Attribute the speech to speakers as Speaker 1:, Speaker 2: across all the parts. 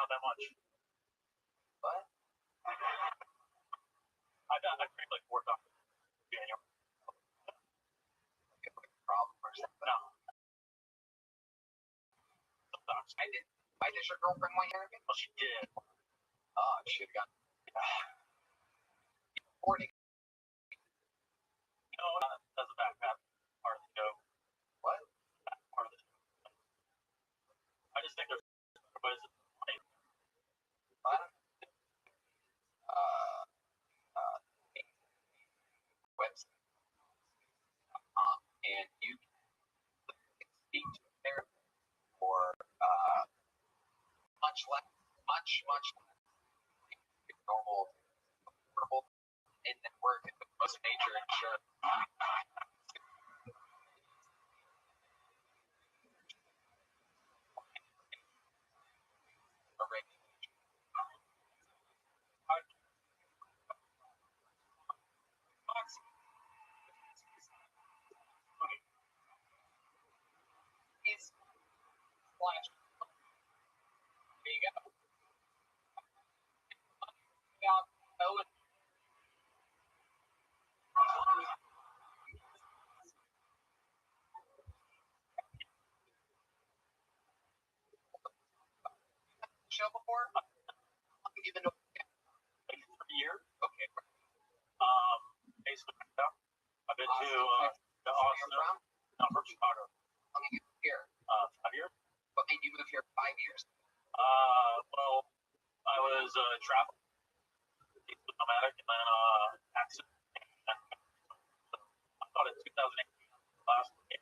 Speaker 1: Not that much.
Speaker 2: What?
Speaker 1: I drank like 4 times. January.
Speaker 2: Problem or something?
Speaker 1: No. Sometimes.
Speaker 2: Why does your girlfriend want you to?
Speaker 1: Well, she did.
Speaker 2: Oh, she got 40.
Speaker 1: No, that's a backpack part of the show.
Speaker 2: What?
Speaker 1: That part of the show. I just think there's ways of money.
Speaker 2: Website. And you can speak to a therapist for much less normal in network and the most major insurance. There you go. Show before? Even though
Speaker 1: Like 3 years.
Speaker 2: okay.
Speaker 1: Basically, I've been to Austin. No, from Chicago.
Speaker 2: How long you here?
Speaker 1: 5 years.
Speaker 2: What made you move here 5 years?
Speaker 1: Well, I was traveling, nomadic, and then accident. I thought in 2008 last year.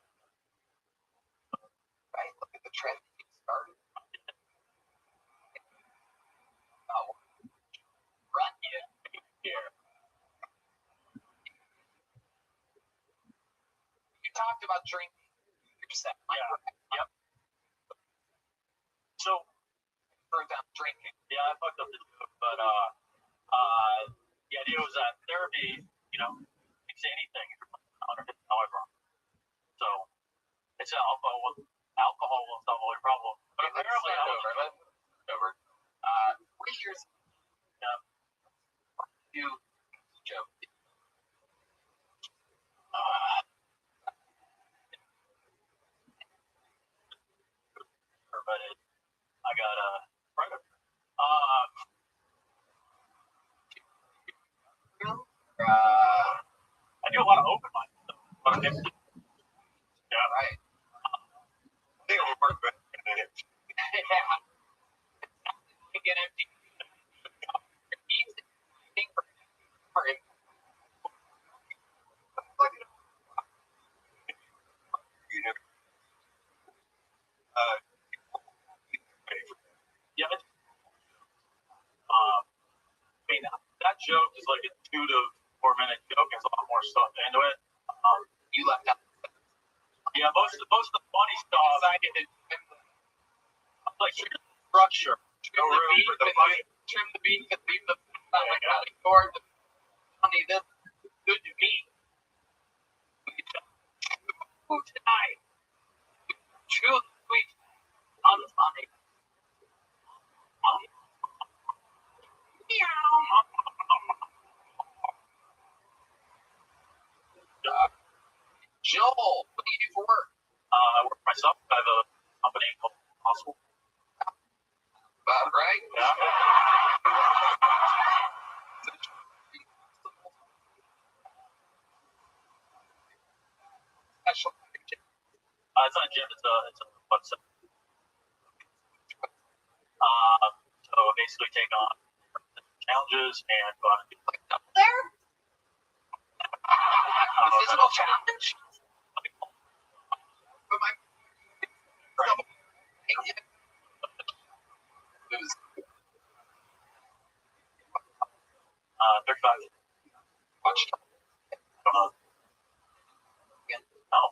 Speaker 2: Right. Look at the trend you started. Oh, run you here. You talked about drinking. You're set.
Speaker 1: Yeah. Yep. So,
Speaker 2: broke down drinking.
Speaker 1: yeah, I fucked up the joke, but the idea was that therapy, you know, you can say anything if you're $150 wrong. So, it's alcohol will solve all your problems. But apparently,
Speaker 2: over. 3 years.
Speaker 1: Yeah.
Speaker 2: You joke.
Speaker 1: But I got private. I do a lot of open mics. Yeah,
Speaker 2: right.
Speaker 1: I think it would work better.
Speaker 2: Yeah. You get empty. For him.
Speaker 1: Yeah. I mean, that joke is like a 2 to 4 minute joke. There's a lot more stuff into it.
Speaker 2: You left out.
Speaker 1: Yeah, most of the funny stuff. Like structure.
Speaker 2: Trim the beat, leave the cutting board. The funny this good to me. Tonight. Too sweet. Unfunny. Joel, what do you do for work?
Speaker 1: I work for myself. I have a company called Hospital.
Speaker 2: About right.
Speaker 1: Yeah.
Speaker 2: Special.
Speaker 1: It's not a gym. It's a website. So basically take on challenges and go out and do
Speaker 2: Like up there? A physical challenge? But my lose.
Speaker 1: 35.
Speaker 2: Watch.
Speaker 1: Don't know. No.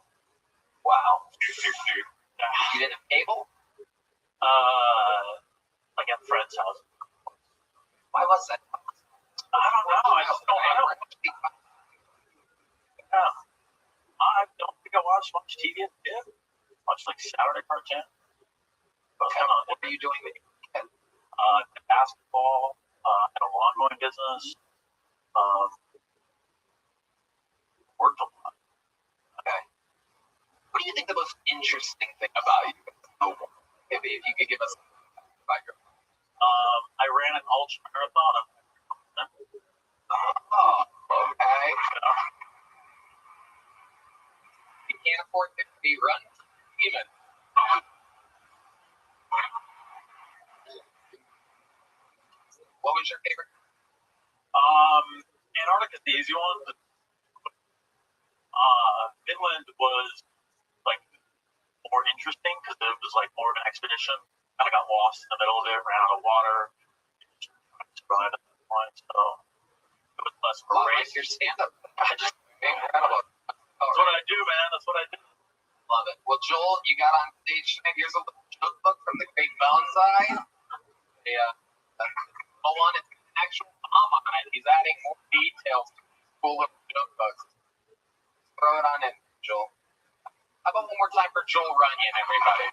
Speaker 2: Wow.
Speaker 1: Yeah.
Speaker 2: You didn't have cable?
Speaker 1: Like at a friend's house.
Speaker 2: Why was that?
Speaker 1: I don't know. I just don't know. Yeah. I don't think I watched much TV as a kid. Watched like Saturday cartoon. But
Speaker 2: What are you doing with your kid?
Speaker 1: business. Worked a lot.
Speaker 2: Okay. What do you think the most interesting thing about you is? Maybe if you could give us about your.
Speaker 1: I ran an ultra marathon.
Speaker 2: Oh, okay. You can't afford to be run even. What was your favorite?
Speaker 1: Antarctica's the easy one. Finland was like more interesting because it was like more of an expedition. Kind of got lost in the middle of it, ran out of water. Survived at that point, so it was less of a race.
Speaker 2: Your stand-up. Incredible.
Speaker 1: That's what I do, man. That's what I do.
Speaker 2: Love it. Well, Joel, you got on stage tonight. Here's a little joke book from the Great Mountainside. The one is an actual bomb on it. He's adding more details to cooler joke books. Throw it on in, Joel. How about one more time for Joel Runyon, everybody?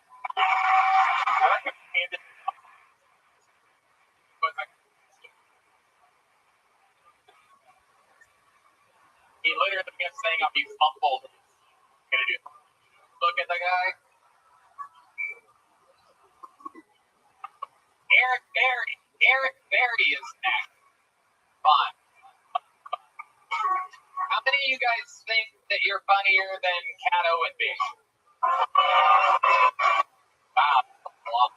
Speaker 2: He literally kept saying if he fumbled, he's gonna do. Look at the guy. Eric Berry is next. Fun. How many of you guys think that you're funnier than Cato and B? Wow. Well,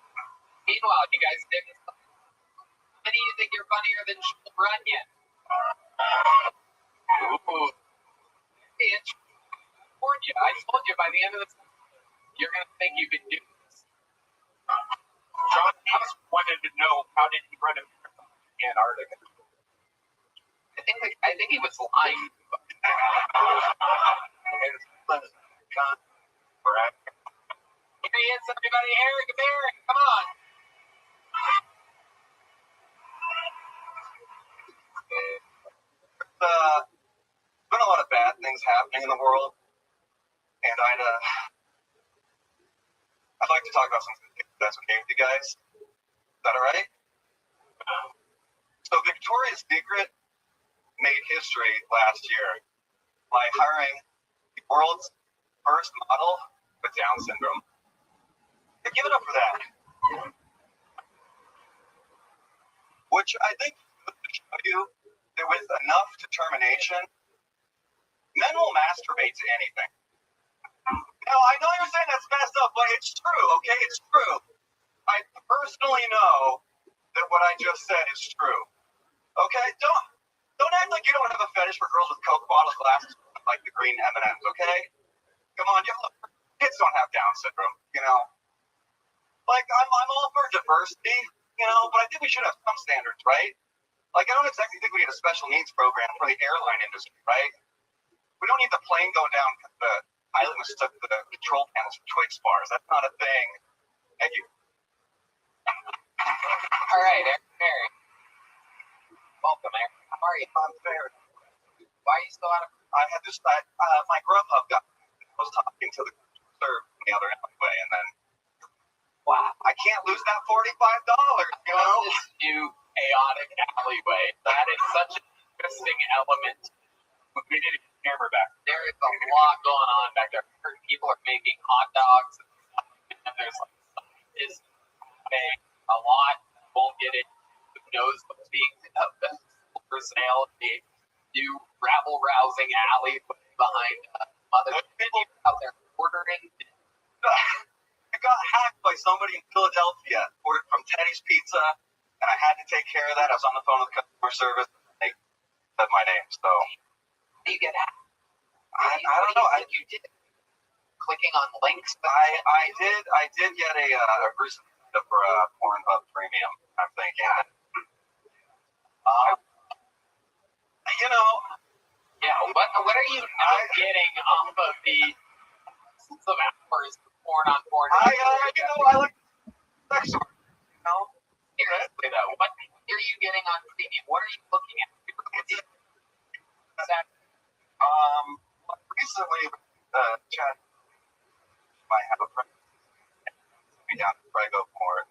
Speaker 2: meanwhile, you guys didn't. How many of you think you're funnier than Joel Runyon? Ooh. Hey, it's warned you. I told you by the end of this, you're going to think you can do this.
Speaker 1: John Hughes wanted to know how did he run in Antarctica?
Speaker 2: I think he was lying. Here he is, everybody. Eric Berry, come on.
Speaker 3: There's been a lot of bad things happening in the world, and I'd like to talk about something if that's okay with you guys. Is that all right? So Victoria's Secret made history last year by hiring the world's first model with Down syndrome. So give it up for that. Which I think goes to show you that with enough determination, men will masturbate to anything. Now, I know you're saying that's messed up, but it's true, okay? It's true. I personally know that what I just said is true. Okay? Don't act like you don't have a fetish for girls with Coke bottle glasses like the green M&Ms, okay? Come on, kids don't have Down syndrome, you know? Like, I'm all for diversity, you know, but I think we should have some standards, right? Like, I don't exactly think we need a special needs program for the airline industry, right? We don't need the plane going down because the pilot was stuck to the control panels for Twix bars. That's not a thing. Thank you.
Speaker 2: All right, Eric Berry. Welcome, Eric. How are you?
Speaker 3: I'm fair.
Speaker 2: Why are you still out of...
Speaker 3: I had this, my Grubhub guy was talking to the server from the other alleyway, and then, wow, I can't lose that $45, you know?
Speaker 2: This new chaotic alleyway. That is such an interesting element.
Speaker 1: We need a camera back.
Speaker 2: There is a lot going on back there. People are making hot dogs, and there's like a lot. Won't get it. Who knows what's being for sale? The new rabble-rousing alley behind Mother people out there ordering.
Speaker 3: I got hacked by somebody in Philadelphia. Ordered from Teddy's Pizza, and I had to take care of that. I was on the phone with customer service. They said my name, so.
Speaker 2: How do you get hacked?
Speaker 3: I don't know.
Speaker 2: You did clicking on links.
Speaker 3: I did get a recent for Pornhub Premium. I'm thinking. You know.
Speaker 2: Yeah. What are you not getting off of the some hours of porn on porn?
Speaker 3: I like sex. You know.
Speaker 2: Seriously though, what are you getting on Premium? What are you looking at?
Speaker 3: Recently, Chad might have a friend. Yeah, probably go for it.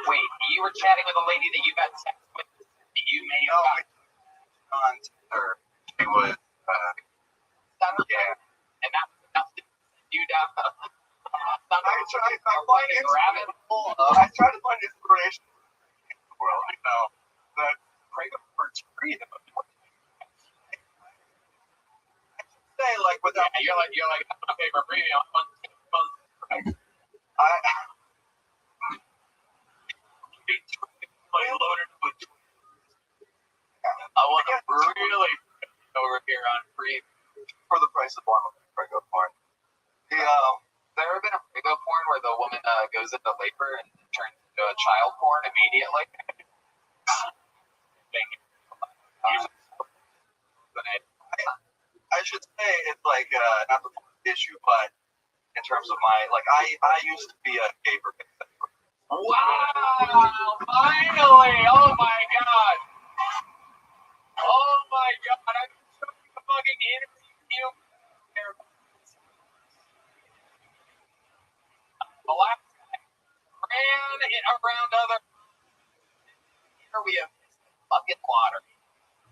Speaker 2: Wait, you were chatting with a lady that you got sex with that you
Speaker 3: No, on Tinder, it was,
Speaker 2: and that was enough to send you down a
Speaker 3: rabbit hole. I try to find inspiration in the world, you know, but freedom for freedom. Say like without
Speaker 2: you're like I'm okay for freedom.
Speaker 1: Loaded with.
Speaker 2: I want to really over here on free
Speaker 3: for the price of one Prego porn.
Speaker 2: There ever been a Prego porn where the woman goes into labor and turns into a child porn immediately?
Speaker 3: I should say it's like not the issue, but in terms of my I used to be a gay person.
Speaker 2: Wow! Finally! Oh my god! Oh my god! I'm so fucking interview. The last guy ran it around other. Here we have fucking water.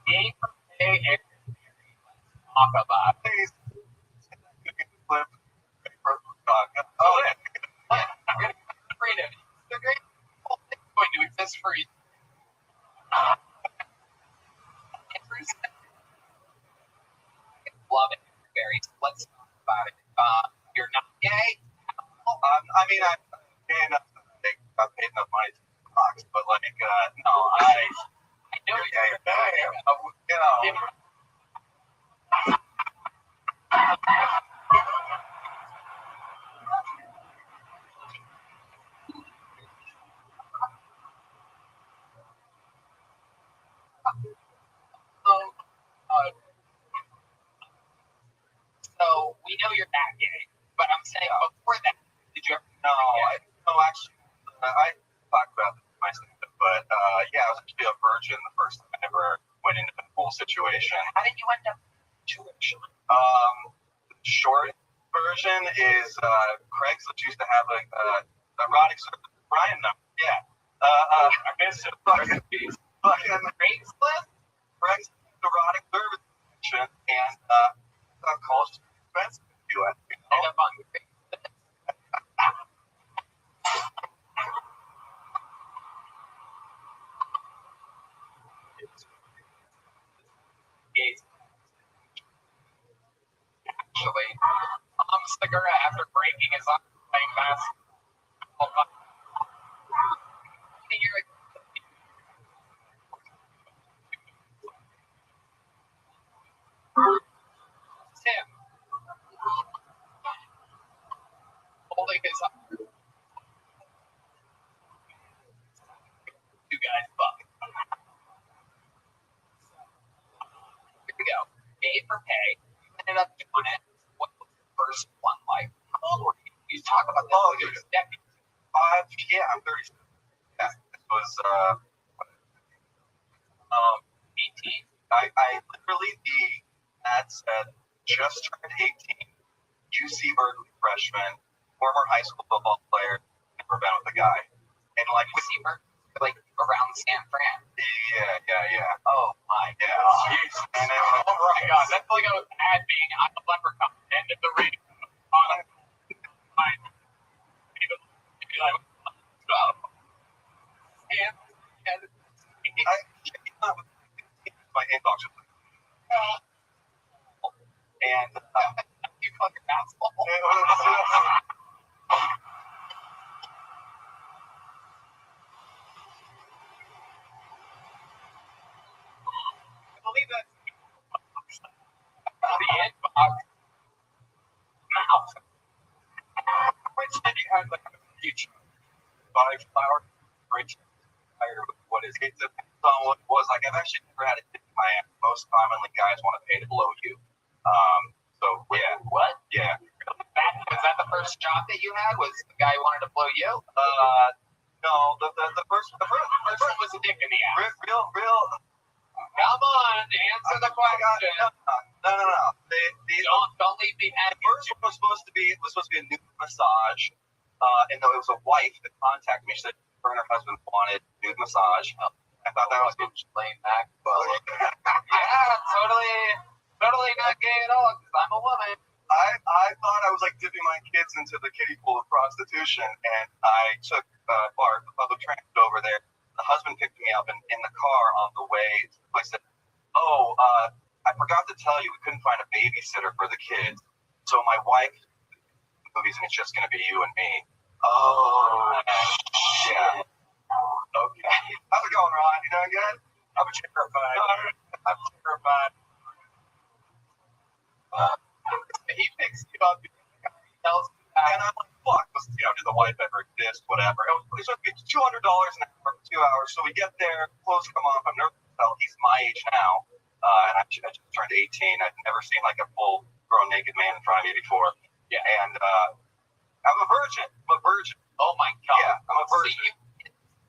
Speaker 2: Game for pay. Talk about it.
Speaker 3: Oh, yeah.
Speaker 2: Freedom. The great going to exist for you. Love it. Very. Let's talk about it. You're not gay?
Speaker 3: I mean, I'm gay enough to think I paid enough money to box, but like, no, I
Speaker 2: know
Speaker 3: you're gay. You know.
Speaker 2: So we know you're not gay, but I'm saying before that, did you ever?
Speaker 3: No, actually, I talked about this in my statement, but yeah, I was actually a virgin the first time I ever went into the full situation.
Speaker 2: How did you end up Jewish?
Speaker 3: The short version is Craigslist used to have a erotic service. Brian, yeah. I missed it. Fucking Craigslist? Craigslist erotic service section, and college is expensive in the U.S.
Speaker 2: End up on actually, Tom Segura, after breaking his arm playing basketball, Tim holding his arm. You guys fuck. Here we go. Pay for pay. You ended up doing it. What was the first one like? How old were you? You talk about this like it was decades.
Speaker 3: Yeah, I'm 37. Yeah, this was 18. I literally the ad said just turned 18, UC Berkeley freshman, former high school football player, never been with a guy, and like
Speaker 2: UC Berkeley, like around San Fran.
Speaker 3: Yeah.
Speaker 2: Oh my god.
Speaker 3: And then,
Speaker 2: oh my god, that's like a ad being I'm a leprechaun. End of the ring. Fine.
Speaker 3: My inbox was and
Speaker 2: you fucking asshole. I believe that the inbox mouth.
Speaker 3: Which said you had like a huge 5-flower rich fire. What is it? Depends on what it was. Like I've actually never had a tip in my ass. Most commonly guys want to pay to blow you. So yeah.
Speaker 2: What?
Speaker 3: Yeah.
Speaker 2: Was that the first job that you had? Was the guy who wanted to blow you?
Speaker 3: No, the first
Speaker 2: one was a dick in the ass.
Speaker 3: Real.
Speaker 2: Come on, answer the question.
Speaker 3: No.
Speaker 2: Don't leave me
Speaker 3: The first one was supposed to be a nude massage. And though it was a wife that contacted me, she said her and her husband wanted nude massage. I thought that was
Speaker 2: laying back. But yeah, totally not gay at all. Because I'm a woman.
Speaker 3: I thought I was like dipping my kids into the kiddie pool of prostitution, and I took BART, the public transit, over there. The husband picked me up, and in the car on the way to the place, said, "Oh, I forgot to tell you, we couldn't find a babysitter for the kids, so my wife movies, and it's just gonna be you and me." Oh, yeah. Okay. How's it going, Ron? You doing good? I'm terrified. I'm terrified.
Speaker 2: He picks you up. He tells you that.
Speaker 3: And I'm like, fuck, did the wife ever exist? Whatever. It was $200 an hour for 2 hours. So we get there, clothes come off. I'm nervous. He's my age now. And I just turned 18. I've never seen like a full grown naked man in front of me before. Yeah. And I'm a virgin.
Speaker 2: Oh my God.
Speaker 3: Yeah, I'm a virgin.
Speaker 2: So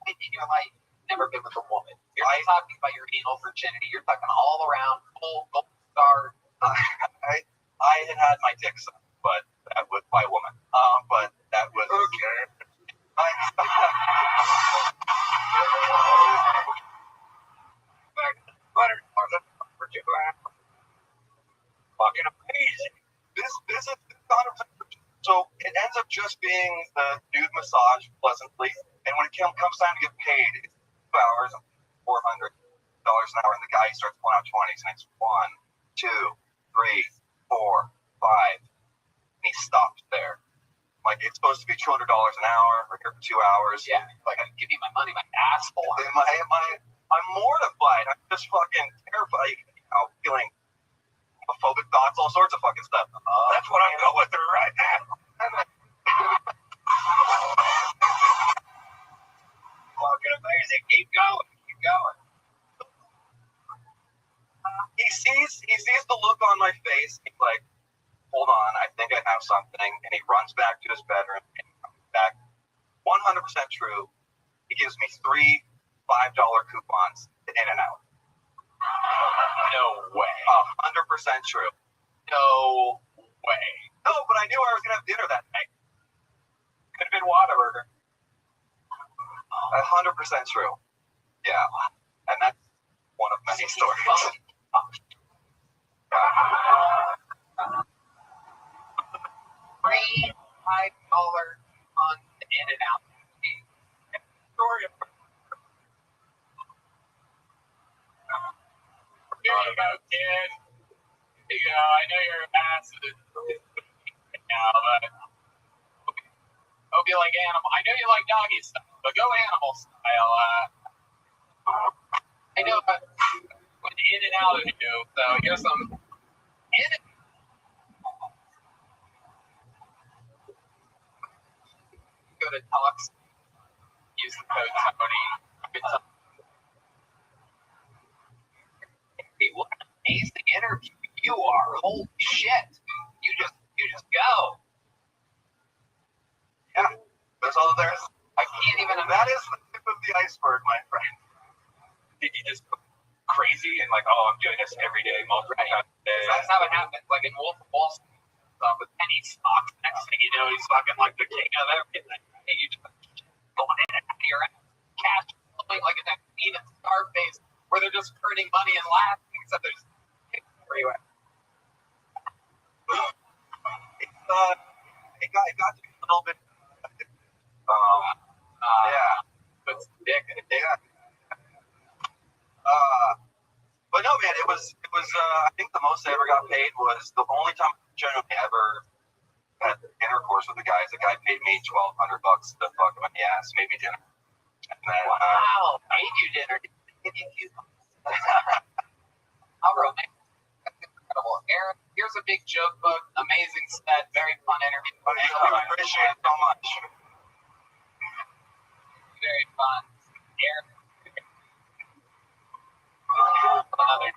Speaker 2: in your life, never been with a woman. You're not talking about your anal virginity. You're talking all around, full gold star.
Speaker 3: I had my dick sucked, but that was by a woman. But that was okay. Fucking amazing. This is 100%. So it ends up just being the nude massage pleasantly, and when it comes time to get paid, it's 2 hours, $400 an hour, and the guy starts pulling out 20s, and it's 1, 2, 3, 4, 5, and he stops there. Like, it's supposed to be $200 an hour, we're here for 2 hours.
Speaker 2: Yeah, like, give me my money, my asshole.
Speaker 3: I'm mortified. I'm just fucking terrified, feeling homophobic thoughts, all sorts of fucking stuff. That's what I'm going through right now. Fucking amazing. Keep going. He sees the look on my face. He's like, hold on, I think I have something. And he runs back to his bedroom and comes back. 100% true. He gives me 3 $5 coupons to In-N-Out.
Speaker 2: No way.
Speaker 3: 100% true.
Speaker 2: No way.
Speaker 3: No, but I knew I was going to have dinner that night.
Speaker 2: Could have been Whataburger.
Speaker 3: 100% true. Yeah. And that's one of many stories.
Speaker 2: $3 on the In-N-Out. Story of about kid. I know your ass is now, but hope you like animal. I know you like doggy style, but go animal style. I know when In-N-Out of you, so here's some In-N-Out. Go to Talks, use the code Tony. Hey, what an amazing interview you are! Holy shit! You just go.
Speaker 3: Yeah, that's all there is.
Speaker 2: I can't even imagine.
Speaker 3: That is the tip of the iceberg, my friend.
Speaker 2: Did you just go crazy and like, oh, I'm doing this every day, multiple times a day? That's how it happens. Like in Wolf of Wall Street, with penny stocks. Next thing you know, he's fucking like the king of everything. And you just going in and out of your cash, like in that scene in Scarface, where they're just earning money and laughing, except there's everywhere.
Speaker 3: It got to be a little bit. Yeah.
Speaker 2: But dick.
Speaker 3: Yeah. But no, man, it was. I think the most I ever got paid was the only time generally ever had intercourse with the guys. The guy paid me $1,200 to fuck him in the ass, maybe dinner. And then,
Speaker 2: wow, made you dinner. How romantic. That's incredible. Aaron, here's a big joke book. Amazing set. Very fun interview.
Speaker 3: I appreciate it so much.
Speaker 2: Very fun. Aaron. Another.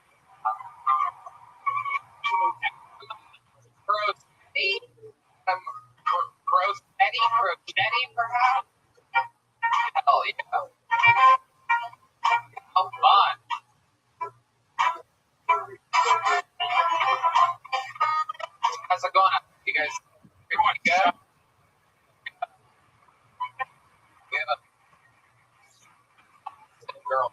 Speaker 2: Crochetti, perhaps? Hell yeah. Oh, fun. How's it going? You guys, everyone go? We have a girl.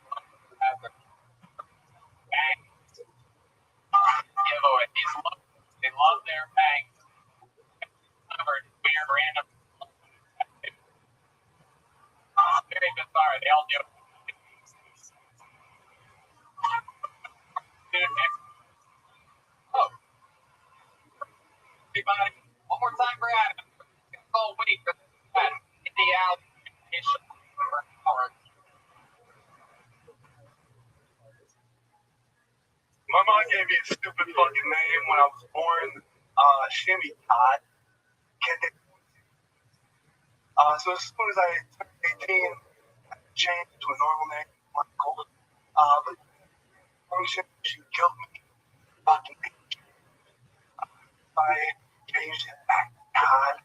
Speaker 3: I gave you a stupid fucking name when I was born. Shimmy Todd. So as soon as I turned 18, I changed to a normal name, Michael. But she killed me. Fucking I changed it back to Todd.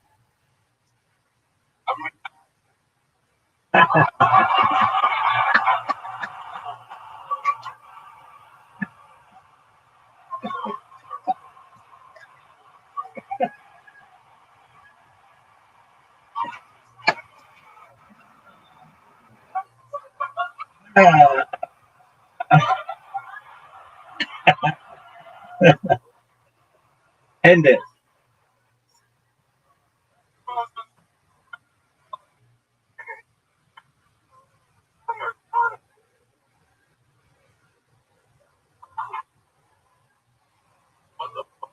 Speaker 4: End it.
Speaker 1: What the fuck?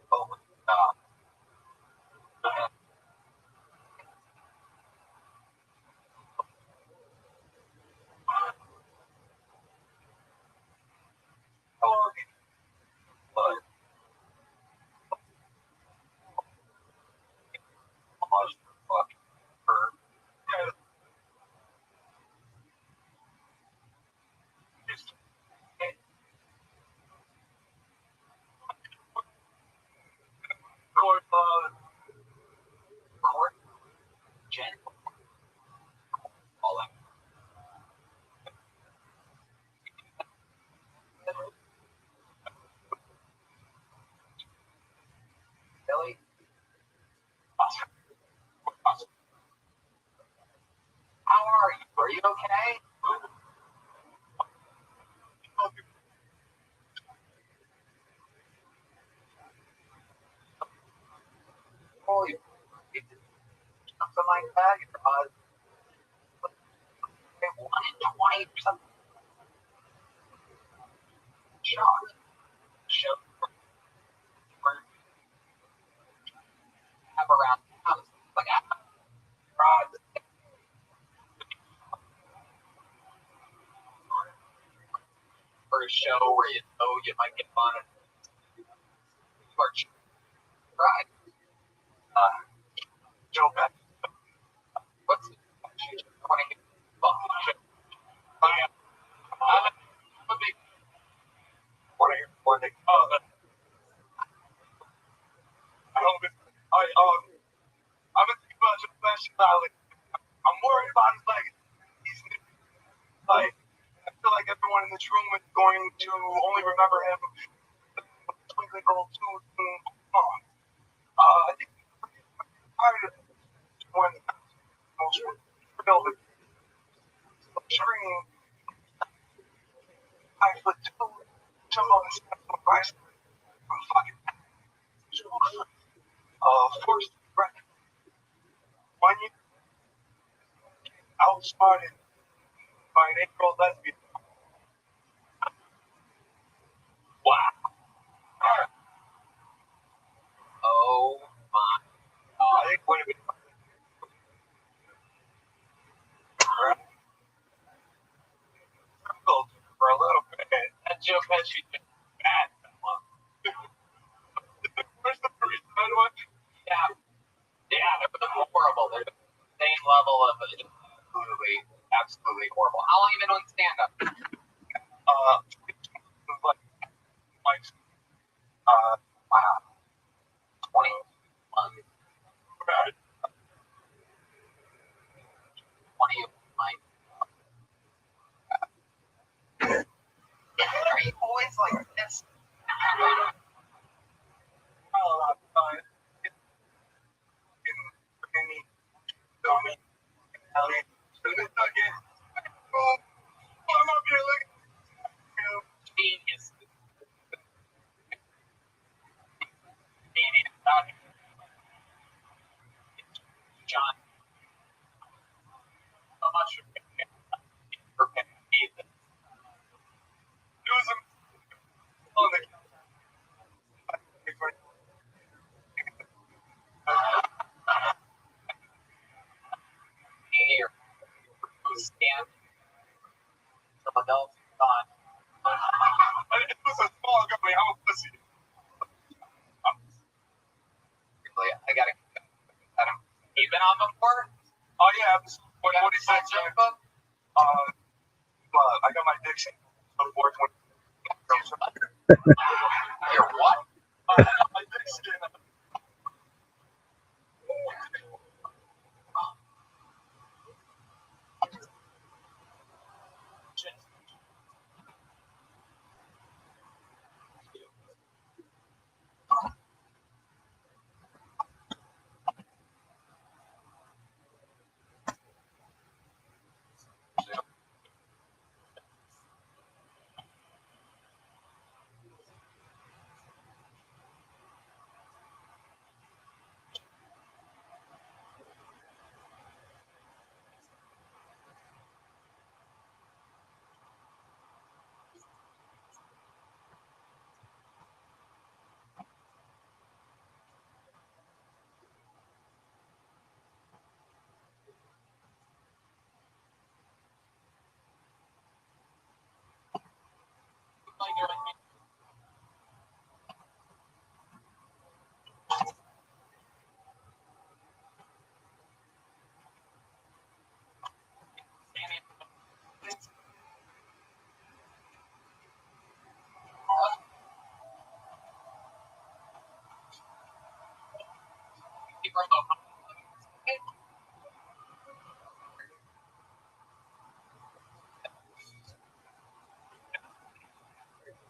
Speaker 1: Oh my god. Court, Jen, all that. Billy, how are you? Are you okay? Holy, something like that. You're 1 in 20 or something. Shocked. Show have around the house. Like, for a show where you know you might get on it. March. Right. Joe Beck. What's it? I want to get fucking shit. I'm a big. Want to hear one thing? I'm a big bunch of nationality. I'm worried about his legacy. He's like, I feel like everyone in this room is going to only remember him twinkling little tune. I think part of when most building screen, I put two jump on the steps of Christ. Fucking forced record. 1 year outsmarted by an 8-year-old lesbian. Wow. Oh my god. I think would have been for a little bit. That joke had you bad. Where's the reason that one? Yeah. Yeah, it was horrible. They're the same level of absolutely horrible. How long have you been doing stand up? Wow. 20 months. 20 of my. Are you always like this? Genius. John. So much for
Speaker 2: been on before?
Speaker 3: Oh yeah, episode
Speaker 2: What else
Speaker 3: 46.
Speaker 2: is that book?
Speaker 3: I got my diction. Before 20.
Speaker 2: Your what?
Speaker 3: My diction.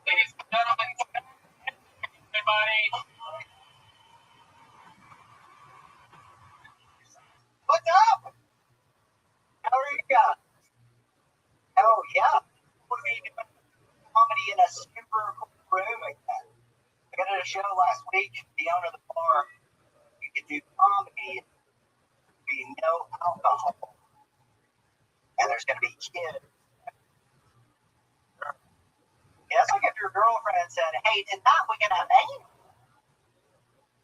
Speaker 2: Ladies and gentlemen, everybody.
Speaker 5: What's up? How are you guys? Oh, yeah. We're going to be doing comedy in a super cool room again. I got at a show last week. The owner of the bar, you could do comedy, be no alcohol, and there's going to be kids. Yeah, it's like if your girlfriend said, hey, tonight we're going to have a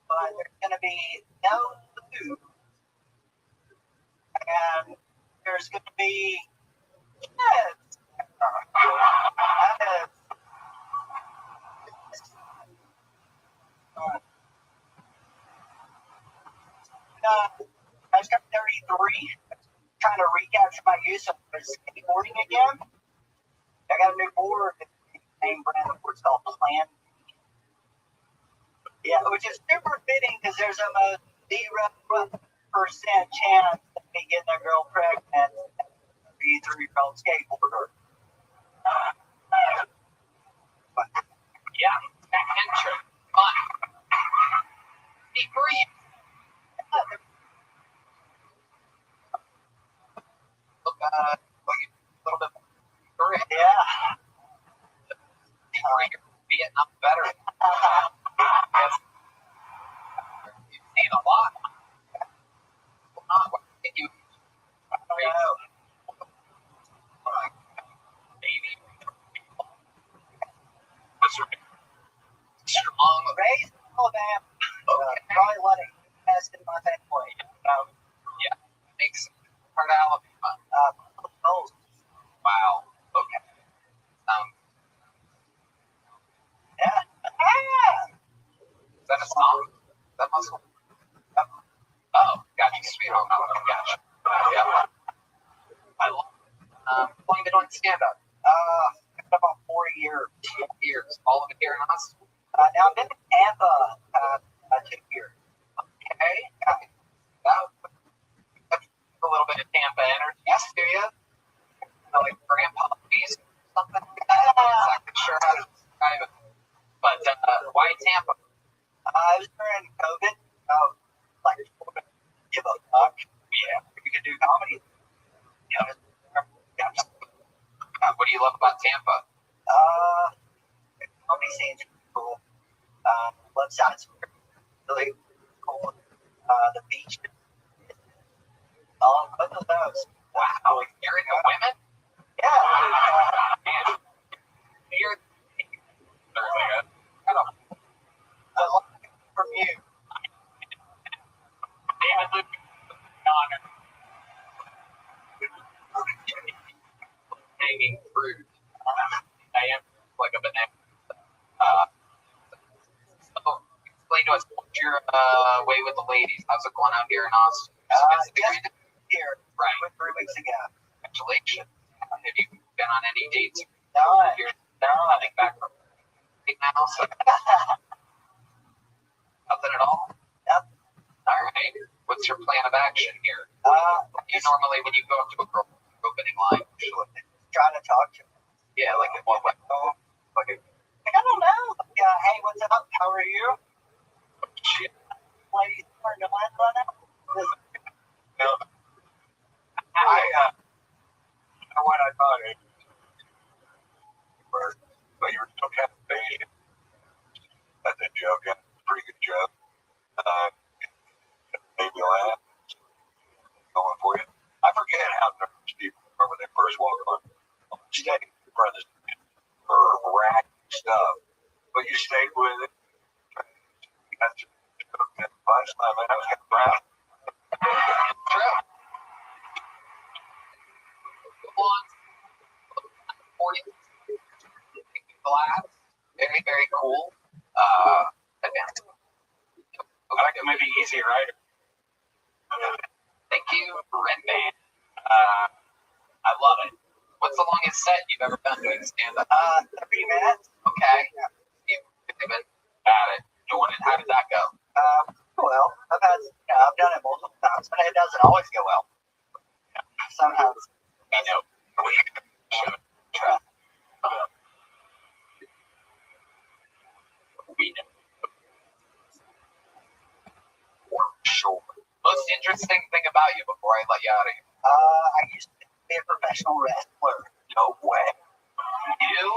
Speaker 5: but there's going to be no food. And there's going to be kids. That is I was 33, trying to recapture my use of skateboarding again. I got a new board, name brand of board's called Plan. Yeah, which is super fitting because there's almost 0% chance of me getting a girl pregnant as a 33-year-old skateboarder.
Speaker 2: Yeah, adventure, fun. Be free. Look, like a little bit more.
Speaker 5: Yeah.
Speaker 2: Vietnam veteran. Yes. You've seen a lot. What did you? Baby. Strong.
Speaker 5: Raised in Alabama. Probably let it test in my family.
Speaker 2: Yeah. Makes part of Alabama. Wow. Okay.
Speaker 5: Yeah.
Speaker 2: Is that a song? That must. Oh, gotcha. Sweet home. Gotcha. Yeah. I love. How long you been doing stand-up?
Speaker 5: About 4 years.
Speaker 2: 4 years. All of it here in Austin.
Speaker 5: Now I've been in Tampa 2 years.
Speaker 2: Okay. That's a little bit of Tampa energy to you. Like grandpa fees or something. I'm not sure how to describe it. But why Tampa?
Speaker 5: I was during COVID. Like, give a fuck. Yeah, we could do comedy. Yeah.
Speaker 2: What do you love about Tampa?
Speaker 5: Comedy scene's cool. Left side's really cool. The beach. Both of those.
Speaker 2: Wow, you're into women?
Speaker 5: Yeah.
Speaker 2: Man, you're
Speaker 5: I love it from you.
Speaker 2: David Luke honor. Hanging fruit. I am like a banana. So explain to us what's your way with the ladies. How's it going out here in Austin?
Speaker 5: Just here,
Speaker 2: Right.
Speaker 5: 3 weeks ago.
Speaker 2: Congratulations. Have you been on any dates?
Speaker 5: No,
Speaker 2: You're coming back from now, so nothing at all?
Speaker 5: Yep.
Speaker 2: All right. What's your plan of action here? You normally, when you go up to a girl opening line,
Speaker 5: try to talk to her.
Speaker 2: yeah, like in what way?
Speaker 5: I don't know. Yeah, hey, what's up? How are you?
Speaker 2: Shit.
Speaker 5: Ladies, are no one run out?
Speaker 3: No. What I thought it was, but you were still kind of fading. That's a joke, and a pretty good joke. Maybe laugh. Going for you. I forget how nervous people are when they first walk on stage in front of this rack stuff. But you stayed with it. That's just last time I was kind of proud.
Speaker 2: True. On 40 glass. Very, very cool. Advanced.
Speaker 1: I like it maybe easy, right?
Speaker 2: Thank you, Red Band. I love it. What's the longest set you've ever done doing stand-up?
Speaker 5: 3 minutes.
Speaker 2: Okay. Got it. How did that go?
Speaker 5: Well, I've done it multiple times, but it doesn't always go well. Sometimes.
Speaker 2: I know.
Speaker 5: Try.
Speaker 2: We know. For sure. Most interesting thing about you before I let you out of here.
Speaker 5: I used to be a professional wrestler.
Speaker 2: No way. You?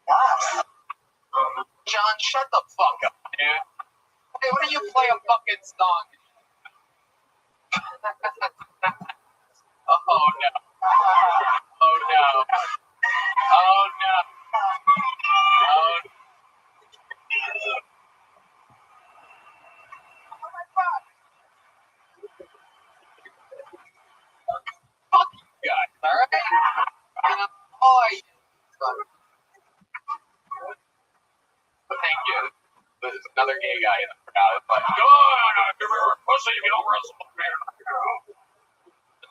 Speaker 5: Nice.
Speaker 2: John, shut the fuck up, dude. Hey, why don't you play a fucking song? Oh no. Oh no. Oh no. Oh no. Fuck you guys, alright? Thank you. There's another gay guy in the crowd. It's like, go on, you're a pussy if you don't wrestle.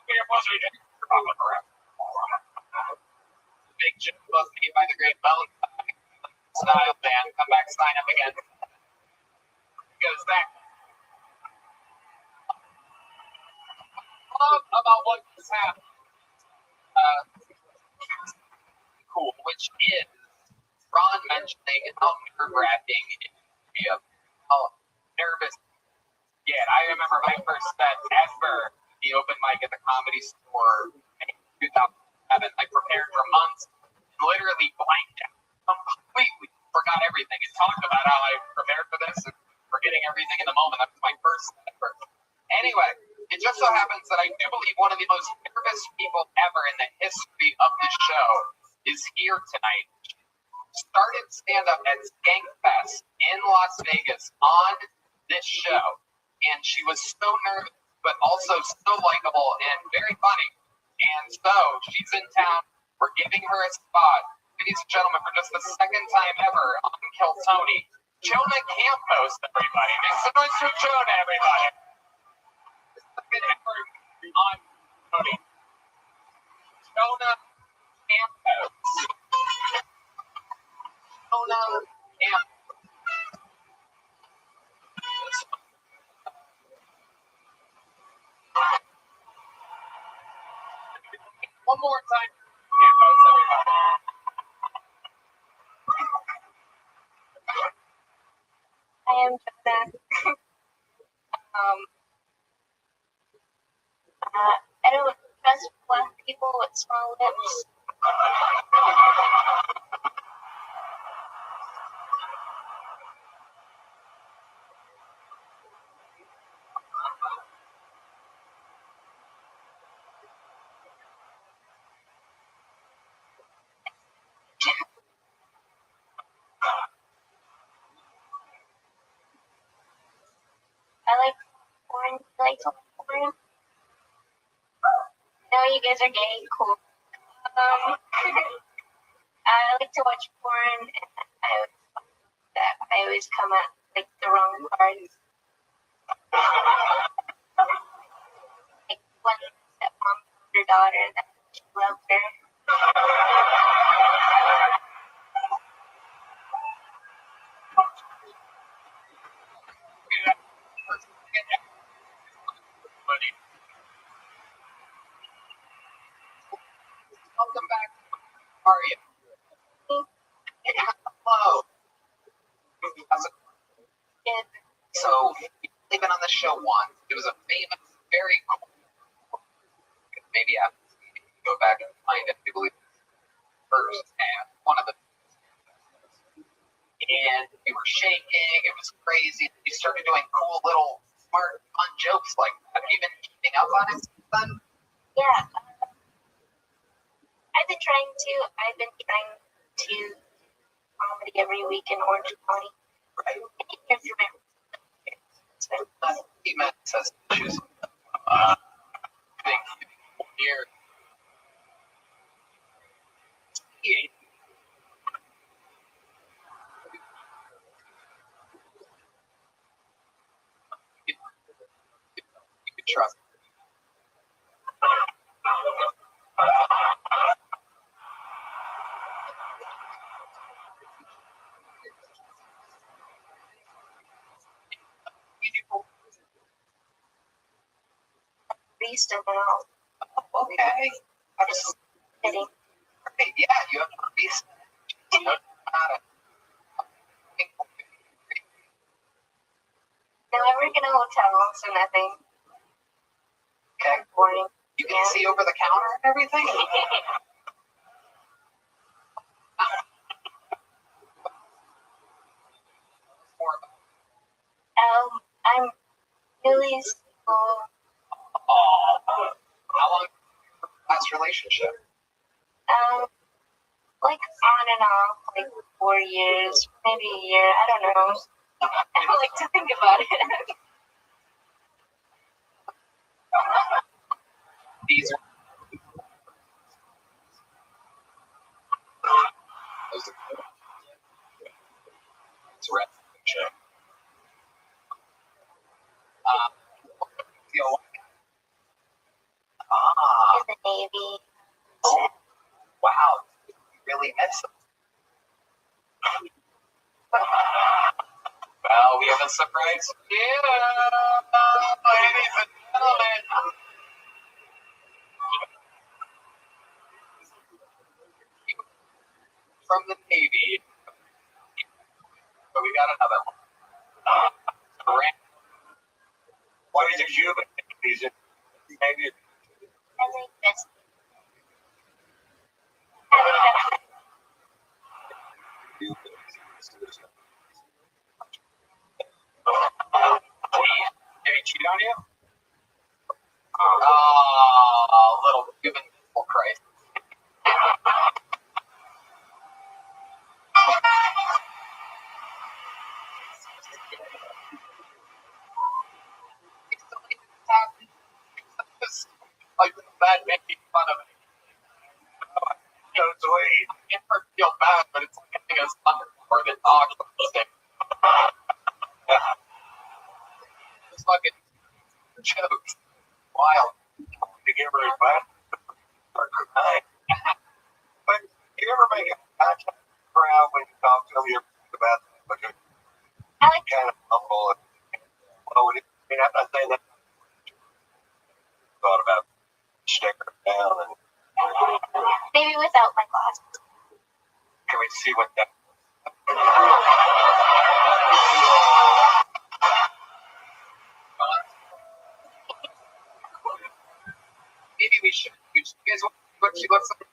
Speaker 2: Be a pussy. Big Jim must be by the great bone. Style band. Come back, sign up again. Goes back. Love about what just happened. Cool, which is Ron mentioning how nerve-wracking it can be, how nervous. Yeah, I remember my first set ever, the open mic at the Comedy Store in 2007. I prepared for months, literally blanked out, completely forgot everything, and talked about how I prepared for this and forgetting everything in the moment. That was my first set ever. Anyway, it just so happens that I do believe one of the most nervous people ever in the history of this show is here tonight. Started stand-up at Skankfest in Las Vegas on this show, and she was so nervous, but also so likable and very funny. And so she's in town. We're giving her a spot. Ladies and gentlemen, for just the second time ever on Kill Tony, Jonah Campos, everybody. Make some noise for Jonah, everybody. Second ever on Tony. Jonah Campos. Jonah Campos. One more time, Campos, everybody.
Speaker 6: I am Jonah. I don't trust black people with small lips. I like porn. I like to watch porn. No, you guys are gay. Cool. I like to watch porn, and I always come at like the wrong parts. daughter that she loved her.
Speaker 2: Welcome back. How are you? Hello. How's it going? So, you've been on the show once. It was a famous, very cool. Maybe I have to go back and find it. I believe first and one of the. And you were shaking. It was crazy. You started doing cool little smart, fun jokes like that. Have you been keeping up on it since then?
Speaker 6: Yeah. I've been trying to comedy every week in Orange County.
Speaker 2: Right.
Speaker 6: It's been
Speaker 2: He meant says issues. Big year. You could trust.
Speaker 6: least an hour.
Speaker 2: Okay. I'm just
Speaker 6: Kidding.
Speaker 2: great. Yeah, you have to be.
Speaker 6: No, I work in a hotel, so nothing.
Speaker 2: Okay.
Speaker 6: Boring.
Speaker 2: You can see over the counter and everything.
Speaker 6: I'm really school.
Speaker 2: How long last relationship?
Speaker 6: Like on and off, like 4 years, maybe a year. I don't know. I don't like to think about it.
Speaker 2: These are those are it's a relationship. You know,
Speaker 6: In the Navy.
Speaker 2: oh, wow, you really miss them. Well, we have a surprise for you, ladies and gentlemen. From the Navy. But we got another one.
Speaker 3: Why is it human? Is it maybe?
Speaker 6: I think that's. I think that's.
Speaker 2: Did he cheat on you? Oh, little human Christ. Like that making fun of me.
Speaker 3: So sweet.
Speaker 2: I never feel bad, but it's like having a son or the dog listening. Just fucking jokes. Wild.
Speaker 3: To give her advice or cry. But you ever make a crowd when you talk to them? You're about like a
Speaker 6: I like
Speaker 3: kind of humble. Oh, I mean, I'm not saying that. Thought about sticker down and
Speaker 6: maybe without my glasses.
Speaker 3: can we see what that?
Speaker 2: Maybe we should. You guys want what she looks like?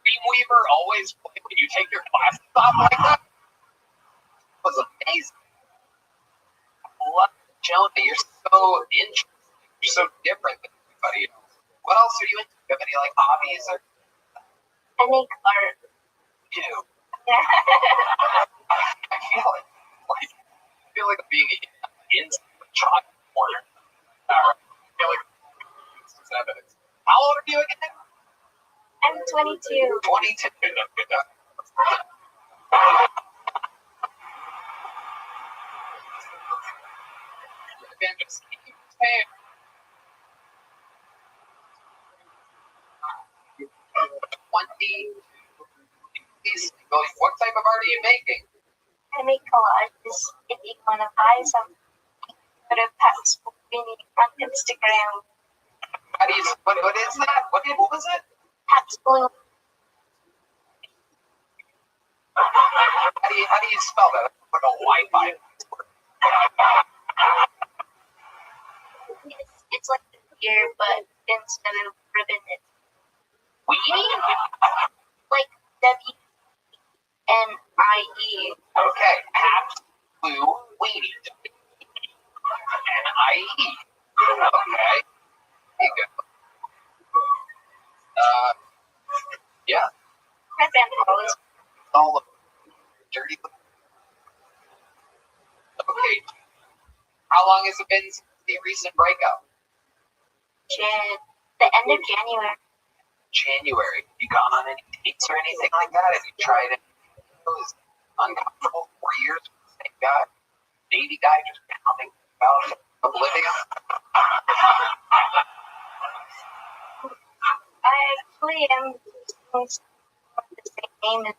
Speaker 2: Dreamweaver always play when you take your glasses off like that? It was amazing. Love Jonah, you're so interesting. You're so different than everybody else. What else are you into? Do you have any like hobbies or
Speaker 6: I think art.
Speaker 2: do? I feel like I'm being in child corner. I feel like evidence. How old are you again?
Speaker 6: I'm 22.
Speaker 2: 22. Good enough. Again, just keep saying. 20. What type of art are you making?
Speaker 6: I make collages. If you want to buy some, go to Pat's Bookwini on Instagram.
Speaker 2: How do you? What is that? What was it?
Speaker 6: Pat's Blue.
Speaker 2: How do you spell that? Like a Wi-Fi.
Speaker 6: It's like the beer, but instead of ribbon, it's
Speaker 2: Weenie?
Speaker 6: like WNIE.
Speaker 2: Okay, Pabst Blue Weenie. N-I-E. Okay. There you go. Yeah.
Speaker 6: My band always.
Speaker 2: All of dirty. Okay. How long has it been since the recent breakup?
Speaker 6: The end of January.
Speaker 2: January. You gone on any dates or anything like that? Have you tried it? It was uncomfortable. 4 years with the same guy. Navy guy just pounding about oblivious.
Speaker 6: I actually am the same name as.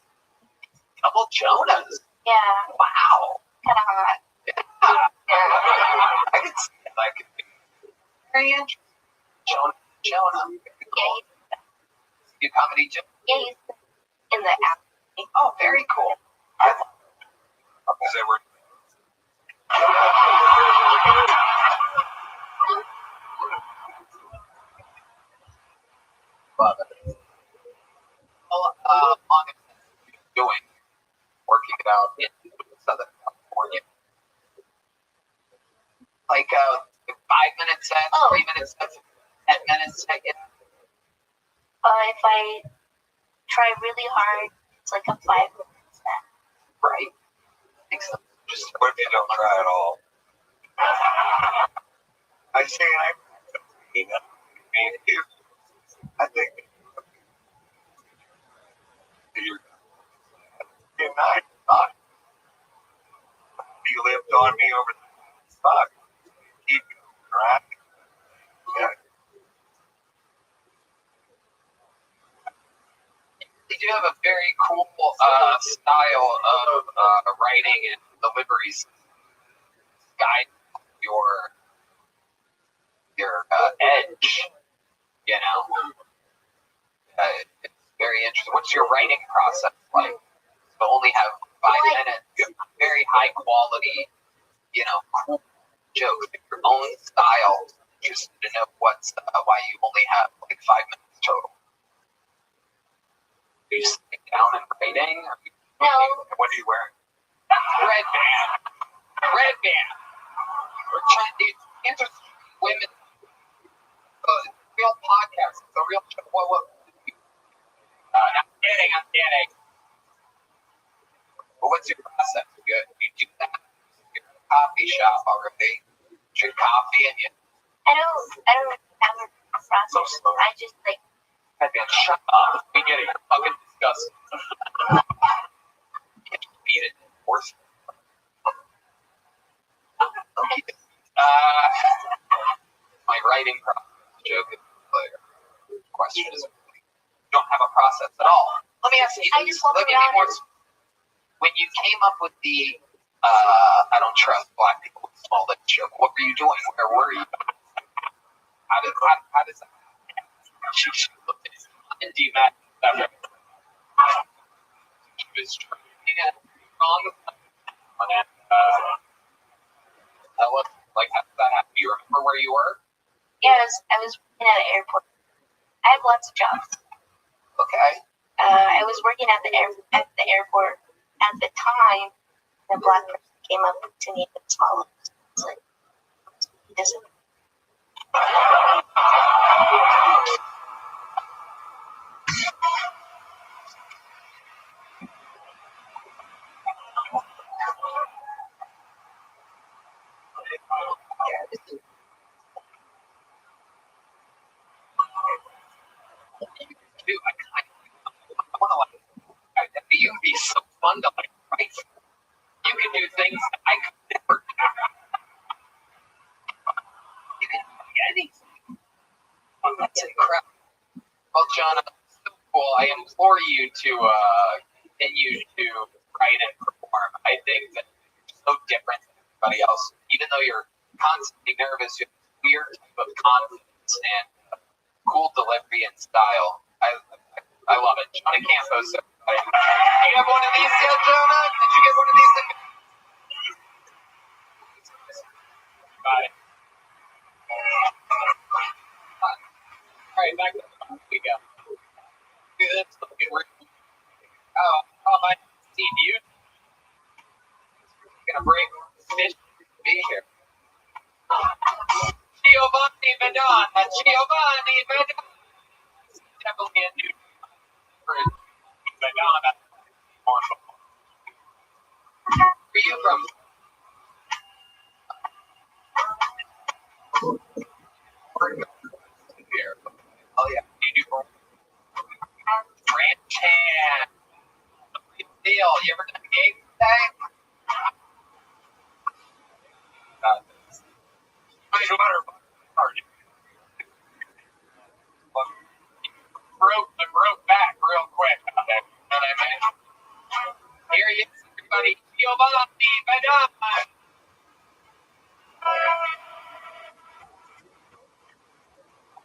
Speaker 2: Double Jonas.
Speaker 6: Yeah,
Speaker 2: Wow.
Speaker 6: kind of hot.
Speaker 2: Yeah. I could see it. I could be very interesting. Jonah.
Speaker 6: Yeah,
Speaker 2: You comedy too?
Speaker 6: yeah, he's in the app.
Speaker 2: Oh, very cool. I love it. Because they were. Love it. Well, how long have you been doing working it out in Southern California? Like 5-minute sets, 3-minute sets, 10 minutes, I guess.
Speaker 6: If I try really hard, it's like a 5-minute set.
Speaker 2: Right. Makes sense.
Speaker 3: Just what if you don't try at all? I say I think you're nice. You lived on me over the fuck. Keep right. Yeah.
Speaker 2: They do have a very cool style of writing and deliveries. Guide your edge, you know. It's very interesting. What's your writing process like? You only have 5 minutes. You have very high quality, cool jokes. Your own style. Just to know why you only have like 5 minutes total. Do you sit down and writing?
Speaker 6: No.
Speaker 3: What are you wearing?
Speaker 2: Red band. We're trying to answer women. Real podcast. It's a real show. What? I'm kidding. Well, what's your process? You do that. You're in a coffee shop already. Drink coffee and you.
Speaker 6: I don't have a process. I just like.
Speaker 2: Hey man, shut up. We get it. You're fucking disgusting. Can't beat it. Worse. Okay. My writing process. Joke is clear. Question is, you don't have a process at all. Let me ask you.
Speaker 6: I just walk around.
Speaker 2: When you came up with the I don't trust black people with small lips joke, what were you doing? Where were you? How does that? She looked at his indie Mac. She was trying it wrong. Tell us, like, how did that happen? Do you remember where you were?
Speaker 6: Yeah, I was working at an airport. I have lots of jobs.
Speaker 2: Okay.
Speaker 6: I was working at the airport at the time. The black person came up to me with small lips. It's like, he doesn't.
Speaker 2: too. I want to like. You would be so fun to like write. You can do things that I could never do. You can do anything. Oh, that's incredible. Well, John, so cool. I implore you to continue to write and perform. I think that you're so different than everybody else. Even though you're constantly nervous, you have a weird type of confidence and cool delivery and style. I love it. Johnny Campos. You have one of these yet, Jonah? Did you get one of these? Got it. All right, back to the top we go. That's looking weird. Oh, my Steve, you gonna break fish be here. Giovanni Madonna, Giovanni Madonna. Definitely a new for Madonna. Where are you from? Here. Oh yeah, you do ranch hand. Big deal. You ever done a game today? Broke back real quick. You know what I mean? Here he is, everybody. Giovanni Madonna.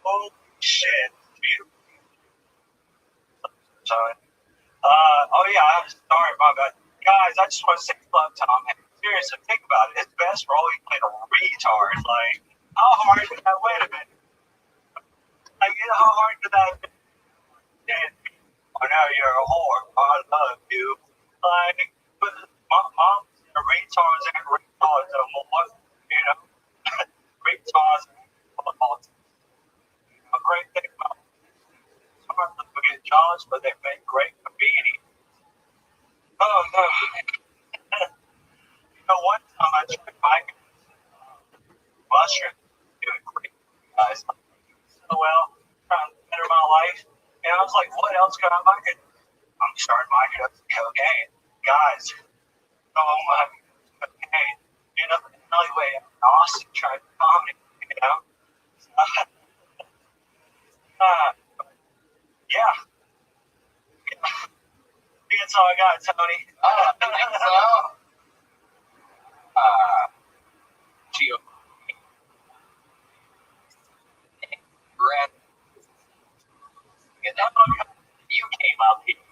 Speaker 1: Oh shit! Beautiful. Sorry. Oh yeah, I have a story. My bad. Guys, I just want to say love Tom. Seriously, think about it. It's best for all you playing a retard. Like, how hard could that? Wait a minute. Like, how hard could that be? Oh, now you're a whore. I love you. Like, but my mom, the retards and retards are more, you know, retards are more. A great thing about hard to forget jobs, but they make great comedians. Oh no. You know, one time I tried biking mushroom, doing great, guys. So well, trying to better my life. And I was like, what else could I bike it? I'm starting biking up to cocaine. Guys, oh my cocaine. You know, the alleyway in Austin tried comedy, you know. Yeah. That's all I got, Tony.
Speaker 2: I think so. Gio. Brad. You came up here.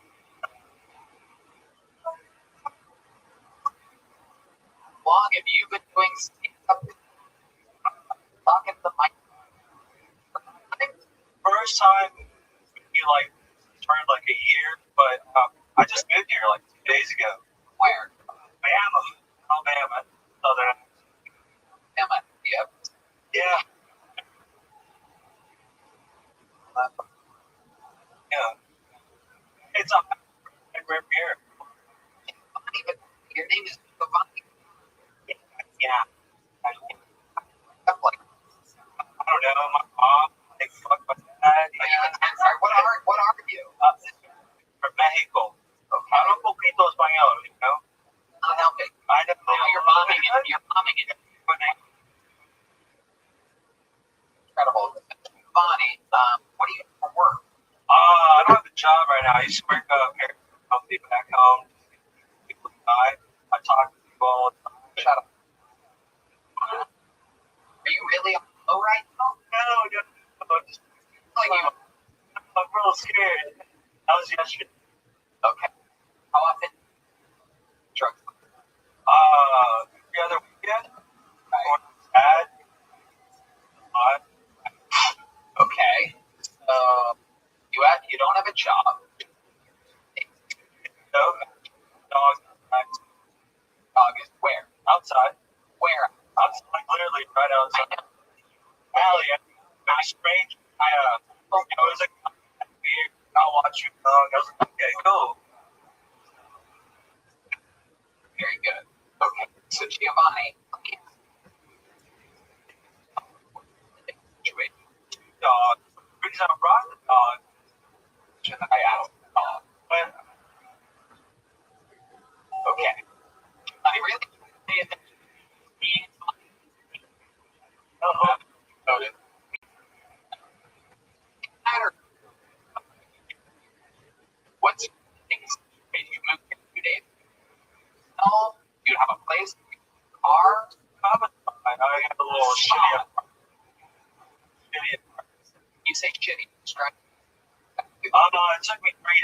Speaker 2: How long have you been doing stand-up? Talking to the mic.
Speaker 1: First time you like turned like a year, but I just moved here like 2 days ago.
Speaker 2: Where?
Speaker 1: Alabama, Southern.
Speaker 2: Alabama. Yep.
Speaker 1: Yeah. Yeah. It's a great beer.
Speaker 2: Your name is Giovanni.
Speaker 1: Yeah. I
Speaker 2: I'm like,
Speaker 1: don't know. My mom, they fuck my dad.
Speaker 2: sorry, what are you?
Speaker 1: From Mexico. Okay. I don't poquito español, you know?
Speaker 2: Not helping.
Speaker 1: I know.
Speaker 2: Now you're bombing it. You're bombing it. Incredible. Giovanni, what do you do for work?
Speaker 1: I don't have a job right now. I used to work here, company back home. People die. I talk to people all the time.
Speaker 2: Shut up. Are you really on the low right now?
Speaker 1: No.
Speaker 2: Like you.
Speaker 1: I'm real scared. That was yesterday.
Speaker 2: Okay. How often? Drugs.
Speaker 1: The other weekend. Right. Bad.
Speaker 2: Okay. You don't have a job.
Speaker 1: No. Dog.
Speaker 2: Dog is where?
Speaker 1: Outside.
Speaker 2: Where?
Speaker 1: Outside. Like literally right outside. Alley. Very strange. It was like weird. I'll watch your dog. I was like, okay, cool.
Speaker 2: Very good. Okay. So Giovanni.
Speaker 1: Dog. The reason I brought the dog,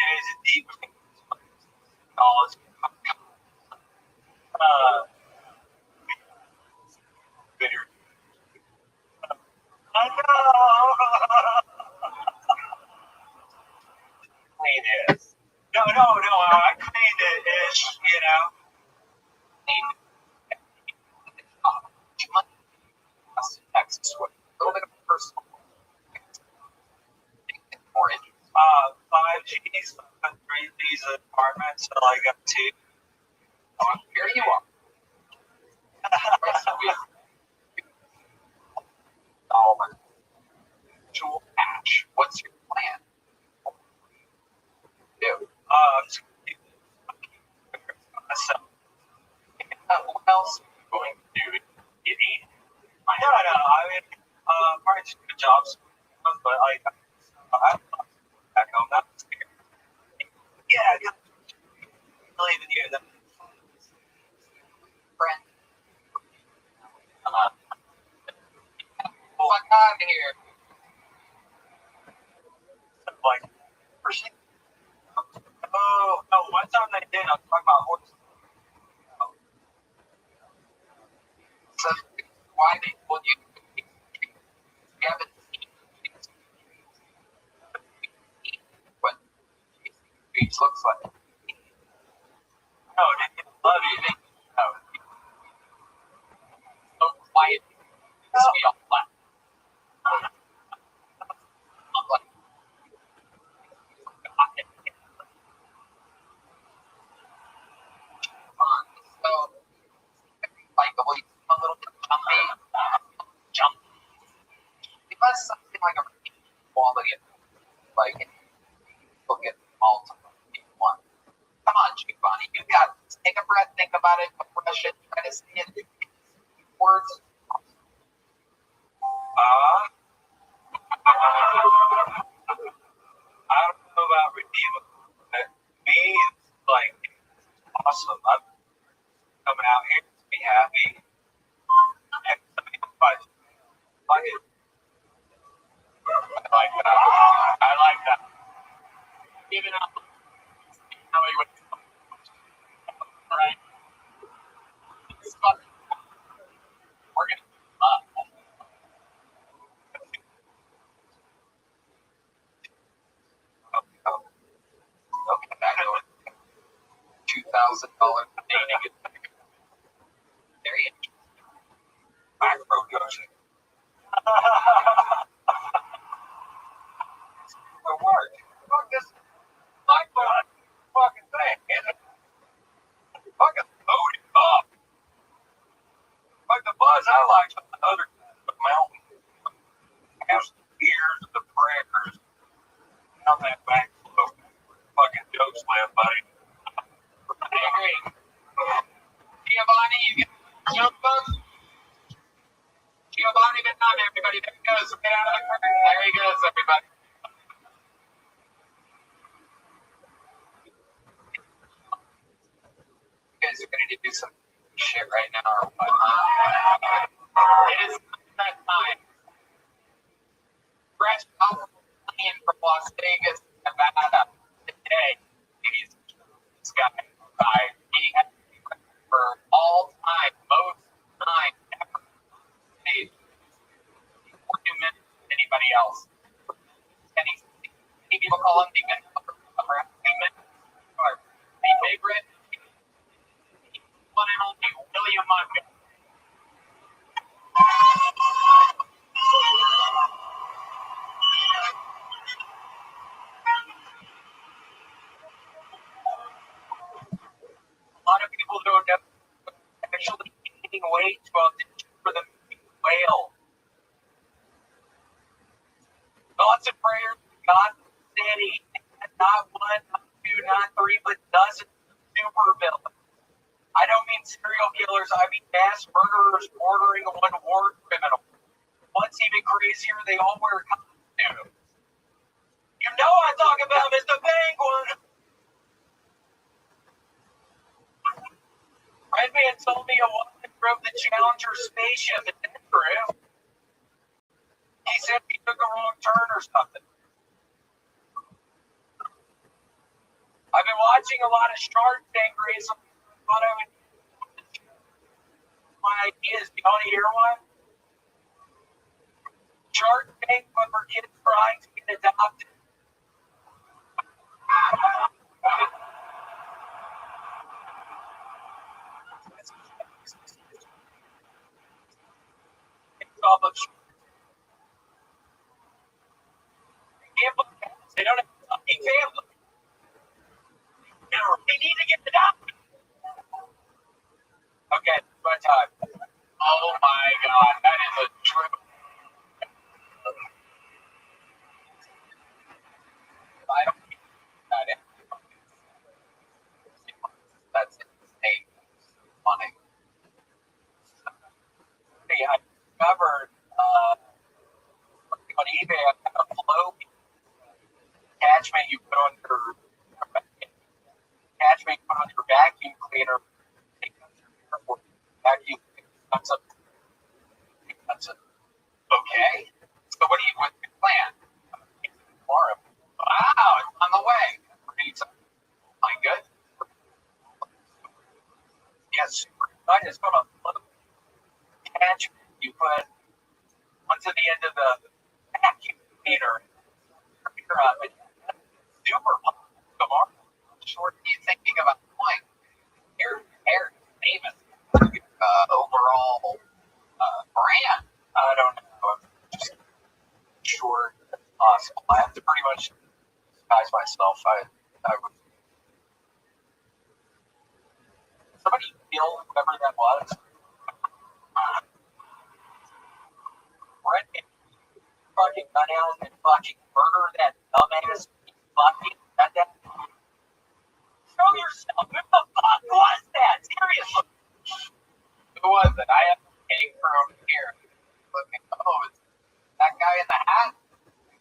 Speaker 1: days of deep knowledge. Video. I know. Clean is. No. I cleaned it ish, you know.
Speaker 2: Texas with a little bit of personal. More interesting.
Speaker 1: 5Gs, 3Gs apartments, so I got 2.
Speaker 2: Oh, here you are. Jewel Ash, what's your plan? Do. What else are you going to do? Get eat?
Speaker 1: No. I mean, probably just good jobs, but like, I'm back home. Not scared. Yeah, I got believe in you.
Speaker 2: Friend. Fuck out of here.
Speaker 1: Like, oh, no, one time they did. I was talking about horses.
Speaker 2: So, why they told you you haven't seen what beach looks like?
Speaker 1: No, they didn't love you. No.
Speaker 2: So quiet. Because we all laugh. So, like, a little bit jump. It was something like a quality, like, look at all one. Come on, Giovanni, you got this. Take a breath, think about it, brush it, try to see it. Words.
Speaker 1: I don't know about redeemable, but me, it's like awesome. I'm coming out here to be happy. And fuck it. I like that. Giving up. How you would. Right. It's fun. We're gonna
Speaker 2: Okay, I know it. $2,000 dating. Very interesting.
Speaker 1: macro coaching. It worked. Fuck this. Like what? Fucking thing. Fucking load it up. Like the buzz I like on the other mountain. Has the ears of the prayers. Down that back slope. Fucking Joe Slam, buddy.
Speaker 2: I agree. Giovanni, you get jump bug? Giovanni, good time, everybody. There he goes. Get out of the curtain. There he goes, everybody. You guys are ready to do some shit right now, or what? It is that time. Fresh off the plane from Las Vegas, Nevada. Today, this guy, he had for all time, most time ever made 40 minutes than anybody else. And many people call him the minute or the favorite. One and only William Montgomery. A lot of people don't know actually gaining weight to audition for the whale. Thoughts and prayers to God City. Not one, not two, not three, but dozens of super villains. I don't mean serial killers, I mean mass murderers bordering on war criminal. What's even crazier, they all wear costumes. You know I'm talking about Mr. Penguin. Redman told me a while ago drove the Challenger spaceship. Is that true? He said he took a wrong turn or something.
Speaker 1: I've been watching a lot of Shark Tank recently. Thought I would. My ideas. Do you want to hear one? Shark Tank, but for kids trying to get adopted. They don't have a fucking family. They need to get adopted. Okay, my time.
Speaker 2: Oh my God, that is a true. I don't think that is. That's insane. Funny.
Speaker 1: Hey, I discovered on eBay a flow attachment you put on your vacuum cleaner. Vacuum cleaner.
Speaker 2: Okay. So what's the plan? Tomorrow. Wow, it's on the way. My good.
Speaker 1: Yes, it's called a flow attachment you put onto the end of the vacuum cleaner. Super tomorrow.
Speaker 2: Short, you thinking about point? Your hair famous. Overall brand.
Speaker 1: I don't know. I'm just sure it's possible. I have to pretty much disguise myself. I would. Somebody kill whoever that was. Brett fucking gun out and fucking murder that dumbass fucking that. Show yourself. Who the fuck was that? Seriously.
Speaker 2: Who was it? I have a cake from here. Looking. Oh, it's that guy in the hat.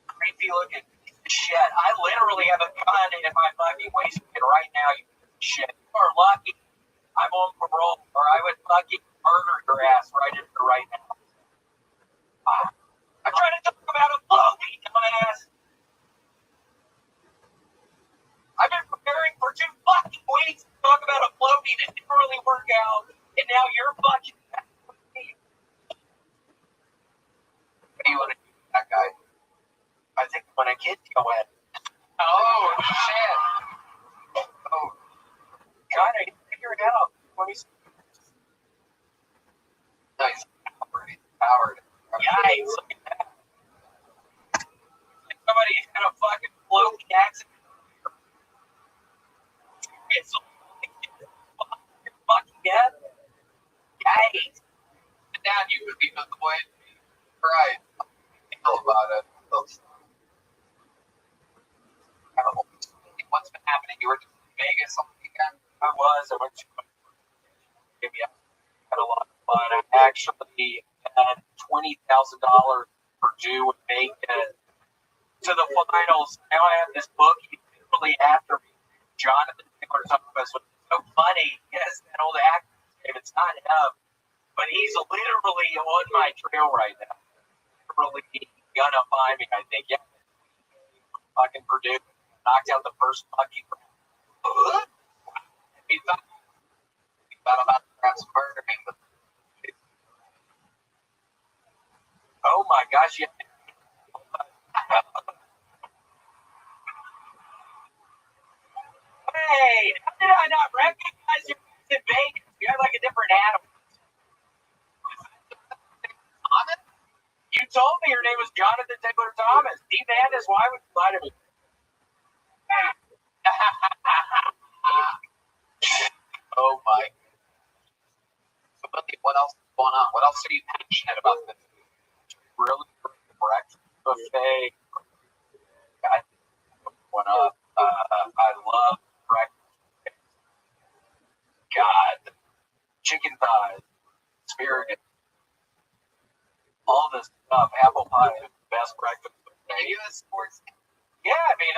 Speaker 1: Creepy looking shit. I literally have a gun in my fucking waistband right now. You shit. You are lucky. I'm on parole, or I would fucking murder your ass right now. I'm trying to talk about a floaty, dumbass. I've been preparing for 2 fucking weeks to talk about a floaty that didn't really work out, and now you're fucking.
Speaker 2: What do you want to do with that guy?
Speaker 1: I think when a kid go in.
Speaker 2: Oh shit!
Speaker 1: Oh, God, I didn't figure it out. Let me see.
Speaker 2: Nice. Powered.
Speaker 1: Yikes. Look at that. Somebody had a fucking floaty accident. It's fucking death. Yikes.
Speaker 2: Sit down, you would be the boy. Right. Tell about it. What's been happening? You were just in Vegas on the weekend?
Speaker 1: I went to maybe I had a lot of fun. I actually had $20,000 for due with Vegas to the finals. Now I have this book literally after me. Jonathan Taylor Thomas was so funny. Yes, that old actor. It's not him, but he's literally on my trail right now. Literally gonna find me, I think. Yeah. Fucking Purdue knocked out the first fucking round.
Speaker 2: He thought about perhaps murdering the.
Speaker 1: Oh my gosh, yeah. Hey, how did I not recognize you in Vegas? You have like a different animal.
Speaker 2: Thomas?
Speaker 1: You told me your name was Jonathan Taylor Thomas. D-Bandis, why would you lie to me?
Speaker 2: Oh my. So, what else is going on? What else are you passionate about this?
Speaker 1: Really breakfast buffet. I went up. I love breakfast. God, chicken thighs, asparagus, all this stuff. Apple pie is the best breakfast buffet.
Speaker 2: Are you a sports?
Speaker 1: Yeah, I mean,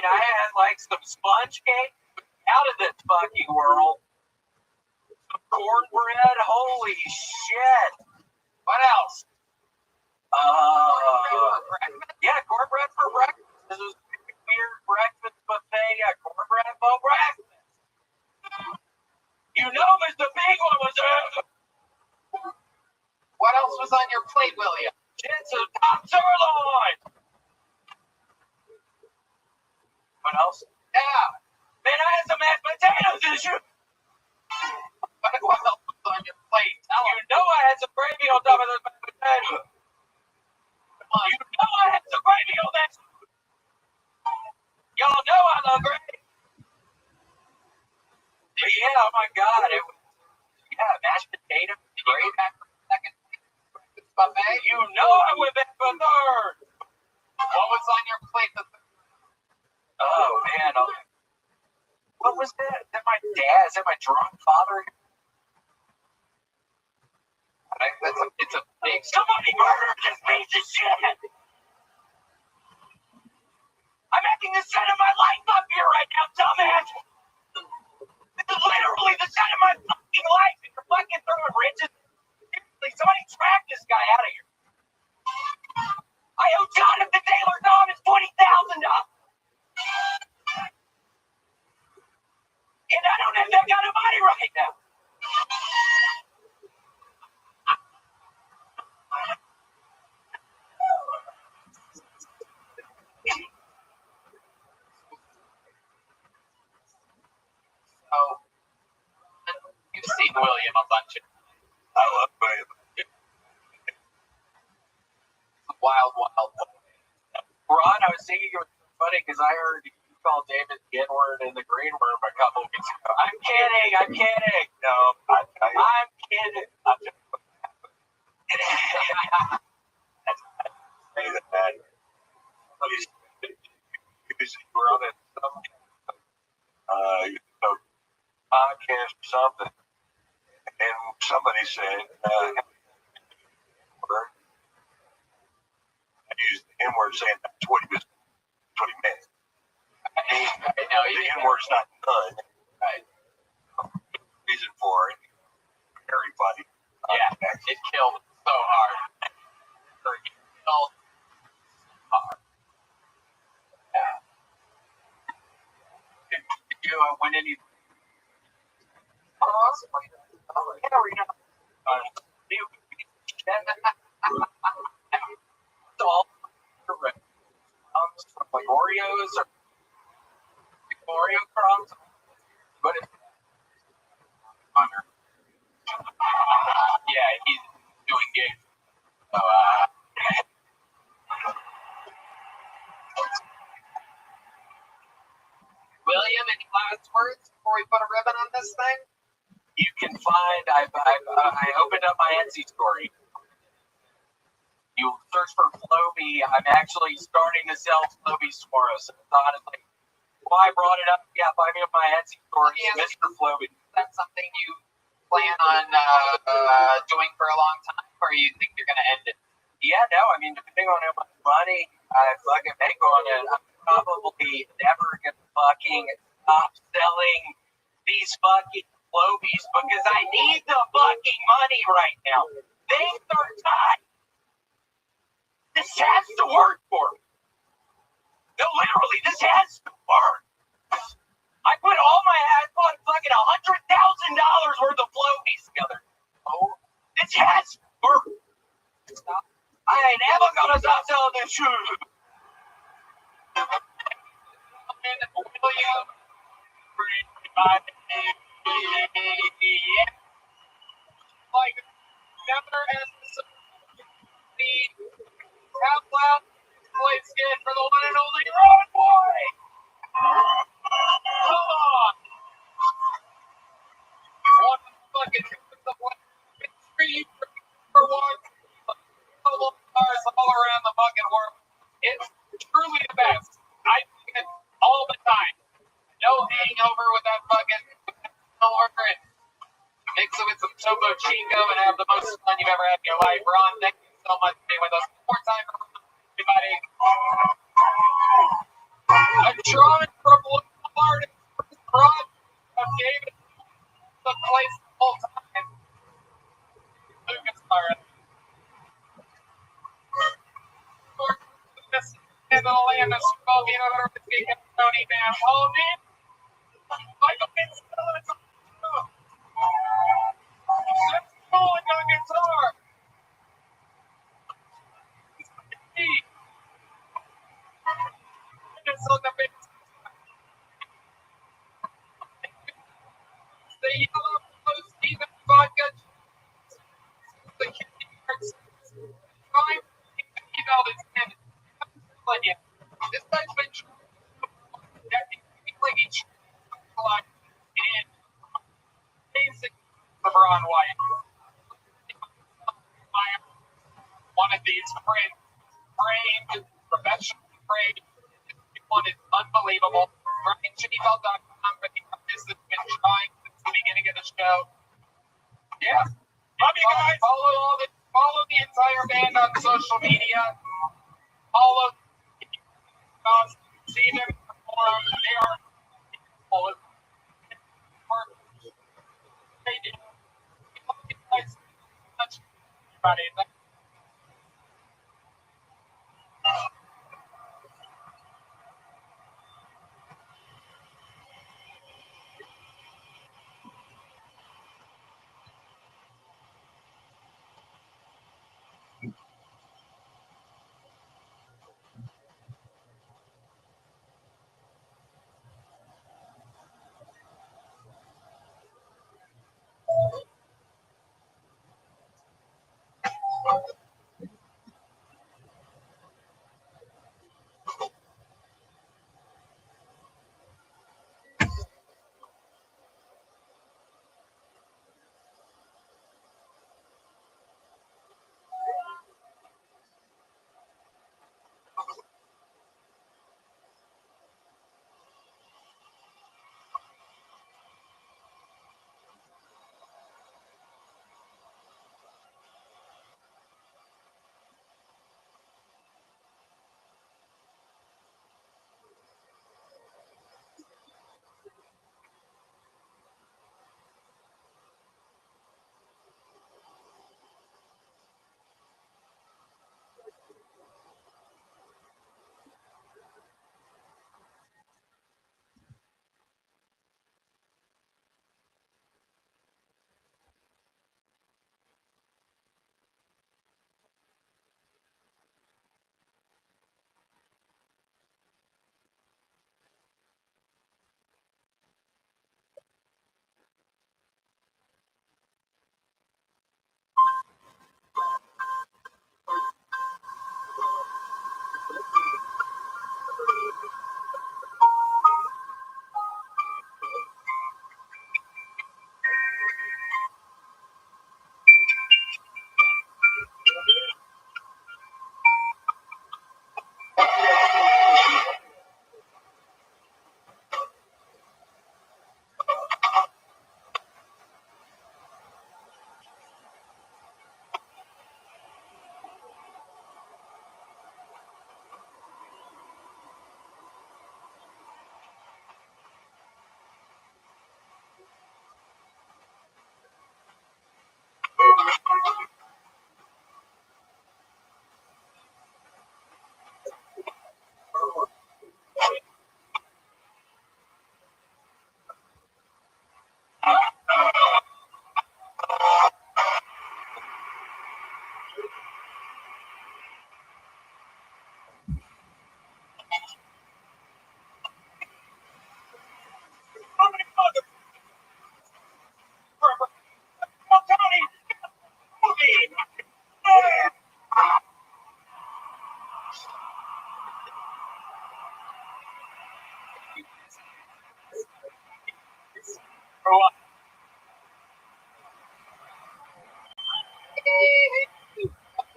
Speaker 1: I had like some sponge cake out of this fucking world. Some cornbread. Holy shit! What else? Yeah, cornbread for breakfast. This was a weird breakfast buffet.
Speaker 2: Yeah.
Speaker 1: Man, I had some mashed potatoes and shit.
Speaker 2: What else was on your plate? Tell
Speaker 1: You
Speaker 2: him.
Speaker 1: know I had some gravy on top of those mashed potatoes. You know I had some gravy on that. Y'all know I love gravy. But yeah, oh my God, it was, mashed potatoes,
Speaker 2: Did you go back for a second breakfast buffet?
Speaker 1: You know I went back for a third.
Speaker 2: What was on your plate?
Speaker 1: Oh man, what was that? Is that my dad? Is that my drunk father?
Speaker 2: It's a big.
Speaker 1: Somebody murdered this piece of shit. I'm acting the set of my life up here right now, dumbass. This is literally the set of my fucking life, and you're fucking throwing wrenches. Seriously, somebody track this guy out of here. I owe Jonathan Taylor Thomas $20,000. And I don't have that kind of money right now.
Speaker 2: So, you've seen William a bunch of
Speaker 3: I love William.
Speaker 2: wild.
Speaker 1: Ron, I was thinking it was funny because I heard you call David the N-word and the green worm a couple of weeks ago. I'm kidding. No, I'm kidding.
Speaker 3: You were on a podcast or something, and somebody said, I used the N-word saying that's what he meant.
Speaker 2: No,
Speaker 3: The N-word's not none.
Speaker 2: Right.
Speaker 3: Reason for it. Everybody.
Speaker 2: Yeah, it killed so hard. It killed so hard. Yeah.
Speaker 1: Did you win any? From like Oreos or Oreo crumbs. But it's
Speaker 2: Yeah, he's doing gigs. So, William, any last words before we put a ribbon on this thing?
Speaker 1: you can find. I opened up my Etsy store. You search for Floby. I'm actually starting to sell Floby's tomorrow. So honestly, why I brought it up? Yeah, buy me up my Etsy store, Mr. Floby.
Speaker 2: Is that something you plan on doing for a long time, or you think you're going to end it?
Speaker 1: Yeah, no, I mean, depending on how much money I fucking make on it, I'm probably never gonna fucking stop selling these fucking Flobies because I need the fucking money right now. Things are tight. This has to work for me. No, literally, this has to work. I bought fucking $100,000 worth of Flobies together. Oh, this has to work. Stop. I ain't ever gonna stop selling this shoe.
Speaker 2: William, like another episode the Tap Loud play skin for the one and only Ron Boy. Come on. One fucking three for one. Cars all around the fucking world. It's truly the best. I think it all the time. No hangover with that fucking order and mix it with some Topo Chico and have the most fun you've ever had in your life. Ron, thank you so much for being with us. One more time, everybody. A drawing from local artist, Ron, of David, the place the whole time. Lucas, alright. In the land of Smoky and Urban Tony Van Holden. Michael Pinsell is on Seth Cohen on guitar. It's on the bass. the yellow rose Steven vodka. Security guards. Crime emailed his hand. I'm telling you, this guy's been feeling each and basic LeBron White. One of these framed, professionally framed. One is unbelievable. BrianChittyBell.com for the artist that's been trying since the beginning of the show. Yeah.
Speaker 1: Love you guys.
Speaker 2: Follow the entire band on social media. Follow see them perform. They are they do. Everybody.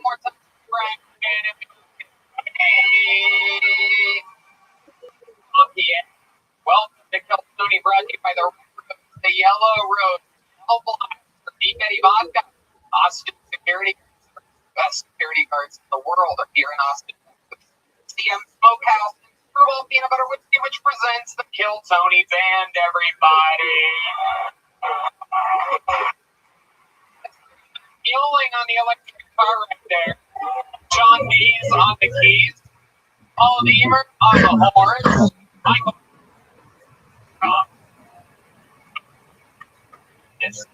Speaker 2: More time, Brian. Well, the Tony brought to you by the Yellow Rose, for Eddie Vodka, Austin Security, best security guards in the world are here in Austin. CM Smokehouse, Screwball Peanut Butter Whiskey, which presents the Kill Tony Band, everybody. Fueling on the electric car right there. John Dees on the keys. Paul Deemer on the horns. Michael. Yes.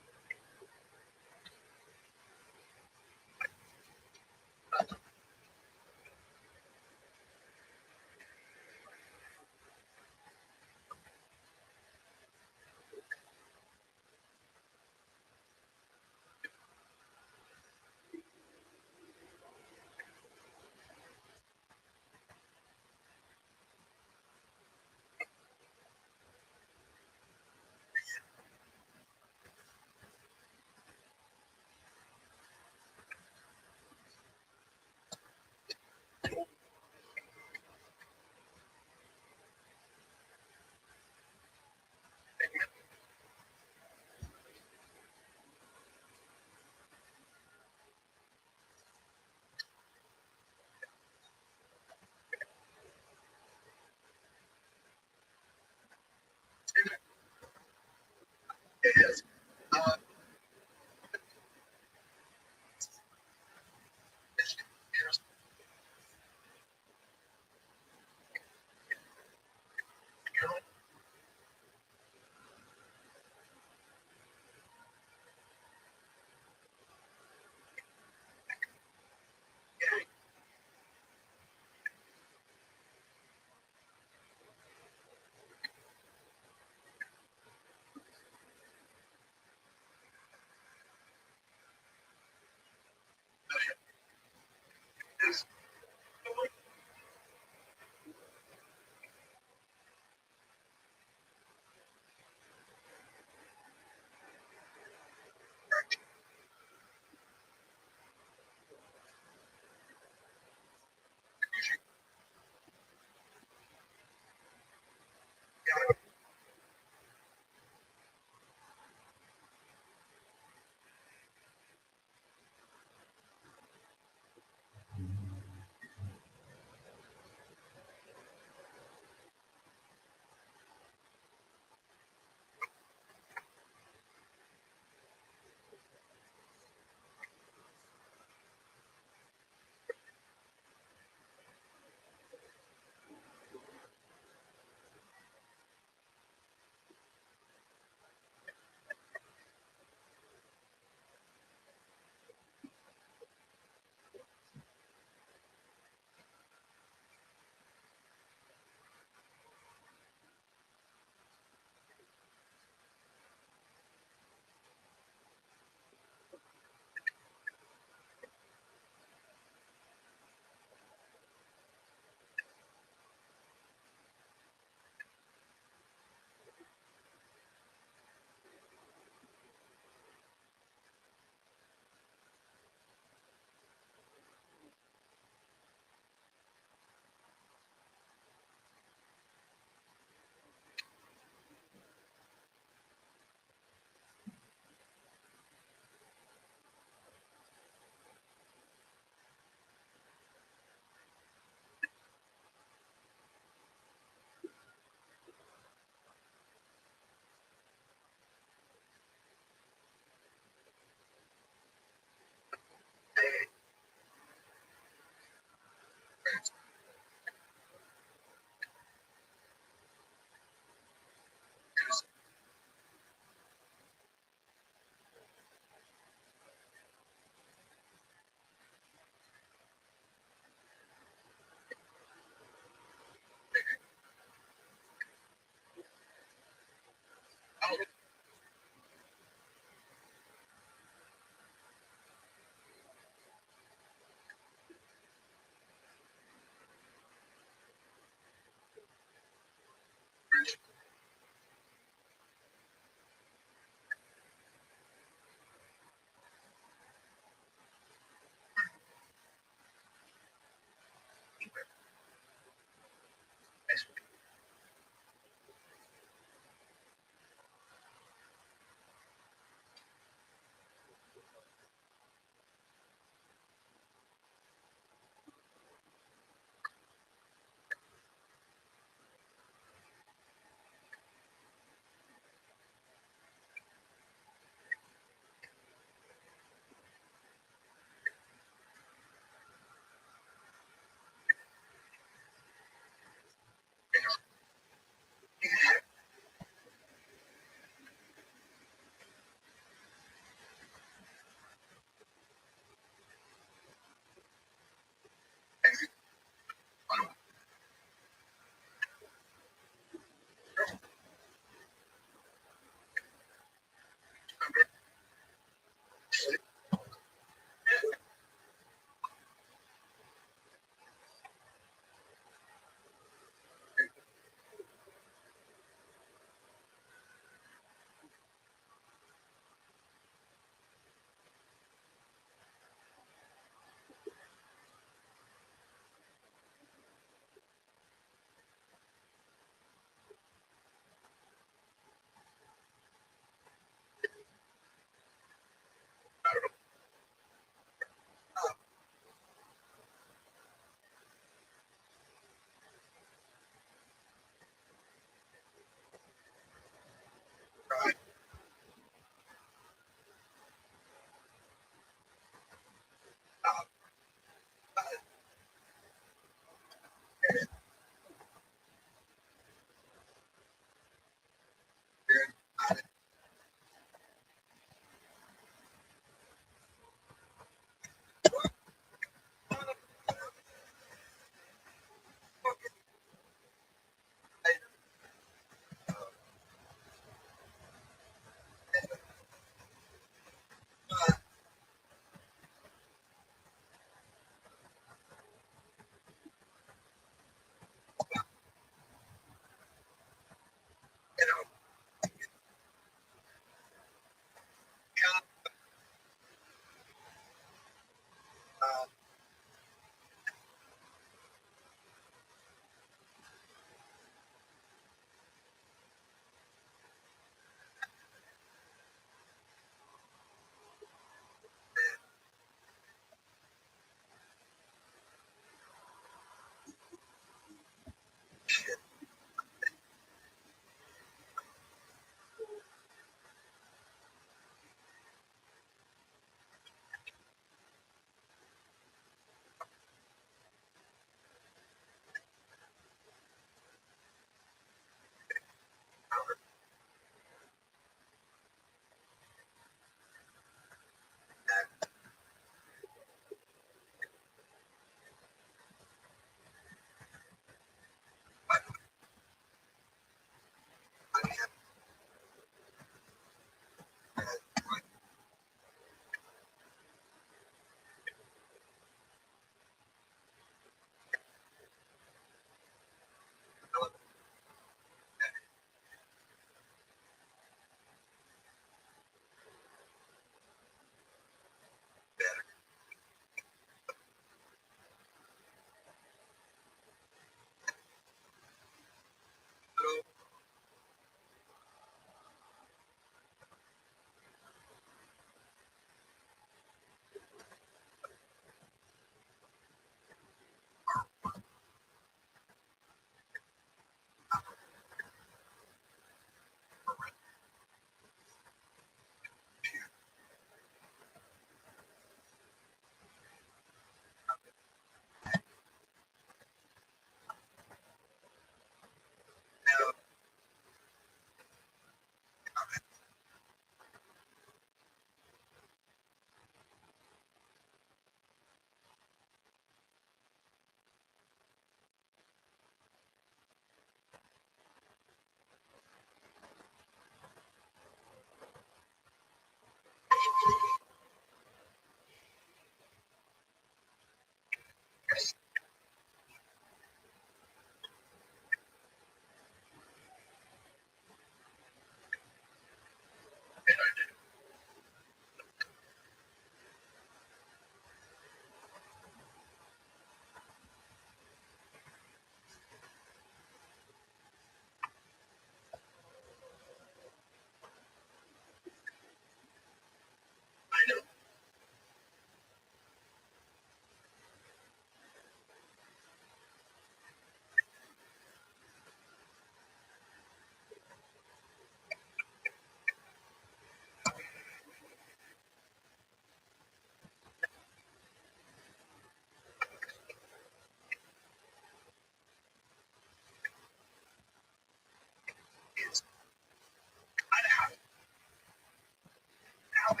Speaker 3: They're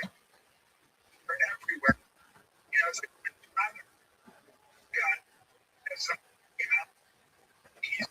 Speaker 3: everywhere. You know, it's like my brother got something came out. He's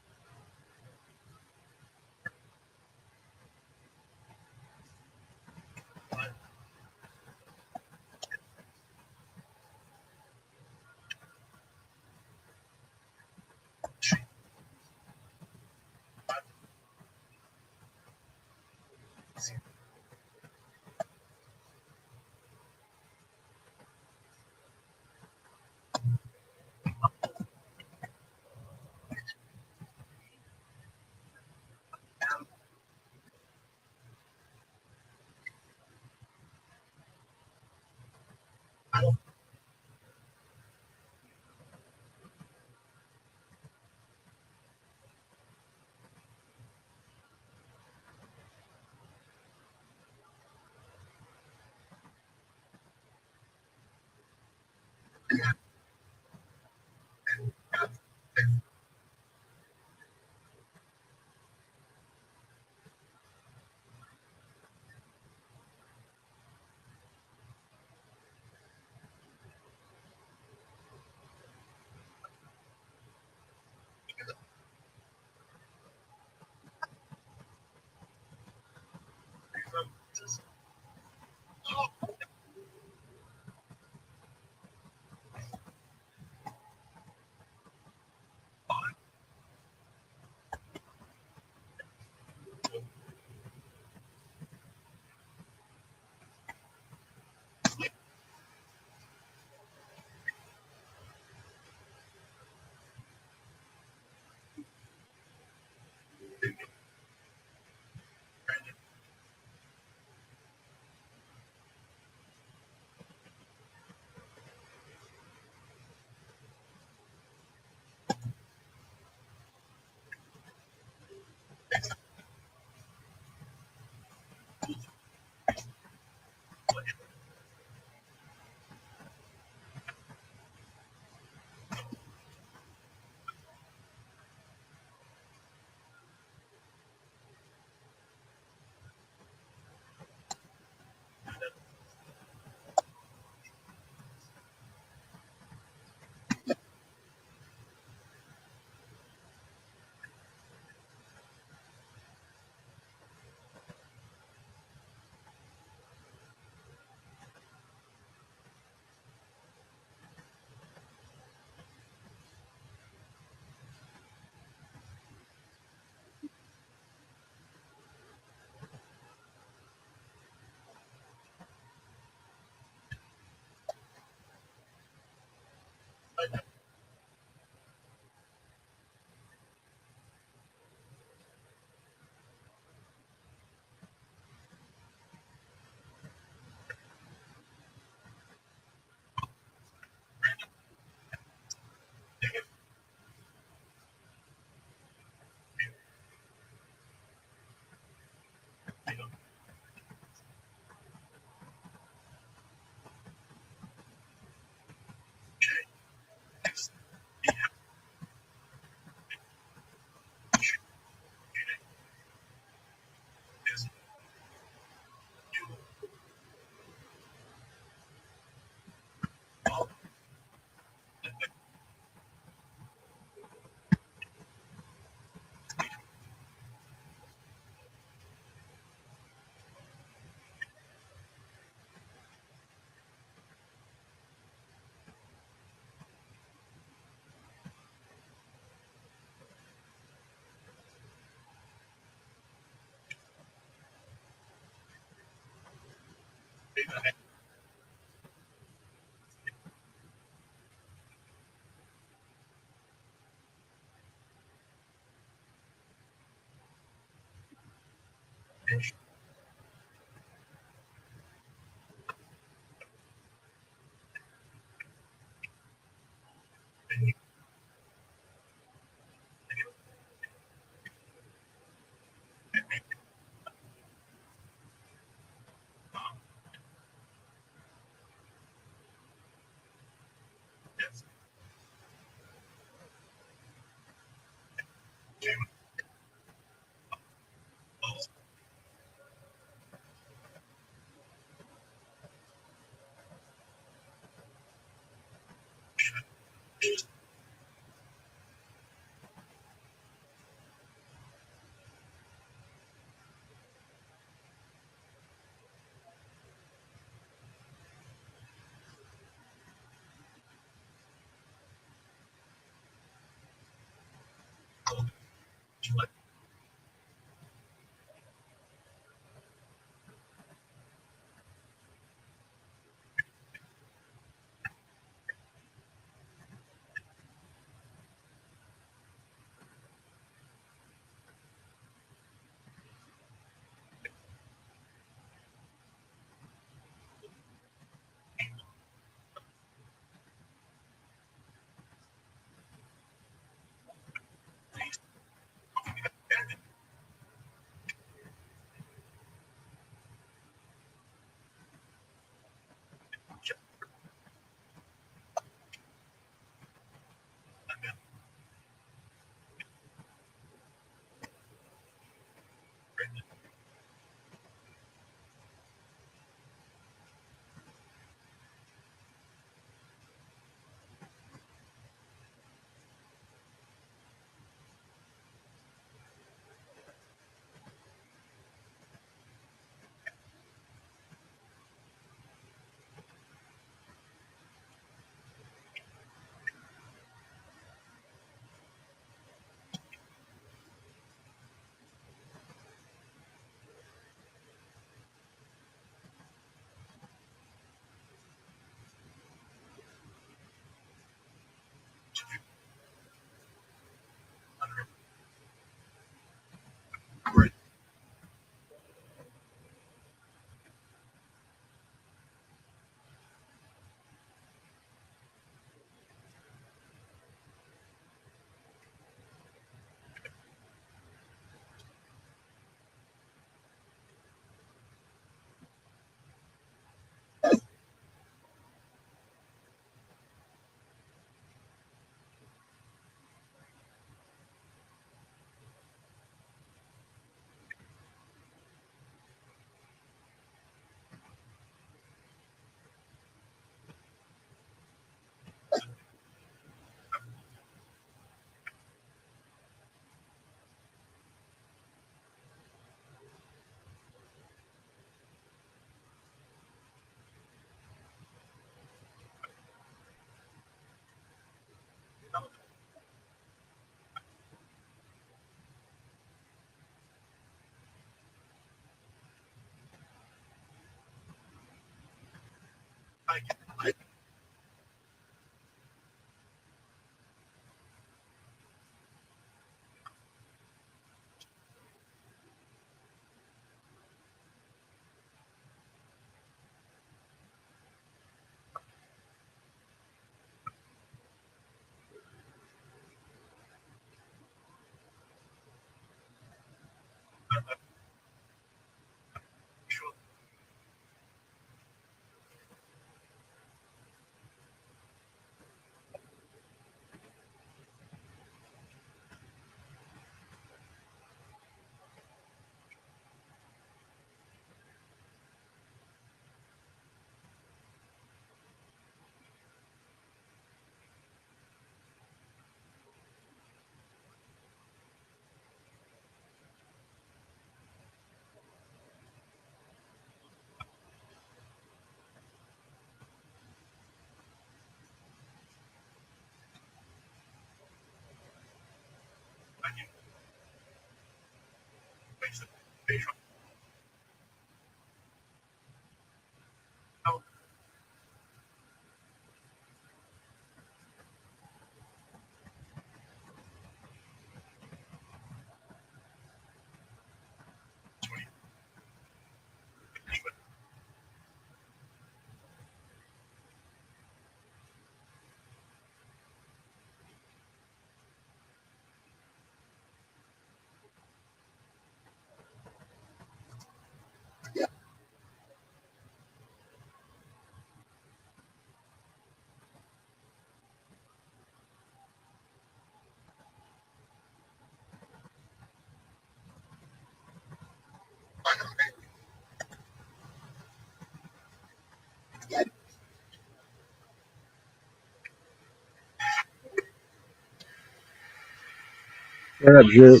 Speaker 4: What up, Drew?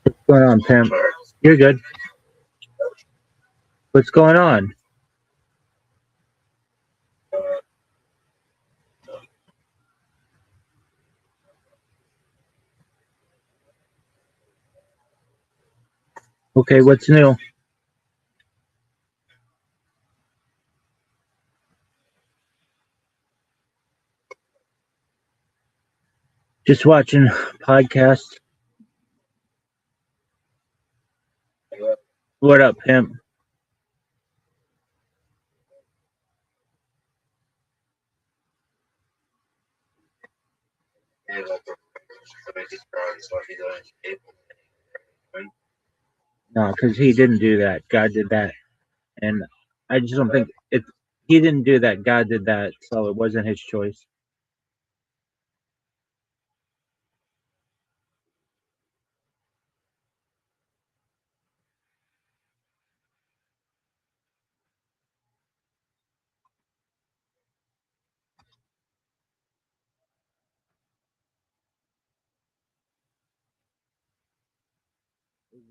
Speaker 4: What's going on, Pam? You're good. What's going on? Okay, what's new? Just watching podcasts. What up, Pimp? No, because he didn't do that. God did that. And I just don't think it. He didn't do that. God did that. So it wasn't his choice.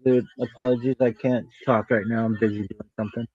Speaker 4: Dude, apologies. I can't talk right now. I'm busy doing something.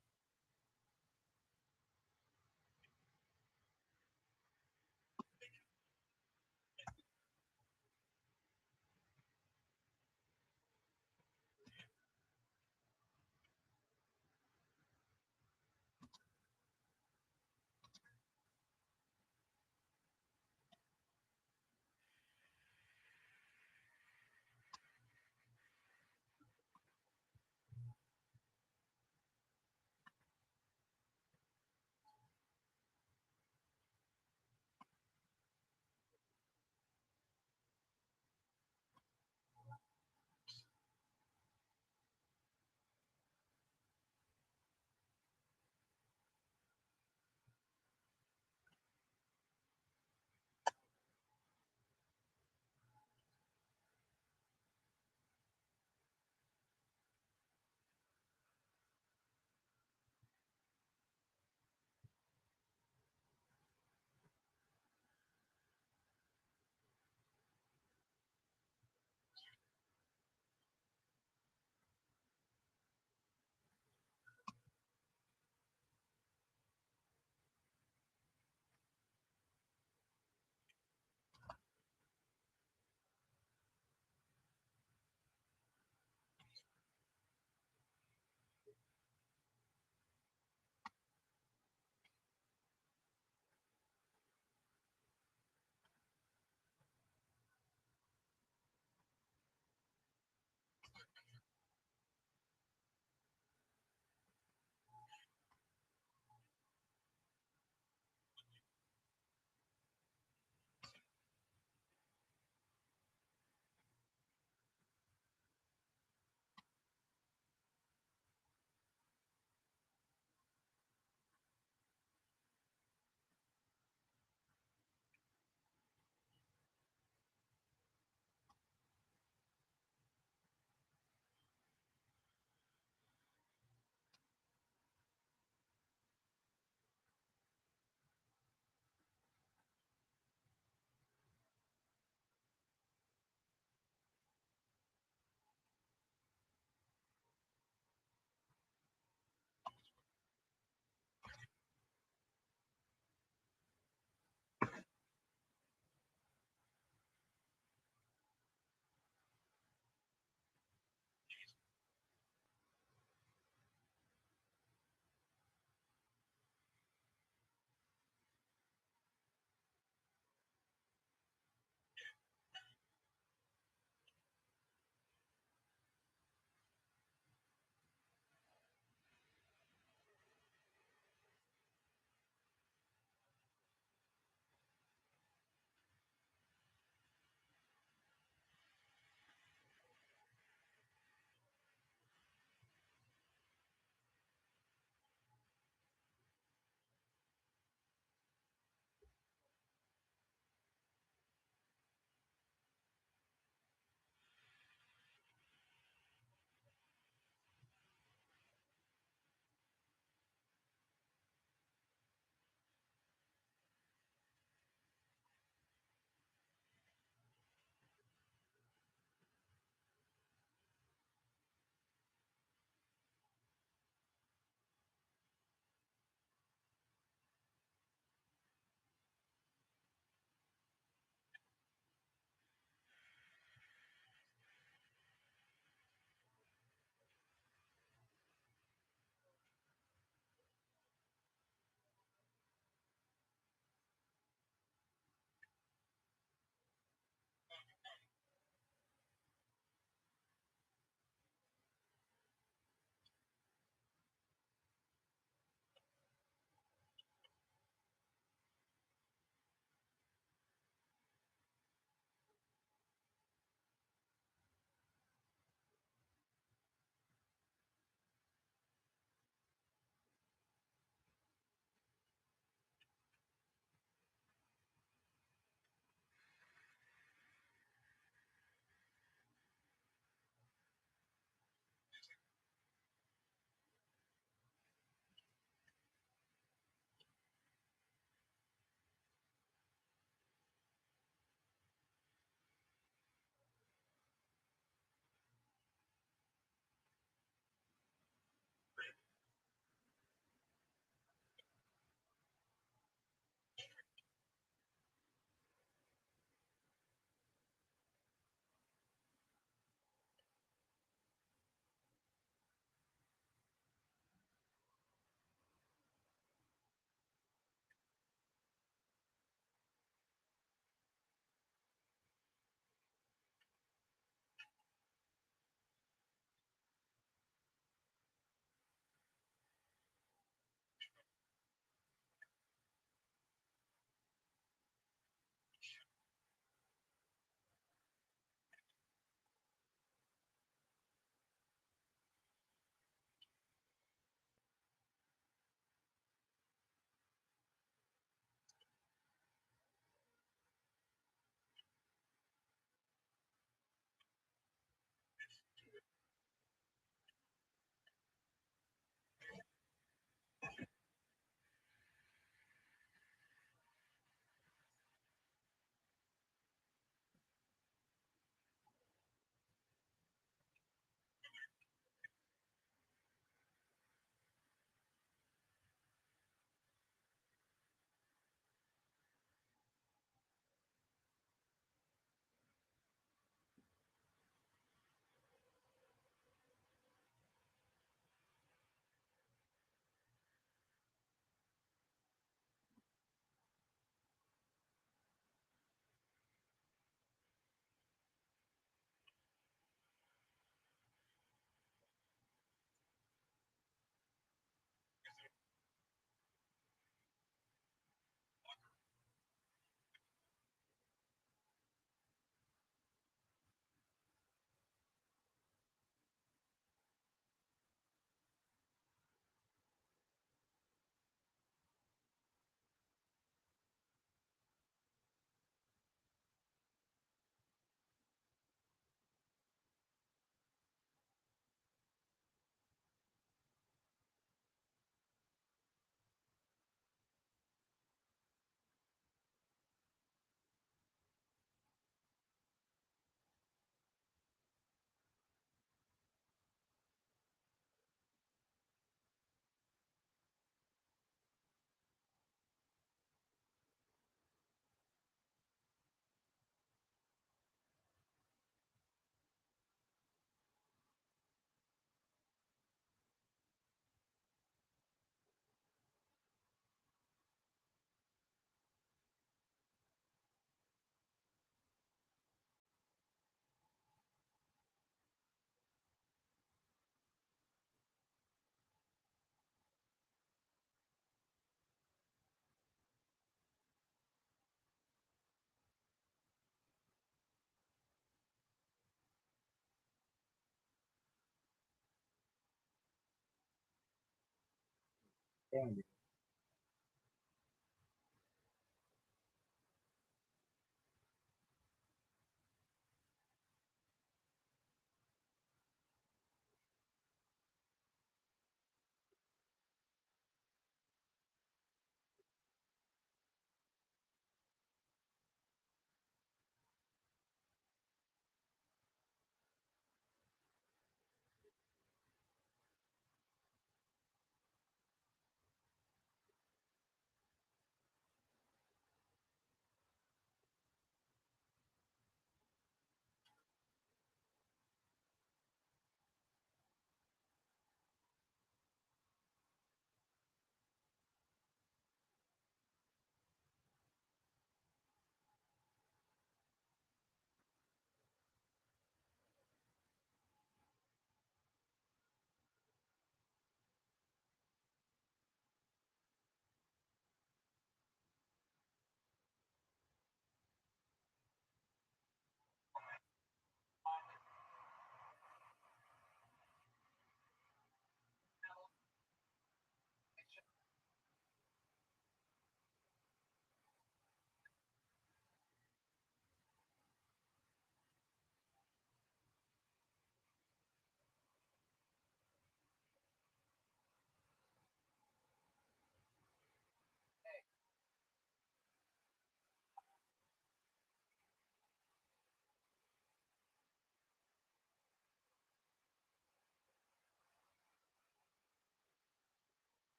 Speaker 2: Okay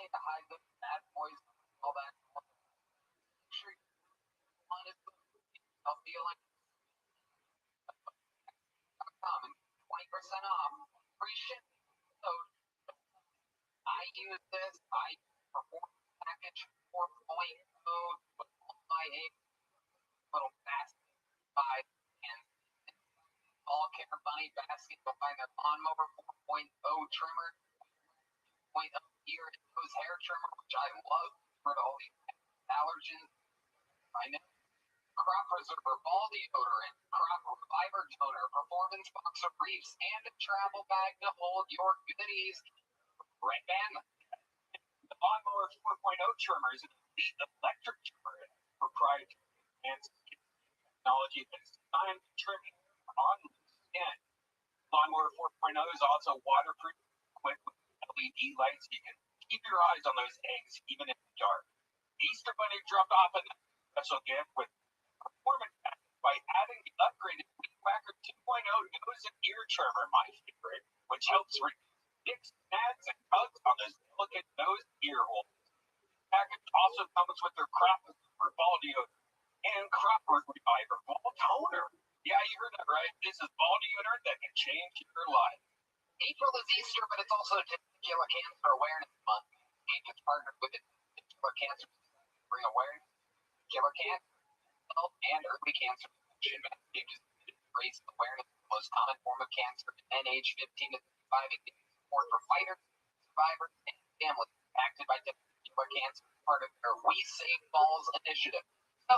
Speaker 2: to hide the bad boys, all that. Sure, honest, I'll feel like common 20% off, free ship. So I use this. I perform package 4.0 with all my little basket 5 and all care bunny basket. You'll find their lawnmower 4.0 trimmer, 2.0 ear and nose hair trimmer, which I love for all these allergens. I know. Crop Preserver Ball Deodorant, Crop Reviver Toner, Performance Boxer Briefs, and a travel bag to hold your goodies. Red Band.
Speaker 1: The Lawnmower 4.0 trimmer is an electric trimmer, proprietary advanced technology that's designed to trim on the skin. Lawnmower 4.0 is also waterproof, equipped with LED lights. You can keep your eyes on those eggs even in the dark. Easter Bunny dropped off a special gift with performance by adding the upgraded Weed Whacker 2.0 nose and ear trimmer, my favorite, which helps reduce nicks, gnats, and bugs on those delicate nose and ear holes. The package also comes with their Crop Preserver Ball Deodorant and Crop Reviver Ball Toner. Yeah, you heard that right. This is ball deodorant that can change your life.
Speaker 2: April is Easter, but it's also Testicular Cancer Awareness Month. Hank has partnered with the Testicular Cancer to bring awareness to killer cancer, health, and early cancer detection messages to raise awareness of the most common form of cancer in age 15 to 35 and giving support for fighters, survivors, and families impacted by testicular cancer as part of their We Save Balls initiative. So,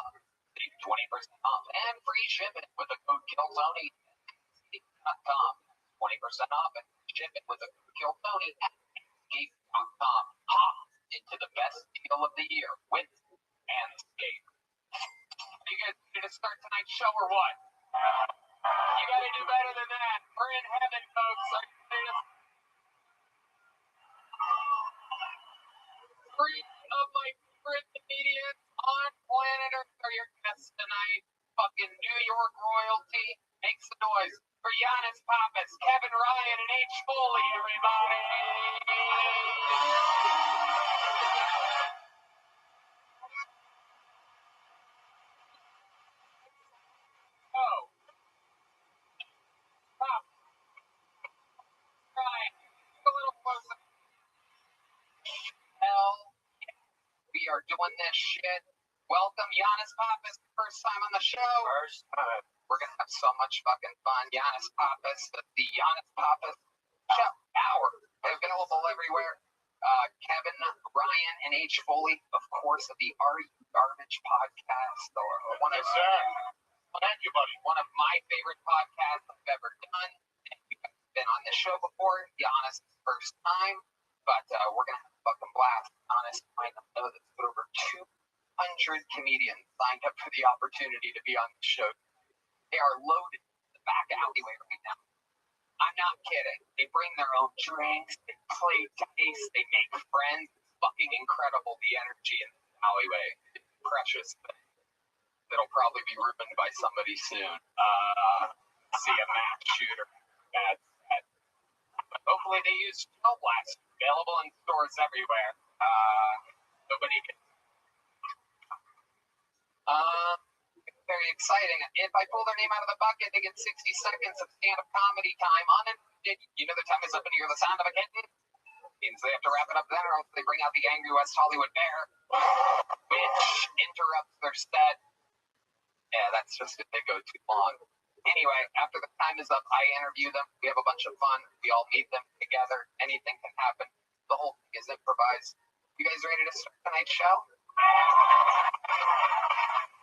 Speaker 2: save 20% off and free shipping with the code KILLTONY at escape.com. 20% off and shipping with the code KILLTONY at escape.com. Hop into the best deal of the year with and show or what? You got to do better than that. We're in heaven, folks. Three of my favorite comedians on planet Earth are your guests tonight. Fucking New York royalty. Make some noise for Giannis Pappas, Kevin Ryan, and H. Foley, everybody. Oh. Pop. Right. A little closer. Hell, we are doing this shit. Welcome, Giannis Pappas. First time on the show.
Speaker 1: First time.
Speaker 2: We're going to have so much fucking fun. Giannis Pappas, the Giannis Pappas Show Hour. Available everywhere. Kevin Ryan and H. Foley, of course, of the Are You Garbage podcast. One of,
Speaker 1: Yes, sir. Thank you, buddy.
Speaker 2: one of my favorite podcasts I've ever done. You've been on this show before. Giannis' first time. But we're going to have a fucking blast. Honest, I know that over 200 comedians signed up for the opportunity to be on the show. They are loaded in the back alleyway right now. I'm not kidding. They bring their own drinks, they play dice, they make friends. It's fucking incredible, the energy in the alleyway. It's precious. It'll probably be ruined by somebody soon. See a mass shooter. That's sad. But hopefully they use snow blast. Available in stores everywhere. Nobody can. Very exciting. If I pull their name out of the bucket, they get 60 seconds of stand-up comedy time uninterrupted. You know their time is up and you hear the sound of a kitten? Means they have to wrap it up then or else they bring out the angry West Hollywood bear, which interrupts their set. Yeah, that's just if they go too long. Anyway, after the time is up, I interview them. We have a bunch of fun. We all meet them together. Anything can happen. The whole thing is improvised. You guys ready to start tonight's show?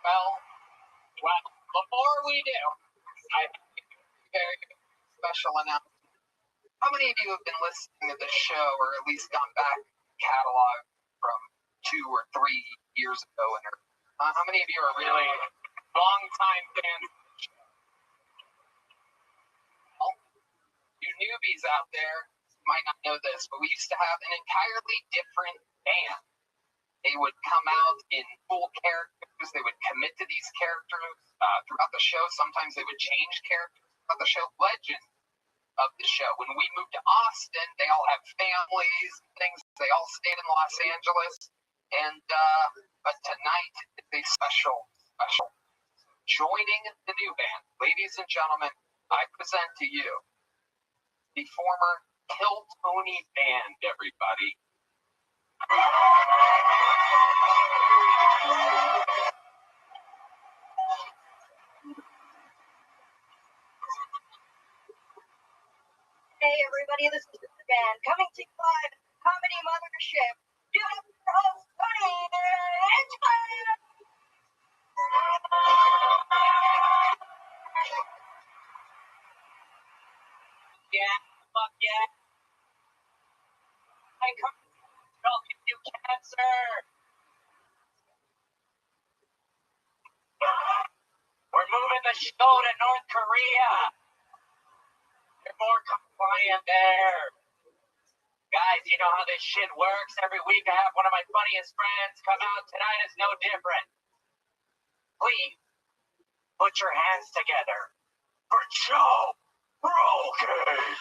Speaker 2: Well, before we do, I have a very special announcement. How many of you have been listening to the show or at least gone back catalog from 2 or 3 years ago? How many of you are really long-time fans of the show? Well, you newbies out there might not know this, but we used to have an entirely different band. They would come out in full characters. They would commit to these characters throughout the show. Sometimes they would change characters throughout the show. Legends of the show. When we moved to Austin, they all have families and things. They all stayed in Los Angeles. And but tonight is a special. Joining the new band, ladies and gentlemen, I present to you the former Kill Tony band, everybody.
Speaker 5: Hey everybody, this is the band coming to you live at Comedy Mothership. You have your host, Tony and
Speaker 2: Yeah, fuck yeah. I come to give you cancer.
Speaker 1: We're moving the show to North Korea. They're more compliant there. Guys, you know how this shit works. Every week I have one of my funniest friends come out. Tonight is no different. Please, put your hands together for Joe Rogan.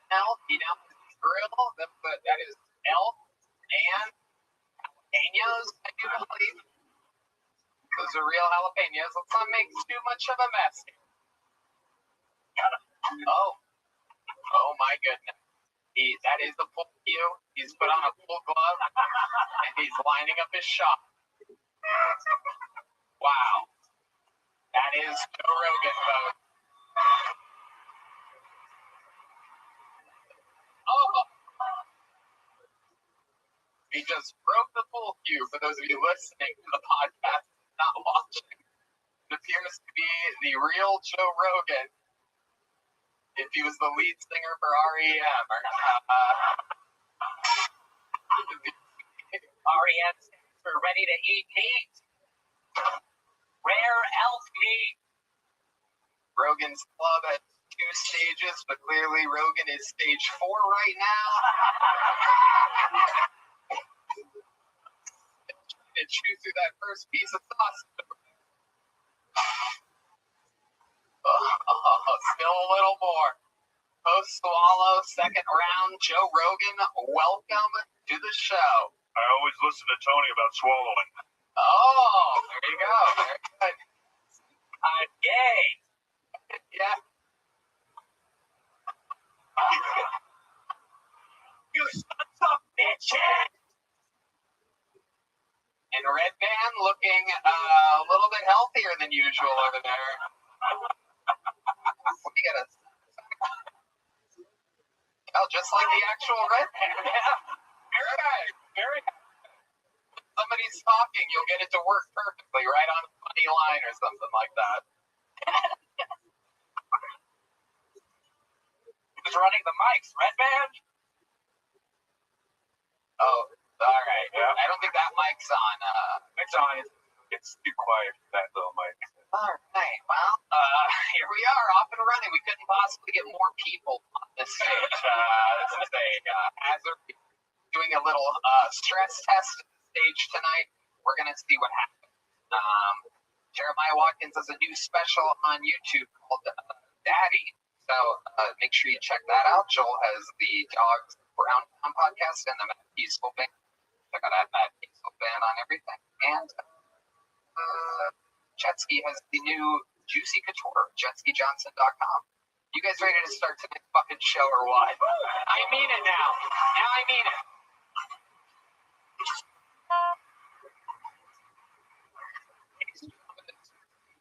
Speaker 2: Elf, you know, grill, that is elf and jalapenos, I do believe. Those are real jalapenos. Let's not make too much of a mess. Oh my goodness. That is the full view. He's put on a full glove and he's lining up his shot. Wow. That is Joe Rogan, folks. Oh. He just broke the pool cue for those of you listening to the podcast, not watching. It appears to be the real Joe Rogan, if he was the lead singer for REM or not.
Speaker 1: REM stands for ready to eat meat. Rare elk meat.
Speaker 2: Rogan's club has 2 stages, but clearly Rogan is stage 4 right now. And chew through that first piece of sausage. Still a little more. Post swallow, second round. Joe Rogan, welcome to the show.
Speaker 1: I always listen to Tony about swallowing.
Speaker 2: Oh, there you go. Very good.
Speaker 1: I'm gay.
Speaker 2: Yeah.
Speaker 1: You sons of bitches.
Speaker 2: And Red Band looking a little bit healthier than usual over there. We got a... Oh, just like the actual Red Band. Yeah. Very. Somebody's talking, you'll get it to work perfectly, right on a funny line or something like that.
Speaker 1: Who's running the mics? Red Band?
Speaker 2: Oh, all right.
Speaker 1: Yeah.
Speaker 2: I don't think that mic's on.
Speaker 1: It's on. It's too quiet for that little mic.
Speaker 2: All right. Well, here we are, off and running. We couldn't possibly get more people on this stage. This is a hazard. Doing a little stress test at the stage tonight. We're going to see what happens. Jeremiah Watkins has a new special on YouTube called Daddy. So make sure you check that out. Joel has the Dogs Brown podcast and the Matt Peaceful Band. Check out that Matt Peaceful Band on everything. And Jetski has the new Juicy Couture, JetskiJohnson.com. You guys ready to start tonight's fucking show or what? I mean it now. Now I mean it.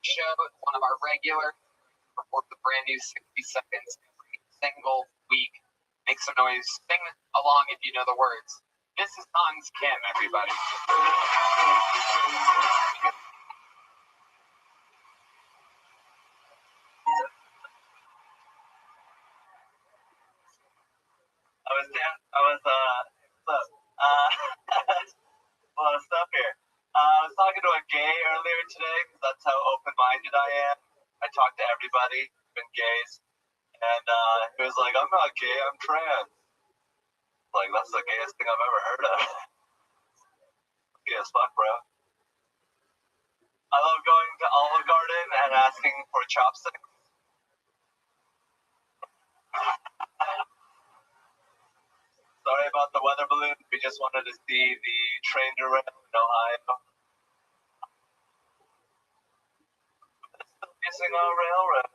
Speaker 2: Show, one of our regulars, reports a brand new 60 seconds every single week. Make some noise. Sing along if you know the words. This is Hans Kim, everybody.
Speaker 3: A lot of stuff here. I was talking to a gay earlier today because that's how open-minded I am. I talk to everybody, even gays, and he was like, "I'm not gay, I'm trans." Like, that's the gayest thing I've ever heard of. Gay as fuck, bro. I love going to Olive Garden and asking for chopsticks. Sorry about the weather balloon. We just wanted to see the train derail in Ohio. Still missing our railroads.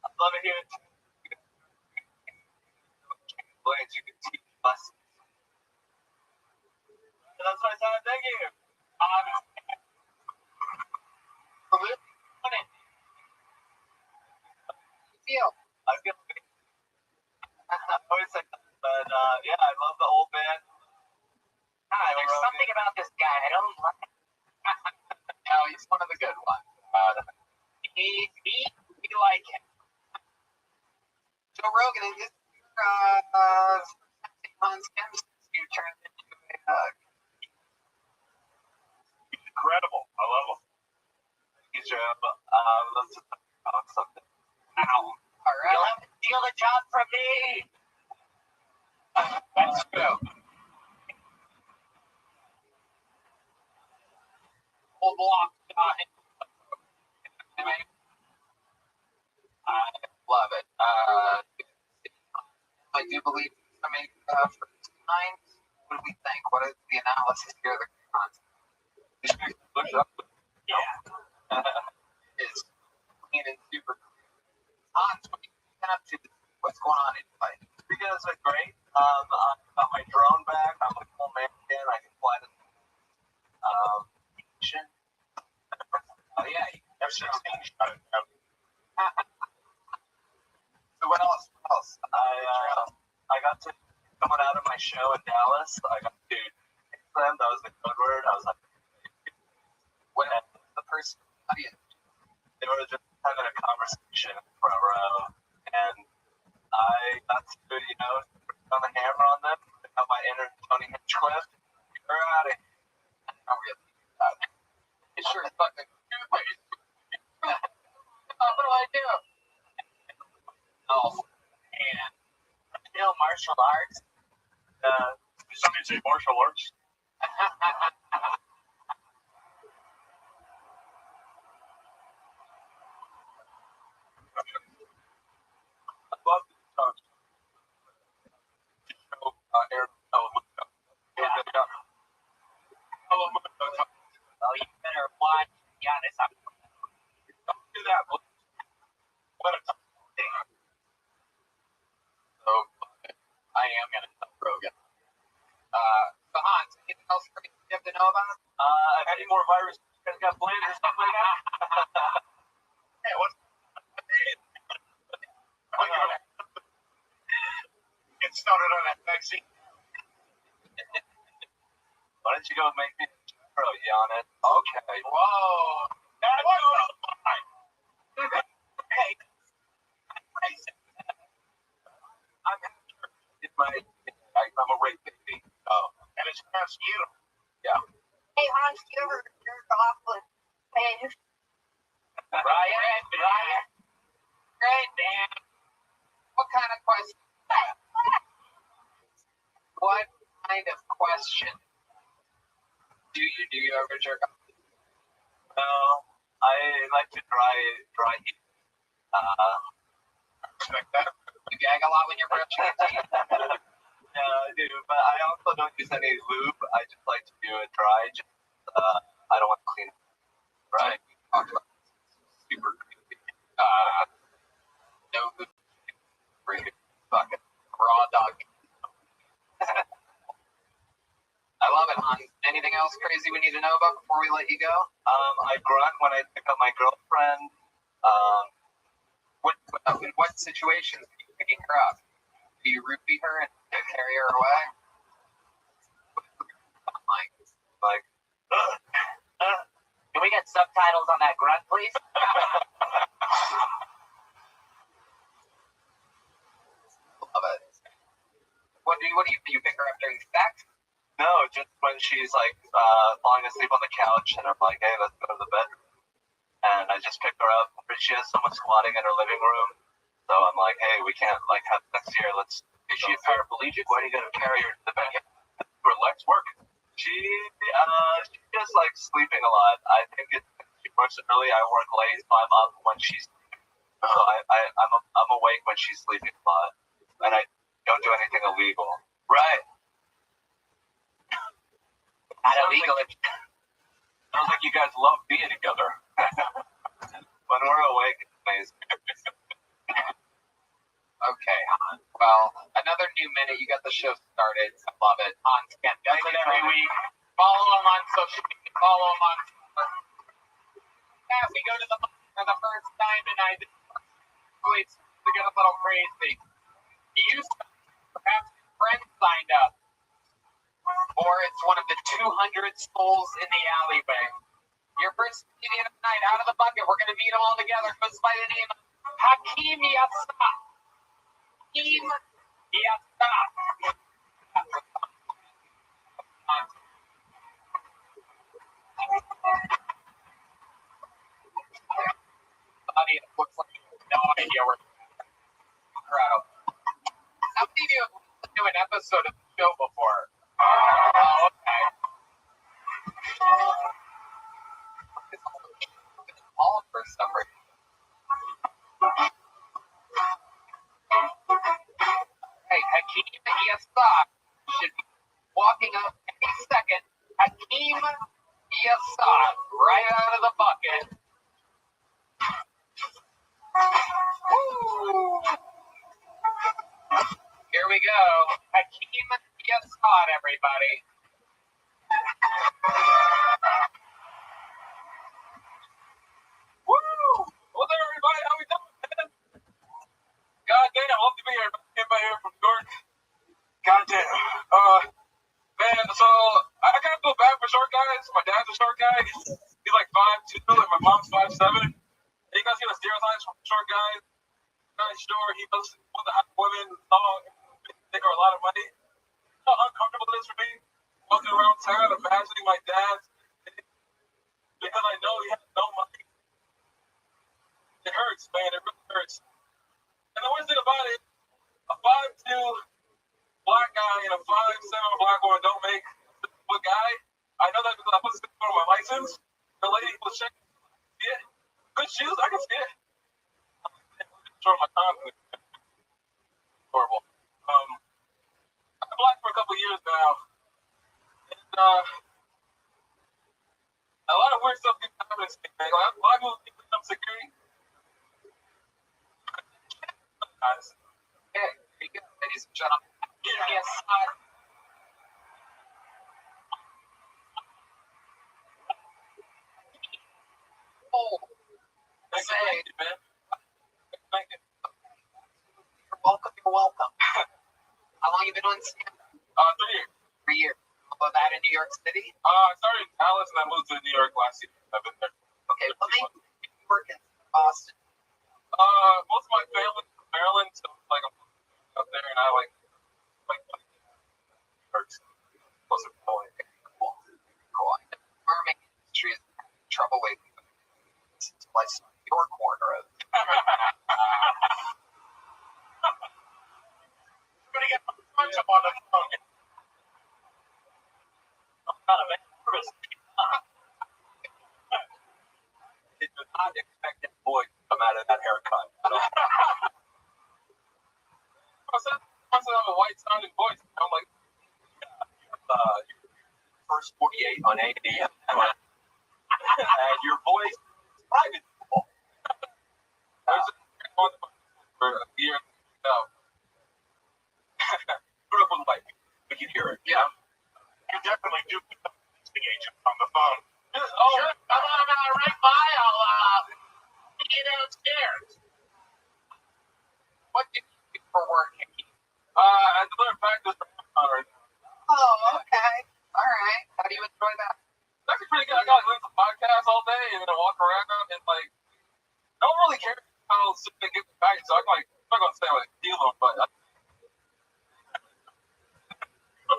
Speaker 3: I'd love to hear it. You can teach us. That's my time. Thank you. I feel good. I always say that, but yeah, I love the old band.
Speaker 2: There's something about this guy I don't like. No, he's one of the good ones. We like him. Joe Rogan and his Hans Kim you turned into
Speaker 1: Incredible. I love him.
Speaker 3: Thank you, Joe. Let's talk about something.
Speaker 2: Ow. All right.
Speaker 1: You'll have to steal the job from me.
Speaker 2: That's true. Full block. I love it. I do believe coming for 9. What do we think? What is the analysis here of the content? Yeah. Is clean and super clear. Hans, what are you been up to? What's going on in your life?
Speaker 3: You guys are great. I got my drone back. I'm a full man again. I can fly the
Speaker 2: Oh yeah,
Speaker 1: F-16 shot it down.
Speaker 2: What else?
Speaker 1: I got to coming out of my show in Dallas. I got to them. That was the code word. I was like,
Speaker 2: What the person audience?
Speaker 1: they were just having a conversation in the front row, and I got to, on the hammer on them. I got my inner Tony Hinchcliffe. You're out of here.
Speaker 2: Not really. It sure as fuck. What do I do? Oh, man.
Speaker 1: Martial arts. Did somebody say martial arts? I love this toast.
Speaker 2: Oh, you better watch Giannis.
Speaker 1: Don't do that. What a thing.
Speaker 2: So, I am going to tell Rogan. So, Hans, anything else you have to know about?
Speaker 1: Any more viruses you guys got planned or something like that? Hey, what's get started on that vaccine? Why don't you go make me a pro, Giannis? Okay.
Speaker 2: Whoa.
Speaker 1: That's fine. Hey. I'm a rape baby. Oh. And it's past you. Yeah.
Speaker 6: Hey, Hans, you ever jerk off with Paige?
Speaker 2: Ryan, great, Dan. What kind of question? What kind of question do you ever jerk off?
Speaker 1: Well, I like to dry heat. Respect that.
Speaker 2: You gag a lot when you're brushing your teeth?
Speaker 1: Yeah, I do, but I also don't use any lube. I just like to do it dry. I don't want to clean it. Right.
Speaker 2: Super creepy. No good. Fucking raw dog. I love it, hon. Anything else crazy we need to know about before we let you go?
Speaker 1: I grunt when I pick up my girlfriend.
Speaker 2: In what situations are you picking her up? Do you roofie her and carry her away?
Speaker 1: Like,
Speaker 5: Can we get subtitles on that grunt, please?
Speaker 2: Love it. What do you pick her up during sex?
Speaker 1: no, just when she's like falling asleep on the couch, and I'm like, hey, let's go to the bedroom. And I just pick her up. She has someone squatting in her living room, so I'm like, hey, we can't like have sex here. Is she a paraplegic? Why do you gotta carry her to the bed? Her legs work. She's just like sleeping a lot. I think she works early. I work late, so I'm up when she's. So I'm awake when she's sleeping a lot, and I don't do anything illegal. Right.
Speaker 5: Not illegal.
Speaker 1: Sounds like you guys love being together. When we're awake, it's amazing.
Speaker 2: Okay, Han. Well, another new minute. You got the show started. I love it. Hans can't get it every week. Follow him on social media. Follow him on Twitter. Yeah, we go to the for the first time tonight. It's to get a little crazy. He used to perhaps his friend signed up. Or it's one of the 200 souls in the alleyway. Your first comedian of the night, out of the bucket. We're going to meet them all together. Goes by the name of Hakeem Yassaf. Hakeem Yassaf. Audience looks like no idea where crowd. How many of you have listened to an episode of the show before? Oh, okay. All for some reason. Hey, Hakeem Yassaf should be walking up any second. Hakeem Yassaf, right out of the bucket. Woo! Here we go. Hakeem Yassaf, everybody. Woo! Well, there, everybody. How we doing, man? God damn.
Speaker 1: guy, he's like 5'2", and my mom's 5'7". You guys get a stereotype from short guys. Guy's short, he looks with the hot women, they are a lot of money. You know how uncomfortable it is for me walking around town imagining my dad because I know he has no money. It hurts, man. It really hurts. And the worst thing about it, a 5'2" black guy and a 5'7" black woman don't make a guy. I know that because I put this on my license. The lady was checking it. Good shoes, I can see it. Showing my confidence. Horrible. I've been black for a couple of years now. And a lot of weird stuff keeps happening to me. Like, a lot of people think I'm security. Guys.
Speaker 2: Okay, there you go, ladies and gentlemen. Yes. Oh,
Speaker 1: Thank you, man. Thank you.
Speaker 2: you're welcome. You're welcome. How long you been doing stand-up?
Speaker 1: 3 years.
Speaker 2: 3 years. About that in New York City?
Speaker 1: I started in Dallas and I moved to New York last year. I've been there.
Speaker 2: Okay, well, they work in Boston.
Speaker 1: Most of my family is from Maryland, so like I'm up there and I like hurts. Close to Philly.
Speaker 2: Cool. Cool. Farming industry is in trouble lately. It's like your corner of it.
Speaker 1: I'm gonna get a bunch up on the phone. I'm kind of nervous. Did not expect that boy to come out of that haircut. I said I have a white sounding voice. I'm like, first 48 on ADM. And your voice is private. For a year ago. Put up with white people. We can hear it. Yeah. You definitely do become an listing agent on the phone. Oh, sure. Come on right by. I'll meet you downstairs.
Speaker 2: What do you do for work, Nicky?
Speaker 1: I deliver packages for Amazon right now.
Speaker 2: Oh, okay. All right. How do you enjoy that?
Speaker 1: It's actually pretty good. I got like listen to podcasts all day and then I walk around and like don't really care how soon they get the package. So I'm like, I'm not gonna say like steal them, but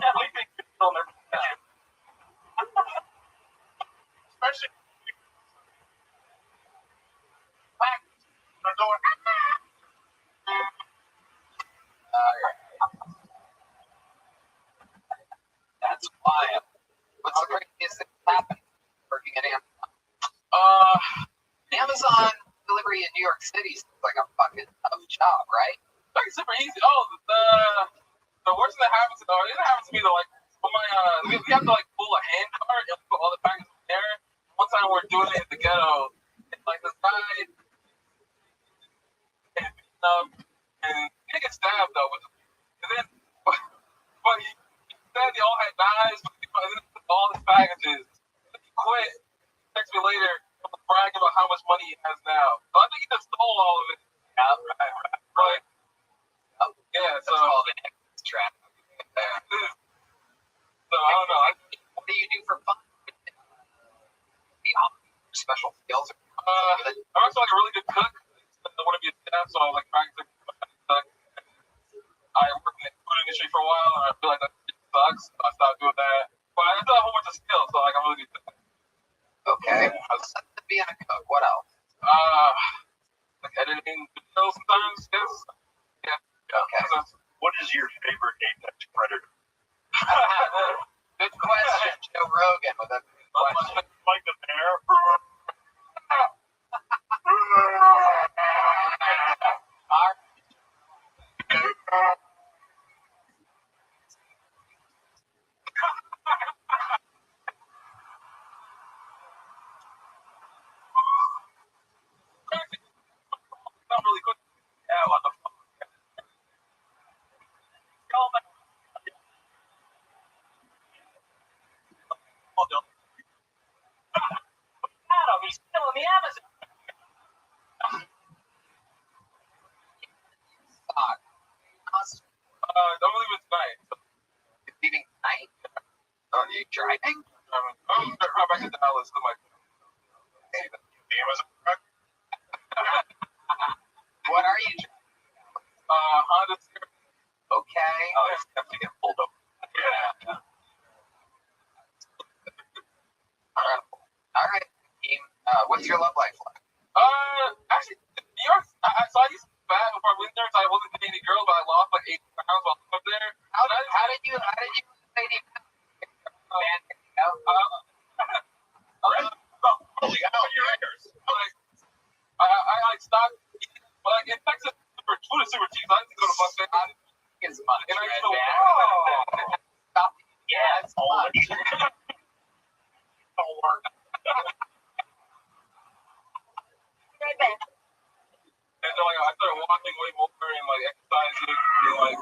Speaker 1: definitely think they'll never catch you. Especially package. They're going.
Speaker 2: That's wild. What's the craziest thing that's happened working at Amazon? Amazon delivery in New York City is like a fucking tough job, right?
Speaker 1: Like super easy. Oh, the worst thing that happens, it didn't happen to me though. Like when my we have to like pull a hand cart and put all the packages in there. One time we're doing it in the ghetto, and like this guy and he get stabbed though. And then, but he said they all had knives, but he put all his packages. He quit. Text me later, brag about how much money he has now. So I think he just stole all of it. Yeah, right.
Speaker 2: Oh,
Speaker 1: Yeah,
Speaker 2: that's
Speaker 1: so
Speaker 2: called an exit trap.
Speaker 1: So I don't know.
Speaker 2: What do you do for fun? Special skills?
Speaker 1: I'm actually like a really good cook. I want to be a chef, so I like practicing cook. I worked in the food industry for a while, and I feel like that sucks. So I stopped doing that. But I still have a whole bunch of skills, so like I'm really good.
Speaker 2: Okay. Other than being a cook, what else?
Speaker 1: Like editing videos sometimes. Yes. Yeah.
Speaker 2: Okay.
Speaker 1: What is your favorite apex predator?
Speaker 2: Good question, Joe Rogan with a good question.
Speaker 1: Like the bear.
Speaker 7: let's do my.
Speaker 2: What are you?
Speaker 7: Honda.
Speaker 2: Okay.
Speaker 1: Oh, it's have to get pulled up.
Speaker 7: Yeah.
Speaker 2: All right. Team. What's your love life like?
Speaker 7: Actually, New York. So I used to be fat before I went there, so I wasn't dating any girls, but I lost like 80 pounds while I was up there.
Speaker 2: How did you lady? Man,
Speaker 1: Holy, how many writers?
Speaker 7: I like stopped. But like in Texas, food is super cheap. So I used to go to buffet.
Speaker 2: it's much.
Speaker 7: And I used to
Speaker 2: Stop.
Speaker 1: Yeah, it's all much.
Speaker 2: Don't work.
Speaker 6: Right back.
Speaker 7: And so like I started walking way more and like exercising and like.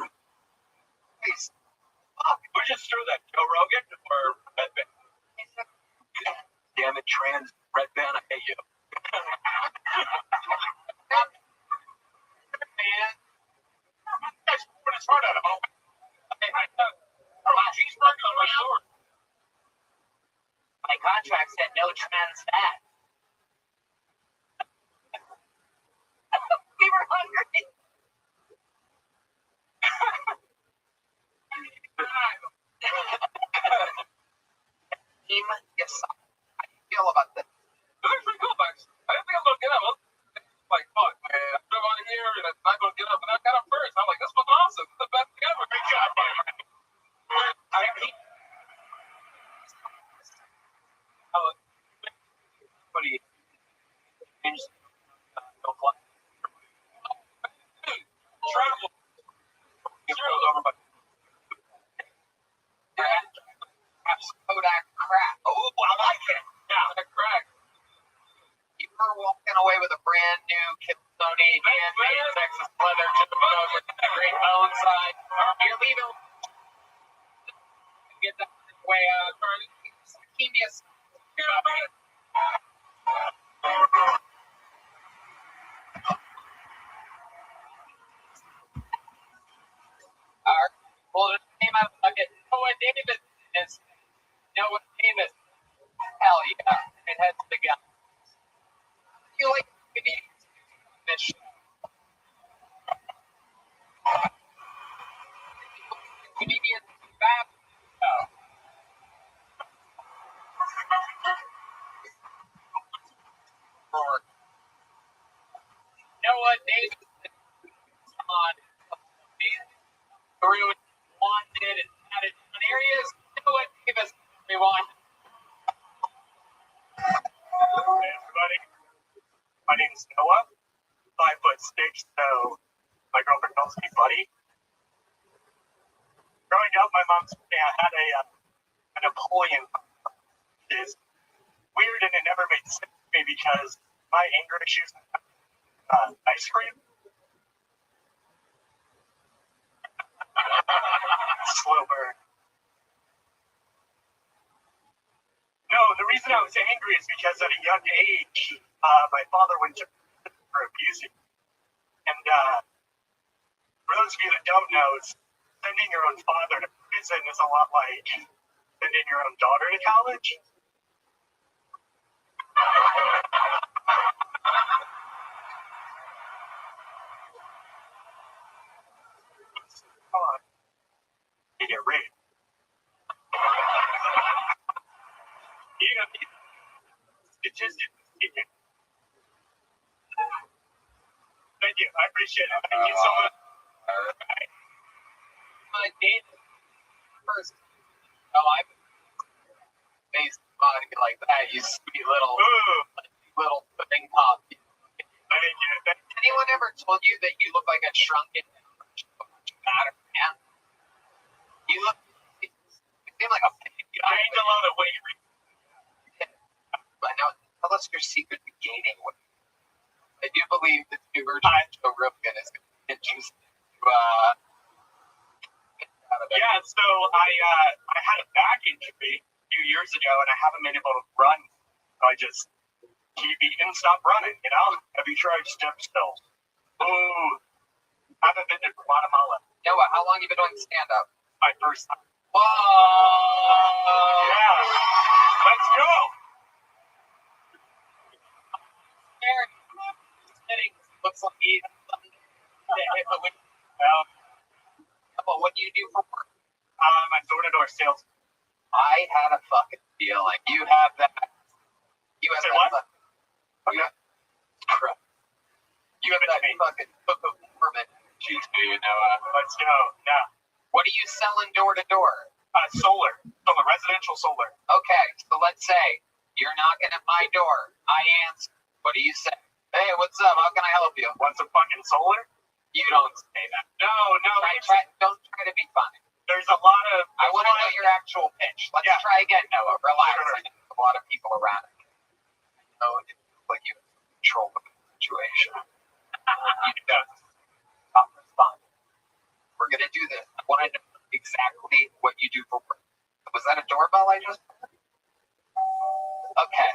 Speaker 1: Who just threw that? Joe Rogan or Red Band? Damn it, trans Red Band, I hate you.
Speaker 2: Man.
Speaker 1: That's what it's hard out of home. Cheeseburger on my sword.
Speaker 5: My contract said no trans fat. We were hungry.
Speaker 2: Team, yes. How do you feel about this?
Speaker 7: It looks pretty cool, actually. I didn't think I was gonna get up. I was like, fuck, man. I drove on here and I'm not gonna get up, and I got up first. I'm like, that's fucking awesome. This is the best thing ever. Great job, man.
Speaker 1: What do you change? No fly.
Speaker 7: Travel.
Speaker 1: Zero's over by.
Speaker 2: Kodak crack.
Speaker 1: Oh, I like it.
Speaker 7: Yeah, that crack.
Speaker 2: You were walking away with a brand new Sony handmade Texas leather chipmunk with a great bone side. You're leaving. Get that way out. Genius. Our well, the name out of the bucket. Noah Davis is Noah Davis. Hell yeah. It has the gun. You like this show. Canadian fab. Oh. Noah Davis on everyone wanted and added on areas. Noah Davis, everyone.
Speaker 1: Hey, everybody. My name is Noah. 5'6", so my girlfriend calls me Buddy. Growing up, my mom told me I had a Napoleon. It is weird and it never made sense to me because my anger issues ice cream. Slow burn. No, the reason I was angry is because at a young age, my father went to prison for abusing. And for those of you that don't know, sending your own father to prison is a lot like sending your own daughter to college. You get raped. You know, statistically speaking. Thank you. I appreciate it. Thank you so much.
Speaker 2: Dave, first, I based on like that, you sweet little thing pop.
Speaker 1: Thank you.
Speaker 2: Anyone ever told you that you look like a shrunken man? You look, you seem like a baby.
Speaker 1: I ain't a lot of weight.
Speaker 2: But now, tell us your secret to gaining weight. I do believe that the new version of Joe Rogan is going to introduce
Speaker 1: Yeah, so I had a back injury a few years ago, and I haven't been able to run. So I just keep eating, stop running, you know? Have you tried step stills? Ooh, haven't been to Guatemala.
Speaker 2: Noah, how long have you been doing stand-up?
Speaker 1: My first time.
Speaker 2: Whoa!
Speaker 1: Yeah, let's go.
Speaker 2: it's like what do you do for work?
Speaker 1: I'm door-to-door sales.
Speaker 2: I had a fucking feeling you have that. You have
Speaker 1: Say
Speaker 2: that.
Speaker 1: what?
Speaker 2: You have, you have that fucking book of Mormon. Jeez, do you know?
Speaker 1: Let's go. Yeah.
Speaker 2: What are you selling door to door?
Speaker 1: Solar, residential solar.
Speaker 2: Okay, so let's say you're knocking at my door. I answer. What do you say? Hey, what's up? How can I help you?
Speaker 1: Want some fucking solar?
Speaker 2: You don't say that.
Speaker 1: No.
Speaker 2: Don't try to be funny.
Speaker 1: There's a lot of.
Speaker 2: I want to know your actual pitch. Let's try again, Noah. Relax.
Speaker 1: Sure.
Speaker 2: I know there's a lot of people around. So it's like you control the situation. Stop responding. We're gonna do this. I want to know exactly what you do for work. Was that a doorbell I just heard? Okay.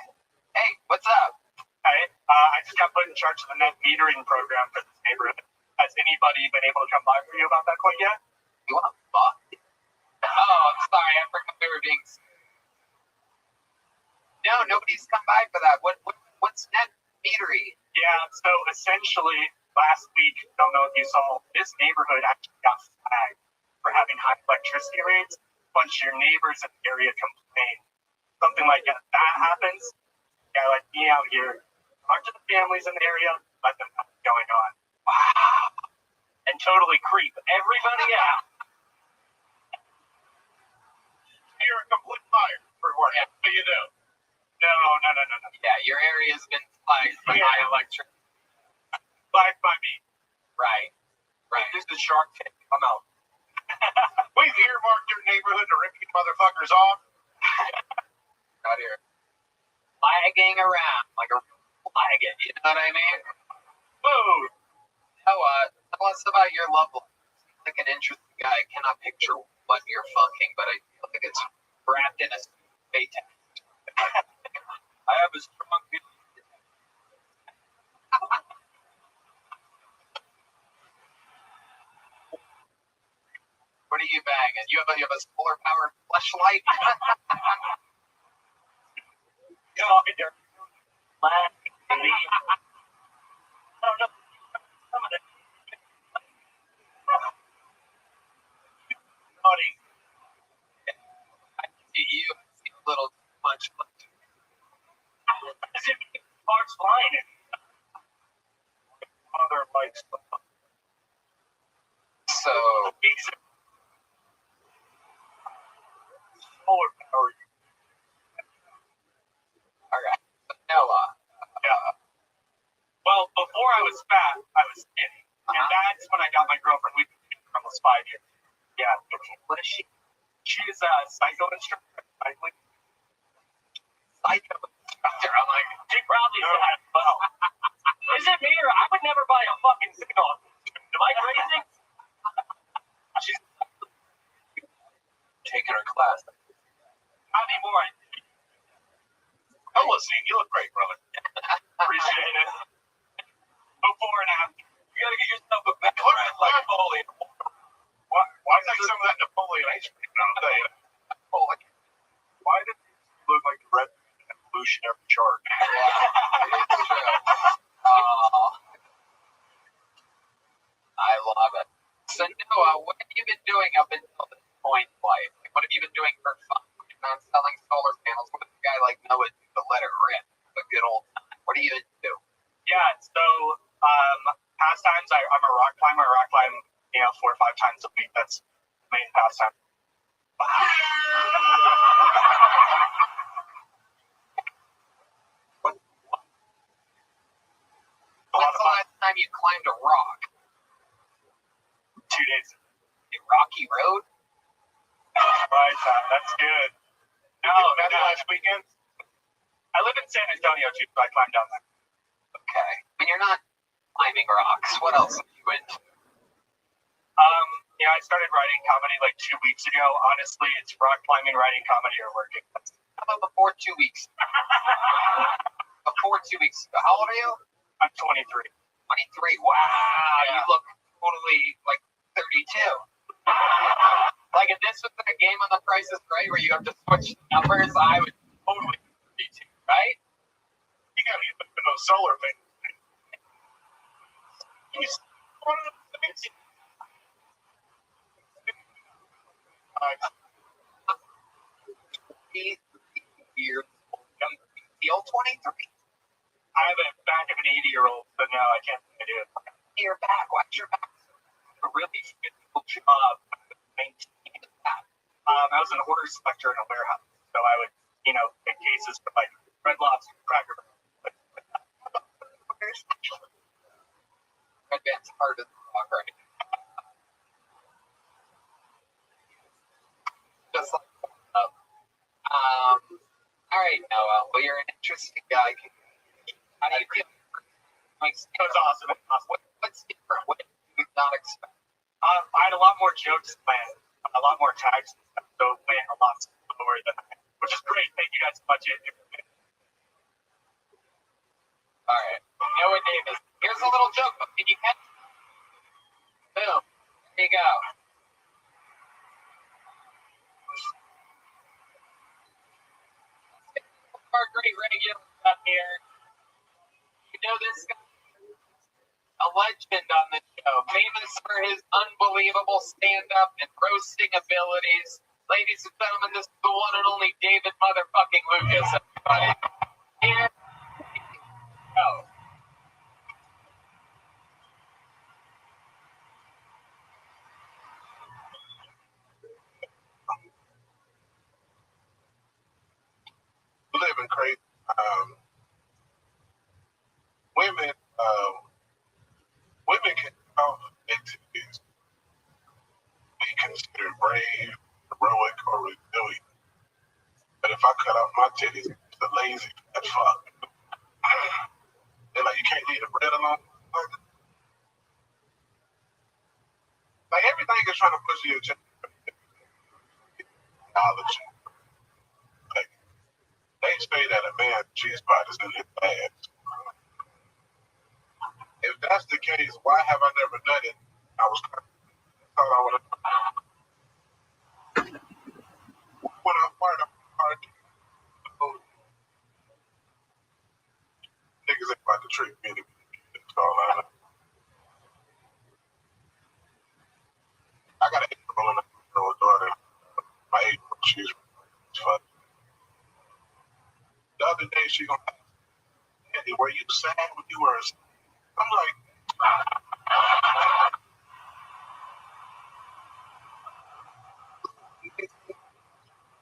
Speaker 2: Hey, what's up?
Speaker 1: Hey, I just got put in charge of the net metering program for this neighborhood. Has anybody been able to come by for you about that quite yet?
Speaker 2: You want to fuck? Oh, I'm sorry. I forgot we were being. No, nobody's come by for that. What's net metering?
Speaker 1: Yeah, so essentially, last week, don't know if you saw, this neighborhood actually got flagged for having high electricity rates. A bunch of your neighbors in the area complained. Something like that happens, yeah, like me out here, talk to the families in the area, let them know what's going on. Wow. And totally creep everybody out.
Speaker 7: You're a complete liar for work. Yeah, what do you do?
Speaker 1: No.
Speaker 2: Yeah, your area's been flagged for high electric.
Speaker 1: Flagged by me.
Speaker 2: Right.
Speaker 1: This is Shark Tank. I'm out.
Speaker 7: We've earmarked your neighborhood to rip you motherfuckers off.
Speaker 2: Out here. Flagging around like a flagging. You know what I mean?
Speaker 1: Whoa.
Speaker 2: Noah, tell us about your love life. Seems like an interesting guy. I cannot picture what you're fucking, but I feel like it's wrapped in a fate.
Speaker 1: I have a strong feeling.
Speaker 2: What are you banging? You have a solar powered fleshlight?
Speaker 1: Get off of there. I don't know. Some of the naughty.
Speaker 2: I see you. I see a little too much.
Speaker 1: As if sparks flying in. Mother likes the
Speaker 2: So,
Speaker 1: solar power.
Speaker 2: alright. Noah.
Speaker 1: Well, before I was fat, I was skinny. And that's when I got my girlfriend. We've been together for almost 5 years. Yeah.
Speaker 2: What is she?
Speaker 1: She's a cycle instructor. Cycling.
Speaker 2: Psycho instructor. I'm like,
Speaker 1: She probably said, well, is it me or I would never buy a fucking signal? Am I crazy? She's
Speaker 2: taking her class.
Speaker 1: not anymore.
Speaker 7: Oh, listen, you look great, brother.
Speaker 1: Appreciate it. Before and after.
Speaker 7: You gotta get yourself a back like Napoleon. Why take some of that Napoleon ice cream? I'll tell you. Why did you look like the red evolutionary chart?
Speaker 2: I love it. So Noah, what have you been doing up until this point in life? Like, what have you been doing for fun? You're not selling solar panels. What does a guy like Noah do to let it rip? A good old time. What do you do?
Speaker 1: Yeah, so pastimes, I'm a rock climber. I rock climb, 4 or 5 times a week. That's the main pastime.
Speaker 2: When's the last time you climbed a rock?
Speaker 1: 2 days.
Speaker 2: A rocky road?
Speaker 1: Right, that's good. No,
Speaker 7: That's last weekend.
Speaker 1: I live in San Antonio too, so I climb down there.
Speaker 2: Okay. When you're not climbing rocks, what else are you into?
Speaker 1: I started writing comedy like 2 weeks ago. Honestly, it's rock climbing, writing comedy, or working.
Speaker 2: How about before 2 weeks? Before 2 weeks ago. How old are you?
Speaker 1: I'm 23.
Speaker 2: 23. Wow.
Speaker 1: Yeah.
Speaker 2: You look totally like 32. Like if this was a game on The Price is Right where you have to switch numbers, I would totally 32, right?
Speaker 7: You gotta get those solar things. one of the things.
Speaker 2: years old. Feel 23.
Speaker 1: I have a back of an 80-year-old, so no, I can't say I do.
Speaker 2: Your back. Watch your back.
Speaker 1: A really physical job. 19. I was an order selector in a warehouse, so I would, get cases for like Red Lobster, Cracker Barrel.
Speaker 2: Red Band's hard as rock right now. Just like all right, Noah. Well, you're an interesting guy. How do you feel?
Speaker 1: It was awesome.
Speaker 2: What's different? What did you not expect?
Speaker 1: I had a lot more jokes planned, a lot more tags, so it went a lot slower than I, which is great. Thank you guys so much.
Speaker 2: All right, Noah Davis. Here's a little joke, but can you catch it? Boom. There you go. Our great regulars up here. You know this guy? A legend on the show, famous for his unbelievable stand-up and roasting abilities. Ladies and gentlemen, this is the one and only David motherfucking Lucas, everybody. Here we go.
Speaker 7: Living crazy. Women can activities be considered brave, heroic, or resilient. But if I cut off my titties, it's a lazy as fuck. They're like, you can't leave the bread alone. Like everything is trying to push you to knowledge. Like they say that a man's G-spot is in his ass. If that's the case, why have I never done it? I thought I would have. When I fired up hard, niggas ain't about to trick me. That's all I know. I got an 8-year-old daughter. My 8-year-old, she's fun. The other day, she gonna ask, Andy, were you sad when you were? I'm like,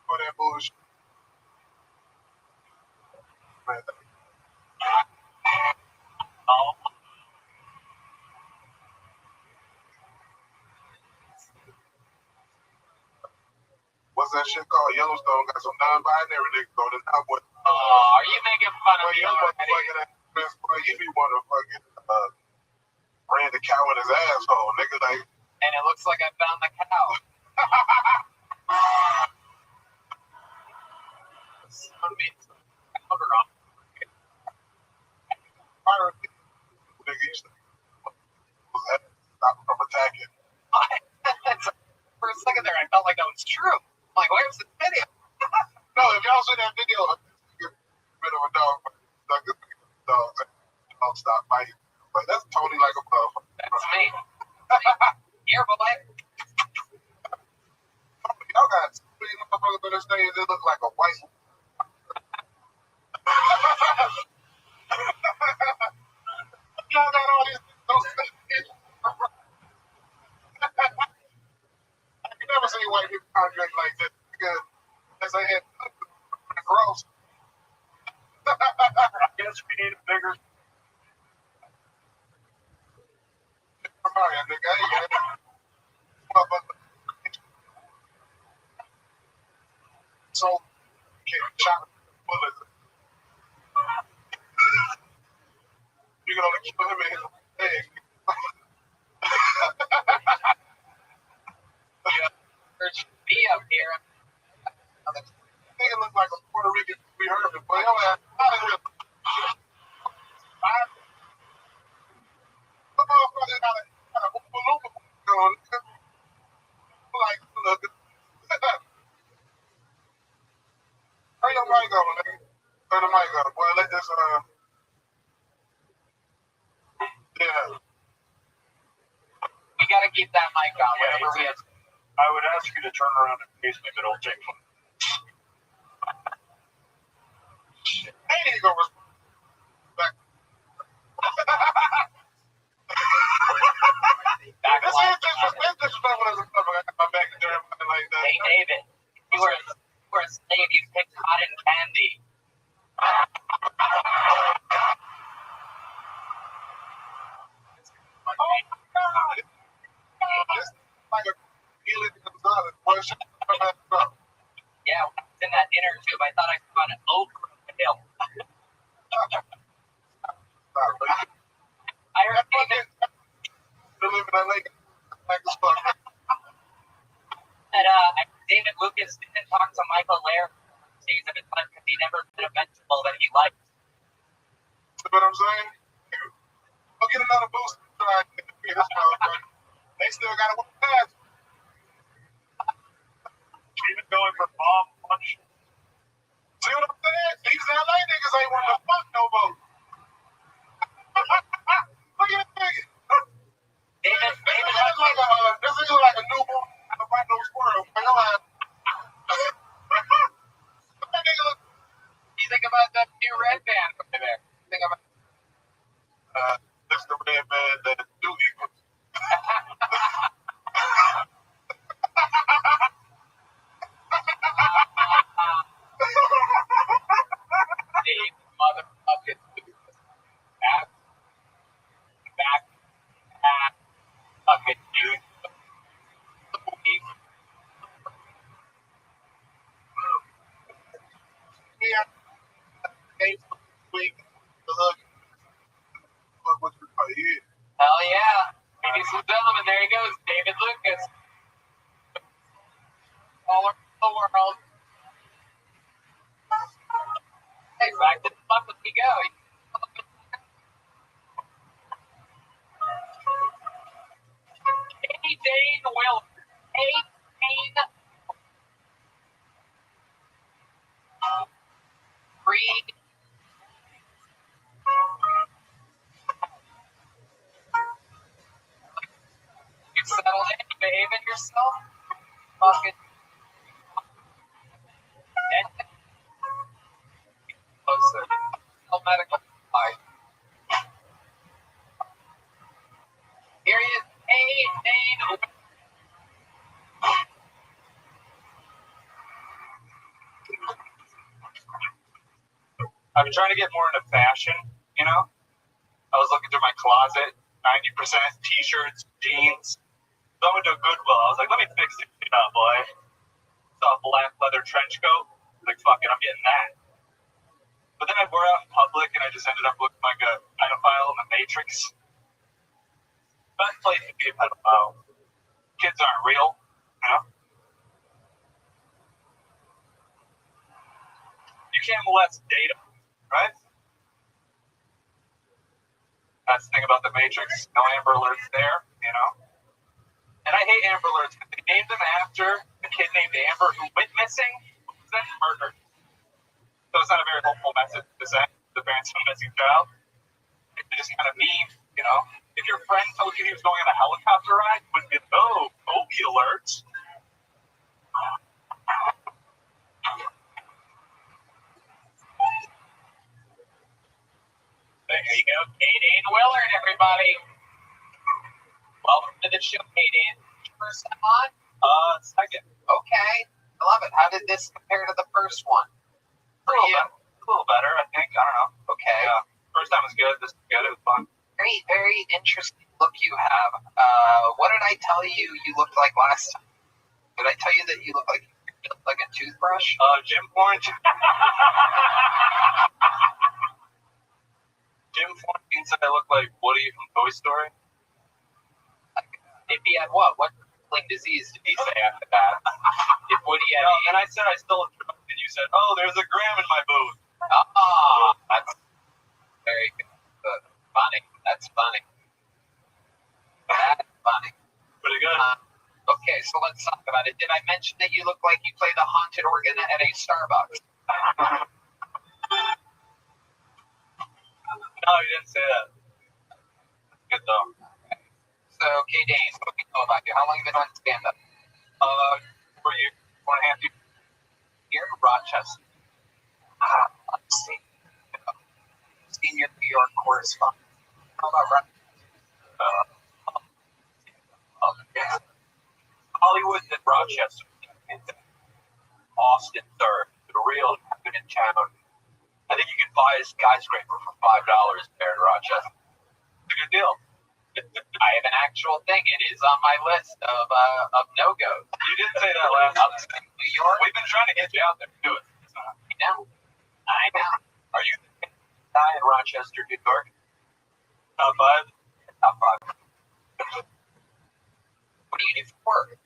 Speaker 7: for that bullshit. Man, what's that shit called? Yellowstone got some non-binary niggas on it now.
Speaker 2: Are you making fun of me already?
Speaker 7: You be want to fucking brand the cow in his asshole, nigga. Like,
Speaker 2: And it looks like I found the cow. Someone made some powder on it.
Speaker 7: nigga used to stop him from attacking.
Speaker 2: For a second there, I felt like that was true. I'm like, where's the video?
Speaker 7: No, if y'all see that video, you're a bit of a dog. Don't stop fighting. But that's Tony like a motherfucker.
Speaker 2: That's me. Here, boy.
Speaker 7: Y'all got so many motherfuckers on the stage that look like a white. Y'all got all these. You never see white people contract like this because as I had gross.
Speaker 1: I guess we need a bigger.
Speaker 7: Sorry, nigga. So, shot bullets. You can only kill him in his leg.
Speaker 2: There's me up here.
Speaker 7: Nigga look like a Puerto Rican. We heard it, but y'all out of here. The motherfucker got a Oompa Loompa
Speaker 2: keep that mic on whenever we have.
Speaker 1: I would ask you to turn around and face me, but it'll take fun.
Speaker 7: Hey, you go back. This is disrespectful as a motherfucker. I come back and do everything like that.
Speaker 2: Hey, David, you were a slave. You picked cotton candy.
Speaker 7: Oh my God! This is like a Felix Gonzalez. Boy, shut the fuck up.
Speaker 2: Yeah, when I was in that inner tube, I thought I saw an okra hill. I heard David
Speaker 7: live in LA. Like as fuck.
Speaker 2: that David Lucas didn't talk to Michael Laird days of his life because he never been a vegetable that he liked.
Speaker 7: See what I'm saying? Go get another boost. They still got to work fast.
Speaker 1: Even going for bomb punch.
Speaker 7: See what I'm saying? These LA niggas ain't want to fuck no more. Look at that nigga.
Speaker 2: David
Speaker 7: This is like a newborn albino squirrel. That nigga look.
Speaker 2: you think about that new red band over there? Think about
Speaker 7: That's the red man that do equals.
Speaker 2: the motherfucking back fucking dude.
Speaker 7: Yeah. Week. The hook. Fuck what you call it.
Speaker 2: Hell yeah. Ladies and gentlemen, there he goes, David Lucas. All over the world. Hey, back to the fuck we go. Hey, Dane Will. Hey, Dane. Reed. You settled in, you behaving yourself? Fucking. Closer. No medical. Here he is. Hey, Dane.
Speaker 1: I've been trying to get more into fashion, you know? I was looking through my closet, 90% t-shirts, jeans. So I went to Goodwill. I was like, let me fix this shit up, boy. Saw a black leather trench coat. Like, fuck it, I'm getting that. But then I wore out in public, and I just ended up looking like a pedophile in the Matrix. Best place to be a pedophile. Kids aren't real, you know? You can't molest data, right? That's the thing about the Matrix. No Amber Alerts there, you know? And I hate Amber Alerts because they named them after a kid named Amber who went missing, who was then murdered. So it's not a very hopeful message to send to the parents of a missing child. It's just kind of mean, you know? If your friend told you he was going on a helicopter ride, you wouldn't be like, oh, Obi alerts.
Speaker 2: There you go, Kadane Willard, everybody. Welcome to the show, Kadane. First time on?
Speaker 1: Second.
Speaker 2: Okay. I love it. How did this compare to the first one? For you?
Speaker 1: A little better, I think. I don't know.
Speaker 2: Okay.
Speaker 1: Yeah. First time was good. This was good. It was fun.
Speaker 2: Very, very interesting look you have. What did I tell you looked like last time? Did I tell you that you look like a toothbrush?
Speaker 1: Jim Florentine. Jim Florentine said I look like Woody from Toy Story.
Speaker 2: If he had what? What disease did he say after that? If Woody had
Speaker 1: and I said I still look drunk, and you said, oh, there's a gram in my booth.
Speaker 2: That's very good. Funny. That's funny. That's funny.
Speaker 1: Pretty good.
Speaker 2: Okay, so let's talk about it. Did I mention that you look like you play the haunted organ at a Starbucks?
Speaker 1: No, you didn't say that. Good though.
Speaker 2: So, okay, Dane, what we know about you. How long have you been doing stand-up?
Speaker 3: For you, 1.5 years.
Speaker 2: Here in Rochester. Senior New York correspondent. How about
Speaker 3: Yeah. Hollywood and Rochester. Austin third. The real happen in town. I think you can buy a skyscraper for $5 there in Rochester. It's a good deal.
Speaker 2: I have an actual thing. It is on my list of no-goes.
Speaker 3: You did say that last time.
Speaker 2: New York.
Speaker 3: We've been trying to get you out there to do it.
Speaker 2: I know.
Speaker 3: Are you the guy in Rochester, New York? Top 5? Top 5.
Speaker 2: What do you do for work?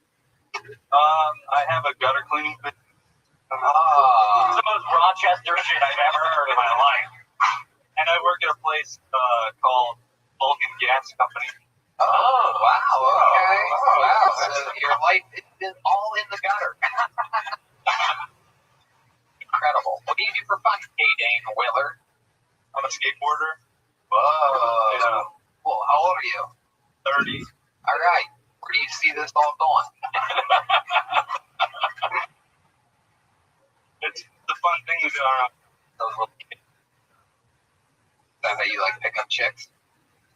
Speaker 3: I have a gutter cleaning business. It's
Speaker 2: Oh,
Speaker 3: the most Rochester shit I've ever heard in my life. And I work at a place called Vulcan Gas Company.
Speaker 2: wow. Okay. Wow. So your life is all in the gutter. Incredible. What do you do for fun? Hey, Dane Willard.
Speaker 3: I'm a skateboarder.
Speaker 2: Whoa.
Speaker 3: Yeah.
Speaker 2: Cool. How old are you?
Speaker 3: 30.
Speaker 2: All right. Where do you see this all going?
Speaker 3: It's a fun thing to do around those little kids.
Speaker 2: Is that how you like pick up chicks?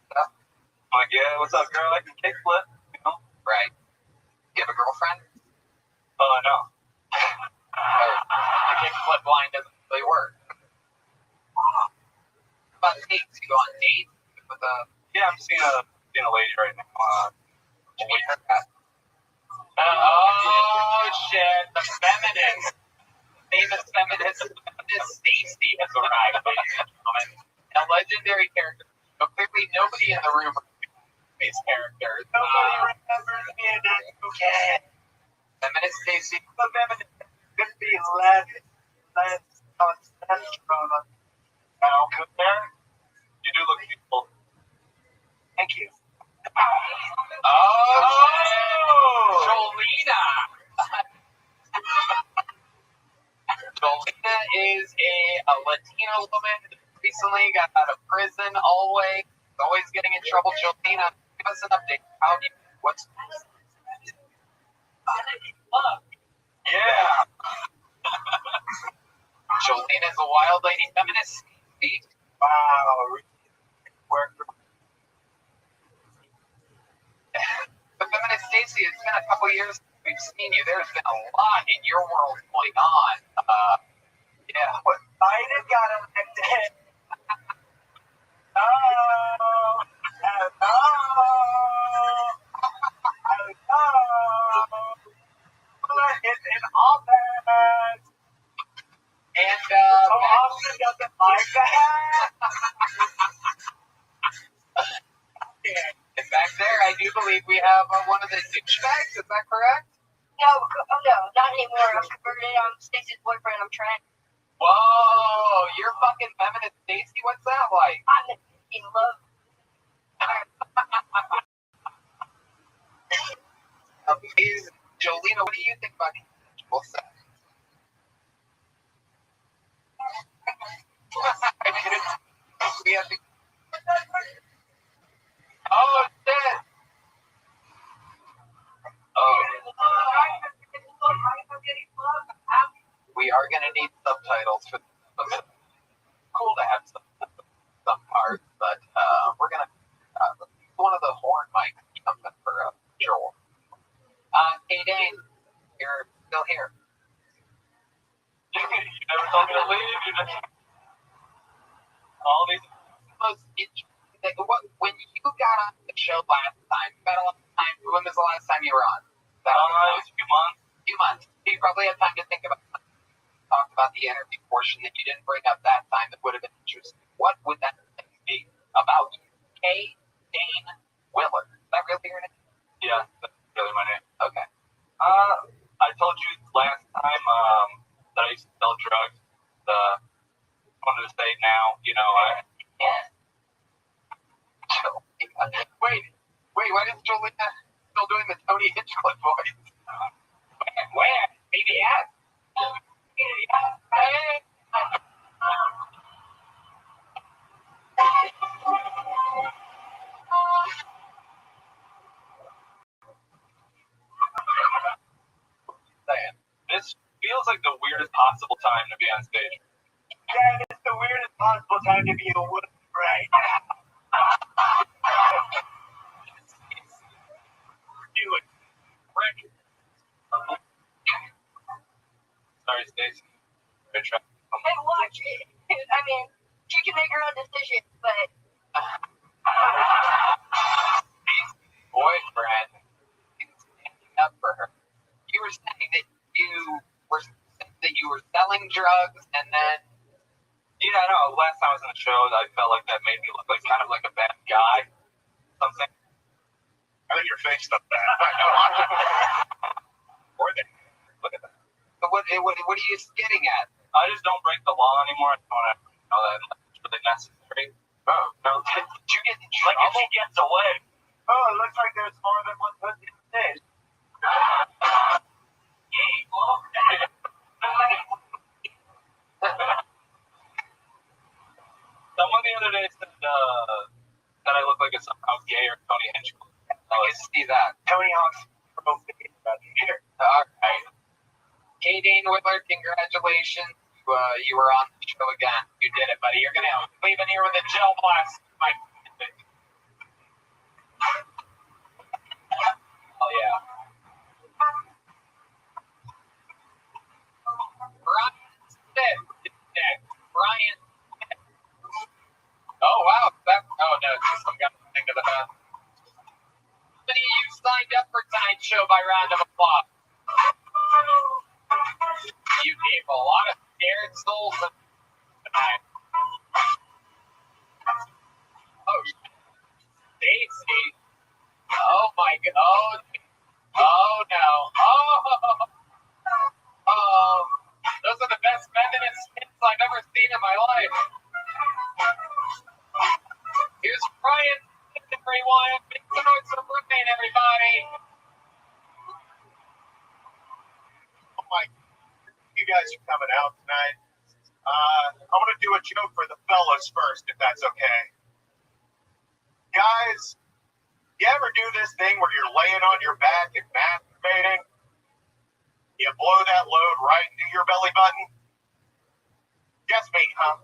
Speaker 3: I'm like, yeah, what's up, girl? I can kickflip, you know?
Speaker 2: Right. You have a girlfriend?
Speaker 3: No.
Speaker 2: The kickflip line doesn't really work. How about dates? You go on dates with a...
Speaker 3: Yeah, I'm seeing a lady right now.
Speaker 2: Oh, shit. The feminist. Famous feminist Stacy has arrived, ladies and gentlemen. A legendary character. So clearly, nobody in the room remembers these characters.
Speaker 5: Nobody remembers me, and that's okay.
Speaker 2: Feminist Stacy.
Speaker 5: The feminist could be less testosterone.
Speaker 3: Now, there, you do look beautiful.
Speaker 5: Thank you.
Speaker 2: Oh, Jolena. Jolena is a Latina woman who recently got out of prison, always getting in trouble. Jolena, give us an update. What's
Speaker 3: Yeah.
Speaker 2: Jolena is a wild lady feminist.
Speaker 5: Wow. Work.
Speaker 2: The feminist Stacy, it's been a couple years since we've seen you. There's been a lot in your world going on. Yeah.
Speaker 5: What Biden got elected. It's in office.
Speaker 2: And
Speaker 5: Austin doesn't like that.
Speaker 2: and back there, I do believe we have one of the douchebags. Is that correct?
Speaker 6: No, not anymore. I'm converted. I'm Stacey's boyfriend. I'm trying.
Speaker 2: Whoa, you're fucking feminist Stacy. What's that like?
Speaker 6: I'm in love.
Speaker 2: Amazing. Jolena, what do you think about consensual sex? We have to... Oh, shit. We are going to need subtitles for this. Cool to have some parts, but we're going to... one of the horn mics comes up for Joel. Hey, Dane, you're still here.
Speaker 3: You never told me to leave. You just... All these...
Speaker 2: Most interesting thing, when you got on the show last time, you got a lot of time. When was the last time you were on?
Speaker 3: a few months.
Speaker 2: Few months. You probably had time to think about talk about the interview portion that you didn't bring up that time that would have been interesting. What would that be about you? K. Dane Willard. Is that really your name?
Speaker 3: Yeah, that's really my name.
Speaker 2: Okay.
Speaker 3: I told you last time that I used to sell drugs. Wanted to say now, you know,
Speaker 2: Wait, why is Jolena still doing the Tony Hinchcliffe voice? Where? BBS? feels like the weirdest possible time to be on stage.
Speaker 5: That is the weirdest possible time to be a woman right now.
Speaker 2: Do it. Rick. Sorry, Stacey.
Speaker 6: Hey, watch it. I mean, she can make her own decisions, but
Speaker 2: boyfriend is standing up for her. You were saying that you were selling drugs, and then yeah, no. Last time I was in the show, I felt like that made me look like kind of like a bad guy. Something.
Speaker 7: I think your face stuff bad.
Speaker 2: Or they look at that. But what are you getting at? I just don't break the law anymore. I don't want to know that it's really necessary. Oh, no. Did you get in trouble?
Speaker 1: Like if she gets away.
Speaker 5: Oh, it looks like there's more than one person in the stage.
Speaker 2: Someone the other day said that I look like a somehow gay or Tony Hinchcliffe. I can see that.
Speaker 5: Tony Hawk's about here.
Speaker 2: All right. Hey, Dane Whitler, congratulations. You were on the show again. You did it, buddy. You're going to leave in here with a gel blast. Oh, yeah. Brian Smith is next. Brian Smith. Oh, wow. Oh, no. Just some guy think of the best. Many of you signed up for tonight's show by round of applause. You people, a lot of scared souls tonight. Oh, Stacy. Oh my God. Oh no. Oh. Those are the best feminist skits I've ever seen in my life. Here's Brian, everyone. Make some noise for Brian, everybody.
Speaker 3: Oh my, you guys are coming out tonight. I want to do a joke for the fellas first, if that's okay. Guys, you ever do this thing where you're laying on your back and masturbating? You blow that load right into your belly button? Just me, huh?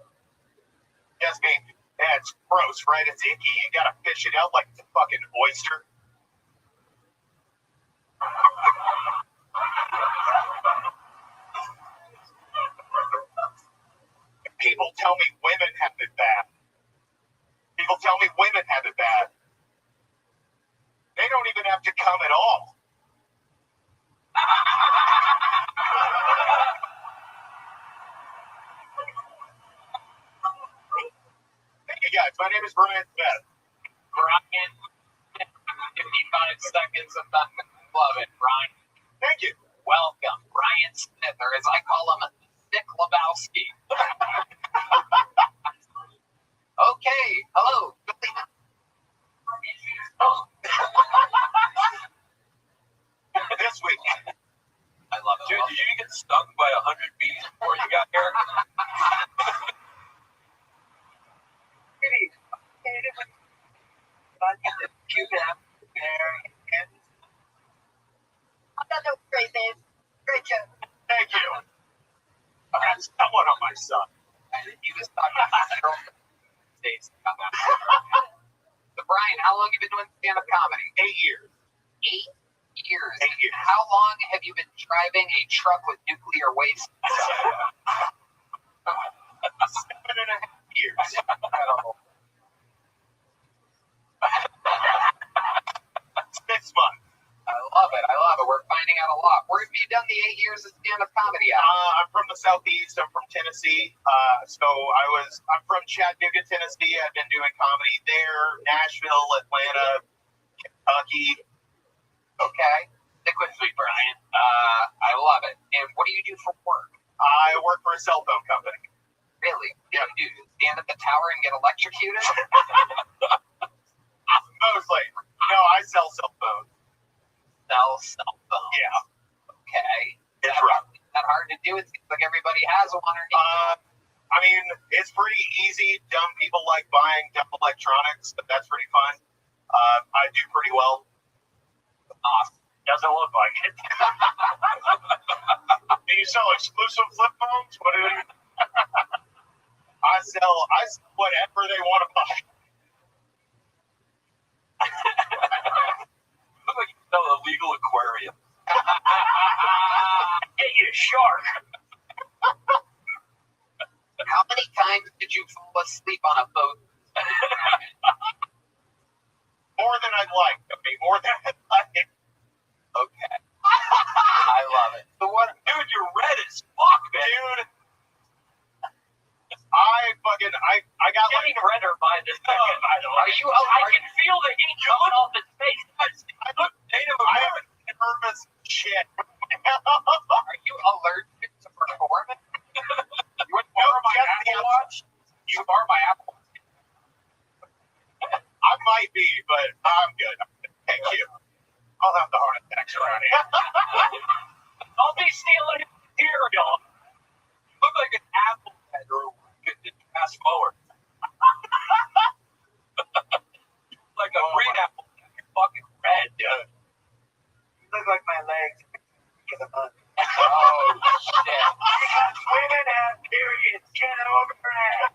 Speaker 3: Just me. Yeah, it's gross, right? It's icky. You gotta fish it out like it's a fucking oyster. People tell me women have it bad. People tell me women have it bad. They don't even have to come at all. Thank you guys. My name is Brian Smith.
Speaker 2: Brian, 55 seconds of nothing. Love it, Brian.
Speaker 3: Thank you.
Speaker 2: Welcome, Brian Smith, or as I call him, Nick Lebowski. Okay, hello.
Speaker 3: This week.
Speaker 2: I love it.
Speaker 1: Dude, did you get stung by 100 bees before you got here?
Speaker 6: I thought that was great, Dave. Great joke.
Speaker 3: Thank you. I had someone on my side.
Speaker 2: He was talking about his girlfriend. States. So, Brian, how long have you been doing stand-up comedy?
Speaker 3: 8 years.
Speaker 2: 8 years.
Speaker 3: 8 years.
Speaker 2: How long have you been driving a truck with nuclear waste?
Speaker 3: 7.5 years.
Speaker 2: Incredible.
Speaker 3: 6 months.
Speaker 2: I love it. We're finding out a lot. Where have you done the 8 years of stand-up comedy at?
Speaker 3: I'm from the Southeast. I'm from Tennessee. I'm from Chattanooga, Tennessee. I've been doing comedy there, Nashville, Atlanta, Kentucky.
Speaker 2: Okay. Stick with me, Brian. I love it. And what do you do for work?
Speaker 3: I work for a cell phone company.
Speaker 2: Really? What do you do? Stand at the tower and get electrocuted?
Speaker 3: Mostly. No, I sell cell phones.
Speaker 2: Sell cell phones.
Speaker 3: Yeah.
Speaker 2: Okay.
Speaker 3: It's rough.
Speaker 2: Is that hard to do? It seems like everybody has one or
Speaker 3: I mean, it's pretty easy. Dumb people like buying dumb electronics, but that's pretty fun. I do pretty well.
Speaker 1: Awesome. Doesn't look like it.
Speaker 3: These
Speaker 7: you sell exclusive flip phones? What do you?
Speaker 3: I sell whatever they want to buy.
Speaker 1: Look like you sell illegal aquarium. Get you a shark.
Speaker 2: How many times did you fall asleep on a boat?
Speaker 3: More than I'd like. I mean, more than I'd like.
Speaker 2: Okay. I love it. So what?
Speaker 1: Dude, you're red as fuck, man.
Speaker 3: Dude, I got like
Speaker 1: Getting redder by the second, by the way.
Speaker 2: Are you?
Speaker 1: I can feel the heat coming off his face.
Speaker 3: I look Native American nervous shit.
Speaker 2: Are you allergic to performance? You would borrow my Apple Watch? You borrow my Apple Watch?
Speaker 3: I might be, but I'm good. Thank you. I'll have the heart attacks around here.
Speaker 1: I'll be stealing his material. You look like an apple header to fast forward. Like a green apple. You're fucking red, dude.
Speaker 5: You look like my legs in a month.
Speaker 2: Oh, shit.
Speaker 5: Because women have periods. Get over it.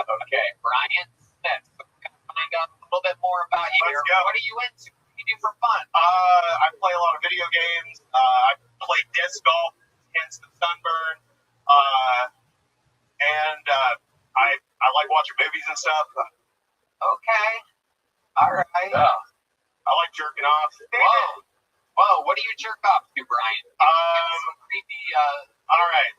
Speaker 2: Okay, Brian Smith. Find out a little bit more about you
Speaker 3: Let's
Speaker 2: here.
Speaker 3: go.
Speaker 2: What are you into? What do you do for fun?
Speaker 3: I play a lot of video games. I play disc golf, hence the sunburn. And I like watching movies and stuff.
Speaker 2: Okay. All right.
Speaker 3: I like jerking off.
Speaker 2: Whoa, what do you jerk off to, Brian? Give us some creepy,
Speaker 3: All right.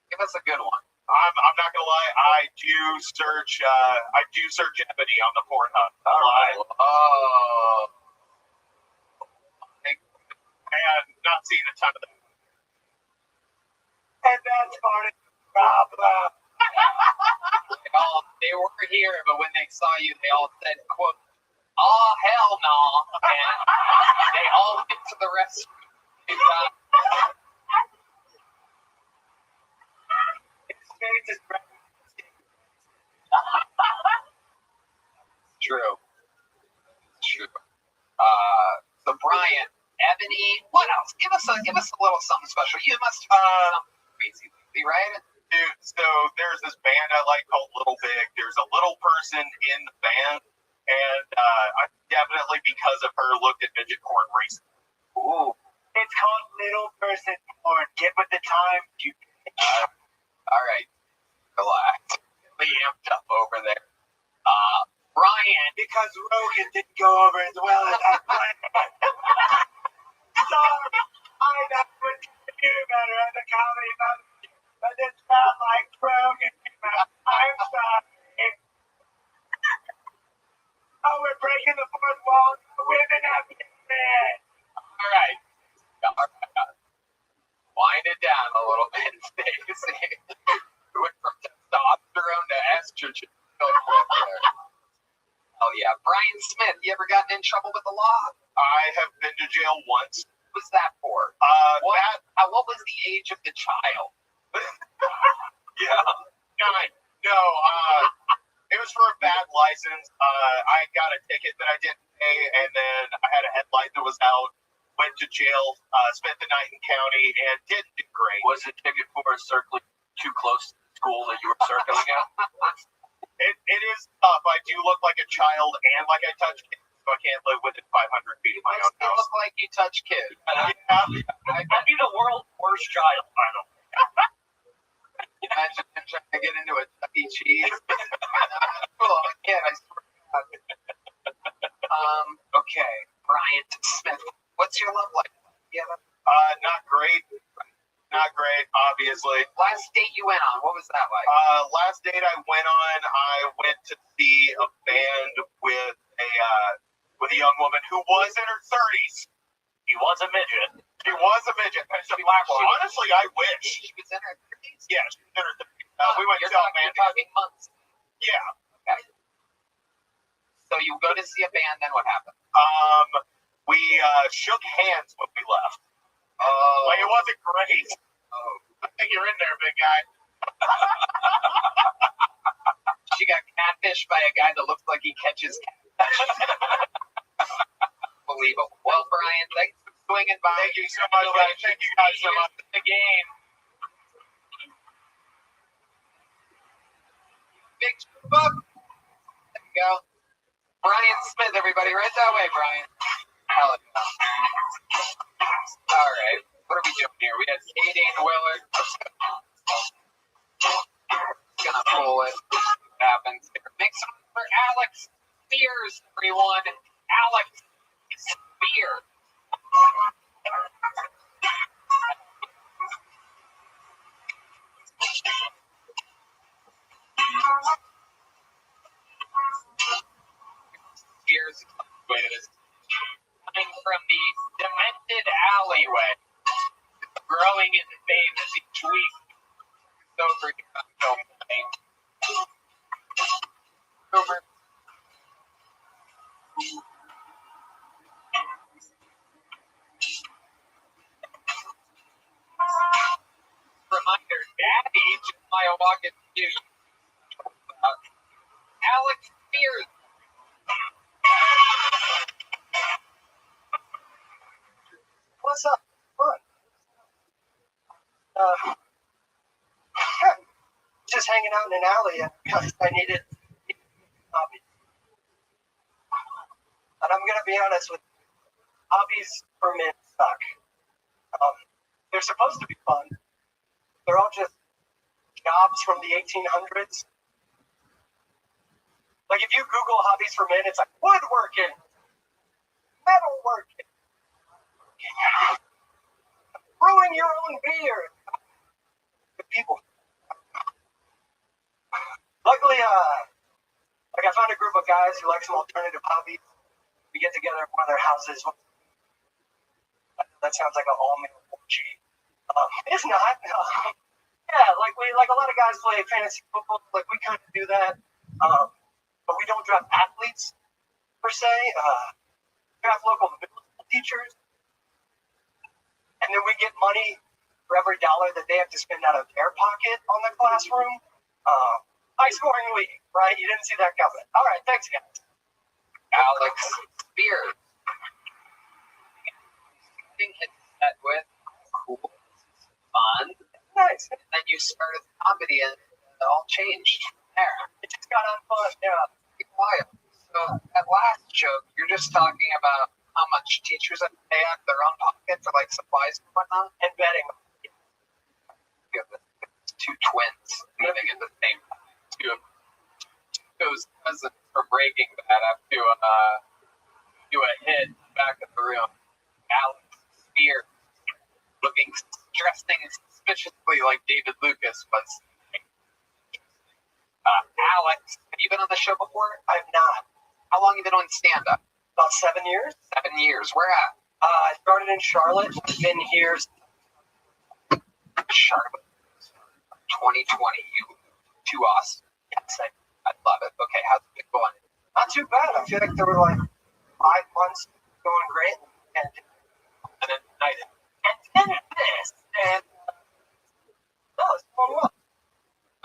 Speaker 2: give us a good one.
Speaker 3: I'm not gonna lie. I do search Ebony on the Pornhub.
Speaker 2: All right. Oh.
Speaker 3: And not seeing a ton of them.
Speaker 5: And that's part of the problem.
Speaker 2: They were here, but when they saw you, they all said, quote, "Oh, hell no." And they all went to the restroom. True. So Brian, Ebony, what else? Give us a little something special. You must have something crazy, right?
Speaker 3: Dude, so there's this band I like called Little Big. There's a little person in the band, and I definitely, because of her, looked at midget porn recently.
Speaker 2: Ooh.
Speaker 5: It's called little person porn. Get with the time. You
Speaker 2: All right. Relax. Really amped up over there. Brian.
Speaker 5: because Rogan didn't go over as well as I planned. Sorry, I know what to do better as a comedy about it, but it felt like Rogan came out. I'm sorry. Oh, we're breaking the fourth wall. Women have been mad.
Speaker 2: All right. Wind it down a little bit, Stacey. We went from testosterone to estrogen. Oh yeah, Brian Smith. You ever gotten in trouble with the law?
Speaker 3: I have been to jail once.
Speaker 2: What was that for? What was the age of the child?
Speaker 3: Yeah. No, it was for a bad license. I got a ticket that I didn't pay, and then I had a headlight that was out. Went to jail, spent the night in county, and didn't do great.
Speaker 1: Was the ticket for circling too close to the school that you were circling at?
Speaker 3: It is tough. I do look like a child, and like I touch kids, so I can't live within 500 feet of my own
Speaker 2: You
Speaker 3: house.
Speaker 2: look like you touch kids.
Speaker 3: Yeah.
Speaker 1: I'd be the world's worst child, by the way.
Speaker 2: Imagine him trying to get into a Chuck E. Cheese. Oh, I can't, I swear to God. Okay, Brian Smith. What's your love life?
Speaker 3: Not great. Not great, obviously.
Speaker 2: Last date you went on, what was that like?
Speaker 3: Last date I went on, I went to see a band with a young woman who was in her 30s.
Speaker 1: He was a midget.
Speaker 3: She was a midget. Honestly, I wish.
Speaker 2: She was in her 30s?
Speaker 3: Yeah, she was in her 30s. We went
Speaker 2: You're
Speaker 3: to a band.
Speaker 2: talking months.
Speaker 3: Yeah.
Speaker 2: Okay. So you go to see a band, then what happened?
Speaker 3: We shook hands when we left.
Speaker 2: Oh.
Speaker 3: Like, it wasn't great.
Speaker 2: Oh.
Speaker 3: I think you're in there, big guy.
Speaker 2: She got catfished by a guy that looks like he catches catfish. Unbelievable. Well, Brian, thanks for swinging by.
Speaker 3: Thank you so much, guys. Thank you guys so much.
Speaker 2: The game. Big book. There you go. Brian Smith, everybody. Right that way, Brian. Hell yeah. All right. What are we doing here? We had Katie and Willard. Gonna pull it. What happens here? Make some for Alex Spears, everyone. Alex Spears. Spears coming from the demented alleyway, growing in fame as each week. So great. Over. Reminder, Daddy, Jeremiah Watkins, Alex Spears.
Speaker 5: What's up? Fun. Just hanging out in an alley because I needed hobbies. And I'm gonna be honest with you, hobbies for men suck. They're supposed to be fun. They're all just jobs from the 1800s. Like if you Google hobbies for men, it's like woodworking, metalworking, brewing your own beer. Good people. Luckily, like I found a group of guys who like some alternative hobbies. We get together at one of their houses. That sounds like an all-male orgy. It's not. Yeah, like a lot of guys play fantasy football. Like we kind of do that, but we don't draft athletes per se. Draft local middle school teachers, and then we get money for every dollar that they have to spend out of their pocket on the classroom. High-scoring league, right? You didn't see that coming. All right, thanks, guys.
Speaker 2: Alex Spears. Hit that with cool, fun.
Speaker 5: Nice.
Speaker 2: And then you started comedy and it all changed there.
Speaker 5: It just got on fun. Yeah.
Speaker 2: Pretty wild. So that last joke, you're just talking about how much teachers have to pay out of their own pocket for like supplies and whatnot.
Speaker 5: And betting.
Speaker 2: You have the two twins living in the same time. Two of those cousins from Breaking Bad up to a hit back in the room. Alex Spears looking dressing suspiciously like David Lucas was. Alex, have you been on the show before?
Speaker 5: I've not.
Speaker 2: How long have you been on stand-up?
Speaker 5: About 7 years.
Speaker 2: 7 years. Where at?
Speaker 5: I started in Charlotte. Been here.
Speaker 2: Charlotte. 2020. You to us.
Speaker 5: Yes,
Speaker 2: I love it. Okay, how's it going?
Speaker 5: not too bad. I feel like there were like 5 months going great, and then this, and no, it's going well.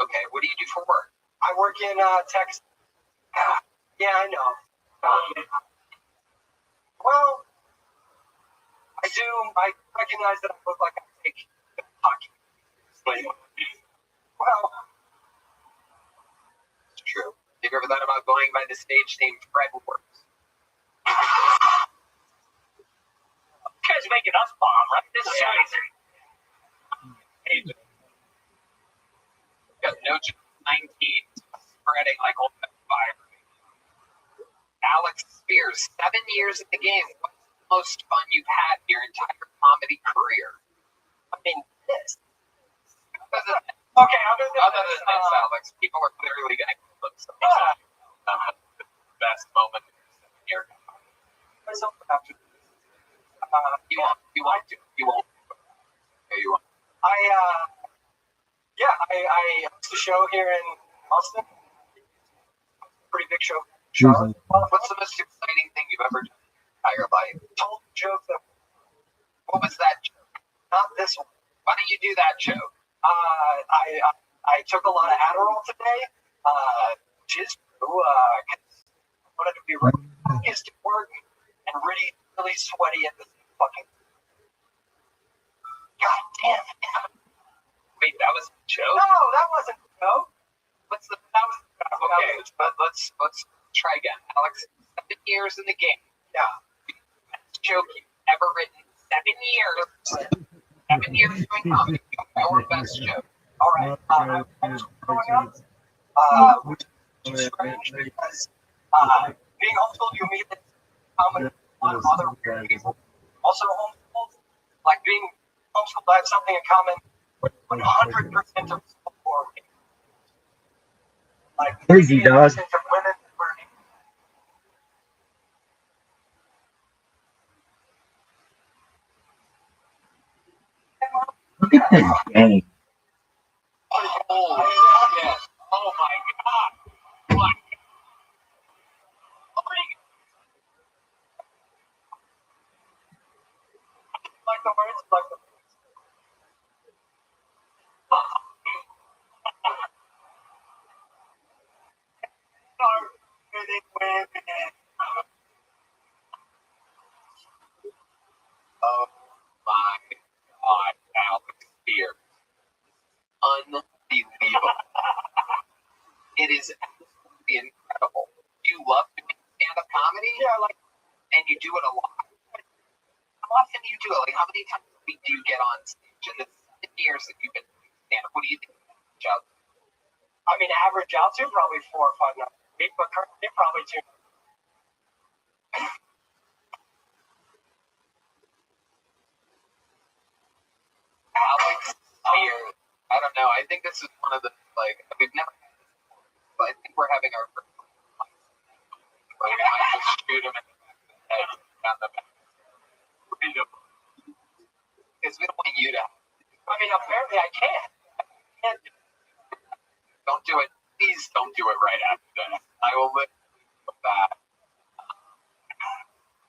Speaker 2: Okay, what do you do for work?
Speaker 5: I work in Texas. Yeah, I know. Well, I do. I recognize that I look like I take hockey. Well,
Speaker 2: It's true. Have you ever thought about going by the stage name Fred Works?
Speaker 1: You guys are making us bomb, right? This is crazy.
Speaker 2: Got no 19 spreading like wildfire. Alex Spears, 7 years in the game. What's the most fun you've had in your entire comedy career?
Speaker 5: I mean, this.
Speaker 2: Other than
Speaker 5: Okay,
Speaker 2: this, Alex, people are clearly going to kill themselves. The best moment in your
Speaker 5: myself after this.
Speaker 2: You won't. Yeah, you won't.
Speaker 5: I host a show here in Austin. Pretty big show. Charlotte.
Speaker 2: What's the most exciting thing you've ever done in your entire life?
Speaker 5: Told the joke that
Speaker 2: What was that joke?
Speaker 5: not this one.
Speaker 2: Why don't you do that joke?
Speaker 5: I took a lot of Adderall today, which is true. I wanted to be really focused at work and really, really sweaty at the fucking.
Speaker 6: understand.
Speaker 2: Wait, that was a joke?
Speaker 5: No, that wasn't a joke.
Speaker 2: What's the? That was okay. Let's try again, Alex. 7 years in the game.
Speaker 5: Yeah.
Speaker 2: Best joke you've ever written. 7 years. 7 years doing comedy. Your best joke.
Speaker 5: All right. I was growing up, which is strange because being homeschooled, you meet common a lot of other people also homeschooled. Like being homeschooled, I have something in common with 100% of school for me. Like
Speaker 4: Crazy,
Speaker 5: 80%
Speaker 4: dog.
Speaker 5: of women were
Speaker 4: Look at this game.
Speaker 2: Oh, shit. Oh, my God. What?
Speaker 5: like the words, like the
Speaker 2: Oh, my God. Alex Spears. Unbelievable. It is absolutely incredible. You love doing stand-up comedy?
Speaker 5: yeah, like
Speaker 2: And you do it a lot. How often do you do it? Like, how many times a week do you get on stage? In the 7 years that you've been doing stand-up, what do you think?
Speaker 5: I mean, average out to probably 4 or 5 nights a week, but currently probably 2.
Speaker 2: Alex Spears. I don't know. I think this is one of the, like, we've never had this before, but I think we're having our first where we might just shoot him in the head down the back. Because we don't want you to.
Speaker 5: I mean, apparently I can't.
Speaker 2: Don't do it. Please don't do it right after this. I will live with that.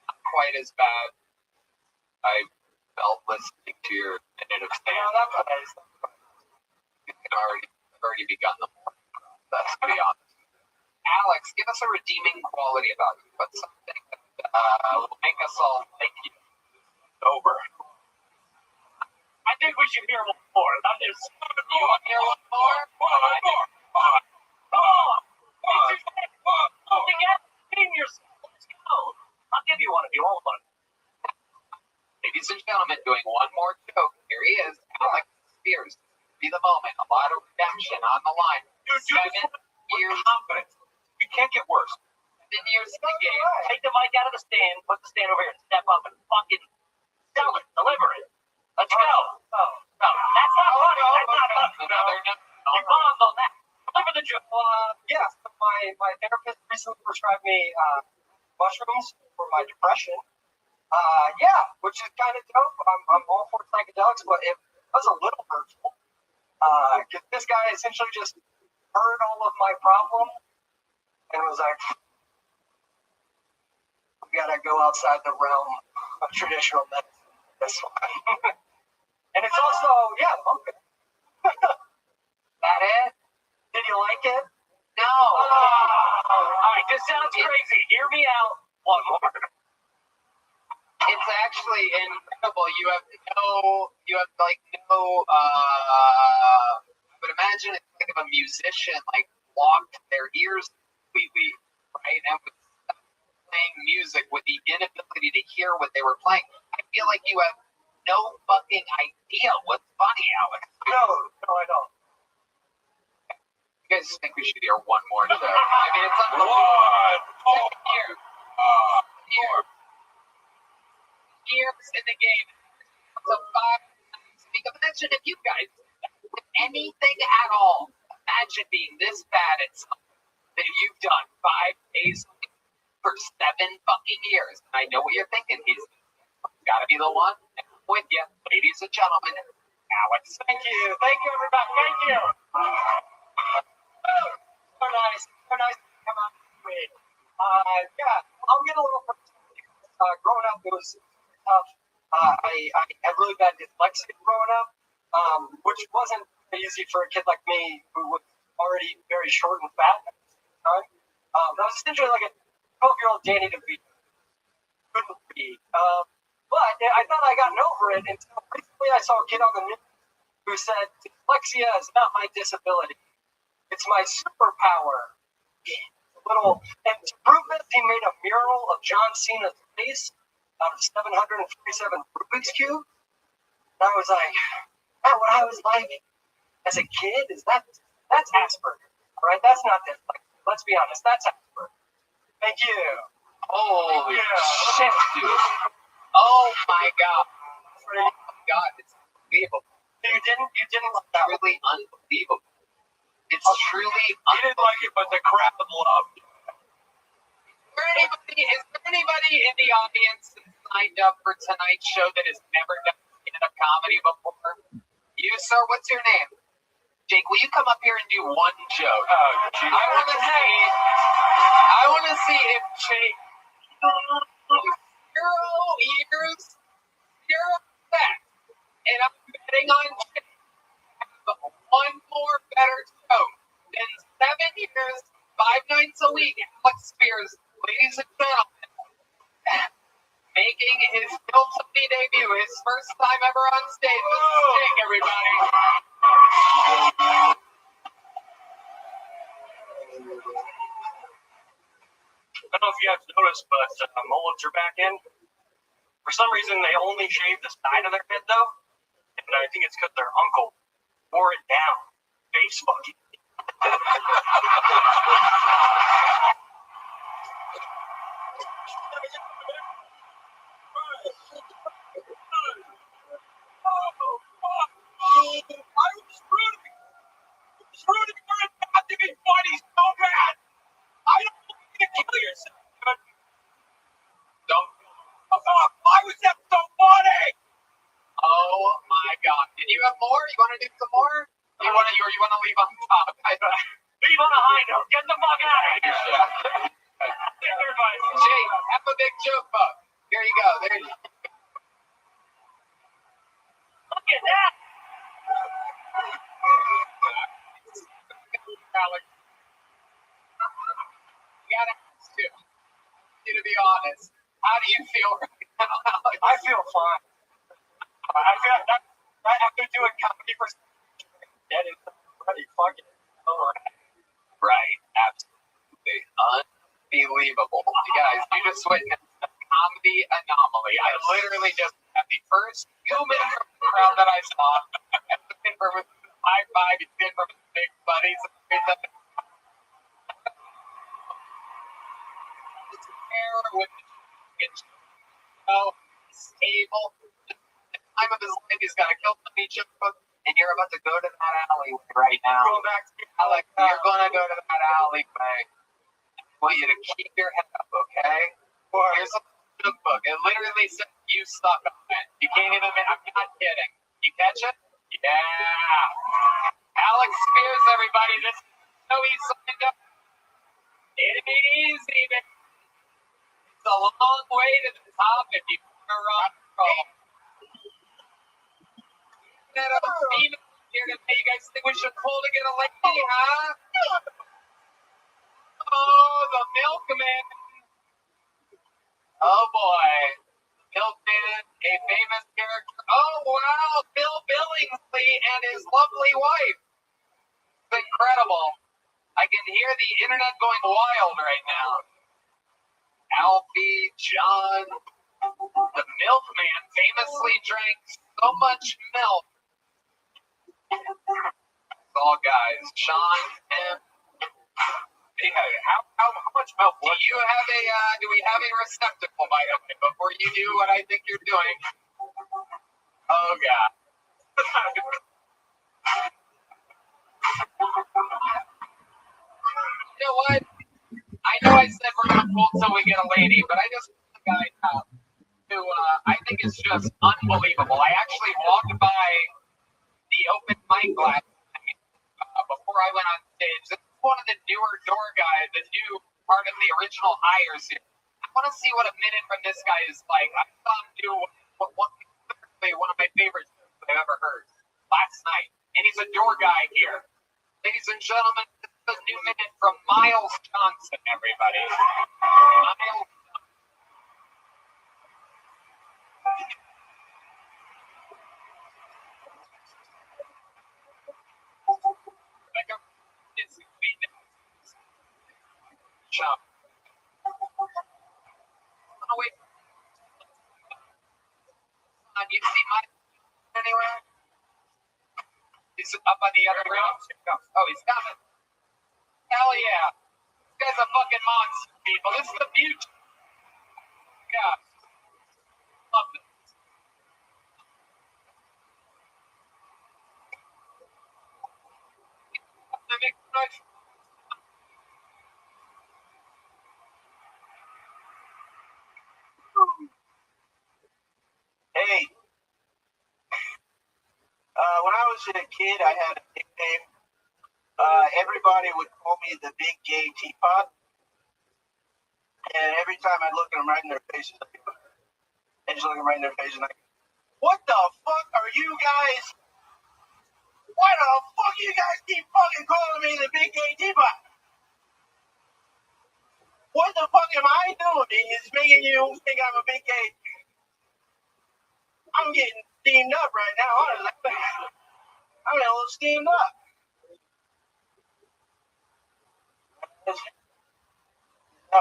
Speaker 2: Not quite as bad. I felt listening to your minute of stand-up. It had already begun the morning process, to be honest. Alex, give us a redeeming quality about you. What's something that will make us all like you?
Speaker 1: Over. I think we should hear one more. I'm just.
Speaker 2: You want to hear one more?
Speaker 1: Come on. Let's go. I'll give you one if you want one.
Speaker 2: Ladies and gentlemen, doing one more joke. Here he is, Alex Spears. Be the moment. A lot of redemption on the line.
Speaker 1: Dude,
Speaker 2: 7 years.
Speaker 1: Confidence. You can't get worse.
Speaker 2: 7 years in the game.
Speaker 1: Take the mic out of the stand, put the stand over here, step up and fucking sell it, deliver it. Let's go. No, that's not funny. That's not funny. You bombed on that. Deliver the joke.
Speaker 5: Yes, my therapist recently prescribed me mushrooms for my depression. Yeah, which is kind of dope. I'm all for psychedelics, but it was a little hurtful. Because this guy essentially just heard all of my problem and was like, we gotta go outside the realm of traditional medicine. This one. And it's also, yeah, okay.
Speaker 2: That it?
Speaker 5: Did you like it?
Speaker 2: No.
Speaker 1: All right, this sounds crazy. Hear me out. One more.
Speaker 2: It's actually incredible. You have no, I would imagine it's like if a musician like blocked their ears completely, right? And was playing music with the inability to hear what they were playing. I feel like you have no fucking idea what's funny, Alex.
Speaker 5: No, I don't.
Speaker 2: You guys think we should hear one more joke? I mean, it's unbelievable. 7 years in the game. So 5 times. Imagine if you guys did anything at all. Imagine being this bad at something that you've done 5 days for 7 fucking years. And I know what you're thinking. He's got to be the one. And I'm with you, ladies and gentlemen. Alex.
Speaker 5: Thank you, everybody. Thank you. So nice to come out with me. Yeah, I'll get a little personal. Growing up, it was tough. I had really bad dyslexia growing up, which wasn't easy for a kid like me who was already very short and fat at the same time. I was essentially like a 12-year-old Danny DeVito. Couldn't be. But But I thought I gotten over it until recently I saw a kid on the news who said, dyslexia is not my disability. It's my superpower. And to prove this, he made a mural of John Cena's face out of 747 Rubik's Cube. And I was like, that what I was like as a kid? That's Asperger's. All right, that's not dyslexia. Let's be honest, that's Asperger's. Thank you.
Speaker 2: Holy shit, dude. Oh my god. Oh my god, it's unbelievable.
Speaker 5: You didn't like
Speaker 2: It's
Speaker 5: that.
Speaker 2: really unbelievable. It's truly
Speaker 1: I didn't like it, but the crowd loved it.
Speaker 2: Is there anybody in the audience that signed up for tonight's show that has never done stand-up comedy before? You, sir, what's your name? Jake, will you come up here and do one joke? I want to see if Jake, 0 years, 0 facts, and I'm betting on Jake to have one more better joke than 7 years, 5 nights a week. Alex Spears, ladies and gentlemen, making his Kill Tony debut, his first time ever on stage. This is Jake, everybody.
Speaker 1: I don't know if you guys noticed, but mullets are back in. For some reason, they only shave the side of their head, though. And I think it's because their uncle wore it down. Face fucking. I was rooting for it not to be funny so bad. I don't want you to kill yourself. But
Speaker 2: Don't.
Speaker 1: why was that so funny?
Speaker 2: Oh my god. Did you have more? You want to do some more? You want to leave on top?
Speaker 1: Leave on a high note. Get the fuck out of here.
Speaker 2: Jake, have a big joke book. Here you go. There you go.
Speaker 1: Look at that.
Speaker 2: Alex. You gotta ask you to be honest. How do you feel right now, Alex?
Speaker 5: I feel fine. I feel that after doing comedy for dead and pretty fucking
Speaker 2: Right, absolutely. Unbelievable. You guys, you just witnessed a comedy anomaly. I literally just had the first human from the crowd that I saw. And from high five, you did from his big buddies. Stable. Time of his life, he's got a kill some each book, and you're about to go to that alleyway right now.
Speaker 5: Going back to
Speaker 2: Alex, you're gonna go to that alleyway. I want you to keep your head up, okay? Here's a cookbook. It literally says you suck on it. You can't even. I'm not kidding. You catch it? Yeah. Alex Spears, everybody. This is so he signed up. It ain't easy, man. It's a long way to the top if you want to rock and roll. That other team here today, you guys think we should pull to get a lady, huh? Oh, the milkman. Oh boy. Milkman, a famous character. Oh wow, Bill Billingsley and his lovely wife. It's incredible. I can hear the internet going wild right now. Alfie, John, the milkman famously drank so much milk. It's all guys. Sean, Tim.
Speaker 1: Hey, how much milk?
Speaker 2: Do you have do we have a receptacle, by the way, before you do what I think you're doing? Oh, God. You know what? I know I said we're going to pull till we get a lady, but I just want a guy out who I think is just unbelievable. I actually walked by the open mic last night before I went on stage. This is one of the newer door guys, the new part of the original hires here. I want to see what a minute from this guy is like. I saw him do one of my favorite jokes I've ever heard last night. And he's a door guy here. Ladies and gentlemen, this is a new minute from Miles Johnson, everybody. Miles. you see my anywhere? He's up on the other room. Oh, he's coming. Hell yeah. This guy's a fucking monster, people. This is the future. Yeah. Love this.
Speaker 5: Hey, when I was a kid, I had a nickname. Everybody would call me the Big Gay Teapot. And every time I look at them right in their faces, I just look them right in their face and I go, what the fuck are you guys? Why the fuck you guys keep fucking calling me the Big Gay Teapot? What the fuck am I doing is making you think I'm a big gay? I'm getting steamed up right now, honestly. I'm a little steamed up. No,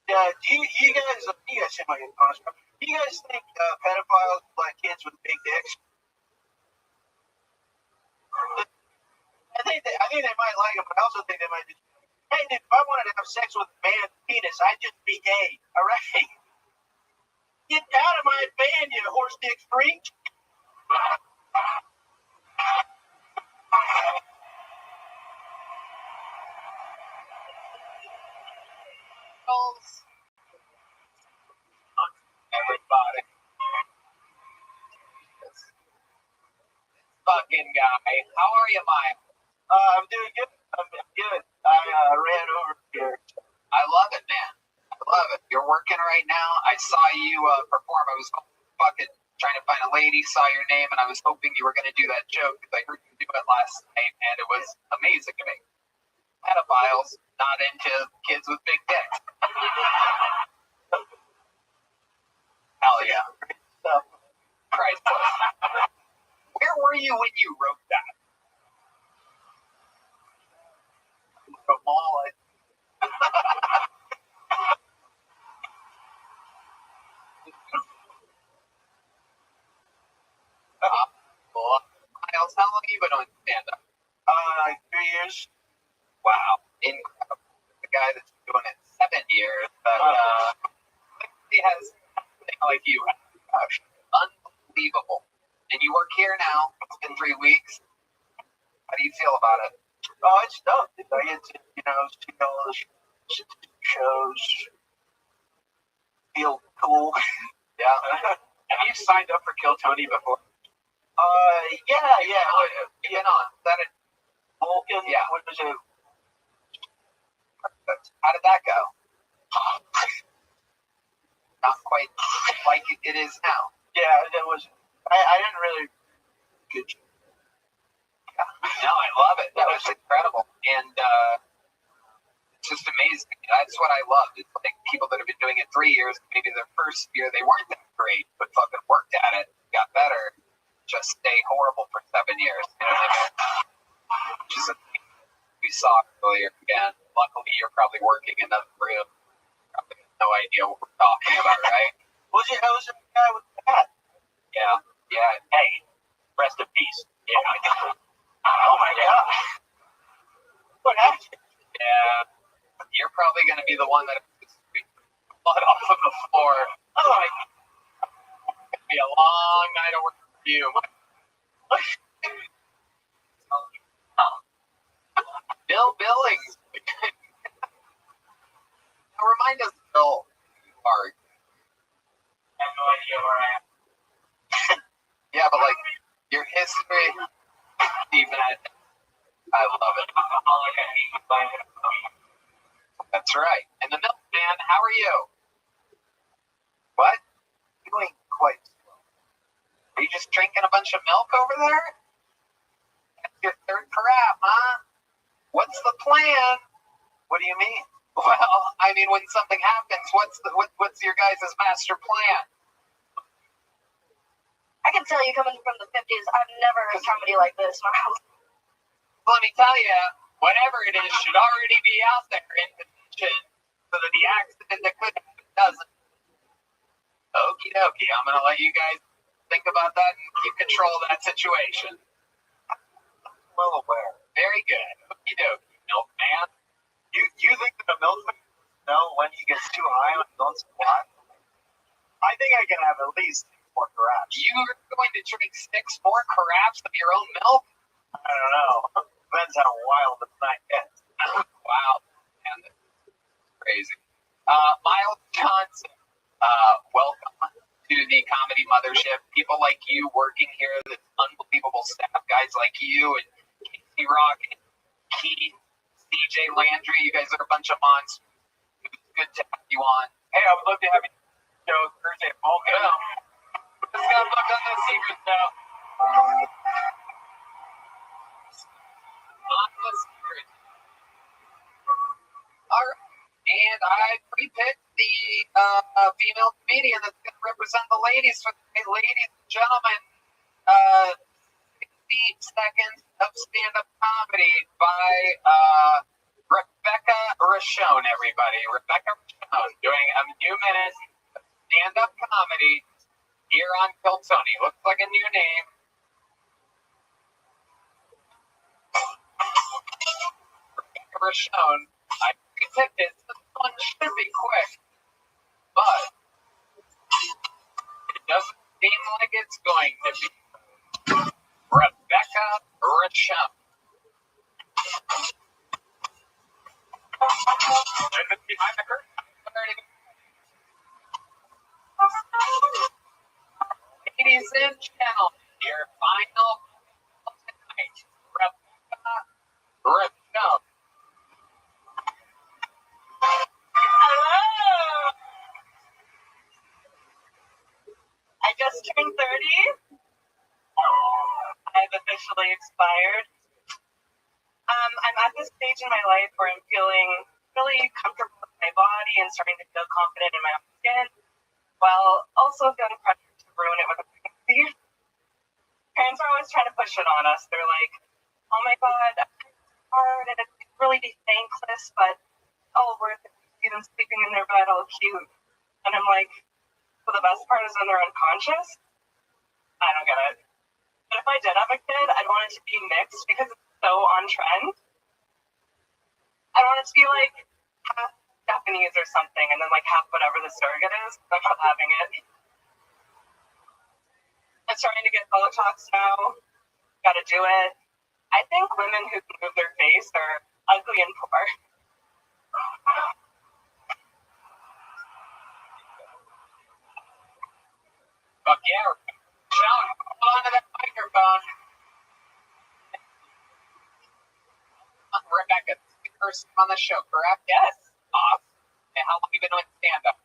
Speaker 5: you guys seem like an honest. Do you guys think pedophiles like kids with big dicks? I think they might like them, but I also think they might just, hey, dude, if I wanted to have sex with a man's penis, I'd just be gay, all right? Get out of my van, you horse dick freak.
Speaker 2: Everybody. Fucking guy. How are you, Mike?
Speaker 5: I'm doing good. I'm good. I ran over here.
Speaker 2: I love it, man. I love it. You're working right now. I saw you perform. I was fucking trying to find a lady, saw your name, and I was hoping you were going to do that joke because I heard you do it last night, and it was amazing to me. Pedophiles, not into kids with big dicks. Hell yeah. Priceless. Where were you when you wrote that?
Speaker 5: From all
Speaker 2: Miles, how long have you been on stand-up?
Speaker 5: like 3 years.
Speaker 2: Wow. Incredible. The guy that's been doing it 7 years, but he has something like you. Unbelievable. And you work here now. It's been 3 weeks. How do you feel about it?
Speaker 5: Oh, it's dope. I get to, see all the shows. Feel cool.
Speaker 2: Yeah. Have you signed up for Kill Tony before?
Speaker 5: Yeah.
Speaker 2: You've been on. Is that it?
Speaker 5: Vulcan?
Speaker 2: Yeah.
Speaker 5: What was it?
Speaker 2: How did that go? Not quite like it is now.
Speaker 5: Yeah, that was. I didn't really. Good.
Speaker 2: Yeah. No, I love it. That was incredible, and it's just amazing. That's what I loved. It's like people that have been doing it 3 years. Maybe their first year they weren't that great, but fucking worked at it, got better. Just stay horrible for 7 years. You know what I mean? Which is we saw earlier again. Luckily, you're probably working in another room. Probably have no idea what we're talking about, right?
Speaker 5: Was it? How was the guy with the hat?
Speaker 2: Yeah.
Speaker 1: Hey, rest in peace. Yeah.
Speaker 5: Oh my God. What happened?
Speaker 2: Yeah. You're probably going to be the one that blood off of the floor.
Speaker 5: Oh my God.
Speaker 2: It's going to be a long night of work for you. Bill Billings. Now remind us, Bill, you are.
Speaker 1: I have no idea where I am.
Speaker 2: Yeah, but like your history, even I love it.
Speaker 1: Alcoholic, I hate my life.
Speaker 2: That's right. And the milkman, how are you? What?
Speaker 5: Doing quite slow.
Speaker 2: Are you just drinking a bunch of milk over there? That's your third crap, huh? What's the plan?
Speaker 5: What do you mean?
Speaker 2: Well, I mean, when something happens, what's your guys' master plan?
Speaker 6: I can tell you, coming from the 50s, I've never heard comedy like this.
Speaker 2: Let me tell you, whatever it is should already be out there in position so that the accident that could happen doesn't. Okie dokie. I'm going to let you guys think about that and keep control of that situation.
Speaker 3: Well aware.
Speaker 2: Very good. Okie dokie. Milkman.
Speaker 3: You think that a milkman know when he gets too high on his own supply? I think I can have at least 4 carafes.
Speaker 2: You're going to drink 6 more carafes of your own milk?
Speaker 3: I don't know. Depends how wild the night gets.
Speaker 2: Wow. Man, that's crazy. Miles Johnson, welcome to the Comedy Mothership. People like you working here, this unbelievable staff, guys like you and Casey Rock and Keith, CJ Landry. You guys are a bunch of monsters. It's good to have you on.
Speaker 3: Hey, I would love to have you show Thursday at Vulcan.
Speaker 2: Yeah. Let's go look on the secrets now. On the secrets. All right. And I pre-picked the female comedian that's going to represent the ladies for the day. Ladies and gentlemen, 60 seconds of stand-up comedy by Rebecca Rothschild, everybody. Rebecca Rothschild doing a new minute of stand-up comedy here on Kill Tony. Looks like a new name. Rebecca Rothschild. I pre-picked it. This one should be quick, but it doesn't seem like it's going to be. Rebecca Rothschild. Behind the curtain. Ladies and gentlemen, your final tonight, Rebecca Rothschild.
Speaker 8: I just turned 30. I've officially expired. I'm at this stage in my life where I'm feeling really comfortable with my body and starting to feel confident in my own skin, while also feeling pressure to ruin it with a pregnancy. Parents are always trying to push it on us. They're like, oh my God, it's hard and it's really be thankless, but all worth it. See them sleeping in their bed all cute. And I'm like, well, the best part is when they're unconscious. I don't get it. But if I did have a kid, I'd want it to be mixed because it's so on trend. I want it to be like half Japanese or something, and then like half whatever the surrogate is. I'm not having it. I'm starting to get Botox now. Gotta do it. I think women who can move their face are ugly and poor.
Speaker 2: Fuck yeah. Sean, hold on to that microphone. Rebecca, the first on the show, correct?
Speaker 8: Yes.
Speaker 2: Awesome. And how long have you been doing stand-up?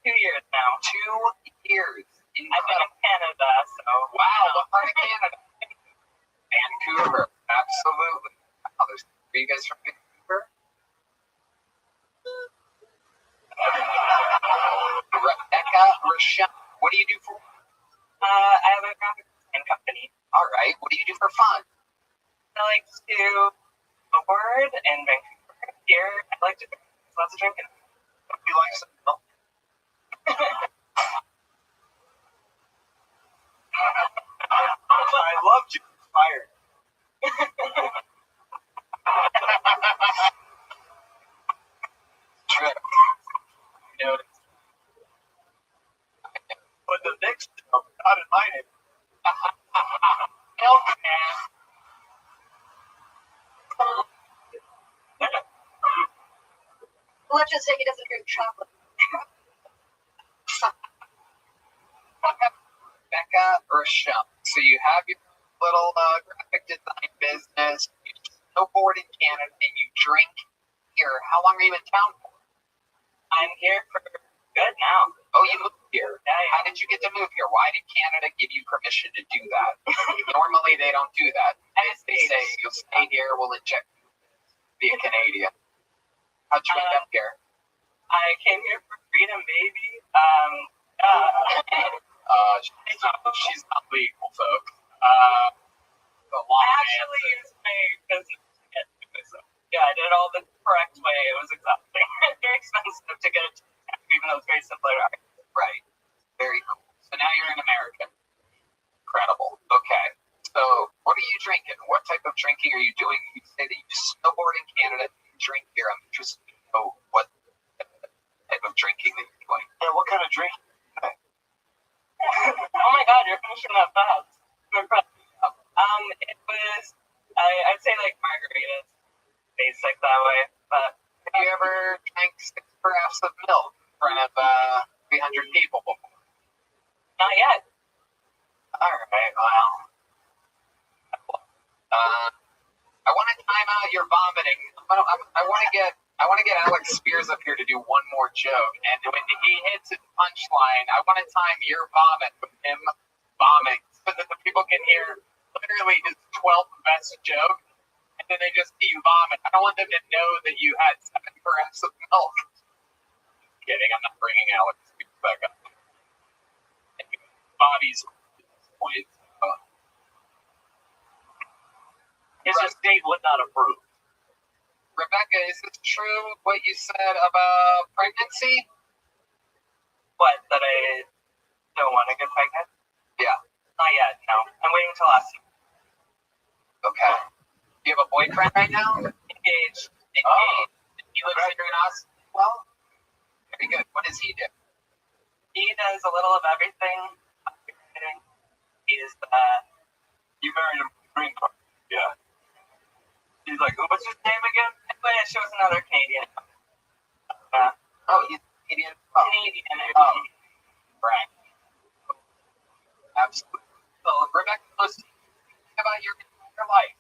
Speaker 8: 2 years now.
Speaker 2: 2 years.
Speaker 8: I've been in Canada, so.
Speaker 2: Wow, what part of Canada? Vancouver. Absolutely. Are you guys from Vancouver? Rebecca Rothschild. What do you do for fun?
Speaker 8: I have a graphic design company.
Speaker 2: All right. What do you do for fun?
Speaker 8: I like to snowboard in Vancouver. Here, I like to drink lots of drinking.
Speaker 3: You like some milk? I loved you. Fired.
Speaker 2: Trip. Notice.
Speaker 3: But the next job, not in my name.
Speaker 2: Milkman.
Speaker 6: Let's just say he doesn't drink chocolate.
Speaker 2: Rebecca Rothschild. So you have your little graphic design business, you snowboard in Canada, and you drink here. How long are you in town for?
Speaker 8: I'm here for good now.
Speaker 2: Oh, you moved here.
Speaker 8: Yeah.
Speaker 2: How did you get to move here? Why did Canada give you permission to do that? Normally, they don't do that. They say, you'll stay here, we'll inject you. Be a Canadian. How'd you end up here?
Speaker 8: I came here for freedom, baby.
Speaker 2: She's not legal, folks. The law
Speaker 8: I actually used my business to get to this. Yeah, I did it all the correct way. It was exhausting. Very expensive to get it, even though it's very simple.
Speaker 2: Right. Very cool. So now you're in America. Incredible. Okay. So what are you drinking? What type of drinking are you doing? You say that you snowboard in Canada, you drink here. I'm interested to know what type of drinking that you're doing.
Speaker 3: Yeah, what kind of drink?
Speaker 8: Oh my God, you're finishing that fast. I'm impressed. It was, I'd say like margaritas, basic that way. But
Speaker 2: Have you ever drank 6 carafes of milk in front of 300 people before?
Speaker 8: not yet.
Speaker 2: All right. Well, I want to time out your vomiting. I want to get Alex Spears up here to do one more joke, and when he hits his punchline, I want to time your vomit with him vomiting so that the people can hear literally his 12th best joke, and then they just see you vomit. I don't want them to know that you had 7 carafes of milk. Just kidding, I'm not bringing Alex Spears back up. Bobby's point.
Speaker 1: His estate would not approve.
Speaker 2: Rebecca, is this true what you said about pregnancy?
Speaker 8: What, that I don't want to get pregnant?
Speaker 2: Yeah.
Speaker 8: Not yet, no. I'm waiting until last year.
Speaker 2: Okay. Do you have a boyfriend right now?
Speaker 8: Engaged.
Speaker 2: Oh. He lives here in Austin as well? Very good. What does he do?
Speaker 8: He does a little of everything. He's
Speaker 1: You married him for the green card. Yeah. He's like, oh, what's his name again?
Speaker 8: I wish it was another Canadian.
Speaker 2: Oh, he's Canadian. Oh.
Speaker 8: Canadian.
Speaker 2: Oh. Right. Absolutely. So, Rebecca, let's think about your life.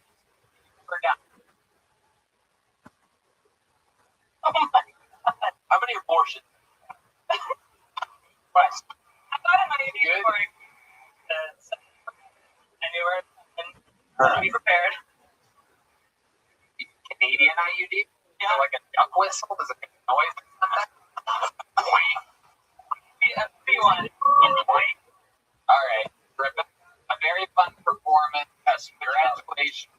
Speaker 2: We're down.
Speaker 8: Oh my God.
Speaker 1: How many abortions?
Speaker 2: Right.
Speaker 8: I thought it might be
Speaker 2: Good.
Speaker 8: before I knew her and be prepared.
Speaker 2: Canadian IUD? Yeah. So like a duck whistle? Does it make noise? All right. Rebecca, a very fun performance. Congratulations.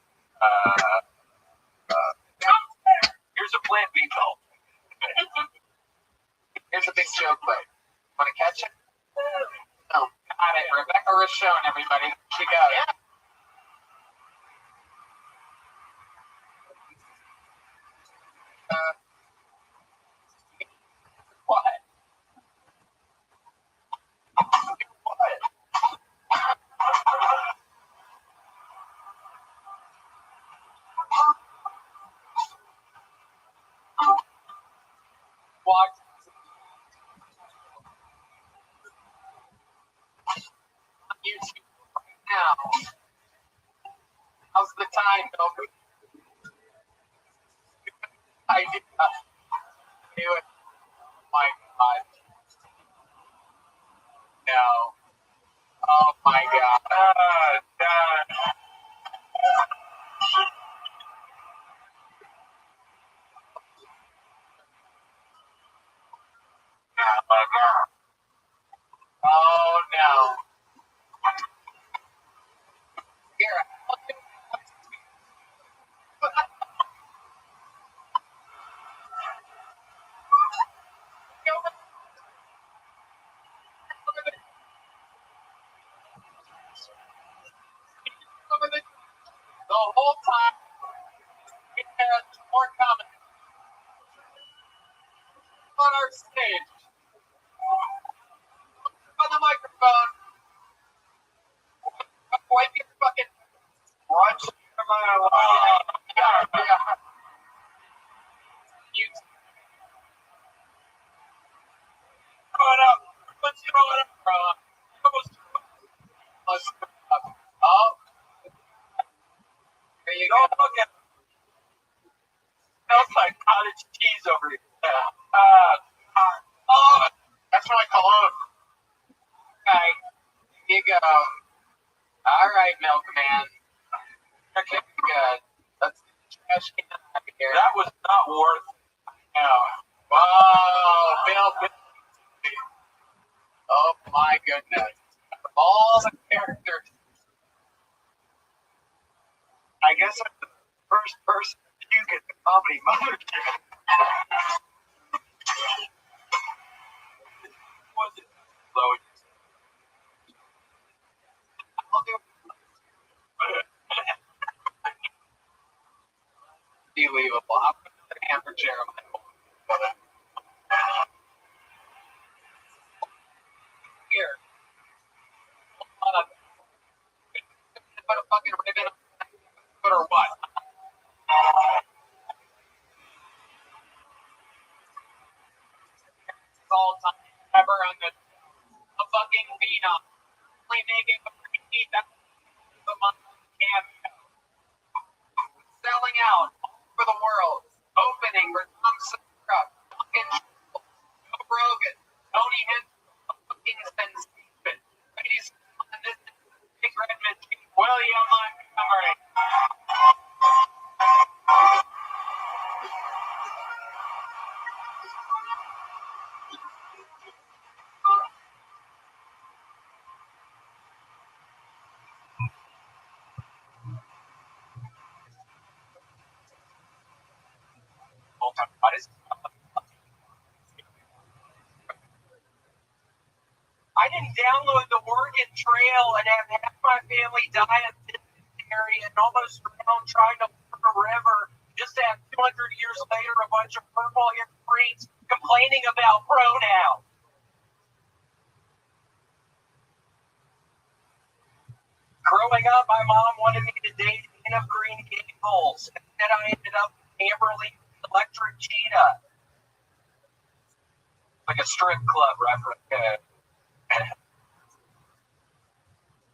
Speaker 1: Here's a plant being called.
Speaker 2: Here's a big joke, but want to catch it? No. Got it. Rebecca Rothschild, everybody. She got it. What? What? Watch on YouTube right now. How's the time, Bill? I did not do it. My God. No. Oh my God. God. Oh no. Here. The whole time, there's more coming on our stage. On the microphone. Wipe your fucking.
Speaker 3: Watch.
Speaker 2: Yeah. You
Speaker 1: Throw it up. Let's throw it up.
Speaker 2: let's oh. There you go.
Speaker 1: Look at smells like cottage cheese over here.
Speaker 2: Oh, that's my cologne. Okay, here you go. All right, milkman. Okay, good. Let's get the trash can out of here.
Speaker 1: That was not worth.
Speaker 2: No. Whoa, Bill. Oh my goodness. All the characters.
Speaker 3: I guess I'm the first person to puke at the comedy mothership.
Speaker 1: Was it low?
Speaker 2: all time ever on the a fucking phenom. Only making $50,000 a month cameo. Selling out all over the world. Opening for Tom Segura, fucking Joe Rogan, Tony Henson, fucking sensation. Ladies and gentlemen, this is the big red machine, William Montgomery.
Speaker 5: I didn't download the Oregon Trail and have half my family die of dysentery and almost drown trying to learn a river just to have 200 years later a bunch of purple-haired freaks complaining about pronouns. Growing up, my mom wanted me to date Anne of Green Gables. Instead, I ended up with Amberly Electric Cheetah. Like a strip club reference.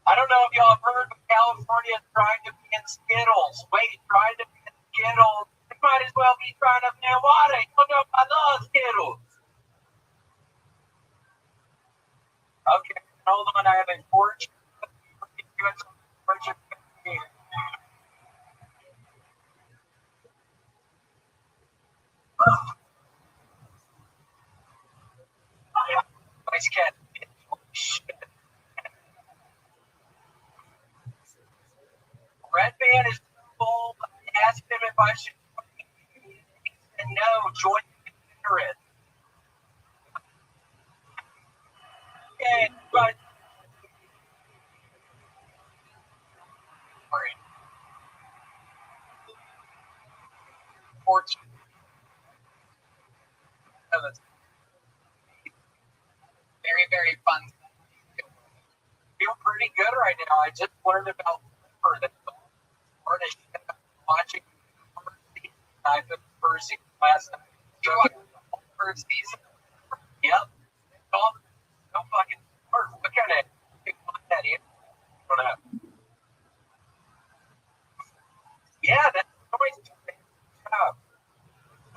Speaker 5: I don't know if y'all have heard, but California is trying to ban Skittles. Wait, trying to ban Skittles. It might as well be trying to ban water. You don't know if I love Skittles. Okay, hold on. I have a torch. Nice cat. Red Band is full. I asked him if I should. And no, join it. Okay, but. Porch.
Speaker 2: Very, very fun.
Speaker 5: Feel pretty good right now. I just learned about watching the first season last night.
Speaker 2: You watched the first season?
Speaker 5: Yep. No fucking. What kind of that is? I don't know. Yeah, that's always.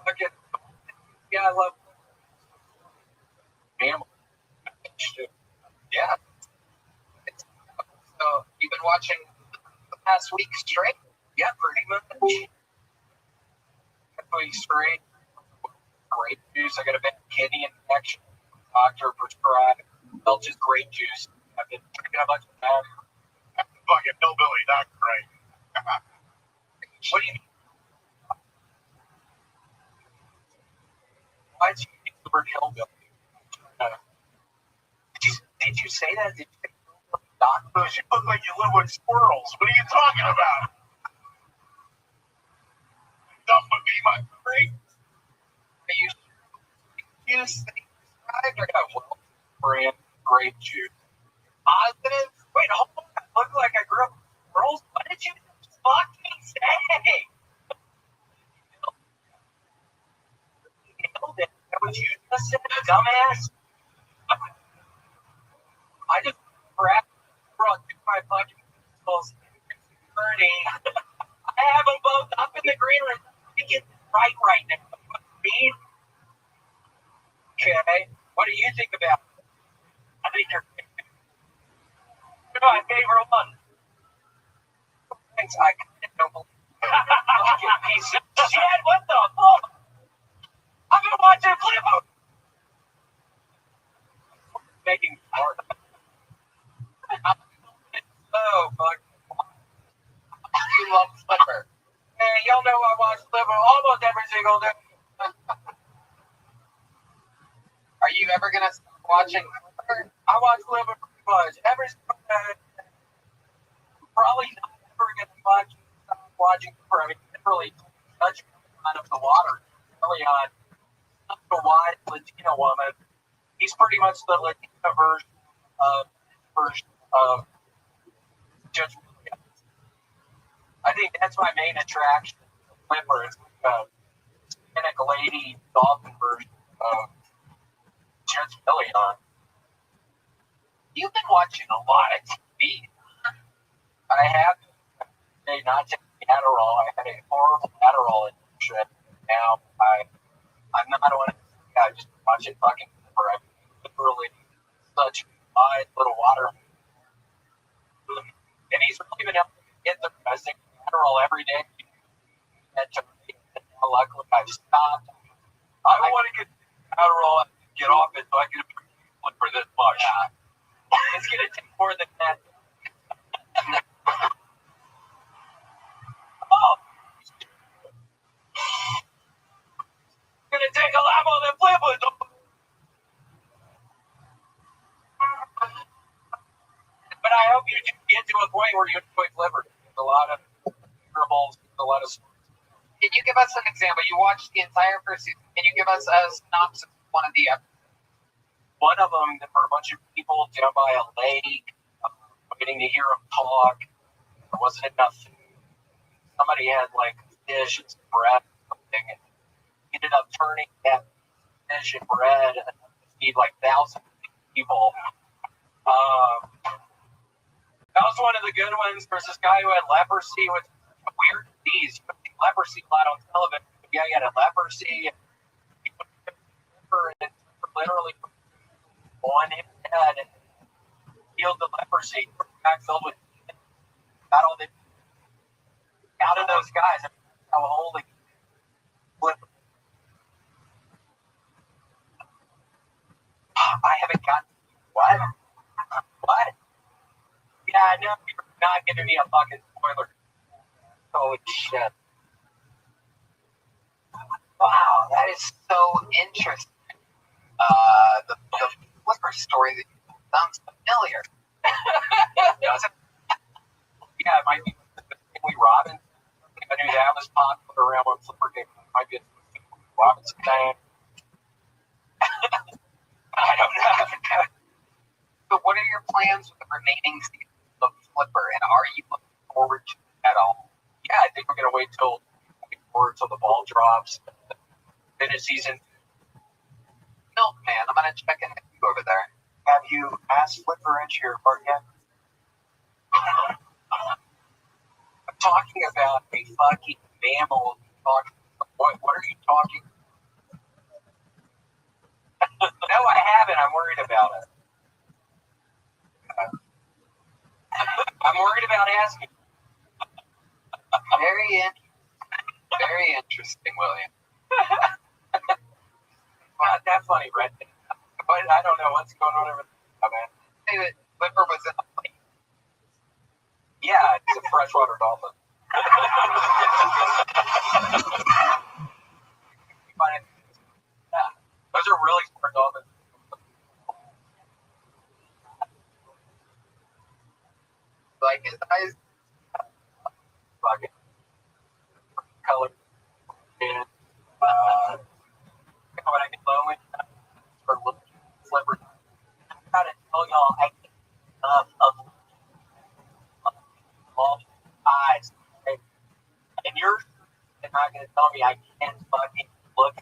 Speaker 5: Okay. Yeah, I love. Family. Yeah.
Speaker 2: So you've been watching the past week straight?
Speaker 5: Yeah, pretty much. A week straight. Grape juice. I got a bad kidney infection. Doctor prescribed Welch's grape juice. I've been drinking a bunch of that.
Speaker 7: Fucking hillbilly doctor, right?
Speaker 5: What do you mean? Why did you use the word hillbilly? Did you say that? Did you say doctors?
Speaker 7: You look like you live with squirrels. What are you talking about? Dumb would be my great.
Speaker 5: You described or got well brand grape juice. Positive? Wait, hold on. I look like I grew up with squirrels? What did you fucking say? That was you just said, dumbass? I just brought my fucking pistols. I have them both up in the green room. It gets right now. Me? Okay. What do you think about it? I think they're my favorite one. Thanks. I don't believe it. Piece of shit. What the fuck? I've been watching Flipper. Making art. Oh, fuck.
Speaker 2: You love Flipper.
Speaker 5: Man, y'all know I watch Flipper almost every single day.
Speaker 2: Are you ever going to start watching Flipper?
Speaker 5: I watch Flipper pretty much every single day. Probably not ever going to stop watching Flipper. I mean, literally touch out of the water early on. The wise Latina woman. He's pretty much the Latina version of Judge Williams. I think that's my main attraction. Flipper is a Hispanic lady dolphin version of Judge
Speaker 1: Really on.
Speaker 2: You've been watching a lot of TV.
Speaker 1: I have not taking Adderall. I had a horrible Adderall addiction. Now I'm not on it. I just watch it fucking for literally such wide little water. And he's really been able to get the best Adderall every day. And luckily I stopped. I don't want to get Adderall and get off it, so I can look for this much. Yeah. It's gonna take more than that. Oh. It's gonna take a lot more than Flipwood. But I hope you get to a point where you enjoy Flipper. There's a lot of variables, a lot of.
Speaker 2: Can you give us an example? You watched the entire first season. Can you give us a synopsis of one of the episodes?
Speaker 1: One of them, there were a bunch of people down by a lake, waiting to hear them talk. There wasn't enough food. Somebody had like fish and some bread or something, and ended up turning that fish and bread and feed like thousands of people. That was one of the good ones. There's this guy who had leprosy with a weird disease. You see leprosy a lot on television. Yeah, he had a leprosy. And literally on his head and healed the leprosy. Back filled with got all the out of those guys. How holy flip. I haven't got what? What? Yeah, no, you're not giving me a fucking spoiler. Holy shit.
Speaker 2: Wow, that is so interesting. The Flipper story that sounds familiar.
Speaker 1: Yeah, it might be Robin. I knew that was popular around when Flipper came. It might be a Robinson thing. I don't know.
Speaker 2: But what are your plans with the remaining seasons of Flipper, and are you looking forward to it at all?
Speaker 1: Yeah, I think we're gonna wait till the ball drops. Finish season.
Speaker 2: Milkman, I'm gonna check in with you over there.
Speaker 1: Have you asked Flipper into your part yet? I'm talking about a fucking mammal. What are you talking? No, I haven't. I'm worried about it. I'm worried about asking.
Speaker 2: Very interesting, William.
Speaker 1: Not that funny, Brett. But I don't know what's going on over there, man.
Speaker 2: Say that Flipper was in the lake.
Speaker 1: Yeah, it's a freshwater dolphin. Yeah, those are really smart dolphins.
Speaker 2: Like his eyes.
Speaker 1: Fucking color. And when I get lonely, for little Flipper, I gotta tell y'all, I get enough of all eyes. And you're not gonna tell me I can't fucking look.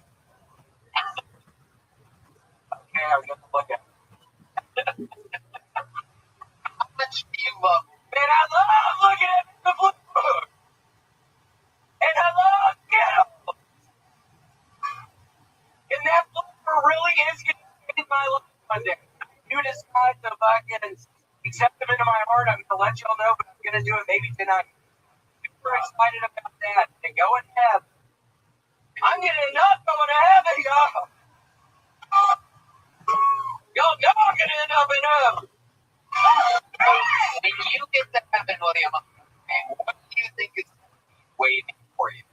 Speaker 1: Okay, I'm gonna look at it.
Speaker 2: How much do you love?
Speaker 1: Man, I love looking at the Flipper. And I love getting. And that Flipper really is gonna change my life one day. You decide to fucking accept him into my heart, I'm gonna let y'all know, but I'm gonna do it maybe tonight. Super excited about that. And go in heaven. I'm gonna end up going to heaven, y'all. Y'all know I'm gonna end up in heaven.
Speaker 2: When you get to heaven, William, what do you think is waiting for you?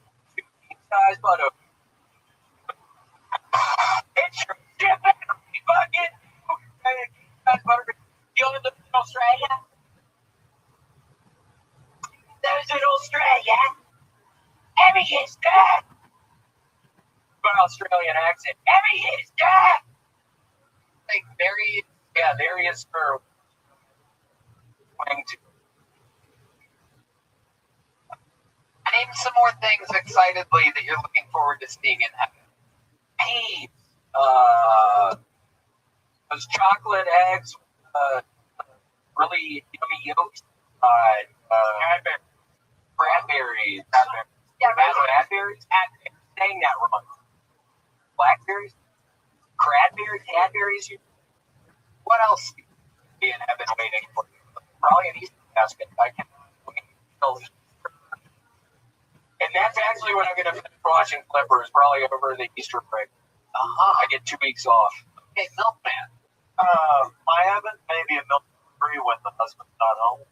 Speaker 1: Size butter. It's your shit, fucking. Size butter. You live in Australia? Those in Australia? Everything's good. But Australian accent. Everything's good.
Speaker 2: Like very.
Speaker 1: Yeah, there he is for.
Speaker 2: Name some more things excitedly that you're looking forward to seeing in heaven.
Speaker 1: Peace. Those chocolate eggs, really yummy yolks. Cranberries.
Speaker 6: Yeah,
Speaker 1: Raspberries. Saying that wrong. Blackberries. Cadberries. What else? And have been waiting for probably an Easter basket. I can. And that's actually when I'm going to finish watching Clippers, probably over the Easter break. I get 2 weeks off.
Speaker 2: Okay, Milkman.
Speaker 1: I haven't. Maybe a milk free when the husband's not home.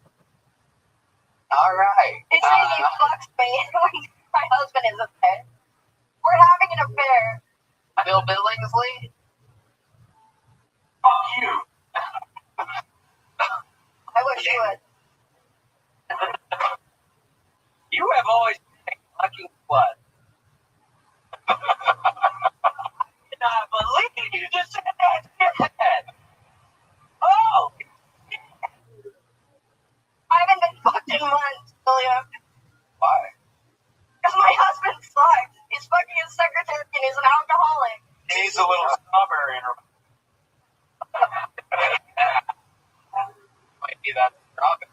Speaker 2: All right.
Speaker 6: They say he fucks me when my husband isn't there. We're having an affair.
Speaker 2: Bill Billingsley.
Speaker 1: You.
Speaker 6: I wish you would.
Speaker 1: You have always been a fucking slut. I cannot believe you just said that. Oh.
Speaker 6: I haven't been fucked in months, William.
Speaker 1: Why?
Speaker 6: Because my husband sucks. He's fucking his secretary and he's an alcoholic.
Speaker 1: He needs a little strawberry in her.
Speaker 2: Might be that strawberry.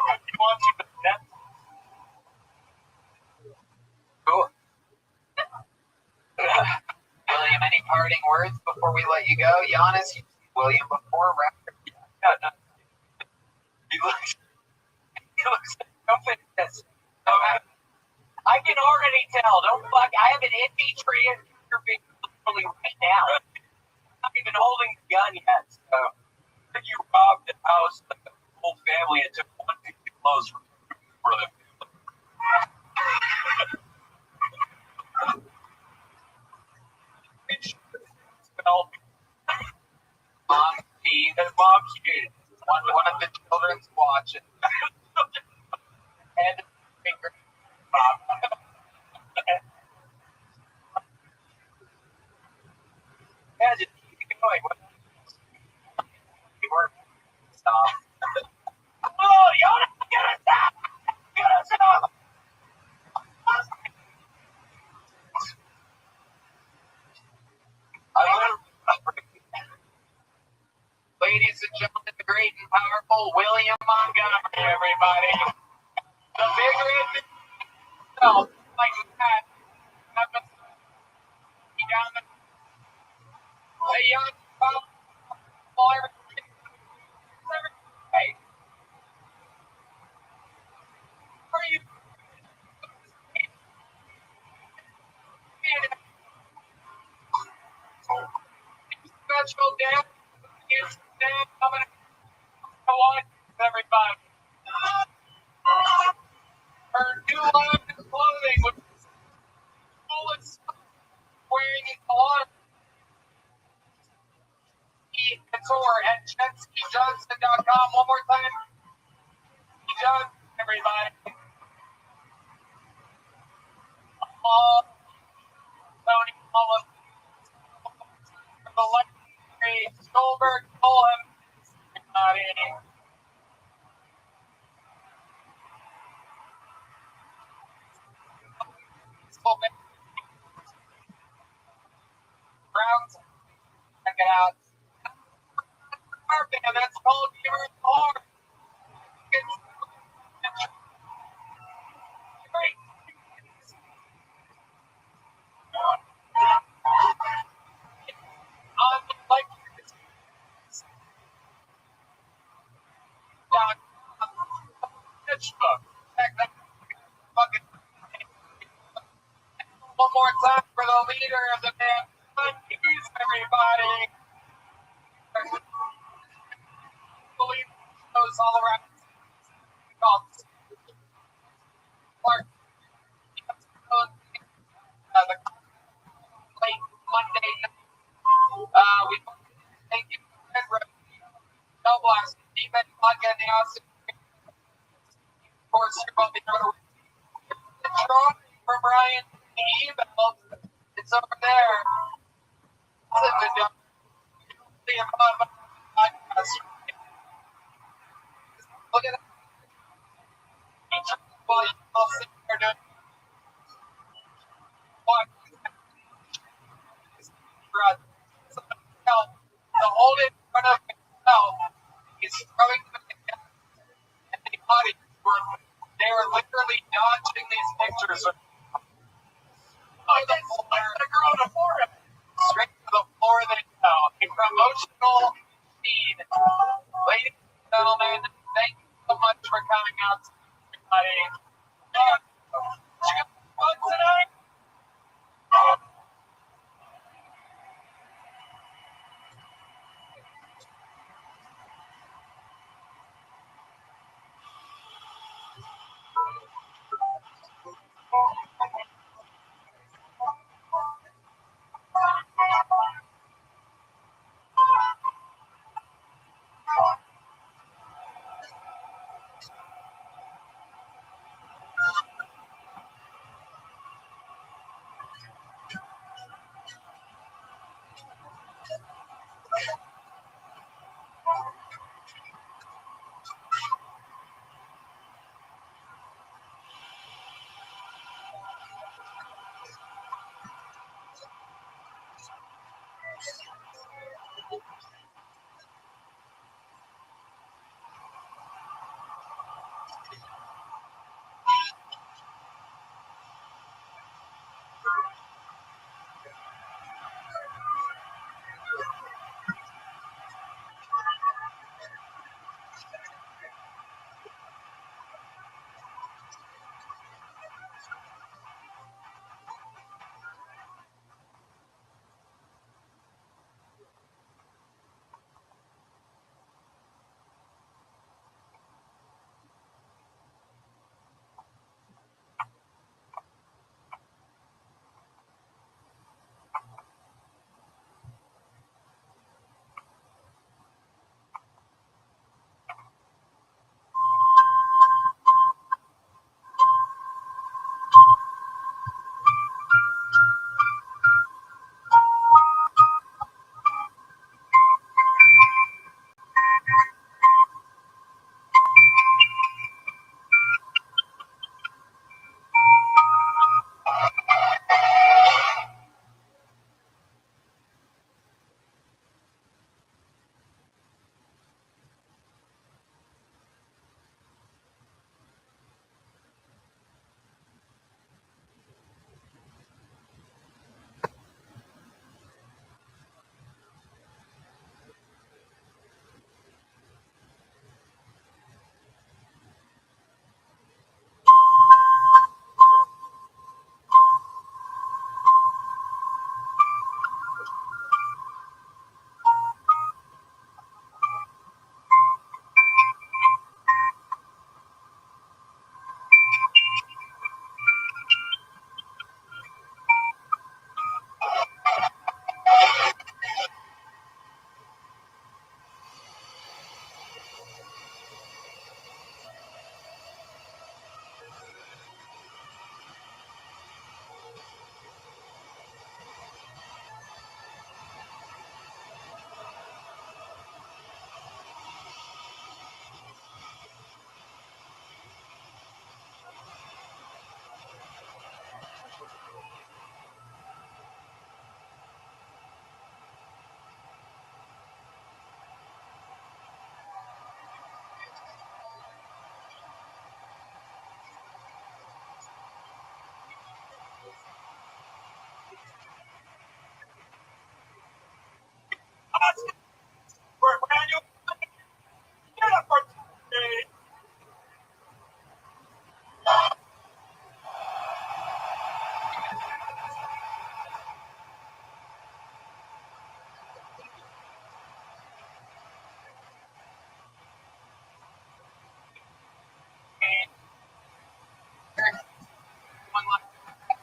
Speaker 1: You want to do that?
Speaker 2: Cool. William, any parting words before we let you go? Giannis, you've seen William before, right?
Speaker 1: Yeah, no. He looks like this. I can already tell. Don't fuck. I have an itchy tree in your being literally right now. I'm not even holding the gun yet. So, you robbed the house, the whole family, and took one piece of clothes for them.
Speaker 2: Mom, Steve,
Speaker 1: And Bob's kid.
Speaker 2: one of the children's watching.
Speaker 1: And finger. Bob. Yeah, just keep going.
Speaker 2: Stop.
Speaker 1: Oh, y'all get us out! Get us out!
Speaker 2: Ladies and gentlemen, the great and powerful William Montgomery, everybody. The bigger it is, like that. Down the young hey. Are you special day? Coming on, everybody. Her new line of clothing with bullets wearing a lot of couture at JetskiJohnson.com. One more time. Johnson, everybody. Tony, all of the legendary Stolberg, Fulham, Browns, check it out. Our band, that's called Yours Hard. Great. Like one more time for the leader of the band. Please, everybody. Believe those all around. Clark. The late Monday night. We thank you. No blast. Defense podcast in the Austin. Of course, you're about to go to from Ryan email. It's over there. It's a good job. The above podcast. Look at that. While you all sit there doing what? emotional scene. Ladies and gentlemen, thank you so much for coming out everybody. Did you guys have fun tonight?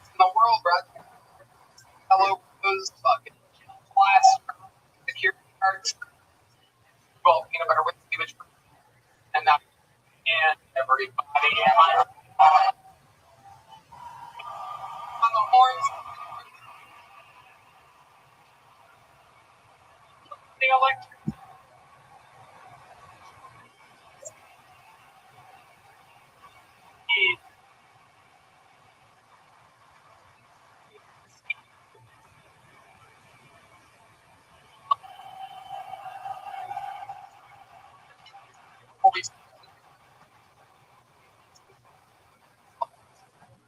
Speaker 2: In the world, bro. Hello, those fucking class security cards. Well, peanut butter with image. And that, and everybody on the horns. The electric.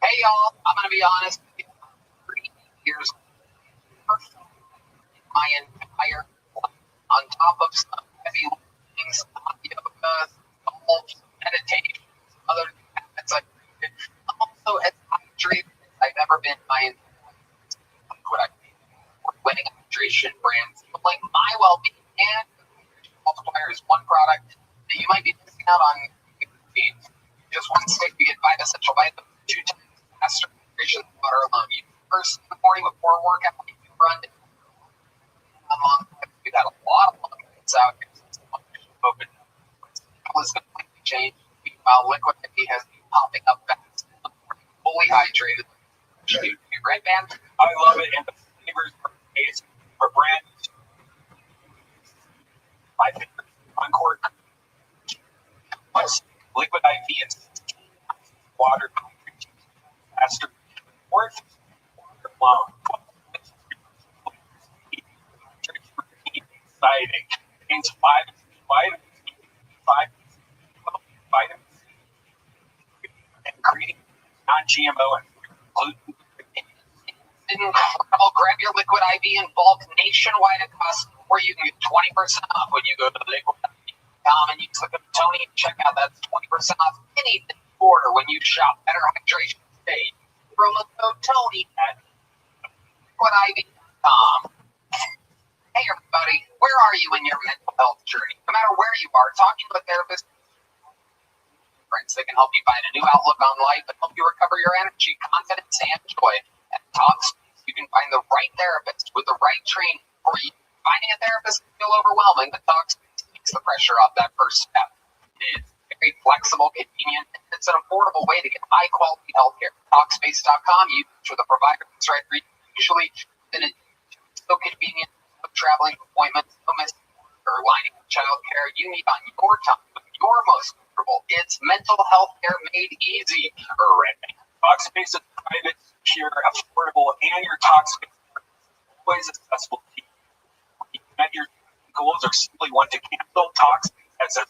Speaker 2: Hey y'all, I'm gonna be honest. 3 years my entire life on some heavy lifting, some hot yoga, golf, meditation, other habits I do. I'm also as hydrated as I've ever been my entire life. What I winning hydration brands. But like my well-being and multiplier is one product that you might be missing out on. Just one stick, you get 5 essential vitamins, 2 times faster hydration than water alone. You first in the morning before workout, you can run we've had a lot of months out here since COVID. It was completely changed. While liquid IV has been popping up fast, fully hydrated. Right, man?
Speaker 1: I love it, and the flavors are brand new. My favorite Encore. Liquid IV and water faster. Worth alone. Exciting. It's five ingredient, non-GMO and gluten.
Speaker 2: Incredible. Grab your Liquid IV in bulk nationwide across, where you can get 20% off when you go to liquid.com and use the code Tony and check out. That's 20% off anything you order when you shop Better Hydration today. Promo code Tony at liquidiv.com. Hey everybody, where are you in your mental health journey? No matter where you are, talking to a therapist that can help you find a new outlook on life and help you recover your energy, confidence, and joy. At Talkspace, you can find the right therapist with the right training for you. Finding a therapist can feel overwhelming, but Talkspace takes the pressure off that first step. It's very flexible, convenient, and it's an affordable way to get high-quality health care. Talkspace.com, you for the provider that's right for you. Usually, it's so convenient, no traveling appointments, no missing or lining up childcare. You need on your time, your most comfortable. It's mental health care made easy.
Speaker 1: Talkspace is private, secure, affordable, and your Talkspace is always accessible to you. You met your goals or simply want to cancel, Talkspace has a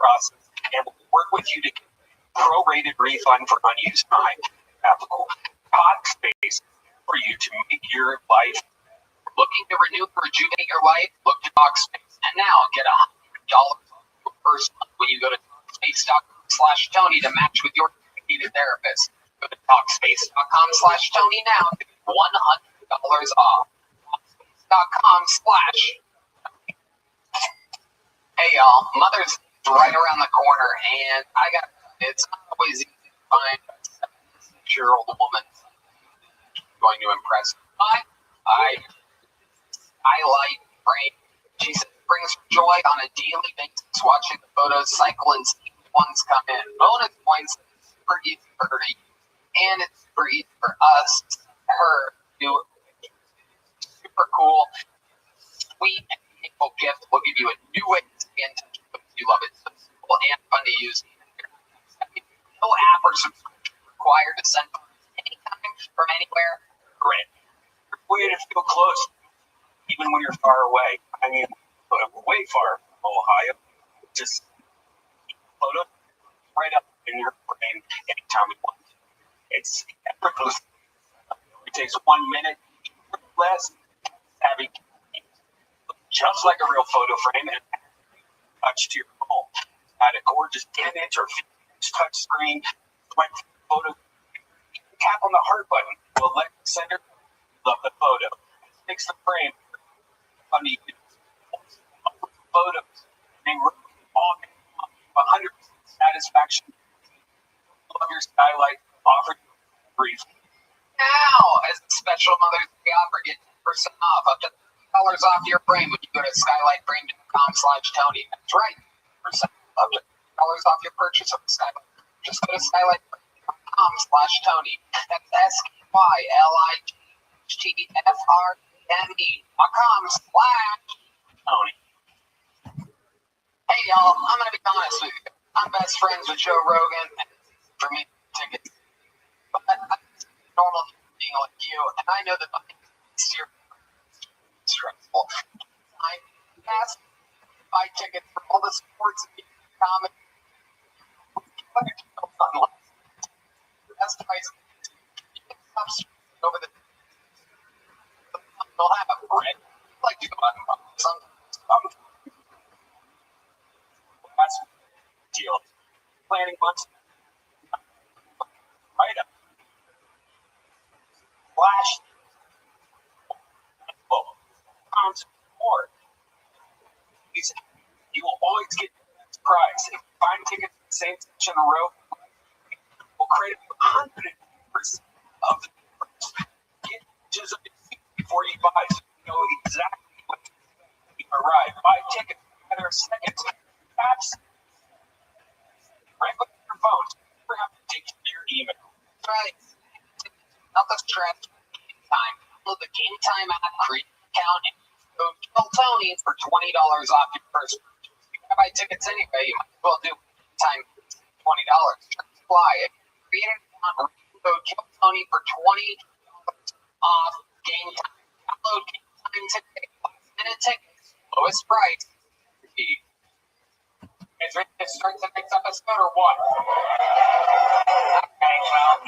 Speaker 1: process and will work with you to get prorated refund for unused time. Applicable. Talkspace for you to make your life.
Speaker 2: Looking to renew or rejuvenate your life? Look to Talkspace. And now get $100 off your first month when you go to Talkspace.com/Tony to match with your dedicated therapist. Go to Talkspace.com/Tony now to get $100 off. Talkspace.com/. Hey y'all, Mother's Day is right around the corner, and it's not always easy to find a 76-year-old woman going to impress. But I highlight frame. She brings joy on a daily basis, watching the photos cycle and seeing ones come in. Bonus points, super easy for her to use, and it's super easy for us, her, to do. Super cool, sweet, and meaningful gift. We'll give you a new way to stay in touch with those you love. It's so simple and fun to use. No app or subscription required to send anytime from anywhere.
Speaker 1: Great. Way to feel close, even when you're far away. I mean, way far from Ohio. Just photo right up in your brain anytime we want. It's effortless. It takes 1 minute less, having just like a real photo frame and touch to your phone. Add a gorgeous 10-inch or 15-inch touch screen. Swipe photo. Tap on the heart button. Will let the sender love the photo. Takes the frame on the photos. And all 100% satisfaction. Love your skylight. Offer brief.
Speaker 2: Now, as a special Mother's Day offer, get 10% off, up to $30 off your frame when you go to skylightframe.com/Tony. That's right, up to $30 off your purchase of the Skylight. Just go to skylightframe.com/Tony. That's SKYLIGHTFRME.com/Tony. Hey y'all, I'm gonna be honest with you. I'm best friends with Joe Rogan. For me, tickets. But I'm normal human being like you, and I know that buying tickets here is stressful. I asked to buy tickets for all the sports and comedy. Best price. You can stop stressing over the they'll have, right? I like to go out and buy sometimes. always get the price. If you find tickets in the same section in a row, we'll create 100% of the difference. Get just a bit before you buy so you know exactly what to expect when you arrive. Buy tickets either seconds, apps, right with your phone. So you never have to dig through your email.
Speaker 5: Right. Not the stress. Game Time. Download the Game Time app, create an account, and code Kill Tony for $20 off your first purchase. If you buy tickets anyway, you might as well do Game Time $20. Terms apply. Create an account, code Kill Tony for $20 off Game Time. Download Game Time today. Last-minute tickets, lowest price.
Speaker 2: Is ready to start the next episode or what?
Speaker 5: Okay, well,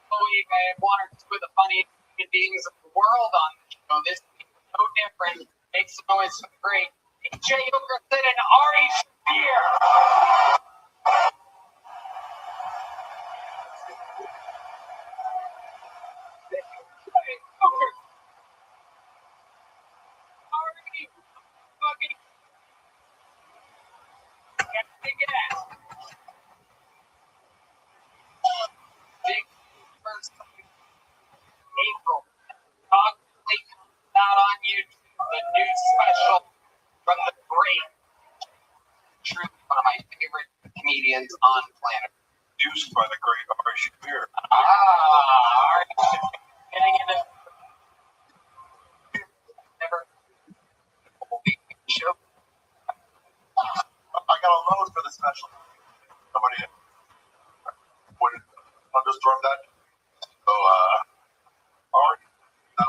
Speaker 5: we have one or two of the funniest human beings of the world on the show. This is no different. Makes some noise for the great DJ Okerson and Ari Shafir. Big first April. Constantly comes out on YouTube. The new special from the great, truly one of my favorite comedians on planet.
Speaker 7: Produced by the great Ari Shafir.
Speaker 5: Ari. Getting into never show.
Speaker 7: I got a load for the special. Somebody would thunderstorm that. So, Ari, the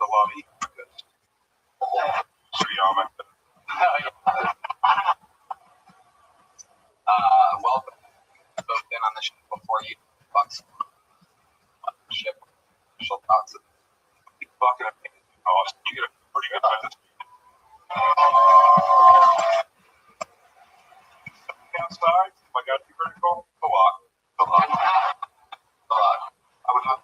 Speaker 7: lobby. Suyama.
Speaker 2: Welcome. Both been on the show before you. Bucks. Ship. Special thoughts.
Speaker 7: Fucking amazing. Awesome. You get a pretty good time. Outside, if I got too critical, a lot. A lot.
Speaker 2: A lot.
Speaker 7: I would have.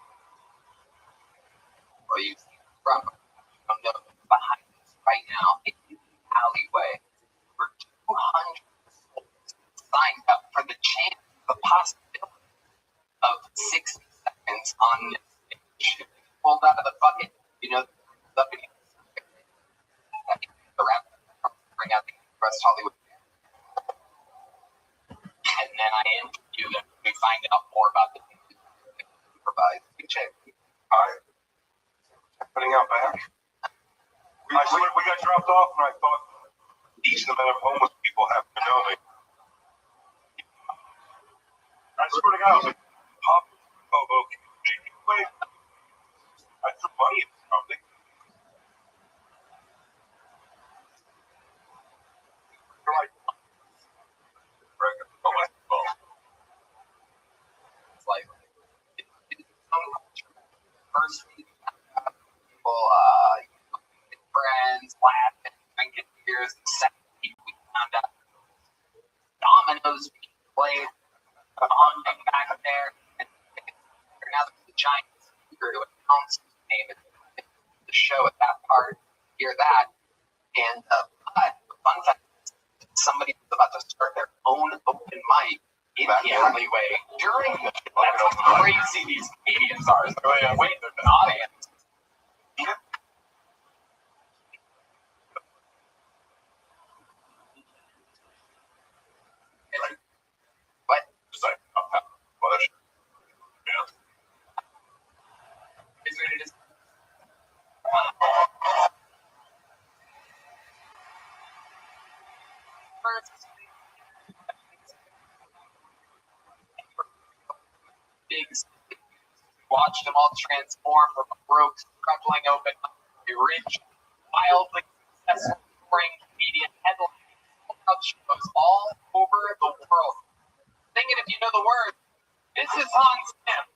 Speaker 2: Well, you see from behind us right now in the alleyway, over 200 souls signed up for the chance, the possibility of 60 seconds on this stage. Pulled out of the bucket, you know, the rap, bring out the West Hollywood. And then I interview them. We find out more about the things they provide. We check.
Speaker 7: Alright. Putting out back. We got dropped off, and I thought each of the amount of homeless people have to know me. I swear to God, I was like, Pop, oh, okay. Wait. I threw money at something. They're like,
Speaker 2: It's like, first people, friends, laughing, drinking beers. The second week we found out dominoes being played on back there. And now there's a giant speaker to announce his name at the show at that part. Hear that. And the fun fact is somebody was about to start their own open mic in the alleyway during the show. That's how crazy these comedians are. So they're like, wait, there's an audience. What?
Speaker 7: Just like, well, that's, yeah.
Speaker 2: Is it just first big watched them all transform from a broke, struggling open a rich, wildly successful touring comedian headlining shows all over the world. Sing it if you know the words. This is Hans Zimmer.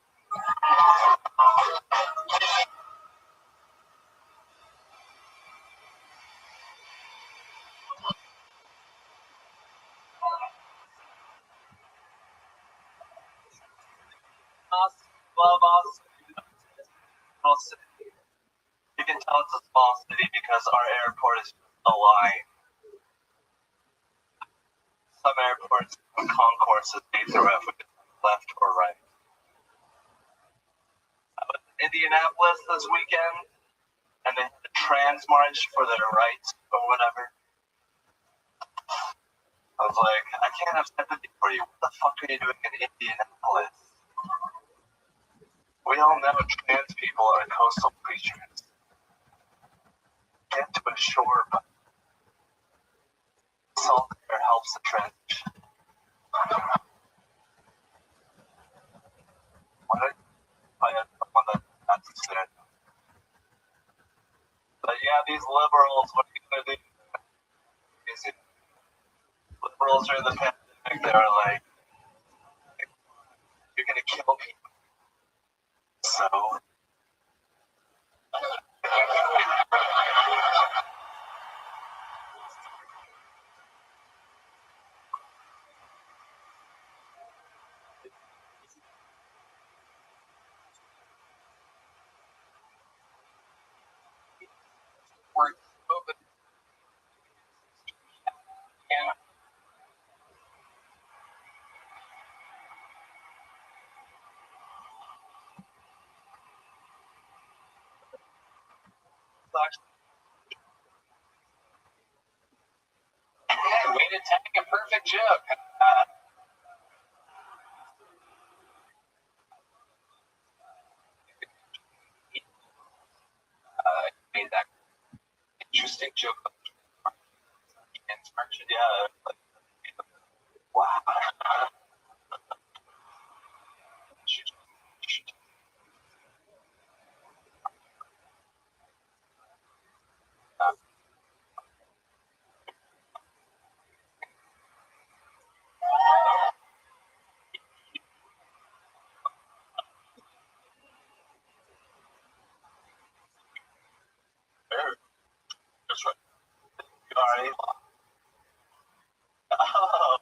Speaker 1: Love us. Small city. You can tell it's a small city because our airport is a line. some airports, concourses, they throw out left or right. I was in Indianapolis this weekend, and they had the trans march for their rights or whatever. I was like, I can't have sympathy for you. What the fuck are you doing in Indianapolis? We all know trans people are coastal creatures. Get to a shore, but salt air helps the transition. I had someone that's said. But yeah, these liberals, what are you gonna do? Liberals during the pandemic, they were like, you're gonna kill people. So
Speaker 2: We're open. Yeah. Way to tag a perfect joke. Made that interesting joke.
Speaker 1: yeah, like, wow.
Speaker 7: That's right.
Speaker 1: Sorry. Oh,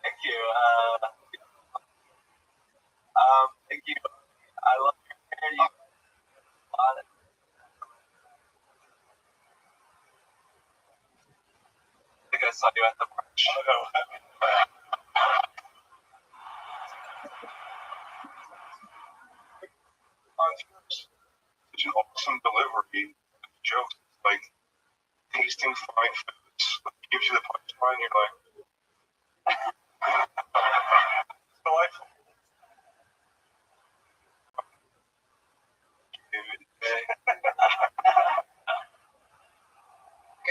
Speaker 1: thank you. Thank you. I love your hair. You got it. I think I saw you at the brunch.
Speaker 7: Such an awesome delivery. Jokes like tasting fine foods gives you the punchline. You're like, delightful.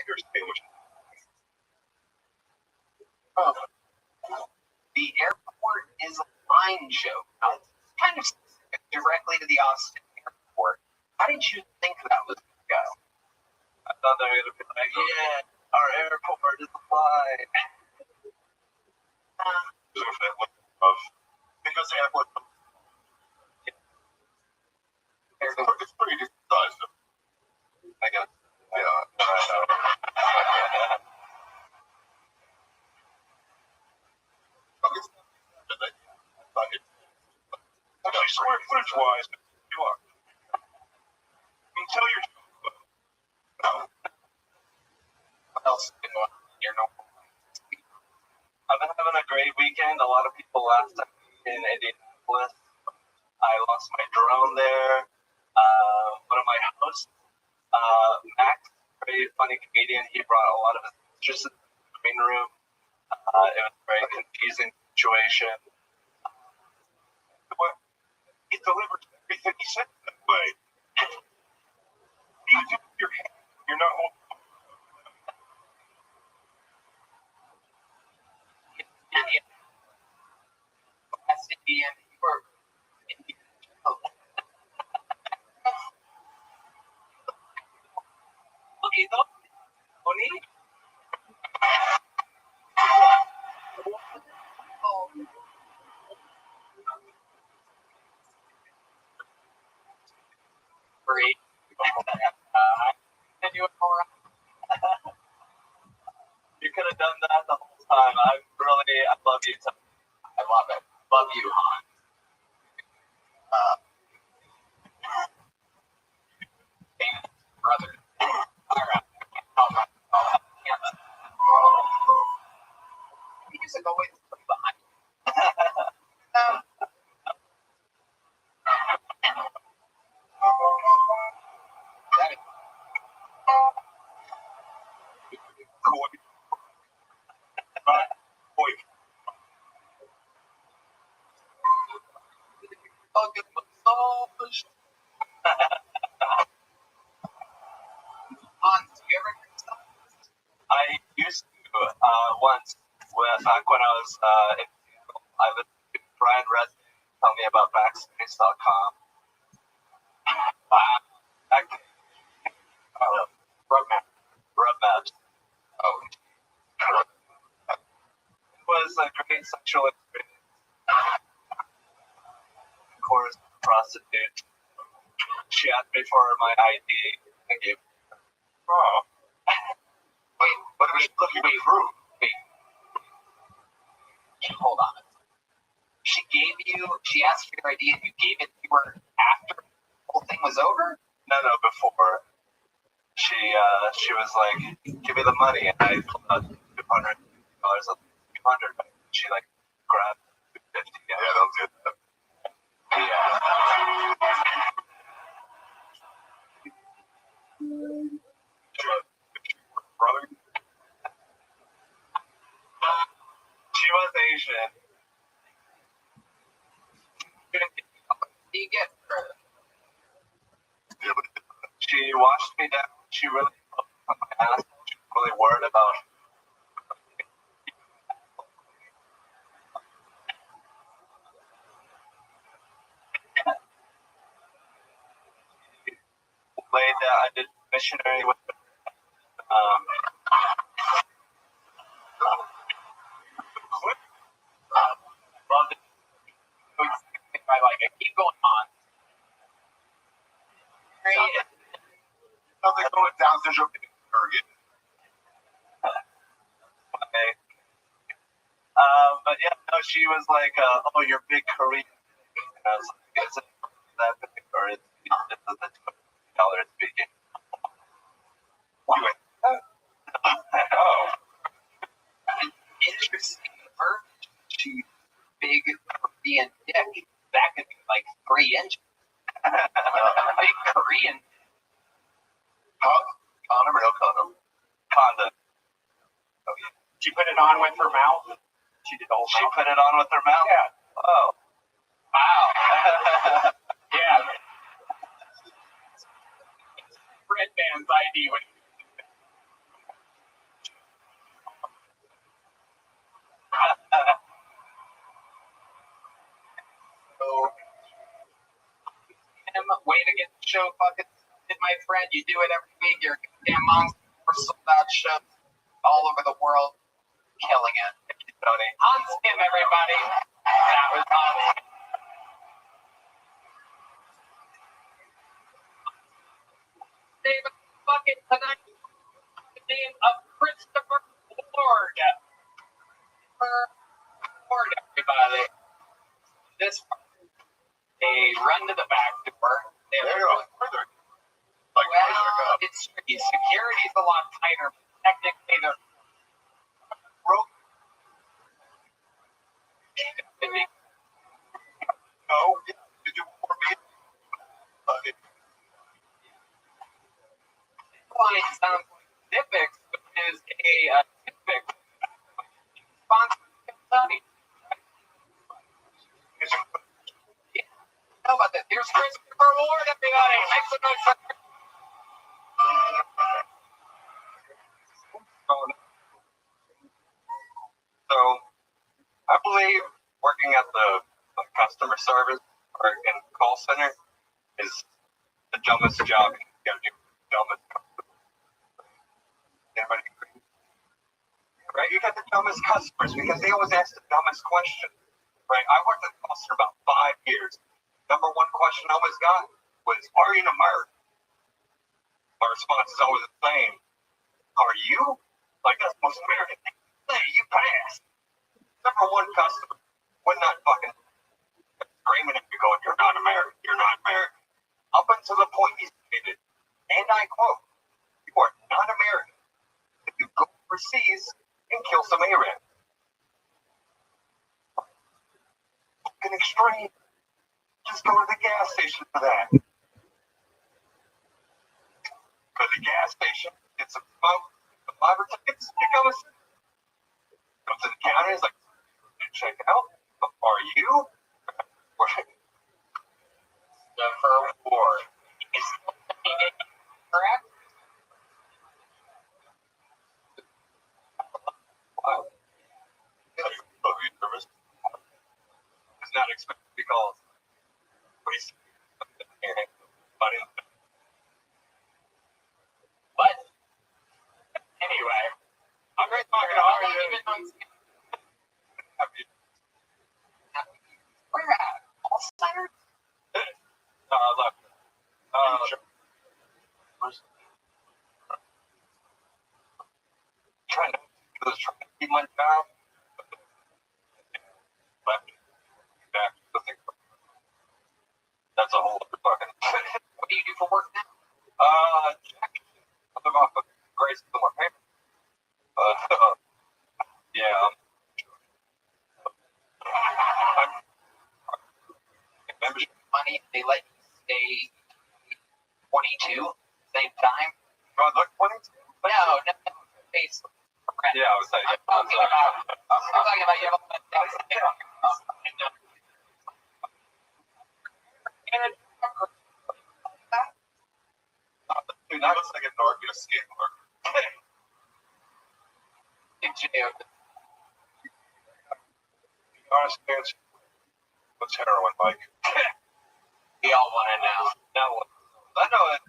Speaker 7: Here's sandwich.
Speaker 2: Oh. The airport is a line joke. Now, it's kind of specific directly to the Austin airport. How did you think that was going to go?
Speaker 1: I thought they were going to be like, yeah, our airport is fine.
Speaker 7: Because the airport it's pretty decent size.
Speaker 1: I guess.
Speaker 7: Actually, square footage wise, you are. Until you're.
Speaker 2: What else is going on here? No.
Speaker 1: I've been having a great weekend. A lot of people laughed at me in Indianapolis. I lost my drone there. One of my hosts, Max, very funny comedian, he brought a lot of his pictures in the green room. It was a very confusing situation.
Speaker 7: What? He delivered everything he said that way. You do your hand. You're not holding.
Speaker 2: West Indiana.
Speaker 1: Okay, though. Oni?
Speaker 2: Great. And you more.
Speaker 1: You could have done that the whole time. I love you.
Speaker 2: I love it. Love you, Han. Brother. All right. always behind. Hans, do you ever hear stuff?
Speaker 3: I used to once, back when I was in Seattle, I would Brian Redman tell me about Backspace.com. Back then, Rub Maps. Oh. It was a great sexual experience. Of course, prostitute. She asked me for my ID. I gave her. Oh.
Speaker 2: Wait, what are we looking through? Wait. Hold on. She asked for your ID and you gave it to her after the whole thing was over?
Speaker 3: No, before. She was like, give me the money, and I pulled out $200 of $200. She like grabbed $50. Yeah, that was it. Brother? She was Asian.
Speaker 2: Do you get her?
Speaker 3: She washed me down. She really put on my ass. She was really worried about laid that I did missionary with her.
Speaker 2: Loved it. I like it. Keep going on.
Speaker 3: Something going down Central Oregon. Okay. But yeah, no, she was like, oh, you're big Korean. And I was like, is it that big or is it the $20 speaking? You went, oh.
Speaker 2: Interesting. Her, she big Korean dick. That could be like 3 inches. Big Korean.
Speaker 3: Condom or no condom? Condom. Oh, yeah.
Speaker 1: She put it on with her mouth. She did all.
Speaker 3: She put it on with her mouth?
Speaker 1: Yeah.
Speaker 3: Oh. Wow.
Speaker 1: Yeah. Red Band's ID.
Speaker 2: Way to get the show fucking started, my friend. You do it every week. You're a goddamn monster. We're sold out shows all over the world. Killing it.
Speaker 3: Tony.
Speaker 2: Hans Kim, everybody. That was awesome. David fucking tonight. The name of Christopher Ward. Ward, everybody. This a run to the back door.
Speaker 3: There you go. Further. Like,
Speaker 2: well, it's tricky. Security's a lot tighter. Technically, the rope.
Speaker 3: No, did you for me?
Speaker 2: Line sounds like Zippix, which is a Zippix sponsored by Sony. How about that? Here's Christopher Ward, everybody. Make some noise for
Speaker 3: So, I believe working at the customer service or in call center is the dumbest job you can do. Dumbest. Everybody agree? Right? You got the dumbest customers because they always ask the dumbest questions. Right? I worked at the call center about 5 years. Number one question I always got was, are you an American? My response is always the same. Are you? Like, that's most American thing. Hey, you passed. Number one customer would not fucking screaming at you going, you're not American, you're not American. Up until the point he stated, and I quote, you are not American if you go overseas and kill some Arabs. strange. Just go to the gas station for that. Go to the gas station, get some smoke, some fiber tickets, become a citizen. Go to the counter, he's like, check out. How are you?
Speaker 2: The reward is correct.
Speaker 3: Wow. Service is not expected to be called.
Speaker 2: But anyway, I'm going to talk about where at? Alzheimer's?
Speaker 3: Left. Trying to keep my job. Left. Back. That's a whole other fucking.
Speaker 2: What do you do for work now?
Speaker 3: Jack. I live off of Grace with my parents. Yeah. Membership
Speaker 2: Money, they let you stay 22 same time.
Speaker 3: Do I look 22?
Speaker 2: No, face.
Speaker 3: Yeah, I was saying.
Speaker 2: I'm talking about you have a
Speaker 3: Dude, I was like a dog in a skateboard. Honest answer. What's heroin like?
Speaker 2: We all want to know.
Speaker 3: Now, I know it.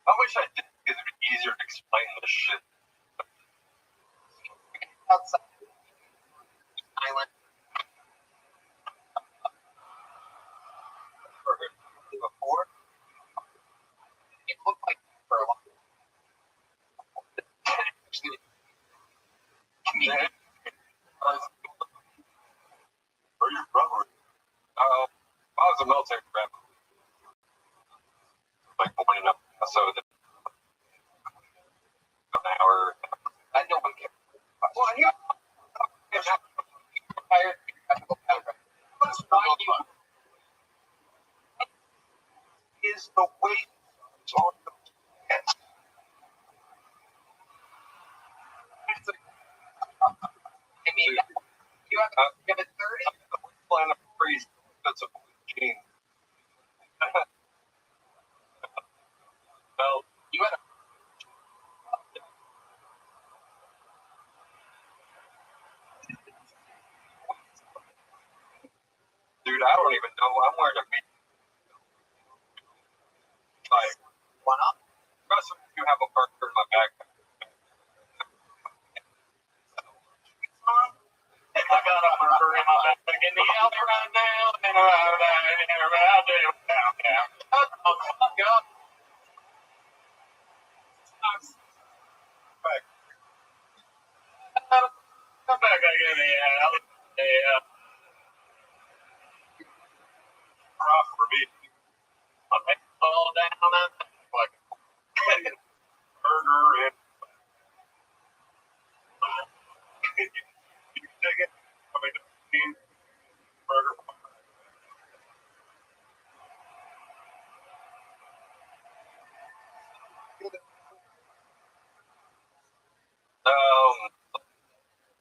Speaker 3: I wish I did because it'd be easier to explain this shit.
Speaker 2: Outside island.
Speaker 3: Before?
Speaker 2: It looked like for a while.
Speaker 3: Or your brother? I was a military rep. Like morning up, so an hour.
Speaker 2: I know one cares.
Speaker 3: Well, you
Speaker 2: Retired.
Speaker 3: is the weight on the head.
Speaker 2: I mean, you have a 30?
Speaker 3: Plan a freeze. That's a gene. Well,
Speaker 2: You had a
Speaker 3: dude, I don't even know. I'm wearing a meat. Like,
Speaker 2: one up.
Speaker 3: trust me, you have a burger in my backpack.
Speaker 1: I got a burger in my backpack in the alley right now, and around downtown. Oh, fuck up.
Speaker 3: Back.
Speaker 1: Come back in the alley. Yeah.
Speaker 3: Rough for me.
Speaker 1: I fall down and like
Speaker 3: Burger and. You dig it? I mean, burger.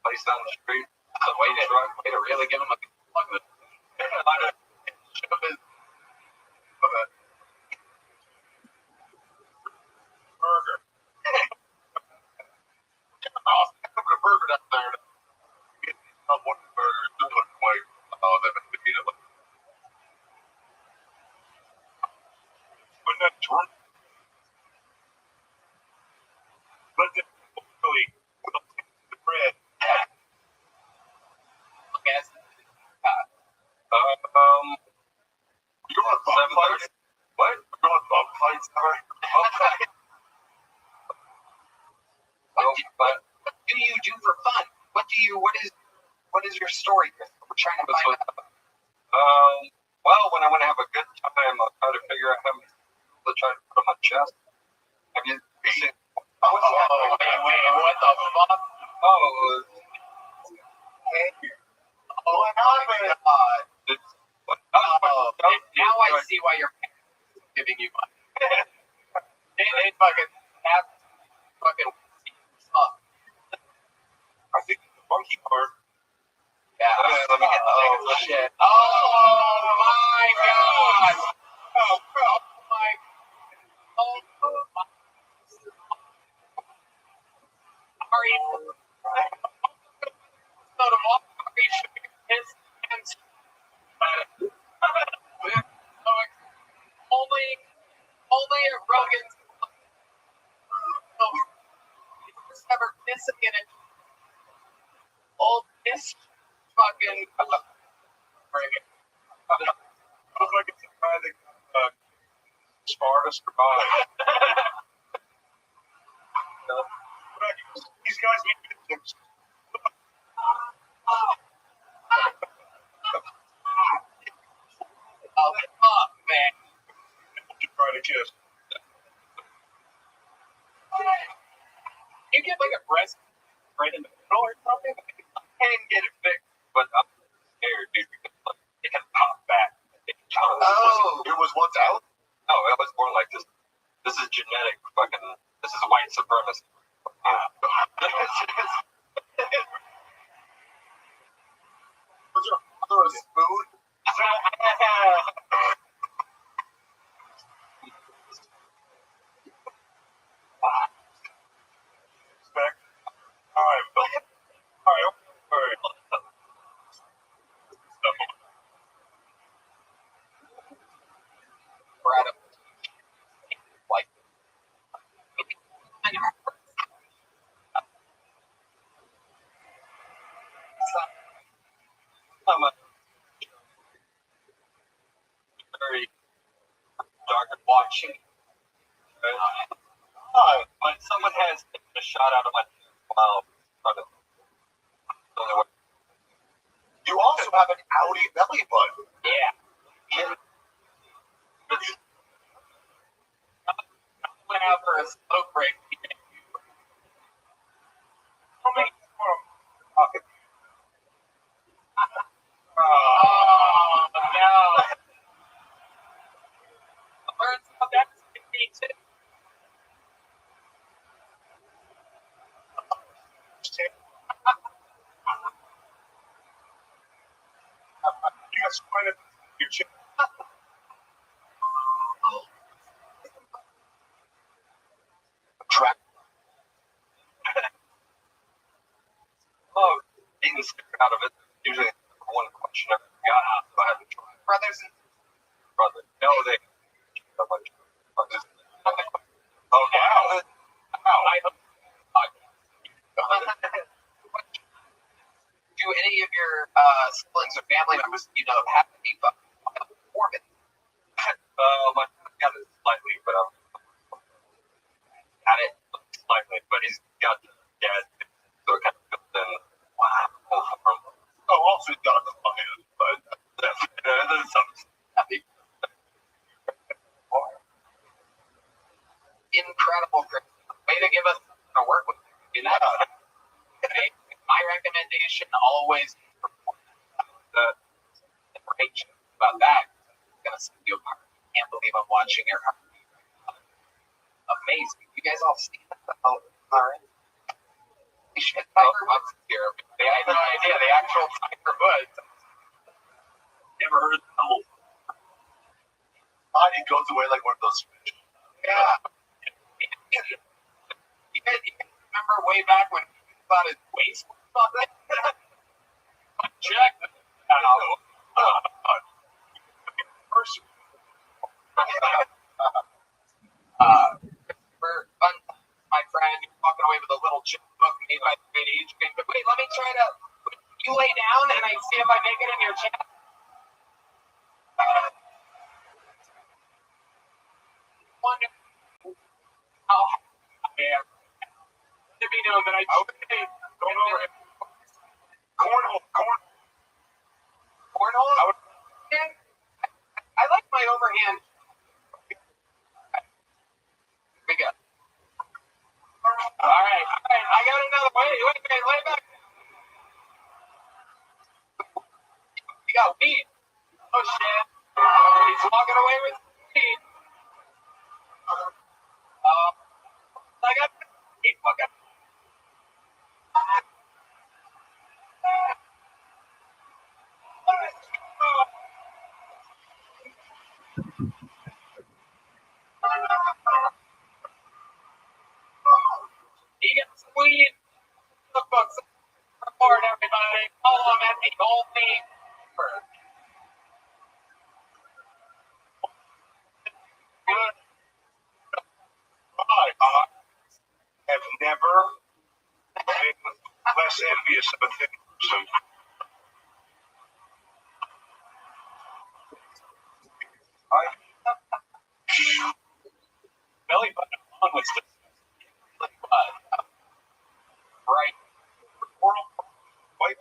Speaker 3: Place down the street.
Speaker 2: Way to really give him a good plug.
Speaker 3: Burger. Put a burger up there. I want a burger. It doesn't look like, oh, they've been eating it. But not drunk. But the really, the bread.
Speaker 2: Yes.
Speaker 3: You want bum fights? What? You want bum fights?
Speaker 2: What do you do for fun? What is your story? We're trying to find out.
Speaker 3: Well, when I want to have a good time, I'll try to figure out how many to try to put on my chest. Have you seen?
Speaker 2: What the fuck?
Speaker 3: Oh,
Speaker 2: Oh my god. Oh, now I see why your parents are giving you money. they fucking have fucking stuff.
Speaker 3: I think the monkey part.
Speaker 2: Yeah.
Speaker 3: Let me get the
Speaker 2: oh shit. Oh my god. Oh my. Oh my. Sorry. So to walk his hands. Only at Rogan's. Just ever missing it. Old this fucking. Bring it.
Speaker 3: Looks like it's a guy that Sparta survived. These guys need victims.
Speaker 2: Oh, fuck, man.
Speaker 3: Try to kiss.
Speaker 2: You get like a breast right in the middle or something?
Speaker 3: I can get it fixed, but I'm scared, dude, because like, it can pop back. It was once out? No, it was more like this. This is genetic fucking. This is white supremacy. Was your father a spoon? Respect. All right.
Speaker 2: We're at a like.
Speaker 3: I'm a very dark watching. But someone has taken a shot out of my mouth. You also have an Audi belly button.
Speaker 2: Yeah. Went out for a smoke break. Oh no. Turns out that's me too.
Speaker 3: You guys find it your chin. Trap. Oh, eating the sticker out of it. Usually one question I got out, so I haven't tried.
Speaker 2: Brothers and
Speaker 3: Brother. No, they. Oh, wow.
Speaker 2: I hope. Do any of your siblings or family members have to be Mormon?
Speaker 3: My dad got it slightly, but
Speaker 2: Got it.
Speaker 3: slightly, but he's got dad, so it kind of fits in. Wow. Oh, also he's got a client, but there's something.
Speaker 2: Incredible, Chris. Way to give us to work with. My recommendation always information about that. I'm gonna send you a part. Can't believe I'm watching your heart. Amazing. You guys all see that? Oh, all right. Tiger Woods here. They have no idea. The actual Tiger Woods.
Speaker 3: Never heard of the whole body goes away like one of those fish.
Speaker 2: Yeah. You guys remember way back when he thought his waist was something? Check it out.
Speaker 3: Person.
Speaker 2: My friend, you're walking away with a little chip book made by the age game. But wait, let me try to. You lay down and I see if I make it in your chest. Wonder. Oh, yeah. To be known that I
Speaker 3: Okay. Going over it. Cornhole.
Speaker 2: Cornhole? I like my overhand. Here we go. All right. I got another. Wait, lay back. You got beat. Oh shit. The only bird.
Speaker 7: I have never been less envious of a thin person.
Speaker 1: Belly button on was just
Speaker 2: Right.
Speaker 7: White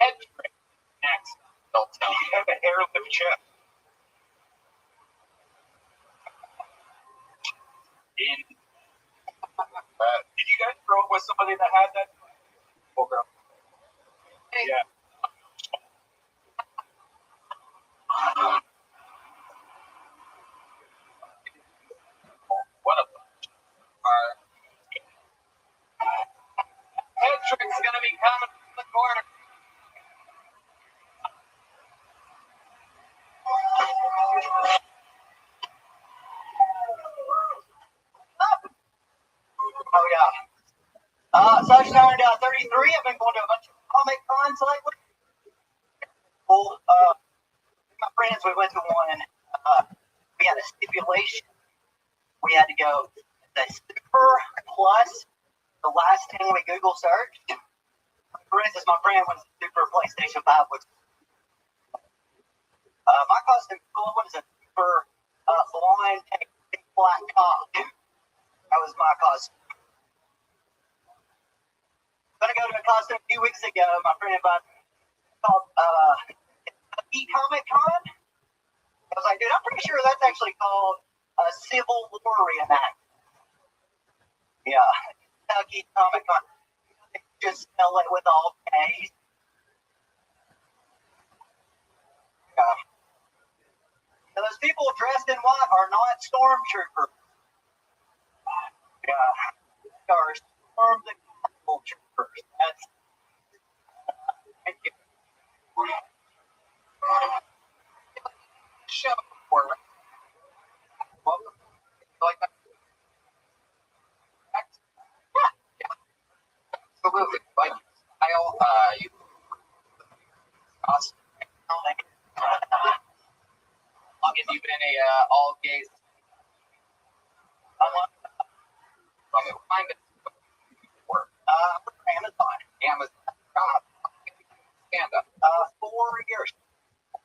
Speaker 2: Head trick. Next. They'll tell
Speaker 7: you
Speaker 2: you.
Speaker 7: have an airlift chest.
Speaker 1: Did you guys grow up with somebody that had that?
Speaker 2: Oh, girl.
Speaker 1: Yeah.
Speaker 2: What a bunch. Our head trick's gonna be coming from the corner.
Speaker 5: Oh yeah. So I turned 33. I've been going to a bunch of comic cons lately. Well, my friends, we went to one. We had a stipulation. We had to go the Super Plus. The last thing we Google searched. For instance, my friend went to Super PlayStation 5, which my costume was a super blonde, big black cock. That was my costume. I'm gonna go to a costume a few weeks ago. My friend invited me called Comic Con. I was like, dude, I'm pretty sure that's actually called a Civil War reenactment. Yeah, Kentucky Comic Con. Just spell it with all K's. Yeah. Now, those people dressed in white are not stormtroopers. Yeah, they are storm the Capitol troopers. That's. Thank you.
Speaker 2: Show for welcome. Like that? Yeah. Absolutely. Like style, you costume. Long as you've been a all gays. Find it.
Speaker 5: Amazon.
Speaker 2: Stand up.
Speaker 5: 4 years.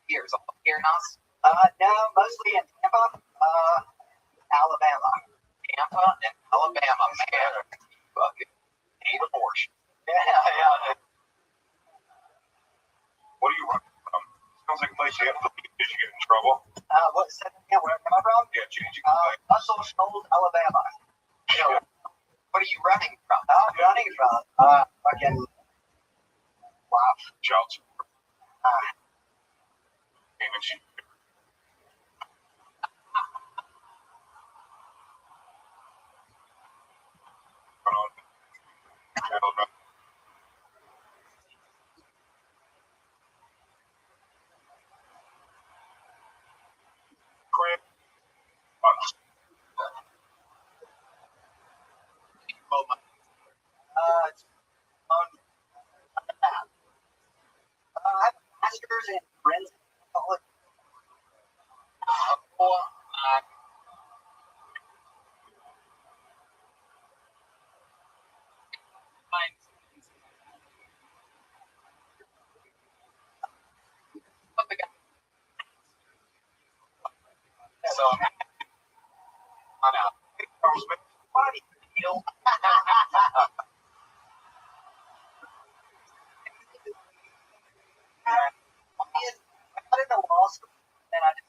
Speaker 2: Years. All here now.
Speaker 5: No, mostly in Tampa, Alabama.
Speaker 2: Tampa and Alabama, man. Fucking hate abortion.
Speaker 5: Yeah.
Speaker 7: What are you running from? Sounds like a place you have to leave. Did you get in trouble?
Speaker 5: What's that again? Where am I from?
Speaker 7: Yeah, changing the light.
Speaker 5: Russell Shoals, Alabama.
Speaker 2: You know, what are you running from?
Speaker 5: I'm running from fucking rough.
Speaker 7: Child support. Payment sheet. Crap.
Speaker 5: It's on I have a master's in forensic psychology.
Speaker 2: So, on out.
Speaker 5: Body deal. I got into law school and I just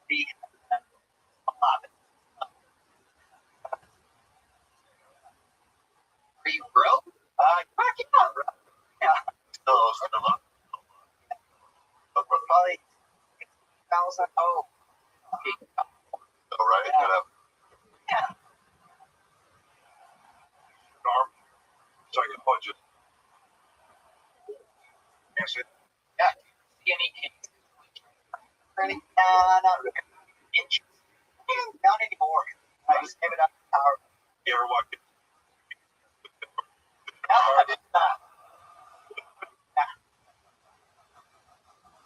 Speaker 5: be
Speaker 2: Are you broke?
Speaker 5: back out, bro. Yeah.
Speaker 7: Still up.
Speaker 5: Probably 1,000. Oh.
Speaker 7: All right.
Speaker 5: Yeah.
Speaker 7: Arm. Psychologist. Yes, it.
Speaker 2: Yeah. See any kids?
Speaker 5: Really? Not really. Not anymore. I just gave it up.
Speaker 7: You ever walk in?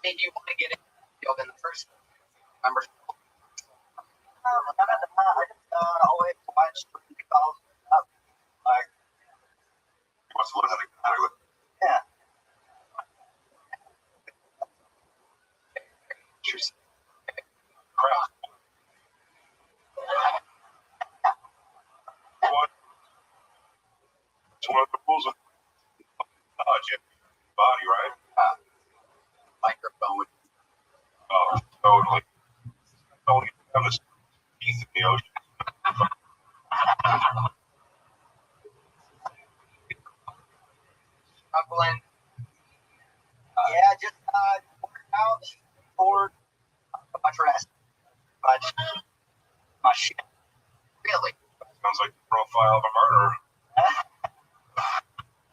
Speaker 2: Did you want to get in the field in the first place? Remember?
Speaker 5: I just always watched the calls up. Like,
Speaker 7: He wants to learn how to tackle it.
Speaker 5: yeah.
Speaker 7: Crap. What? It's one of the rules of body, right?
Speaker 2: Microphone.
Speaker 7: Oh, totally. Totally. I'm just piece in the ocean.
Speaker 2: Struggling.
Speaker 5: Yeah, just work out, board, much rest. But my shit.
Speaker 2: Really?
Speaker 7: Sounds like the profile of a murderer.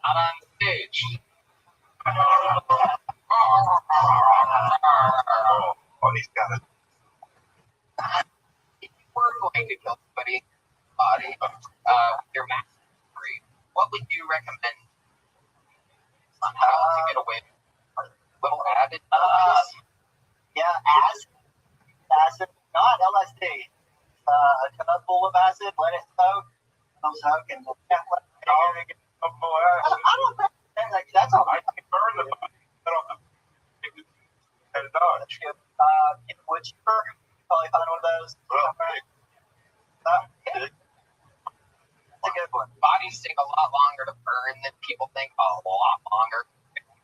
Speaker 2: Not on stage.
Speaker 7: Oh, he's got it.
Speaker 2: If you were going to kill somebody in your body, your mastery, what would you recommend on how to get away with a little added
Speaker 5: Yeah, acid, not LSD. A tub full of acid, let it soak, and let it
Speaker 7: Oh, boy.
Speaker 5: I don't think like that's all
Speaker 7: I
Speaker 5: right.
Speaker 7: can burn the body. Cut off the head of dodge.
Speaker 5: Get a wood chipper, probably find one of those. That's a good one.
Speaker 2: bodies take a lot longer to burn than people think, a lot longer.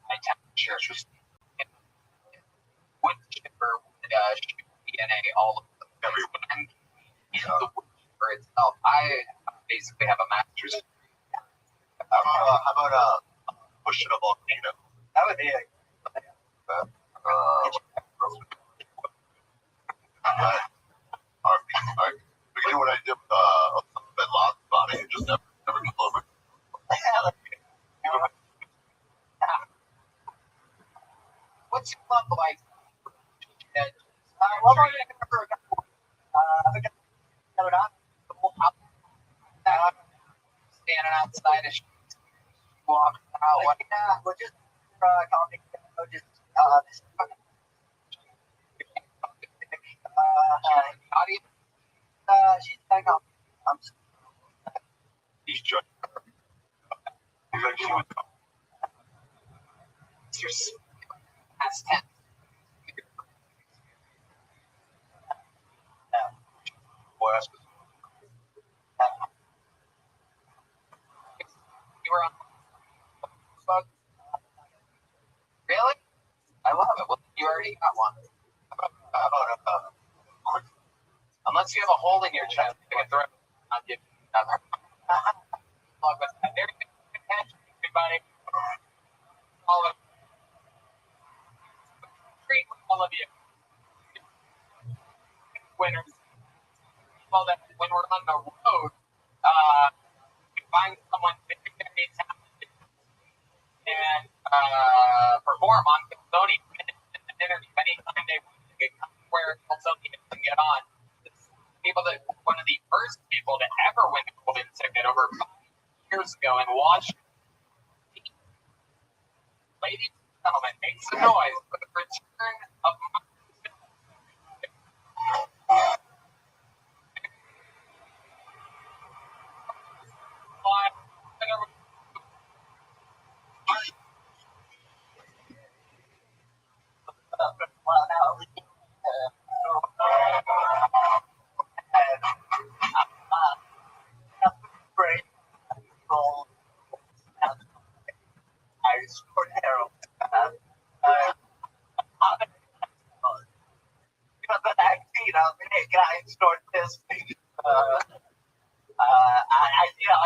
Speaker 2: My temperature is wood chipper would shoot DNA all over the place. And in the wood chipper itself, I basically have a master's degree.
Speaker 3: How about pushing a volcano?
Speaker 5: That would be a
Speaker 7: We can do what I did with Ben Laden's body and just never get over it.
Speaker 2: What's your love like?
Speaker 5: what about you for a couple?
Speaker 2: Standing outside a walking out. What?
Speaker 5: Yeah, we're just coffee. Just she's back up.
Speaker 7: He's just. He's like, she was.
Speaker 2: It's your past tense.
Speaker 7: Blast.
Speaker 2: You were on Facebook? Really? I love it. Well, you already got one. How about unless you have a hole in your chest, you can throw it. I'll give you another. There you go. Catch everybody. All of treat all of you. Winners. Well, that when we're on the road, we find someone very talented and perform on Sony interview anytime they want to get where Sony can get on. It's people that one of the first people to ever win a golden ticket over 5 years ago in Washington. Ladies and gentlemen, make some noise for the return of my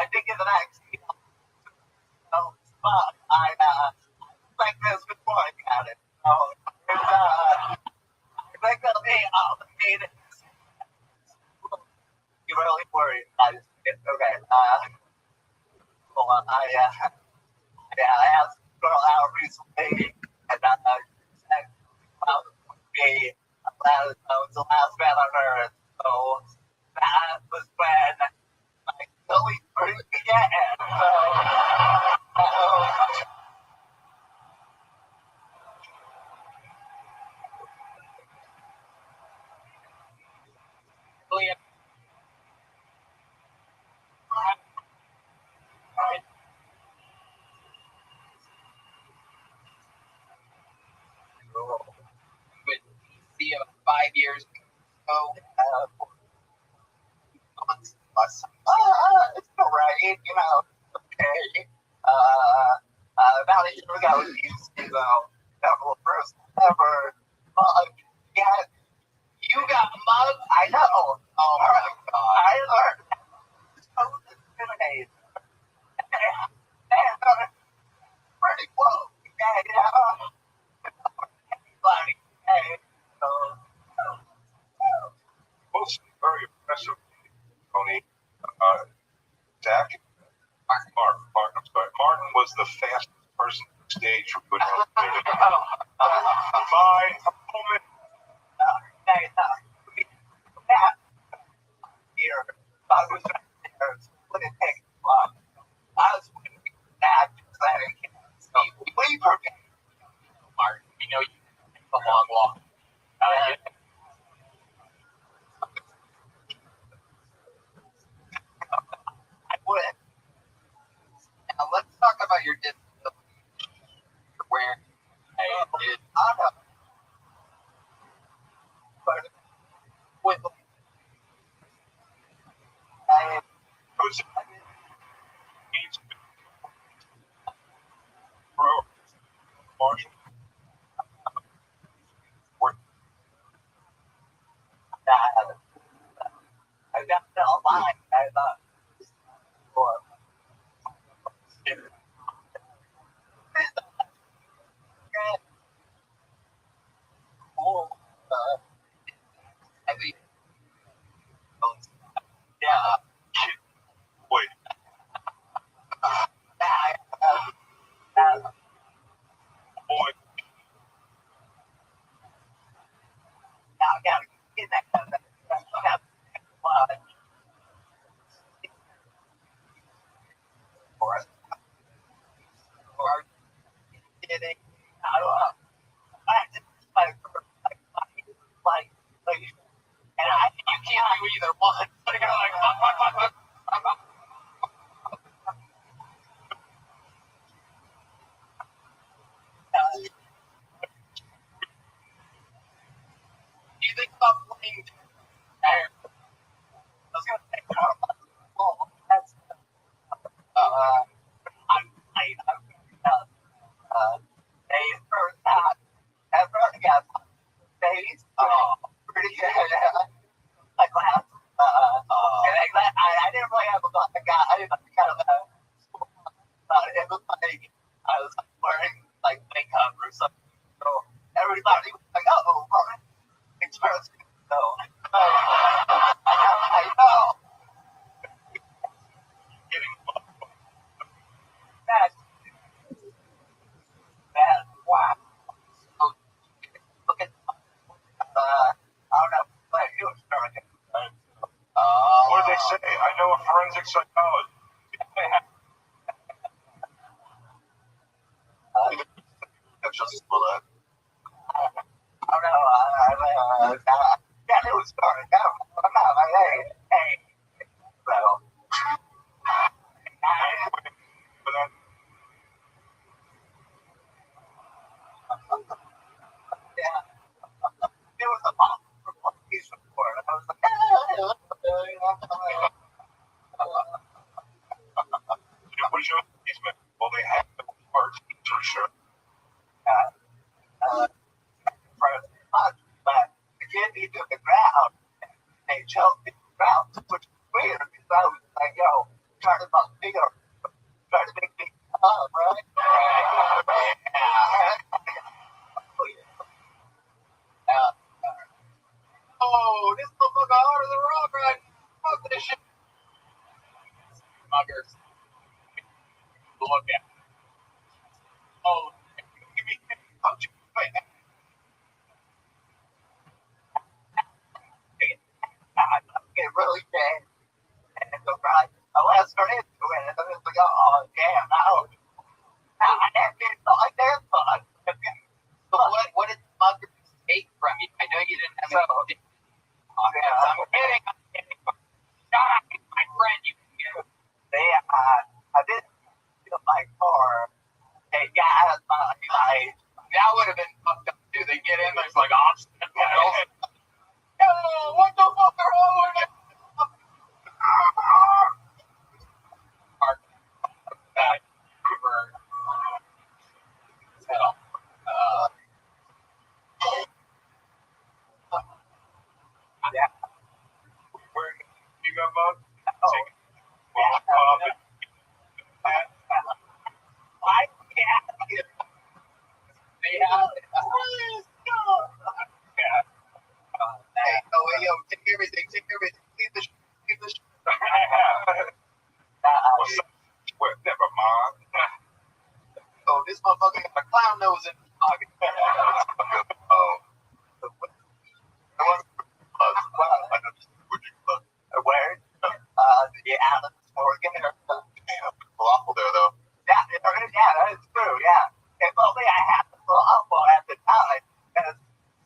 Speaker 5: I did get the vaccine. Oh, but I like this before I got it. So, I think they'll be obligated. You really worried about it. Okay. Well, I asked a girl out recently, and be allowed, I was the last man on earth. So, that was when my silly fruit began.
Speaker 2: With DC about 5 years ago.
Speaker 5: It's all right, you know. Okay. About a year ago, he used to several first ever mug. Yeah, you got mugged? I know. Oh my God. I learned so discriminate. Pretty close. Everybody.
Speaker 7: Most very impressive, Tony. Zach, I'm sorry. Martin was the fastest person on stage who would have by a moment.
Speaker 5: Here, I was there. What it takes. I was that we forget.
Speaker 2: Martin, we know you a long walk.
Speaker 5: I would. Now let's talk about your disability.
Speaker 2: Where
Speaker 5: with I got the line. I thought
Speaker 2: heavy.
Speaker 5: Yeah.
Speaker 7: Wait. Boy.
Speaker 5: Now I gotta get that. Or getting and you can't do either one. So you're like, do you think about playing there? I was gonna say, that's they first had ever got days. Pretty good. Like last, I didn't really have a guy. I didn't kind of it was like I was wearing like makeup or something. So everybody was like, "Oh, it's first." So I know. That wow. So, look at I don't know, but it was very good.
Speaker 7: What did they say? I know a forensic psychologist.
Speaker 3: Just for that.
Speaker 5: I don't know. Yeah, it was starting out. I'm not like, hey. So, yeah. It was a possible piece of work. I was like,
Speaker 7: Was your basement? Well, they had the parts for sure.
Speaker 5: but the kid needed the ground. They chose the ground, which is weird because I was like, yo, trying to make me up, right?
Speaker 2: Yeah. Hey, oh, hey, yo, take everything. Leave the
Speaker 7: What's up? Well, never mind.
Speaker 2: Oh, this motherfucker got a clown nose in his pocket.
Speaker 7: Oh.
Speaker 5: Where? The Alice Morgan.
Speaker 7: Damn, falafel there though.
Speaker 5: Yeah, that is true. Yeah. If only I had the falafel at the time.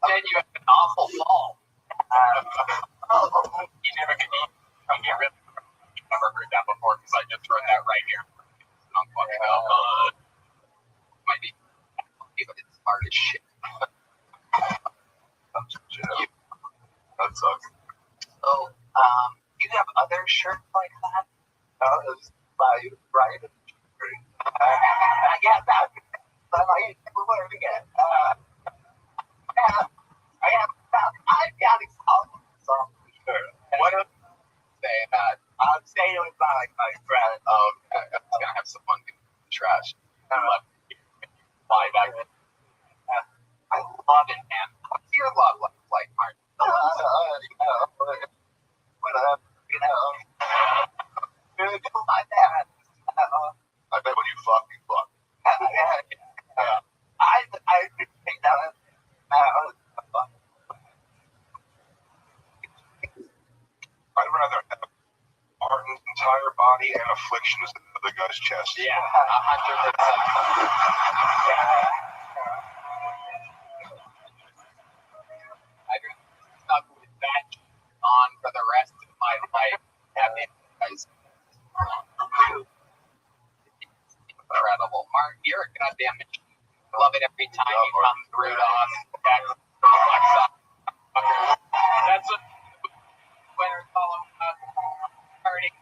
Speaker 2: Then you have an awful fall.
Speaker 1: You never get to come here. Really, never heard that before because I just heard that right here. I'm fucking up.
Speaker 2: Might be, but it's hard as shit.
Speaker 7: That sucks.
Speaker 2: So, you have other shirts like that?
Speaker 5: Right. Yeah, that's I wear it again. I've got it all. So, sure.
Speaker 2: What are they saying that?
Speaker 5: I'm staying with my friend.
Speaker 2: Oh, okay. I was gonna have some fun doing trash.
Speaker 1: Fly back.
Speaker 2: I love it, man. What's your love like, Martin?
Speaker 5: Do my dad.
Speaker 7: I bet when you fuck, you fuck.
Speaker 5: I think that.
Speaker 7: I'd rather have Martin's entire body and afflictions than the other guy's chest.
Speaker 2: Yeah, 100%. I'd rather be stuck with that on for the rest of my life. Have it guys. Incredible. Mark, you're a goddamn machine. I love it every time you come through to us. That's what winners call them party.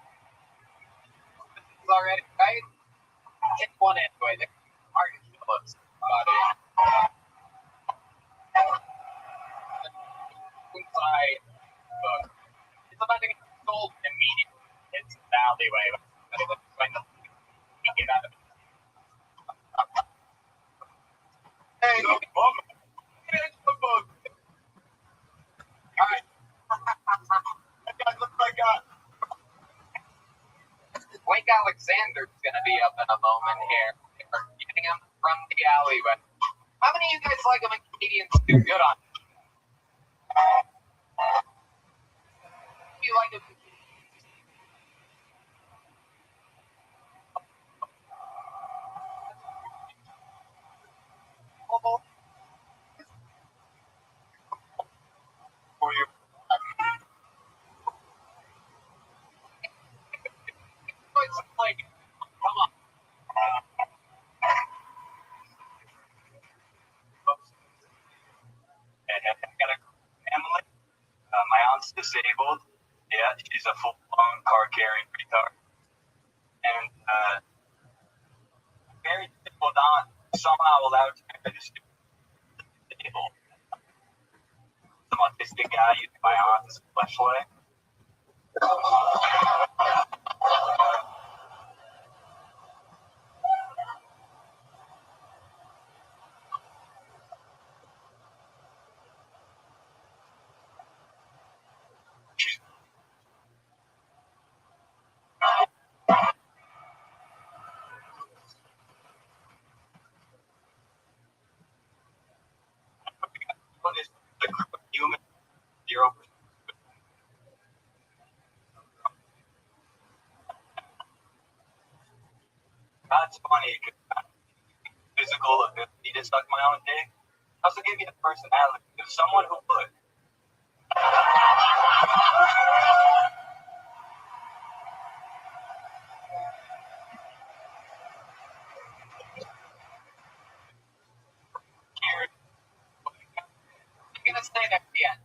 Speaker 2: Already, right? Take one anyway. The Martin Phillips body. Inside book. It's about to get sold immediately.
Speaker 1: It's an alleyway.
Speaker 7: Hey, no bug. It's the bug.
Speaker 2: Alright.
Speaker 7: That guy looks like
Speaker 2: Wake Alexander's gonna be up in a moment here. We're getting him from the alleyway. How many of you guys like him when comedians do good on? You like him?
Speaker 7: for you.
Speaker 2: Like, come on.
Speaker 1: And I got a family. My aunt's disabled. Yeah, she's a full-blown car-carrying retard. And very disabled aunt somehow allowed to make her disabled. Some autistic guy using my aunt as a fleshlight. This is a group of humans, 0%. That's funny because physical ability to suck my own dick also give me the personality of someone who would.
Speaker 2: I'm gonna stay there at the end.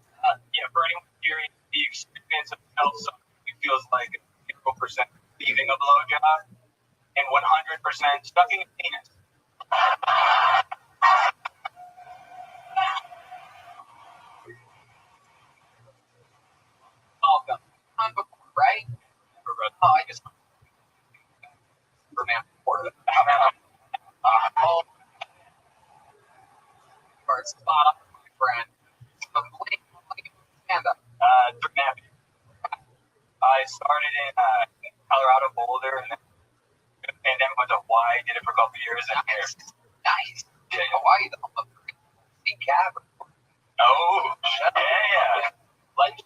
Speaker 1: Yeah, for anyone hearing the experience of self-sucking, it feels like 0% leaving a blowjob and 100% sucking a penis.
Speaker 2: Welcome. On before, right? Oh, I just Superman before. Oh. are spot on, my friend. Complete stand-up.
Speaker 1: 3.5 years. I started in Colorado, Boulder, and then the pandemic went to Hawaii. Did it for a couple years, and here.
Speaker 2: Nice.
Speaker 1: Yeah.
Speaker 2: Hawaii, the sea cabin.
Speaker 1: Oh, yeah.
Speaker 2: Like,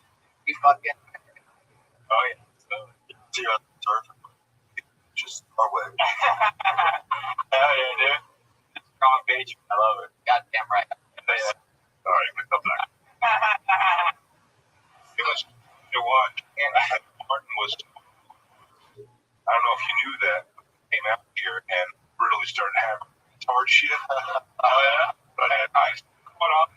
Speaker 2: we fucking.
Speaker 1: Oh, yeah. So,
Speaker 3: See you on the turf. Just our way.
Speaker 1: hell yeah, dude. Strong beach. I love it.
Speaker 2: Goddamn right.
Speaker 1: But, yeah.
Speaker 7: All right, we come back. It was, you know what? Martin was, I don't know if you knew that, came out here and really started having hard shit.
Speaker 1: Oh, yeah?
Speaker 7: But I caught up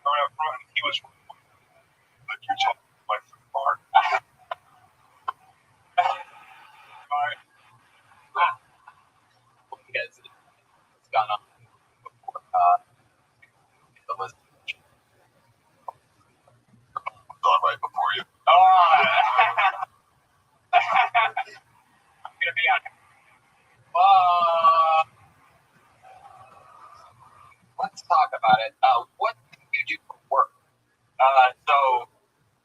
Speaker 7: right up front. He was like, you're talking like Martin.
Speaker 1: Alright.
Speaker 2: Because it's gone on before the list.
Speaker 7: Gone right before you.
Speaker 1: Oh, I'm gonna be on.
Speaker 2: Let's talk about it. What do you do for work?
Speaker 1: So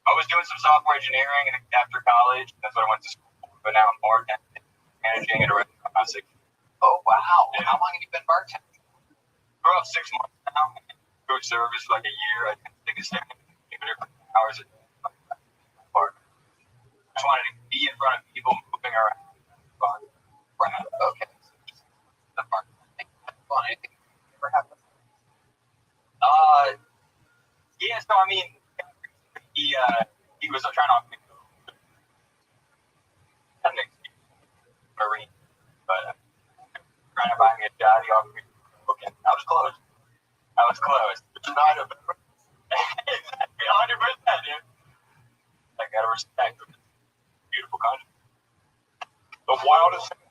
Speaker 1: I was doing some software engineering and after college. That's what I went to school. But now I'm bartending, managing at a restaurant.
Speaker 2: Oh, wow.
Speaker 1: Yeah.
Speaker 2: How long have you been bartending?
Speaker 1: For about 6 months now. Food service like a year. I think it's different hours a day. I just wanted to be in front of people moving around. Fun.
Speaker 2: Right. Okay. So just the bartending. Fun. Anything ever happened?
Speaker 1: Yeah, so I mean, he was trying to offer me Marine, but trying to buy me a job. He offered me cooking. I was close. Not a exactly 100%, dude. I gotta respect it. Beautiful country.
Speaker 7: The wildest thing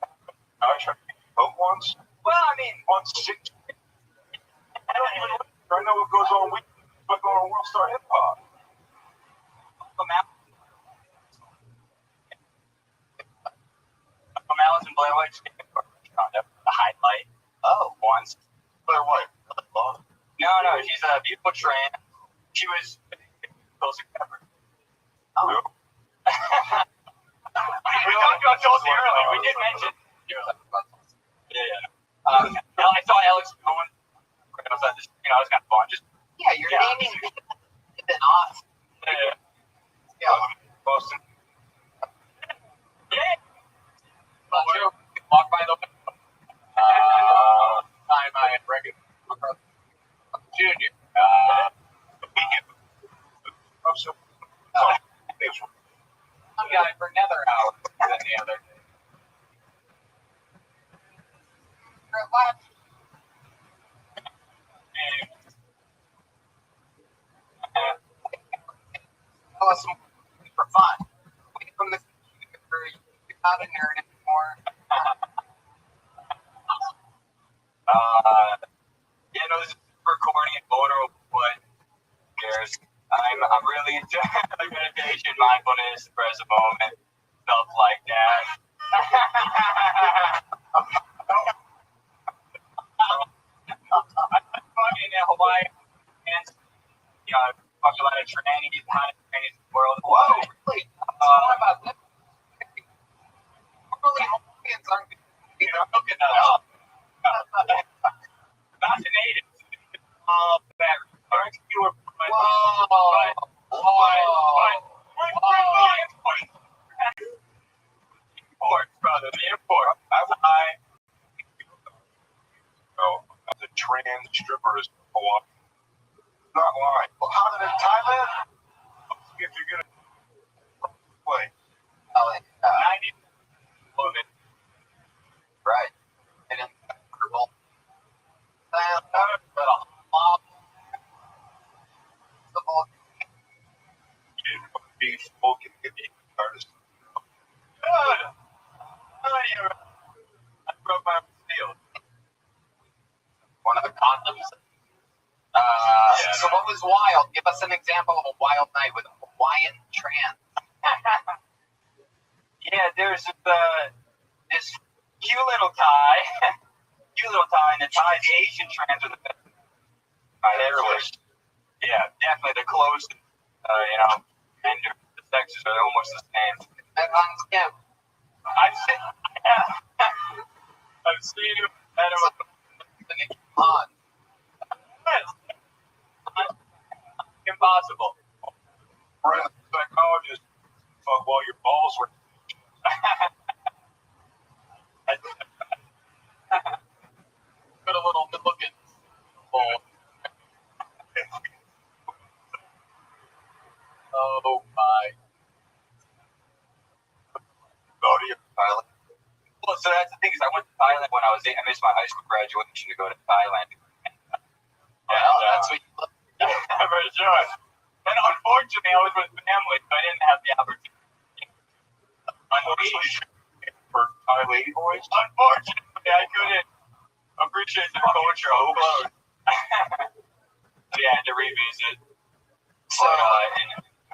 Speaker 7: I tried to vote once.
Speaker 1: Well, I mean,
Speaker 7: On 6. I know what goes on. What's going on World Star Hip Hop?
Speaker 1: Alice and Blair White the highlight.
Speaker 2: Oh.
Speaker 1: Once.
Speaker 7: Blair White.
Speaker 1: No, she's a beautiful trans. She was close to cover.
Speaker 2: Oh.
Speaker 1: We talked about Chelsea earlier. We did mention. Yeah. I saw Alex going. I was like, it was kind of fun. Just
Speaker 2: Yeah, you're naming it's been awesome. Yeah.
Speaker 1: Boston. Yeah.
Speaker 2: Walk by the window. Time I reckon Junior. One guy for another hour than the other. Awesome for fun. Away from the computer, you're not a nerd anymore.
Speaker 1: This is super corny and vulnerable, but who cares? I'm really into meditation, mindfulness, the present moment, stuff like that. I'm fucking in Hawaii, and I fuck a lot of trannies, behind trannies in the world.
Speaker 2: Whoa, really? What about this? Really, Hawaiians aren't
Speaker 1: Looking up. Not the natives. Brother, the import.
Speaker 7: The trans stripper is Hawaii. Not lying. Well, how did it Thailand? If you're gonna play.
Speaker 1: 90 women.
Speaker 2: Right. And then purple.
Speaker 7: You didn't want to be spoken artist.
Speaker 1: Good. I broke my steel.
Speaker 2: One of the condoms. So what was wild? Give us an example of a wild night with a Hawaiian trans.
Speaker 1: Yeah, there's this cute little Thai, and the Thai's Asian trans with the best. They're the closest, and the sexes are almost the same.
Speaker 2: Yeah.
Speaker 1: I've seen him.
Speaker 2: On.
Speaker 1: Impossible.
Speaker 7: Or a psychologist, fuck while your balls were.
Speaker 2: Put a little looking ball. Oh my.
Speaker 7: Go to your Thailand.
Speaker 1: Well, so that's the thing is I went to Thailand when I was 8. I missed my high school graduation to go to Thailand.
Speaker 2: Well, that's what you look
Speaker 1: For sure. And unfortunately, I was with family, so I didn't have the opportunity.
Speaker 7: Unfortunately, for Thai lady boys.
Speaker 1: Unfortunately, I couldn't appreciate their culture up close. So yeah, I had to revisit.
Speaker 2: So,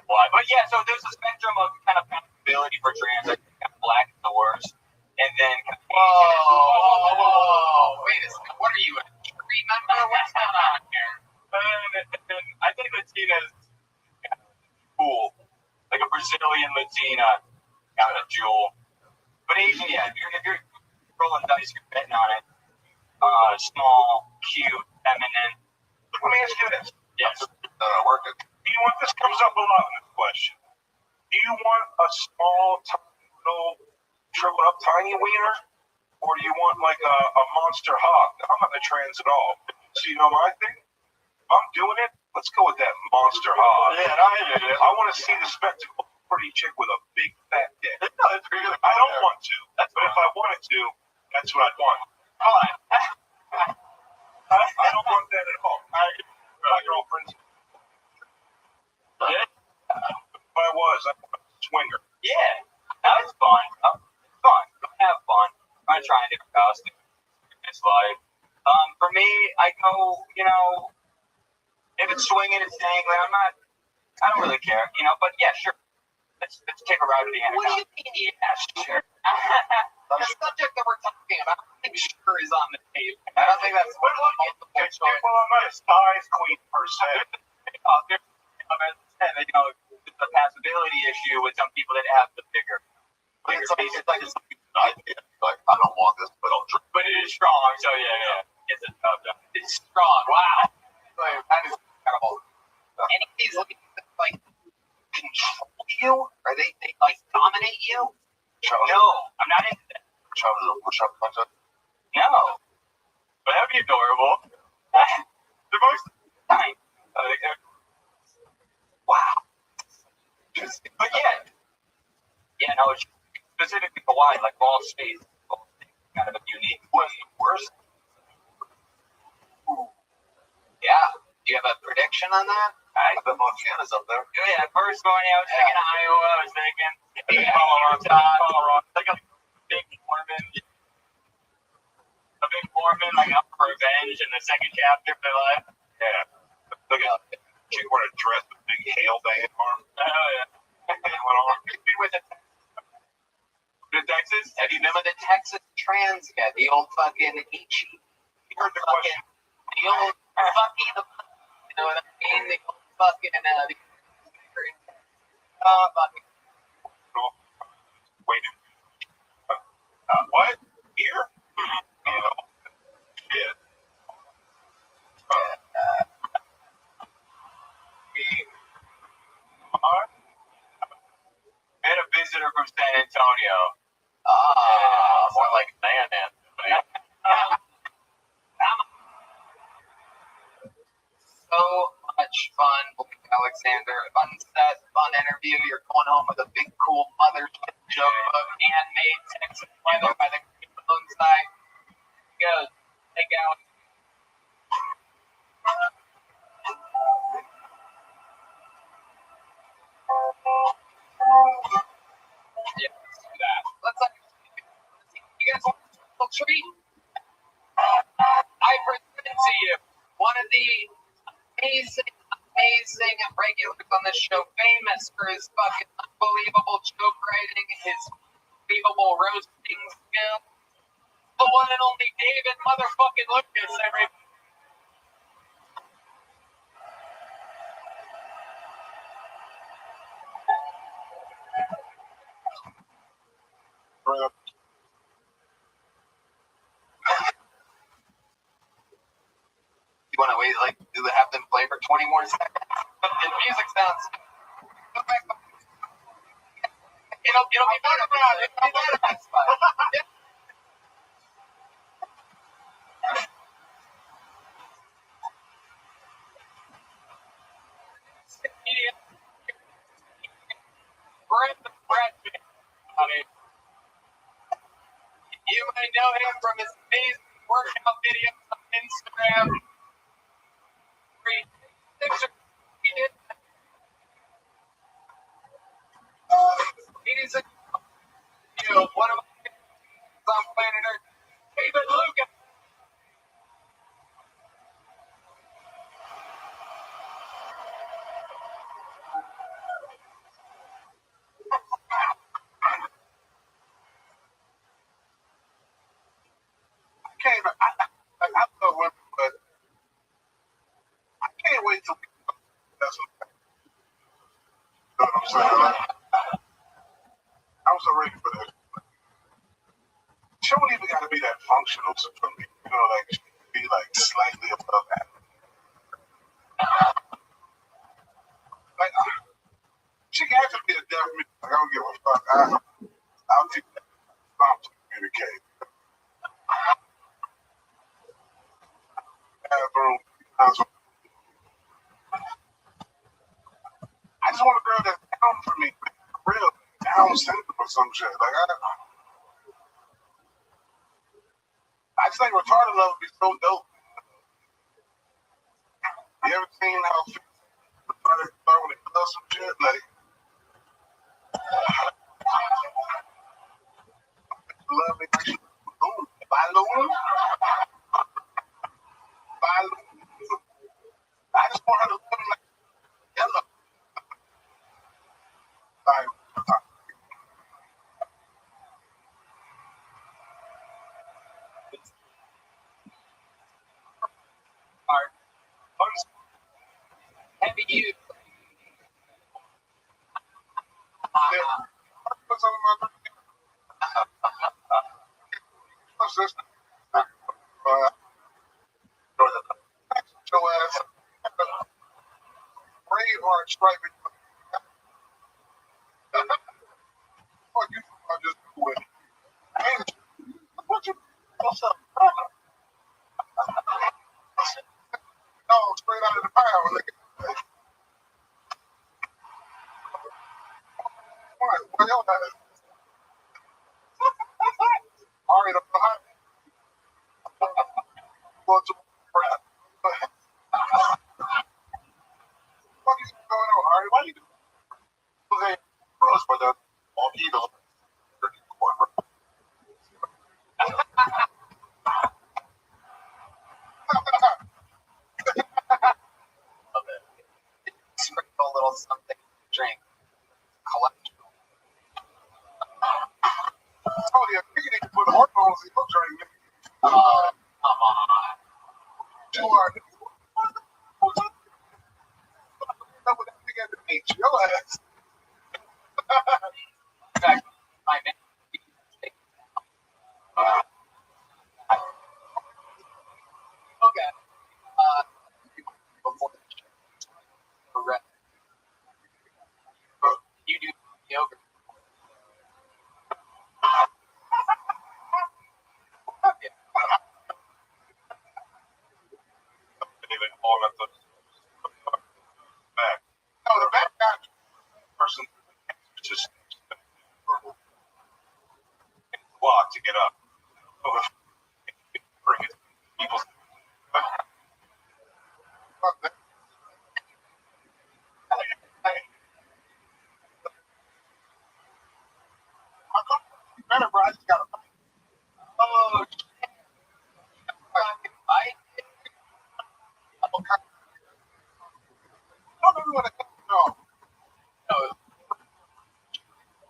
Speaker 1: But yeah, so there's a spectrum of kind of compatibility for trans. I think black is the worst. And then
Speaker 2: whoa. Wait a second. What are you, a tree member? What's going on here?
Speaker 1: and I think Latina's cool. Like a Brazilian Latina kind of jewel. But Asian, yeah, if you're rolling dice, you're betting on it. Small, cute, feminine.
Speaker 7: Let me ask you this.
Speaker 1: Yes.
Speaker 7: Working. Do you want, this comes up a lot in this question. Do you want a small, little, shriveled up tiny wiener? Or do you want like a monster hog? I'm not a trans at all. So you know my thing? I'm doing it. Let's go with that monster hog.
Speaker 1: Yeah, I
Speaker 7: want to see the spectacle. Pretty chick with a big fat dick.
Speaker 1: No, that's pretty good.
Speaker 7: I don't want to. But if I wanted to, that's what I'd want. I don't want that at all. My girlfriend's.
Speaker 1: Yeah.
Speaker 7: If I was, I'd want a swinger.
Speaker 1: Yeah. That was fun. It's fun. Have fun. I'm trying different costumes in this life. For me, I go, if it's swinging, it's dangling. I don't really care, but yeah, sure. Let's take a ride to the end.
Speaker 2: What do you mean? Yeah, sure. The subject that we're talking about, I don't think sure is on the table. I don't think that's what
Speaker 7: Well, I'm not a size queen per se.
Speaker 1: It's a passability issue with some people that have the bigger space. It's like
Speaker 7: I don't want this, but I'll drink.
Speaker 1: but it is strong, so yeah. It's a tough job. It's strong. Wow.
Speaker 2: That is incredible. Any of these like control you? Or they like dominate you?
Speaker 1: No, I'm not into that.
Speaker 7: Push-up contest.
Speaker 1: No. But that would be adorable. The most time. Wow. But yeah. Yeah, no, it's specifically Hawaii, like ball space. Kind of a unique way.
Speaker 7: Worst.
Speaker 2: Yeah. Do you have a prediction on that?
Speaker 7: I bet Montana's up there.
Speaker 1: Yeah, first one, I was thinking Iowa. I was thinking Colorado. Like a big Mormon. A big Mormon, like up for revenge in the second chapter of their life.
Speaker 7: Yeah. Look at she wore a dress with a big hail band arm.
Speaker 1: Oh, yeah.
Speaker 2: You've been with
Speaker 1: The Texas?
Speaker 2: Have you been with the Texas Trans yet? The old fucking H.
Speaker 7: You heard the question.
Speaker 2: The old fucking, you know what I mean? The old fucking, fucking.
Speaker 7: Wait. What? Here? Shit.
Speaker 1: We had a visitor from San Antonio.
Speaker 2: More like man. So much fun, Alexander. Fun set, fun interview. You're going home with a big, cool mother joke book, handmade Texas weather by the side. Good. Take out. Yeah, let's do that. You guys want a little treat? I present to you one of the amazing regulars on this show, famous for his fucking unbelievable joke writing, his unbelievable roasting skills. The one and only David motherfucking Lucas, everybody.
Speaker 7: bring up.
Speaker 2: You want to wait, like, do they have them play for 20 more seconds? The music sounds. It'll be better around. It'll be better next time. You might know him from his amazing workout videos on Instagram. He did. One of my favorites on planet Earth, David Lucas.
Speaker 7: I love women, but I can't wait till that's what you know what I'm saying? Like, I'm so ready for that. She don't even got to be that functional for me. You know, like, she can be like slightly above that. Like, she can actually be a deaf mute. Like, I don't give a fuck. I'll take that. I'm to communicate. Bathroom. I just want a girl that's down for me. Real Down syndrome or some shit. Like, I just think retarded love would be so dope. You ever seen how retarded are when they love some shit? Like, love me like she boom. Balloon. I just want her to love me like yellow. Like,
Speaker 2: Heavy use.
Speaker 7: what's up with my sister? Your ass. Braveheart striping. What you just doing? What you? What's up? No, straight out of the power, nigga. What else? All right, I'm behind. Going to crap. What is going on, Ari? Why you do? Okay, Rose, but all evil.
Speaker 2: Sprinkle a little something to drink. Collect.
Speaker 7: Oh, yeah, you need to put hormones in your drink.
Speaker 2: Come on.
Speaker 7: You are. With that big at the beach, your ass.
Speaker 2: In fact, my man. Okay. Before the show. Correct. You do yoga.
Speaker 7: Even all of the back. No, the back guy person just walk to get up. Bring it. People. Fuck that. Better, bro. I just got to. Oh, shit. I don't know what I know.
Speaker 2: No.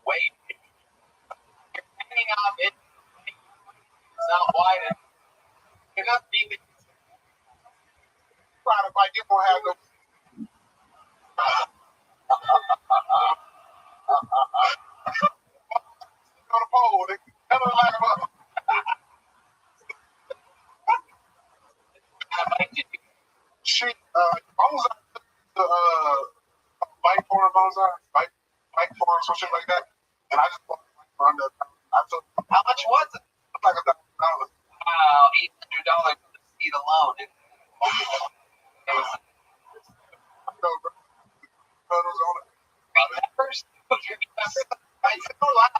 Speaker 2: Wait. You're hanging off it. It's not wide enough. You're not being
Speaker 7: Trying to fight, you won't have no. On the pole, nigga. Bonsai, the bike farm bonsai, bike farm, some shit like that. And I just bought it for under. I took
Speaker 2: How much was it?
Speaker 7: like $1,000.
Speaker 2: Wow, $800 for the seat alone. It was
Speaker 7: Pedals on it.
Speaker 2: peppers.
Speaker 7: I said, no lie.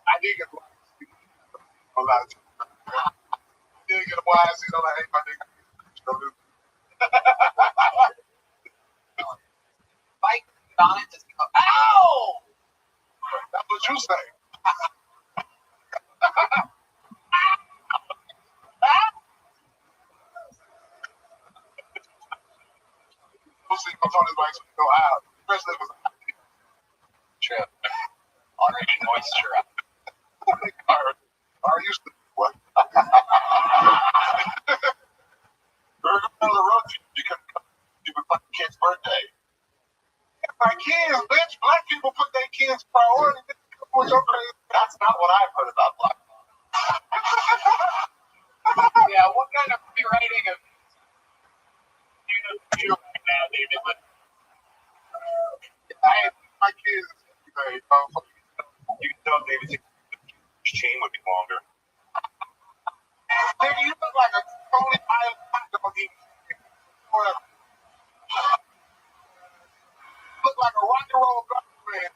Speaker 7: I did get a wide seat. No lie. Did get a wide seat on the hey, my nigga.
Speaker 2: Bike on it, just go, ow!
Speaker 7: That's what you say. We'll see. I'm on his bike, so we go out. Especially if it's
Speaker 2: Trip. Already moisture up.
Speaker 7: are used to what? We're on the road. You couldn't come. You would fucking kid's birthday. My kids, bitch. Black people put their kids priority.
Speaker 2: That's not what I've heard about black people. Yeah, what kind of rewriting of you right now, David?
Speaker 7: My kids, you can tell David his chain would be longer. Nigga, you look like a Tony Island hot dog eating. Whatever. You look like a rock and roll gospel man.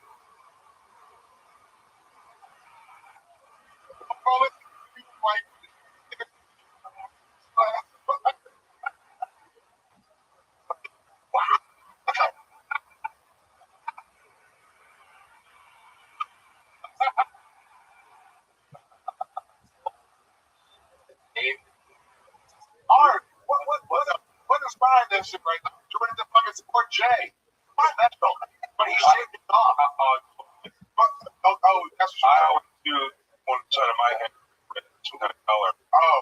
Speaker 7: Art, what inspired that shit right now? You ready to fucking support Jay? Why that though? But he shaved it off. That's what I always do. One side of my head, some kind of color. Oh,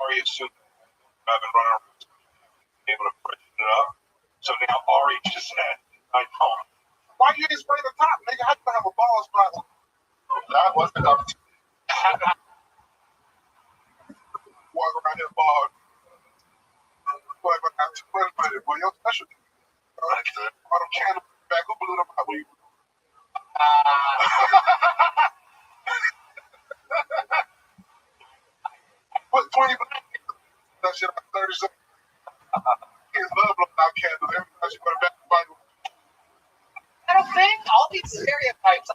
Speaker 7: Ari assumed I've been running around, able to freshen it up. So now Ari just had my phone. Why you didn't spray the top, nigga? How you have a ball spot? That was the top. Walk around here bald. Boy, but I'm too much for it. Boy, your specialty. All them candles back. Who blew them out? Put 20 black people. That shit like 30 seconds. Kids love blowing out candles. Every time she go to back to body.
Speaker 2: I don't think all these stereotypes.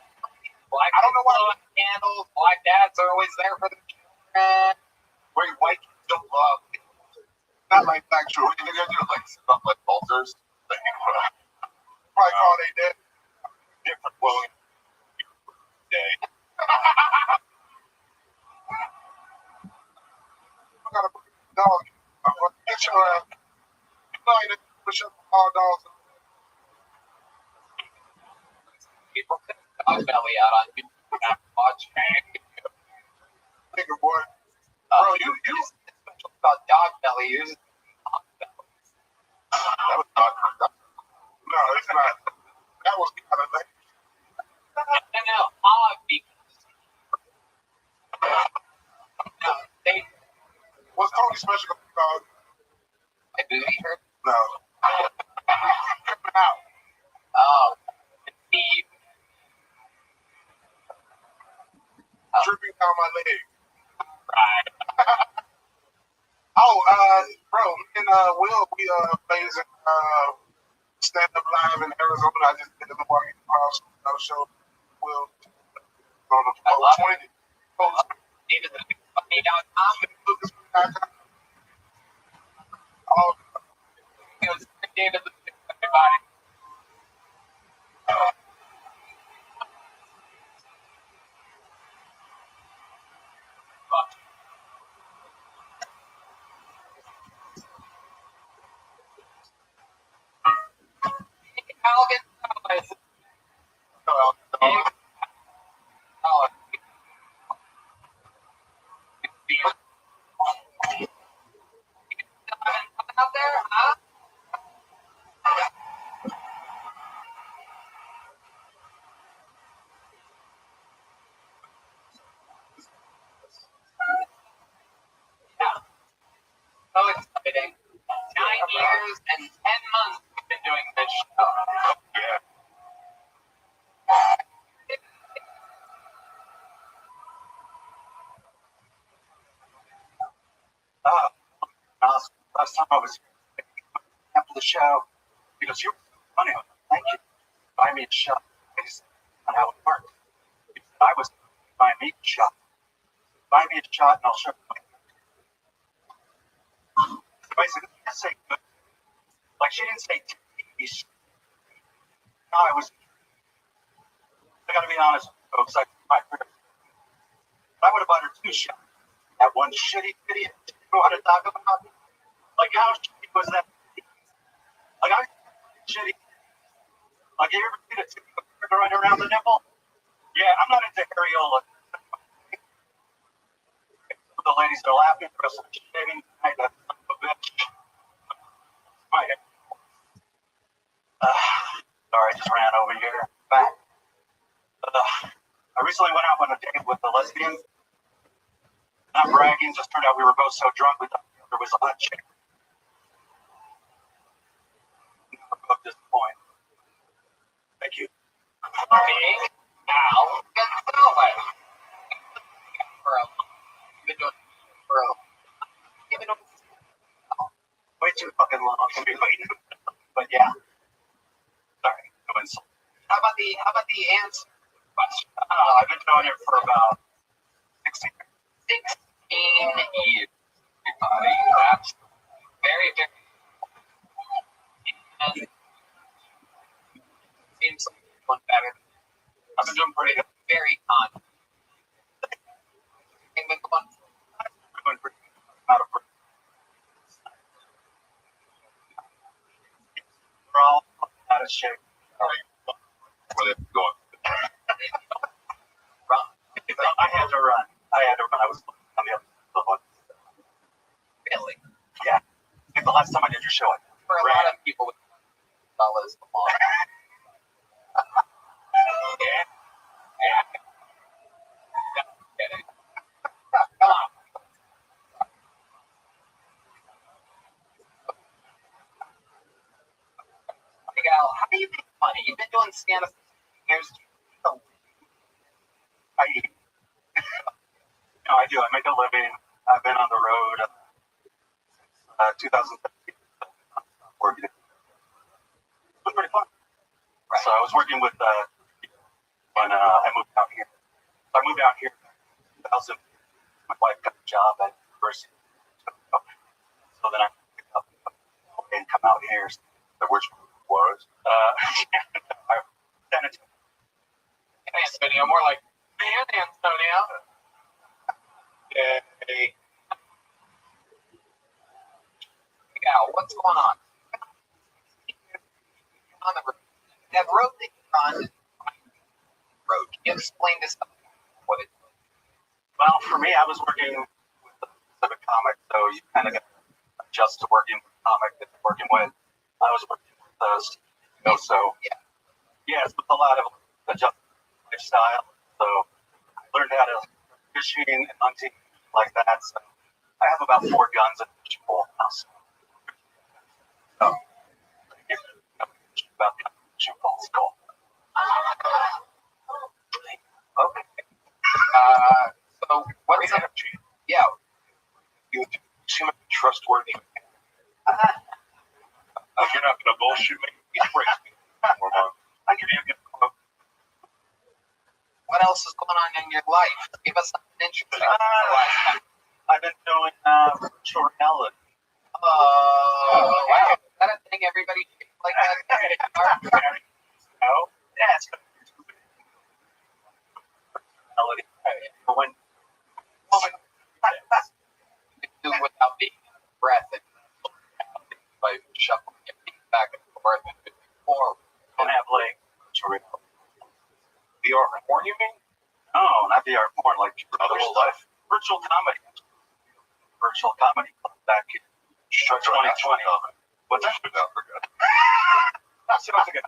Speaker 2: Black I don't know why candles. Black dads are always there for the children.
Speaker 7: Wait, white kids don't love. Not like black children. They're gonna do like stuff like ulcers. Like, probably call they dead. Different blowing day. I gotta put the dog. Get your push up all dogs.
Speaker 2: People put dog belly out on you. Watch.
Speaker 7: Nigga, boy. Bro, you
Speaker 2: about dog belly. Use
Speaker 7: that was not. No, it's not. That was kind of like.
Speaker 2: No, hog because. No, they.
Speaker 7: What's Tony special about?
Speaker 2: My booty hurt.
Speaker 7: No. Coming out.
Speaker 2: Oh, Steve.
Speaker 7: Dripping down my leg.
Speaker 2: Right.
Speaker 7: Oh, bro, me and Will, we plays in stand up live in Arizona. I just did the Milwaukee Cross show. Will on the 20.
Speaker 2: David, the funny.com.
Speaker 7: Oh,
Speaker 2: It was David, everybody. Out there, huh? Yeah. So exciting. 9 years and 10 months
Speaker 3: time I was after the show, he goes, "You're funny. Thank you. Buy me a shot." That's not how it worked. He said, "I was buy me a shot. Buy me a shot, and I'll show you." Basically, she didn't say good. Like she didn't say tease. No, I was. I gotta be honest, folks. I would have bought her 2 shots. That one shitty idiot you want to talk about? Like how shitty was that? Like I shitty. Like you ever seen a tick run around the nipple? Yeah, I'm not into areola. The ladies are laughing for us shaving tonight. That son of a bitch. Sorry, I just ran over here. Back. I recently went out on a date with a lesbian. Not bragging, just turned out we were both so drunk we thought there was a hot chick. We were both disappointed. Thank you.
Speaker 2: Big Al Gonzalez. You've been doing for
Speaker 3: way too fucking long to be waiting. But yeah. Sorry.
Speaker 2: How about the answer question?
Speaker 3: I've been doing it for about 16 years.
Speaker 2: 16 years. Everybody. That's very, very. And seems like one better.
Speaker 3: I've been doing pretty good.
Speaker 2: Very confident. I've been going
Speaker 3: Doing pretty good. Not a pretty. We're all out of shape.
Speaker 7: All right. Where they going?
Speaker 3: Run. I had to run. I was on the other side.
Speaker 2: really.
Speaker 3: Yeah. I think the last time I did your show, I
Speaker 2: For a lot of people, fellas, come on. Yeah. Get it. Come on. Miguel, how do you make money? You've been doing stand-up for years.
Speaker 3: I do. I make a living. I've been on the road 2017. Working. It was pretty fun. Right. So I was working with when I moved out here. So I moved out here in 2000. My wife got a job at university. So then I picked up and come out here.
Speaker 7: Which was?
Speaker 3: San Antonio.
Speaker 2: San Antonio, more like San Antonio.
Speaker 3: Yay.
Speaker 2: Miguel, what's going on? On the road. That road that you're on, road. Can you explain this what it is?
Speaker 3: Well, for me, I was working with a specific comic, so you kind of got to adjust to working with a comic that you're working with. I was working with those, so yeah, it's with a lot of adjusted lifestyle. So I learned how to fishing and hunting like that. So I have about 4 guns in the fishing pole house. So about the fishing pole is cool. Okay.
Speaker 2: So what's up? Yeah.
Speaker 7: You seem like trustworthy. You're not going to bullshit me. He's crazy.
Speaker 3: I give you a good quote.
Speaker 2: What else is going on in your life? Give us something interesting.
Speaker 3: I've been doing virtual reality.
Speaker 2: Wow. Is that a thing everybody like that?
Speaker 3: No? Yeah, it's good. Reality. When
Speaker 2: You can do without being breath and by shuffling your feet back and forth and moving forward.
Speaker 3: don't have like virtual reality.
Speaker 7: VR porn, you mean?
Speaker 3: No, not VR porn, like
Speaker 7: Other
Speaker 3: virtual
Speaker 7: stuff.
Speaker 3: Virtual comedy. Virtual comedy club back in 2020. What's that?
Speaker 7: I forgot.
Speaker 3: That's what I forgot.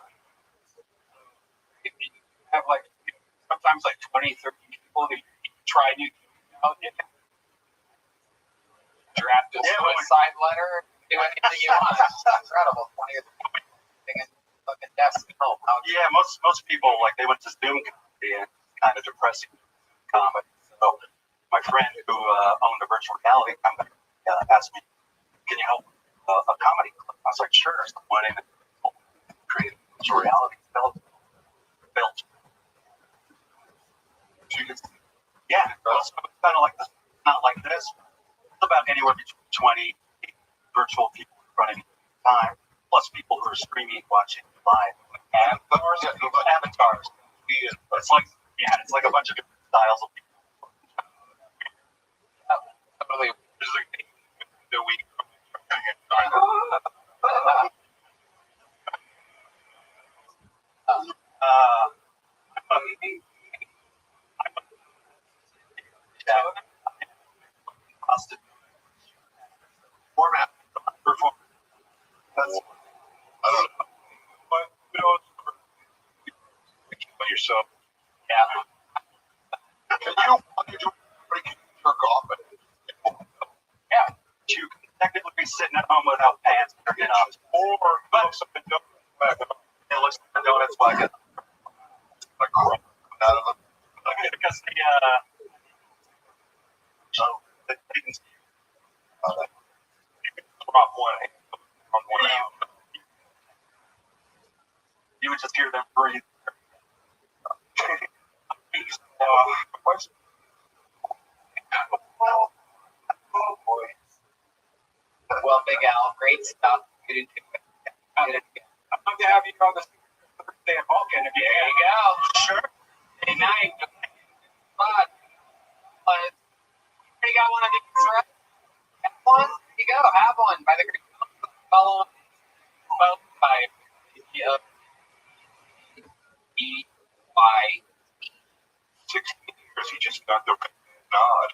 Speaker 3: If you have like sometimes like 20, 30 people who try new things out, you can
Speaker 2: Draft a suicide letter, do anything you want. It's incredible. 20 or 30 and fucking deaths at home.
Speaker 3: yeah, most people like they went to Zoom comedy and kind of depressing comedy. So my friend who owned a virtual reality company asked me, "Can you help a comedy club. I was like, sure. It's the wedding that created this reality built. Yeah, so it's kind of like this, not like this. It's about anywhere between 20 virtual people in front of you at a time, plus people who are streaming, watching live. Avatars. It's like, yeah, it's like a bunch of different styles of people.
Speaker 2: Totally.
Speaker 7: The week.
Speaker 3: Format. That's,
Speaker 7: I don't know. But you know, by yourself.
Speaker 3: yeah.
Speaker 7: Can you jerk off it?
Speaker 3: Yeah. You can technically be sitting at home without pants, jerking off.
Speaker 7: Or looks up and down back up.
Speaker 3: It looks like a donut's bucket.
Speaker 7: Like crap out of it.
Speaker 3: Because the things
Speaker 7: Drop one. From one out.
Speaker 3: you would just hear them breathe.
Speaker 7: Question. Oh boy.
Speaker 2: Well, Big Al, great stuff. Good into it.
Speaker 3: I'd love to have you on the Thursday at Vulcan if you
Speaker 2: There you go.
Speaker 3: Sure.
Speaker 2: Hey, night. But, you got one of these, right? Have one? There you go. Have one. By the great follow by E-Y.
Speaker 7: 16 years, he just got the nod.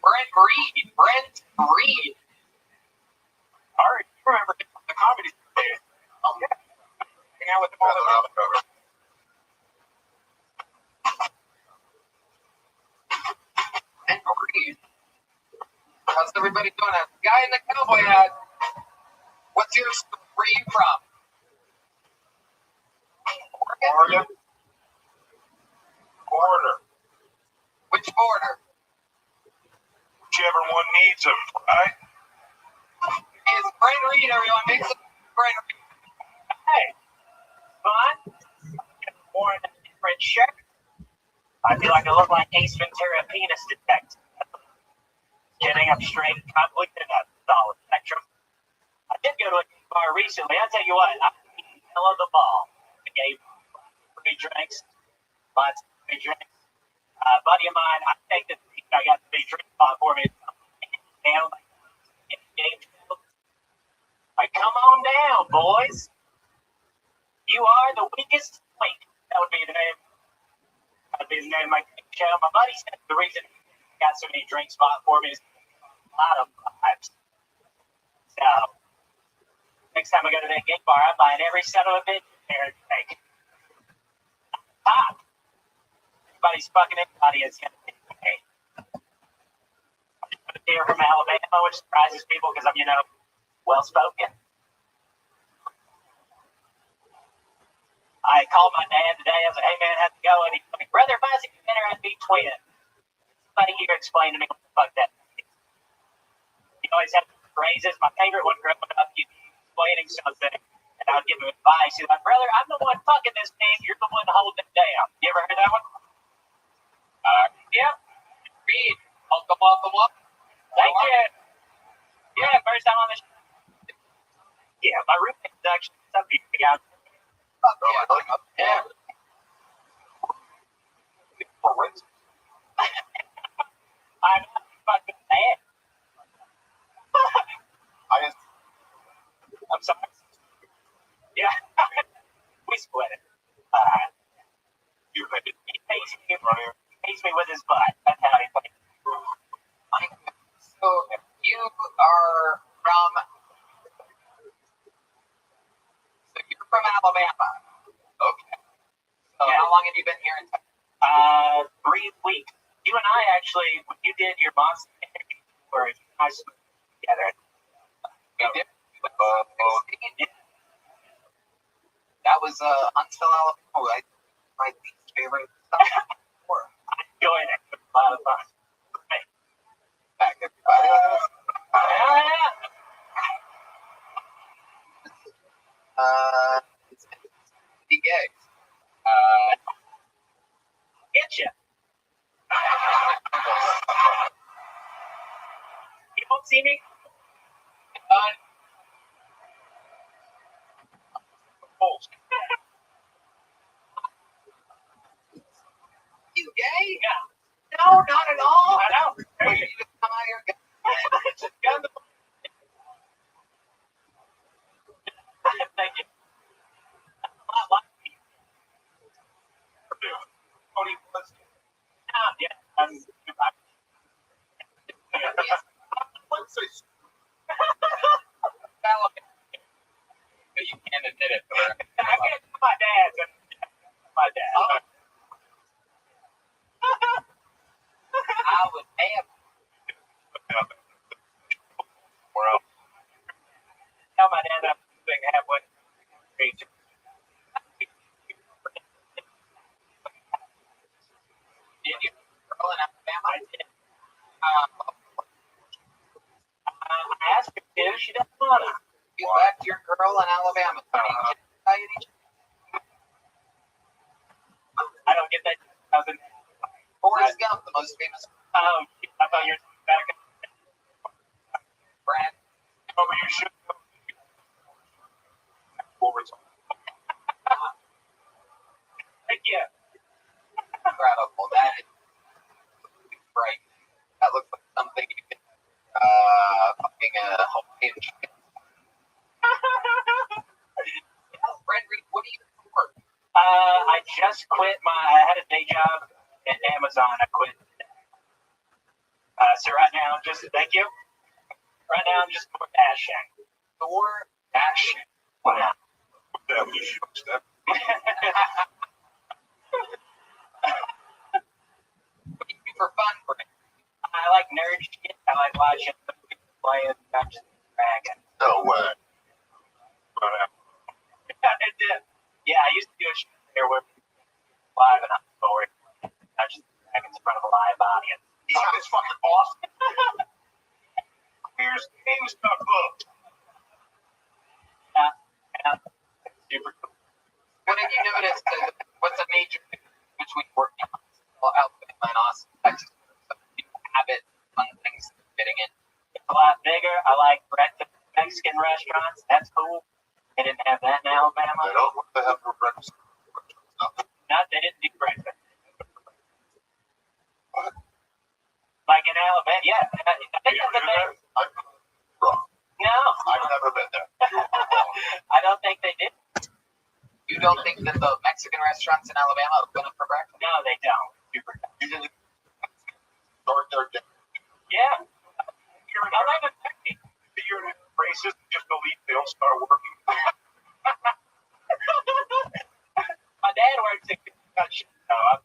Speaker 2: Brent Reed.
Speaker 3: All right. You remember the comedy days. Oh, yeah. Hang out with them all the time.
Speaker 2: Brent Reed. How's everybody doing? Guy in the cowboy hat. What's your school? Where are you from?
Speaker 7: Oregon. Border.
Speaker 2: Which border?
Speaker 7: Whichever one needs him, right?
Speaker 2: It's Brent Reed, everyone. Make some Brent Reed.
Speaker 5: Hey, fun. More in a different shirt. I feel like I look like Ace Ventura penis detective. Kidding, I'm straight, completely a solid spectrum. I did go to a bar recently. I'll tell you what, I hell of the ball. I gave free drinks, lots of free drinks. A buddy of mine, I think that I got the big drink spot for me. Down, like, come on down, boys. You are the weakest link. That would be the name. That would be the name of my show. My buddy said the reason he got so many drink spots for me is a lot of vibes. So next time I go to that gay bar, I'm buying every son of a bitch there to take. Pop. Everybody's fucking everybody is gonna be okay. I'm here from Alabama, which surprises people because I'm, well spoken. I called my dad today. I was like, hey man, how's it going? He's like, brother, if I was a better, I'd be twin. Somebody here explain to me what the fuck that means. You always have phrases. My favorite one growing up, you explaining something, and I would give him advice. He's like, brother, I'm the one fucking this thing. You're the one holding it down. You ever heard that one?
Speaker 2: Yeah. Reed. Welcome.
Speaker 5: Thank you. Yeah, first time on the show. Yeah, my roommate is actually some people out.
Speaker 2: Yeah.
Speaker 5: I'm not fucking mad. I'm sorry. Yeah. We split it.
Speaker 7: You paid it.
Speaker 5: He pays me with his butt. That's how he plays.
Speaker 2: So if you are from Alabama. Okay. So
Speaker 5: Yeah.
Speaker 2: how long have you been here in Texas?
Speaker 5: 3 weeks. You and I actually, when you did your monster interview, were nice together.
Speaker 2: We did. That was Huntsville, Alabama. Right? My least favorite.
Speaker 5: I enjoyed it. It was a lot of fun.
Speaker 2: Back everybody. Be gay.
Speaker 1: Get you. You don't see me?
Speaker 2: You gay?
Speaker 1: Yeah.
Speaker 2: No, not at all.
Speaker 1: I know.
Speaker 2: Wait, you just come out here.
Speaker 1: Just got the- Thank you. Not like me. Tony was. Yeah.
Speaker 7: Let's say
Speaker 2: But you can't admit it.
Speaker 1: I can't do my dad. My dad.
Speaker 2: I was damn.
Speaker 1: Tell my dad I'm big halfway.
Speaker 2: Did you girl in Alabama?
Speaker 1: I did. I asked her to. She doesn't want to.
Speaker 2: You left your girl in Alabama.
Speaker 1: I don't get that.
Speaker 2: Forrest Gump, the most famous.
Speaker 1: Oh, I thought you were back.
Speaker 2: Brad.
Speaker 7: Oh, but you should know. Forwards.
Speaker 1: Thank you.
Speaker 2: Incredible. That is right. That looks like something you can fucking Hawaiian chicken. Brad Reed, what do you do for work?
Speaker 1: I just quit I had a day job at Amazon. I quit. So right now, thank you. Right now, I'm just door dashing.
Speaker 2: Door dashing.
Speaker 1: Wow.
Speaker 7: Damn, you should step.
Speaker 2: What do you do for fun, Brad?
Speaker 1: I like nerd shit. I like watching people play Dungeons and Dragons.
Speaker 7: No way.
Speaker 1: Yeah, I used to do a show there where live and I'm forward. Dungeons and Dragons in front of a live audience.
Speaker 7: Yeah, it's fucking awesome. Here's GameStop Club.
Speaker 1: Yeah. Super cool.
Speaker 2: What have you noticed? What's a major difference between working in Alabama and Austin, Texas? Habits, fun things fitting in.
Speaker 1: It's a lot bigger. I like breakfast Mexican restaurants. That's cool. They didn't have that in Alabama.
Speaker 7: They don't want to have for breakfast.
Speaker 1: No, they didn't do breakfast.
Speaker 7: What?
Speaker 1: Like in Alabama, yeah. I think that's the thing.
Speaker 7: I'm wrong.
Speaker 1: No.
Speaker 7: I've never been there.
Speaker 1: I don't think they did.
Speaker 2: You don't think that the Mexican restaurants in Alabama open up for breakfast?
Speaker 1: No, they don't. Super.
Speaker 7: Usually start their day.
Speaker 1: Yeah. I like the turkey.
Speaker 7: You're racist. Just believe they'll start working.
Speaker 1: My dad works at construction, so I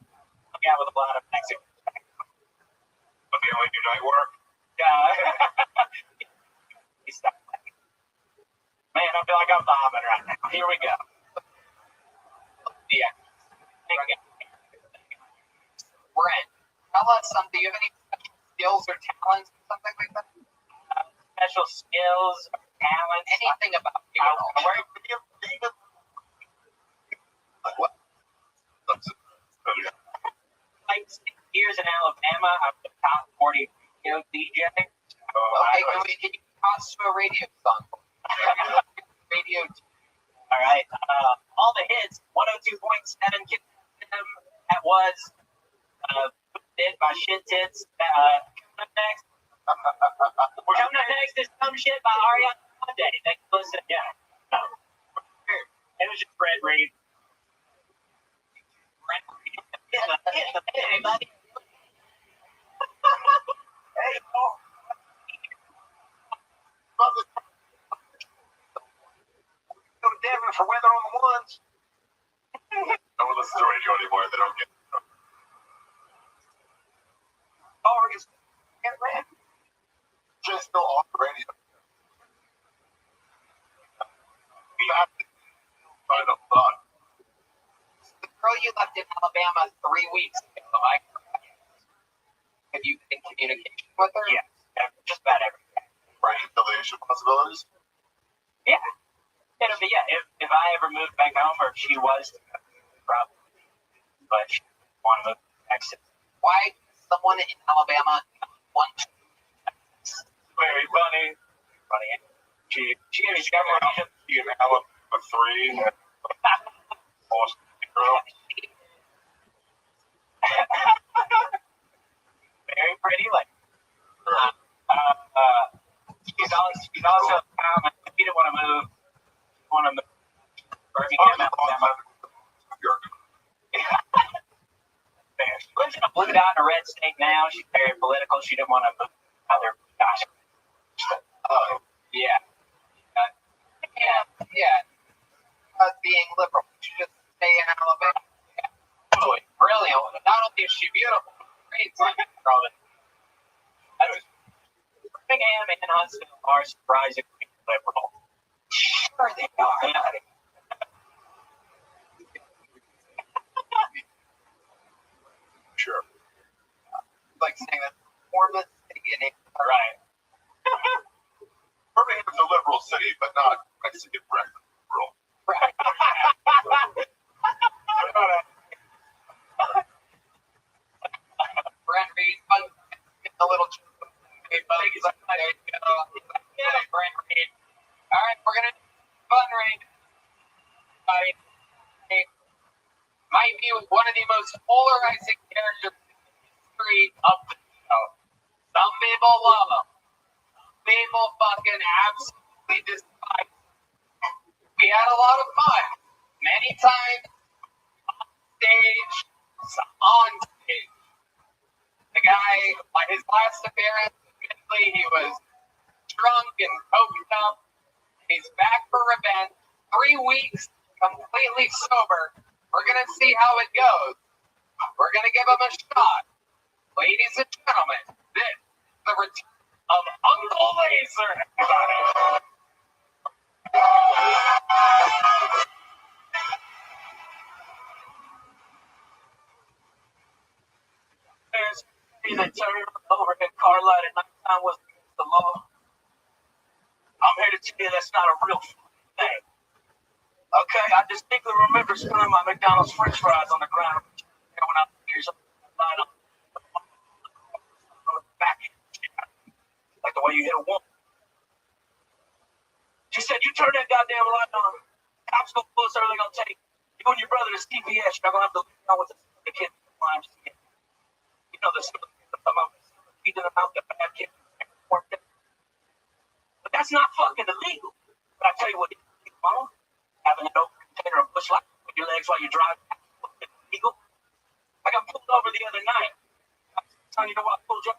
Speaker 1: hung out with a lot of Mexicans.
Speaker 7: But they only do night work.
Speaker 1: Man, I feel like I'm bombing right now. Here we go.
Speaker 2: Yeah. Brent, tell us something. Do you have any special skills or talents or something like that?
Speaker 1: Special skills, talents.
Speaker 2: Anything about you? What?
Speaker 1: Like 6 years in Alabama, I'm the top 40 radio DJ.
Speaker 2: Okay, can you toss to a radio song? Radio.
Speaker 1: All right. All the hits, 102.7 Kiss FM. That was did by Shit Tits. Coming up next. We're coming up next is Some Shit by Ariana Grande. Thanks for listening. Yeah. It was just Fred Reed. Fred Reed. Hey, buddy.
Speaker 7: Hey, oh. Go to Denver for weather on the ones. No one listens to radio anymore. They don't get it. Oh, it's get red. Just go off the radio. We have to find a thought.
Speaker 2: The girl you left in Alabama 3 weeks ago, have you been in communication with her?
Speaker 1: Yeah, just about everything.
Speaker 7: Right, affiliation possibilities.
Speaker 1: Yeah. It'll be, yeah, if I ever moved back home, or if she was, probably, but she didn't want to move back.
Speaker 2: Why someone in Alabama want to?
Speaker 1: Very funny. Funny. She gave me several.
Speaker 7: She in Alabama 3. Awesome girl.
Speaker 1: Very pretty, like. He's also he didn't want to move. Birmingham, Alabama. She lives in a blue dot in a red state now. She's very political. She didn't want to move out there. Gosh.
Speaker 2: Oh, yeah. Being liberal. She just stay in Alabama. Yeah. Totally. Brilliant. Not only is she beautiful, great like
Speaker 1: Birmingham and Huntsville are surprisingly liberal.
Speaker 2: Sure they are.
Speaker 7: Sure.
Speaker 2: Like saying that warmest city in it.
Speaker 1: Right.
Speaker 7: Birmingham's a liberal city, but not a city of record liberal.
Speaker 2: Right. Brent Reed, a little Brent Reed. All right, we're gonna fun raid. Might be one of the most polarizing characters in the history of the show. Some people love him. Some people fucking absolutely despise him. We had a lot of fun. Many times on stage. The guy, by his last appearance, admittedly, he was drunk and coked up. He's back for revenge. 3 weeks, completely sober. We're going to see how it goes. We're going to give him a shot. Ladies and gentlemen, this is the return of Uncle Laser.
Speaker 1: There's that turned over at Carlisle at nighttime was against the law. I'm here to tell you that's not a real thing. Okay, I distinctly remember spilling my McDonald's French fries on the ground when I was years old. Back, like the way you hit a woman. She said, "You turn that goddamn light on. Cops go pull us early, gonna take you and your brother to CPS. You're not gonna have to live down with the kid climbs. You know the stuff about feeding them out the bad kid. But that's not fucking illegal. But I tell you what, Mom, having an open container of bush light with your legs while you drive, that's illegal. I got pulled over the other night. Son, you know what I pulled you?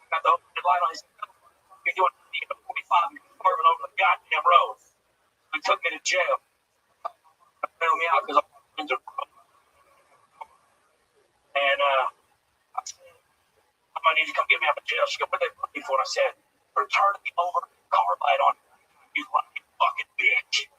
Speaker 1: Got the open light on his. You're doing 45 minutes swerving over the goddamn road. They took me to jail. They bailed me out because I'm in the road. And I said, I might need to come get me out of jail. She goes, "What they put me for?" And I said, "For turning me over car light on. You fucking bitch."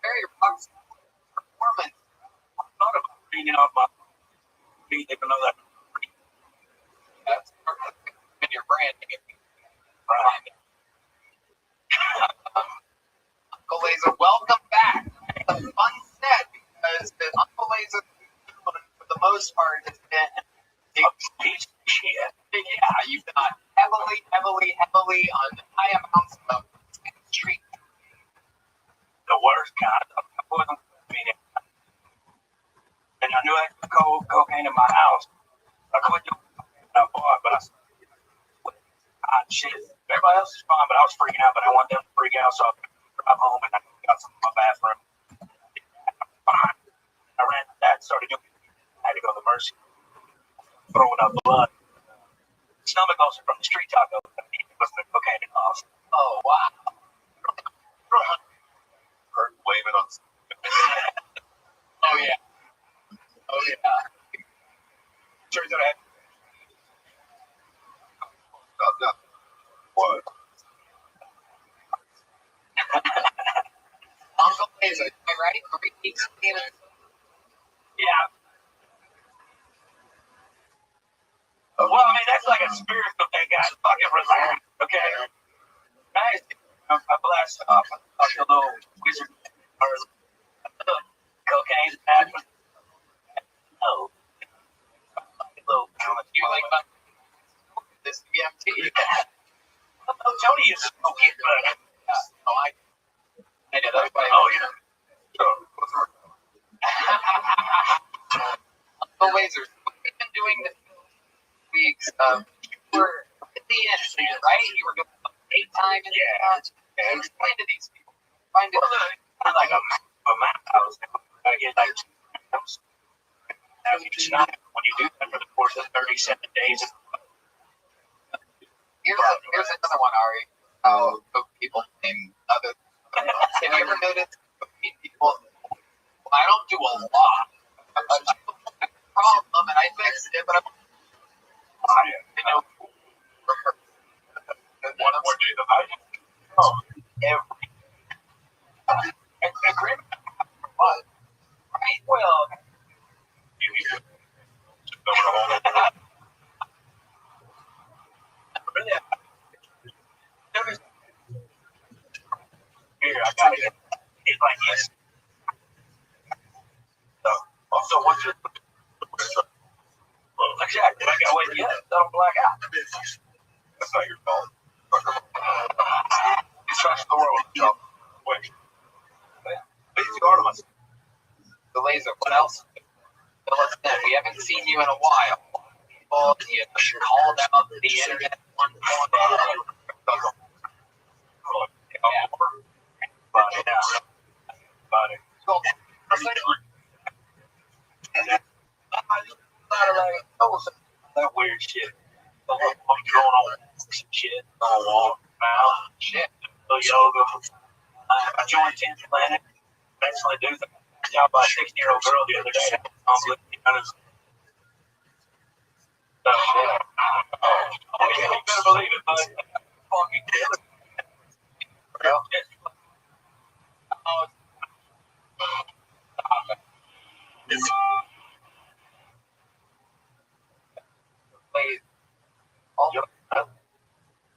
Speaker 2: Very rock performance.
Speaker 1: I thought about reading off my feet, even though that.
Speaker 2: That's in your branding.
Speaker 1: Right.
Speaker 2: Uncle Laser, welcome back. It's a fun set because the Uncle Laser, for the most part, has been
Speaker 1: A piece of shit.
Speaker 2: yeah, you've got heavily on high amounts of street.
Speaker 1: The worst kind. I wasn't meaning. And I knew I had cocaine in my house. I couldn't do it. I bought, but I said, shit. Everybody else is fine, but I was freaking out, but I wanted them to freak out, so I drive home and I got some in my bathroom. Fine. I ran to that, started doing I had to go to the Mercy. Throwing up blood. Stomach ulcer from the street taco. It was the cocaine in the house.
Speaker 2: Oh, wow.
Speaker 7: Kurt blaming on.
Speaker 2: Oh, yeah.
Speaker 7: Turns out I had. No. What?
Speaker 2: Uncle Laser, am I right? 3 weeks clean.
Speaker 1: Yeah. that spirit, okay, guys, fucking relax, okay? Guys, I blast off a little wizard or cocaine happened. Oh, little
Speaker 2: You like this DMT?
Speaker 1: oh, Tony is smoking, but
Speaker 2: I did. That's why.
Speaker 1: oh yeah.
Speaker 2: Uncle Lasers, we've been doing this weeks. You were at the end, right? You were going 8 times in the explain to these people. Find it.
Speaker 1: Like a map house. I get like when you do that for the course of 37 days.
Speaker 2: Here's another one, Ari. People name other. Have you ever noticed people? I don't do a lot. Problem, and I fixed it, but I'm. You know,
Speaker 7: One more day of life.
Speaker 1: Every agreement. What? Right. Well. Here, I got it. It's like this. So, also, what's your. Well, exactly. I got wait yet. Don't black out.
Speaker 7: That's not your fault.
Speaker 1: It's trust the world. Jump. Wait. Basic ornaments.
Speaker 2: the laser. What else? Fill us in. We haven't seen you in a while. Well, you called out the internet one point.
Speaker 1: That weird shit. Going on some shit. Shit. Yoga. I joined 10th Planet. Eventually do that. I by a 16-year-old girl the other day. So, you better believe it, bud. Fucking killer.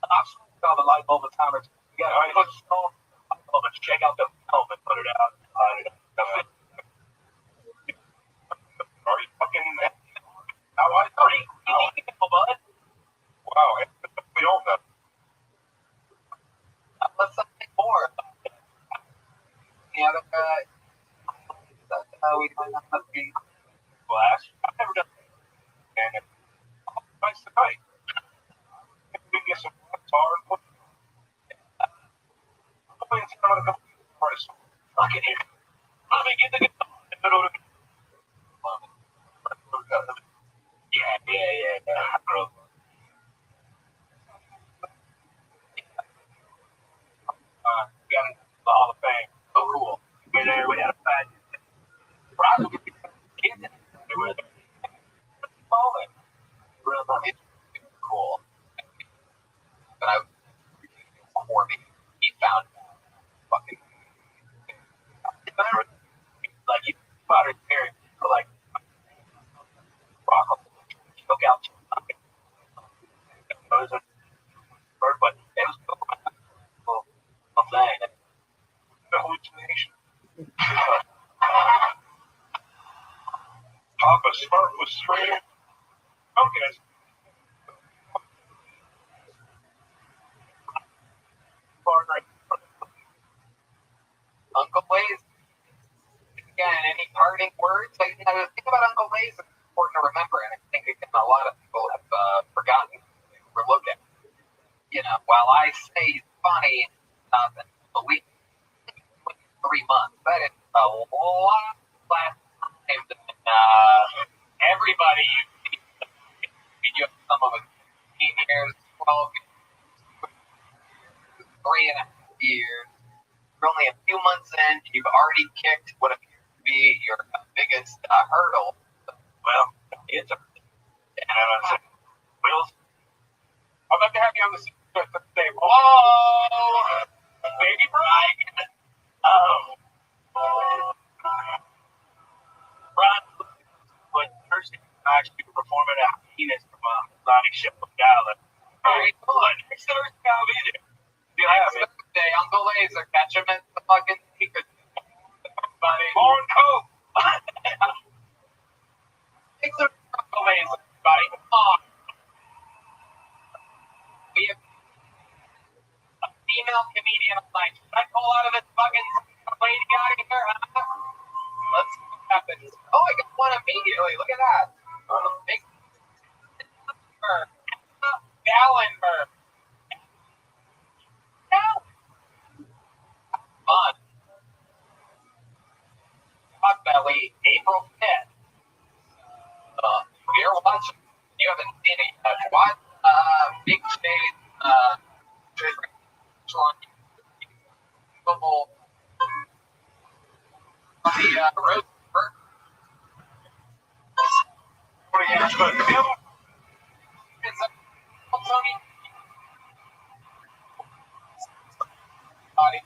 Speaker 1: I saw the light bulb timer. You got to put it on. Check out the film and put it out. Are you fucking? How are you? Bud? Wow, we don't know.
Speaker 2: Let's think more. The other guy. We might not have been.
Speaker 1: Flash. I've never done and nice to night. We get some guitars. Fuck it here. Let me get the guitar. Yeah. Bro. We got the Hall of Fame. So cool. We there. We had a fat. Probably kids. They were falling. Real nice.
Speaker 2: Cool. But I before me, he found fucking
Speaker 1: like you bought her parents for like rock took out but it was cool. I'm saying hallucination. Papa Smart was straight. Okay.
Speaker 2: Uncle Blaze. Again, any parting words? The thing about Uncle Blaze is important to remember, and I think again, a lot of people have forgotten, overlooked it. You know, while I say it's funny, a week, 3 months, that is a lot last time than everybody you have some of us 18 years, 12 years, 3.5 years. You're only a few months in, and you've already kicked what appears to be your biggest hurdle.
Speaker 1: Well, it's a Wills. I'd like to have you on the table. Whoa, baby Brian. Brian, what person actually performing a penis Sonic Show Gala.
Speaker 2: Alright,
Speaker 1: Come on, next Thursday I'll be there. You have it.
Speaker 2: Thursday, Uncle Laser, catch him at the fucking secret.
Speaker 1: Buddy. Corn Coke.
Speaker 2: Thanks for Uncle Laser, buddy. Come on. We have a female comedian online. Should I pull out of this fucking lady out of here, huh? Let's see what happens. Oh, I got one immediately. Look at that. Big Gallenberg. Fun. Potbelly, April 5th. You're watching. You haven't seen it yet. What? Big Shade, the road. Tony. Body.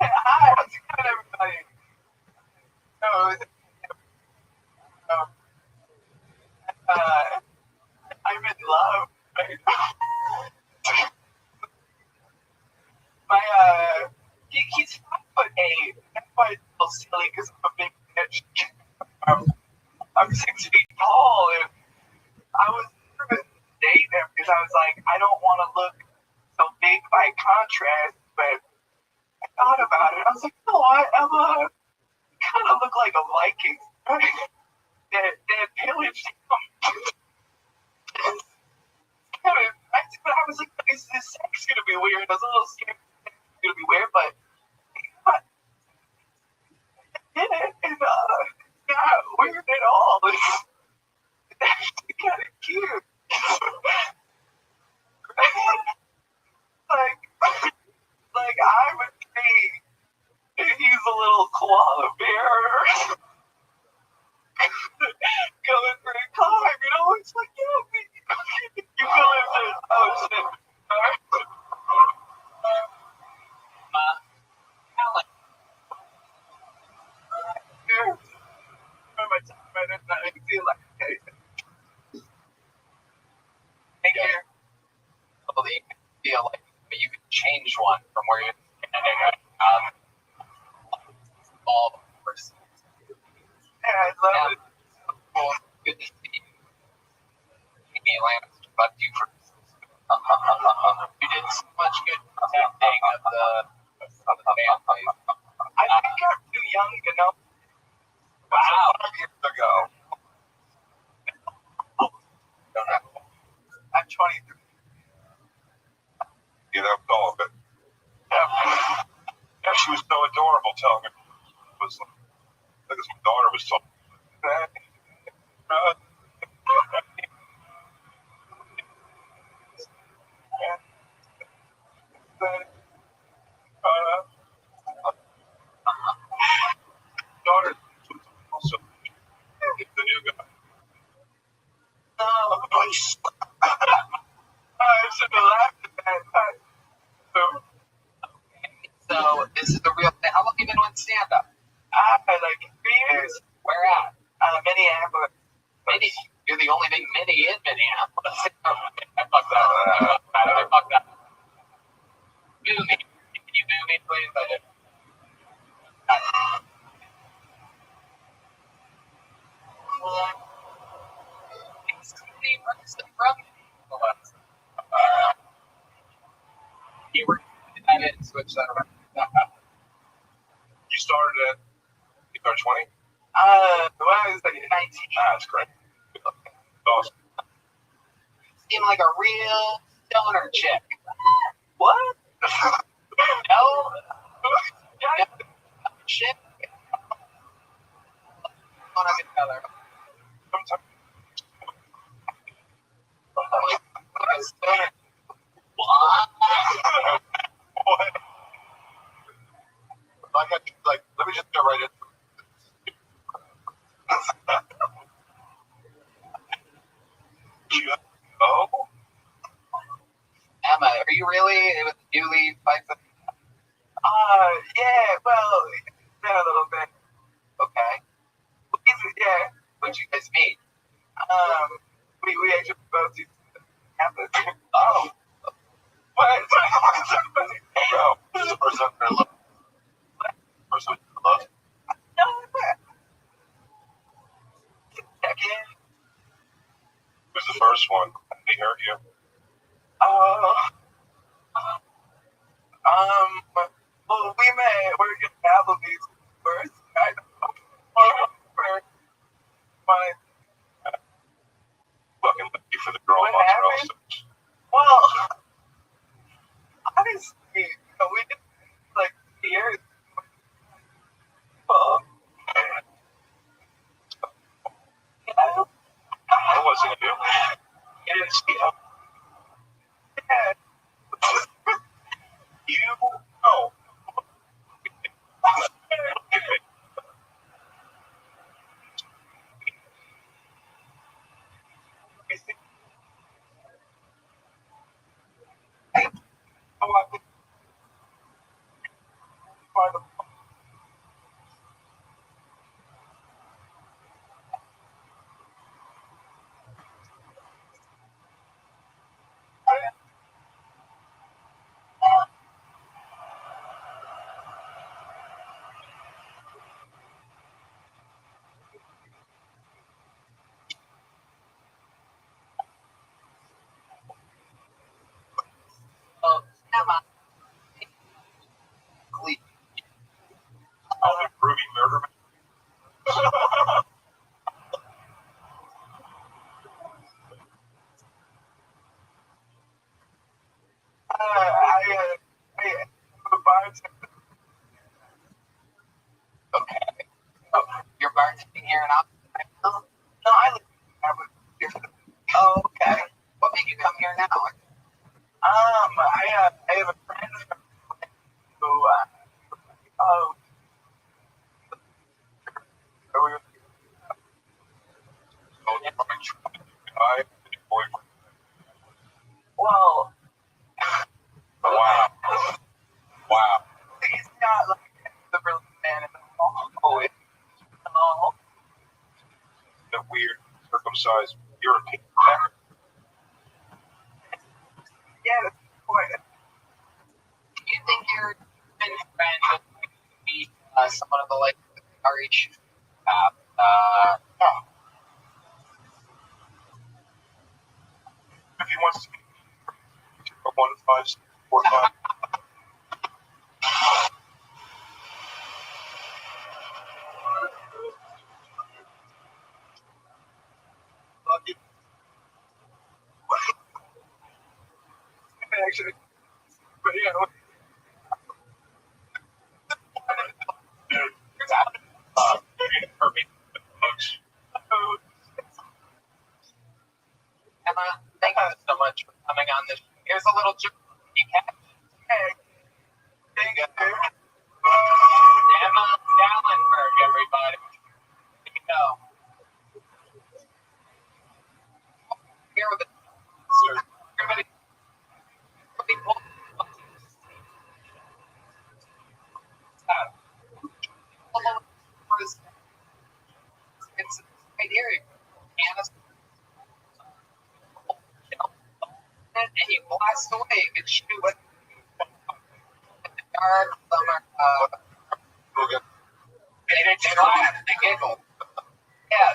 Speaker 2: Hi, how's it going, everybody? I'm in love. He's 5'8". That's why it's so silly because I'm a big bitch. I'm 6 feet tall, and I was nervous to date him because I was like, I don't want to look so big by contrast, but I thought about it. I was like, you know what, Emma? You kind of look like a Viking, right? That pillaged him. But I was like, is this sex going to be weird? I was a little scared it's going to be weird, but I did it, and not weird at all. It's actually kind of cute. like I'm a tree, and he's a little koala bear going for a climb, you know? It's like, you feel it. Oh, shit. Alan. I feel like, okay. Thank you. Well, you can feel like, but you can change one from where you're standing at. All the person. Yeah, I love it. Cool. Good to see you. Amy Lance, but you for you did so much good protecting of the family. I think I'm too young to know. Wow. 5 years ago. Don't know. I'm 23.
Speaker 7: Yeah, that was all of it. Yeah, she was so adorable telling me. It was like, because my daughter was so. Daughter also the new guy.
Speaker 2: No. I should have laughed at that. So this is the real thing. How long have you been on stand-up? Like 3 years. Where at? Minneapolis. You're the only big mini in Minneapolis. I fucked that. I fucked that. Boo me. Can you boo me, please? I did. You were I didn't switch that around.
Speaker 7: You started at 20?
Speaker 2: When I was like 19.
Speaker 7: That's great. Awesome.
Speaker 2: Seemed like a real stoner chick. What? No. Shit. On together. Like a stoner. What?
Speaker 7: Like, let me just go right in.
Speaker 2: you really? It was newly fights.
Speaker 9: Yeah, well, been a little bit.
Speaker 2: Okay.
Speaker 9: Yeah.
Speaker 2: When'd you guys meet?
Speaker 9: We actually both used to campus.
Speaker 2: Oh.
Speaker 9: What?
Speaker 7: Bro, this is the first time I love. First time I love.
Speaker 9: No, second.
Speaker 7: Who's the first one? They hurt you.
Speaker 9: Well, we met working at Applebee's first. I don't know.
Speaker 7: Fucking lucky for the girl
Speaker 9: What
Speaker 7: mozzarella
Speaker 9: happened?
Speaker 7: sticks.
Speaker 9: Well, honestly, we did like years.
Speaker 7: What was it you?
Speaker 9: You didn't see him. Yeah.
Speaker 7: You know.
Speaker 2: Emma.
Speaker 7: Oh, the groovy murder man.
Speaker 9: I the bartender.
Speaker 2: Okay. Oh, you're bartending here in Austin?
Speaker 9: No, I live in Applebee's.
Speaker 2: Oh, okay. What made you come here now?
Speaker 9: I have a friend who well,
Speaker 7: Wow. Wow.
Speaker 9: he's not like the brilliant man in the mall. No.
Speaker 7: The weird circumcised European.
Speaker 9: Yeah, that's the point.
Speaker 2: Do you think your friend would be someone of the like RH path?
Speaker 7: No. If he wants to be 1 to 5, 4 to 5.
Speaker 9: Actually, but yeah.
Speaker 2: Emma, thank you so much for coming on this. Here's a little joke. You can.
Speaker 9: Thank you.
Speaker 2: Emma Dallenberg, everybody. Here you go. Here with the everybody. It's right here. And he blasts away. You can shoot with the dark, some are, they laugh, they giggle. Yeah.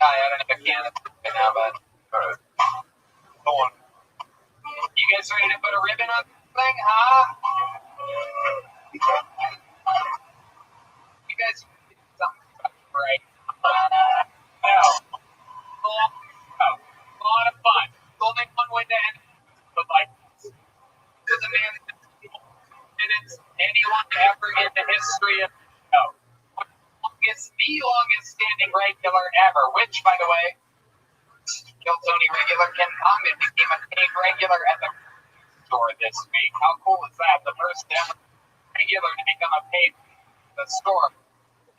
Speaker 2: I don't know if I can right now, but.
Speaker 7: Alright. Go on.
Speaker 2: You guys ready to put a ribbon on this thing, huh? You guys something right. No. A lot of fun. There's only one way to end it. But like, there's a man minutes anyone ever in the history of the longest standing regular ever, which by the way, killed Tony regular Ken Condon became a paid regular at the store this week. How cool is that? The first ever regular to become a paid at the store.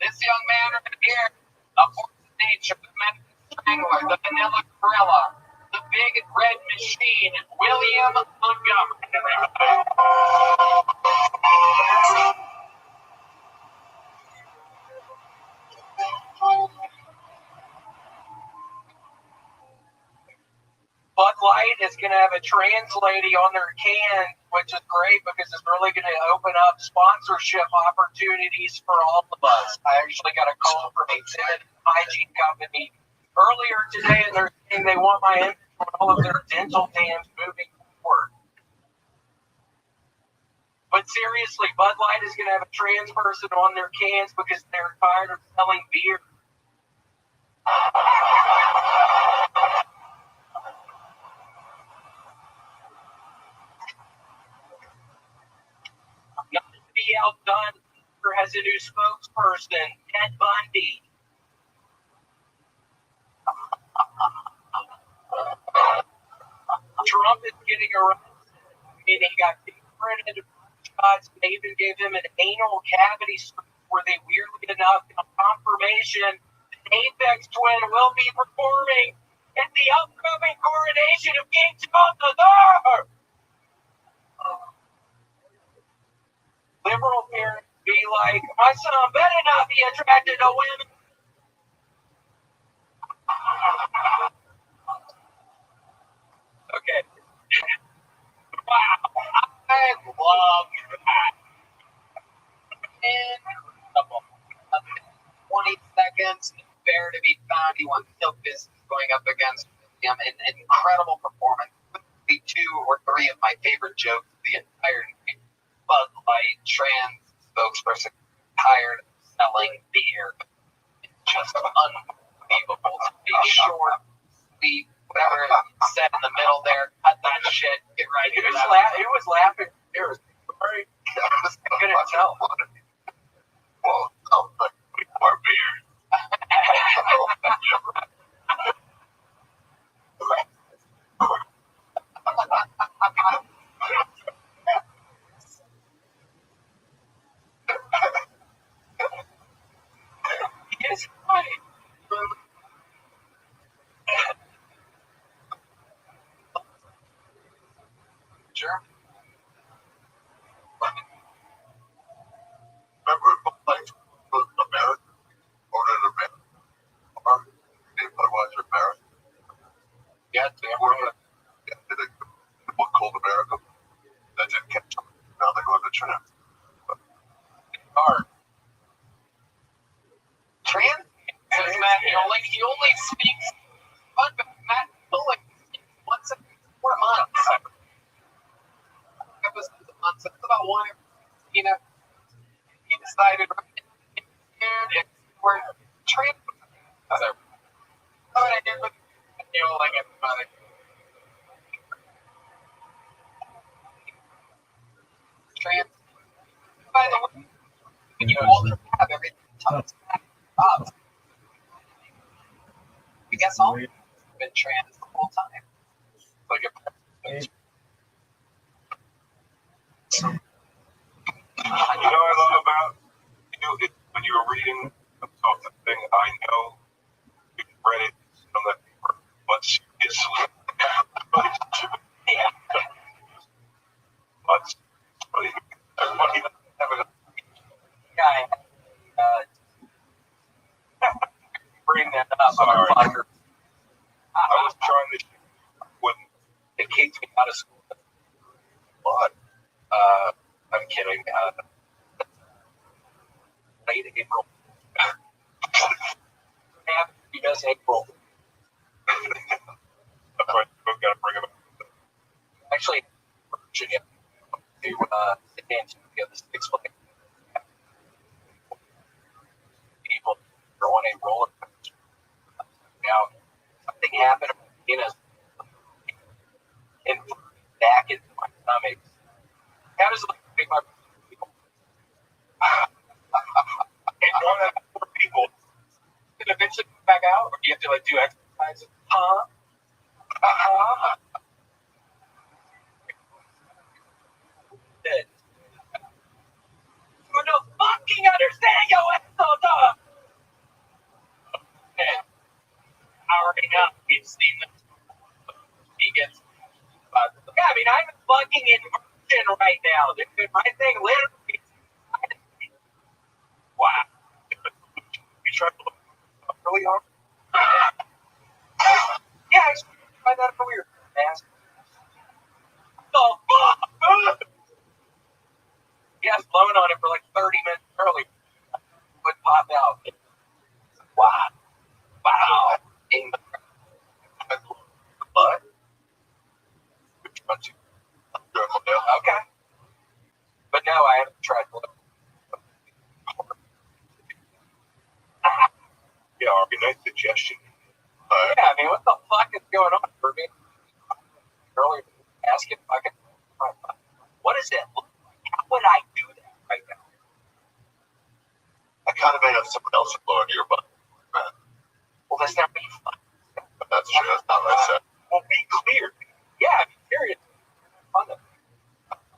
Speaker 2: This young man right here, a force of nature, the men strangler, the vanilla umbrella, the big red machine, William Montgomery.
Speaker 10: Bud Light is going to have a trans lady on their can, which is great because it's really going to open up sponsorship opportunities for all of us. I actually got a call from a tenant hygiene company earlier today, and they're saying they want my input on all of their dental dams moving forward. But seriously, Bud Light is going to have a trans person on their cans because they're tired of selling beer. Not to be outdone, has a new spokesperson, Ted Bundy. Trump is getting arrested. He got fingerprinted shots. They even gave him an anal cavity surgery where they weirdly enough got confirmation the Apex Twin will be performing at the upcoming coronation of King John III. Liberal parents be like, my son better not be attracted to women. Okay. Wow. I love that.
Speaker 2: Incredible. 20 seconds, nowhere to be found. He won no business going up against him. An incredible performance. Two or three of my favorite jokes of the entire game. Bud Light, trans spokesperson, tired of selling beer. Just unbelievable to be short, sweet, whatever it said in the middle there. Cut that shit. Get right here.
Speaker 10: He was laughing. It was very good at tell.
Speaker 7: Well, more beer.
Speaker 10: Yes, right.
Speaker 2: Sure.
Speaker 7: Remember, like, America ordered a beer, or Budweiser America.
Speaker 2: Yeah,
Speaker 7: Did a book called America. That didn't catch on. Now they're going to Trinidad.
Speaker 2: hard. Trans says Matt Nolan. He only speaks but Matt Nolan once every 4 months. That was the months. That's about one. You know, he decided we're trans. I did with like everybody. Trans. By the way, you all have everything tons up. I guess all been trans the whole time. Like
Speaker 7: You know what I love about you? When you were reading about the thing, I know you read it so that much is much everybody having a
Speaker 10: Guy, bring that up.
Speaker 7: Sorry.
Speaker 10: I
Speaker 7: was trying to when
Speaker 10: it kicked me out of school.
Speaker 7: what?
Speaker 10: I'm kidding. Late April. Because April.
Speaker 7: That's why we've got to bring it up.
Speaker 10: Actually, Virginia to San Antonio, the Six Flags. People are on a roller coaster. Now, something happened in us and back into my stomach. How does it like to make my people?
Speaker 7: And one of the poor people,
Speaker 10: Did it eventually come back out? Or do you have to like do exercises? Huh? Good. You don't fucking understand your episode. I already know. We've seen the I mean, I'm fucking inversion right now, dude. My thing literally.
Speaker 1: Wow. You tried to look really hard?
Speaker 10: Yeah, I tried that earlier. Oh, fuck! Yeah, I was blowing on it for like 30 minutes early. Would pop out. Wow. Wow. What? Okay. But no, I haven't tried blow.
Speaker 1: Yeah, Arby, nice suggestion.
Speaker 10: Yeah, I mean, what the fuck is going on for me? Earlier, asking fucking. What is it? How would I do that right now?
Speaker 1: I kind of made up someone else blowing your butt.
Speaker 10: Well, that's not me.
Speaker 1: That's true. That's not what I said.
Speaker 10: Well, be clear. Yeah, I'm serious. I'm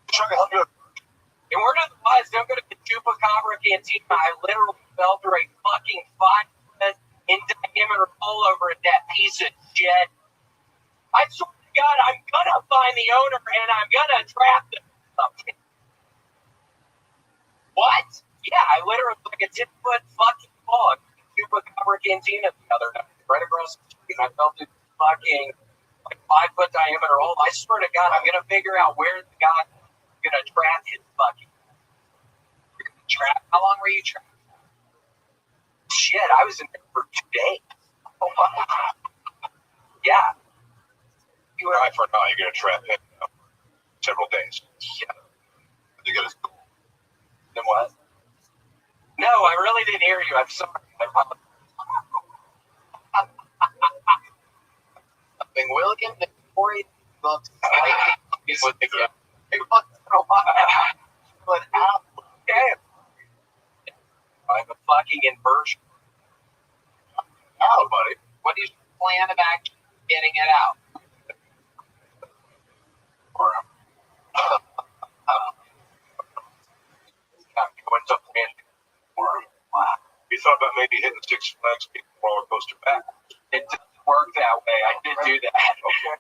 Speaker 1: trying to help you.
Speaker 10: And word of the wise, don't go to the Chupacabra Cantina. I literally fell through a fucking 5 foot in diameter hole over at that piece of shit. I swear to God, I'm gonna find the owner and I'm gonna trap them. Something. What? Yeah, I literally like a 10 foot fucking log in Chupacabra Cantina the other night, right across the street. I fell through fucking like 5 foot diameter hole. I swear to God, I'm gonna figure out where the guy is gonna trap his fucking. Trap? How long were you trapped? Shit, I was in there for 2 days. Oh, yeah.
Speaker 1: You and I for now, you're gonna trap him several days.
Speaker 10: Yeah.
Speaker 1: You got his.
Speaker 10: Then what? No, I really didn't hear you. I'm sorry. Nothing. William, the Corey looks like he's with the game. But out. Okay. I'm a fucking inversion. Oh, buddy. What is your plan about getting it out? What's the plan?
Speaker 1: You thought about maybe hitting Six Flags roller coaster back?
Speaker 10: It didn't work that way. I did do that.
Speaker 1: Okay.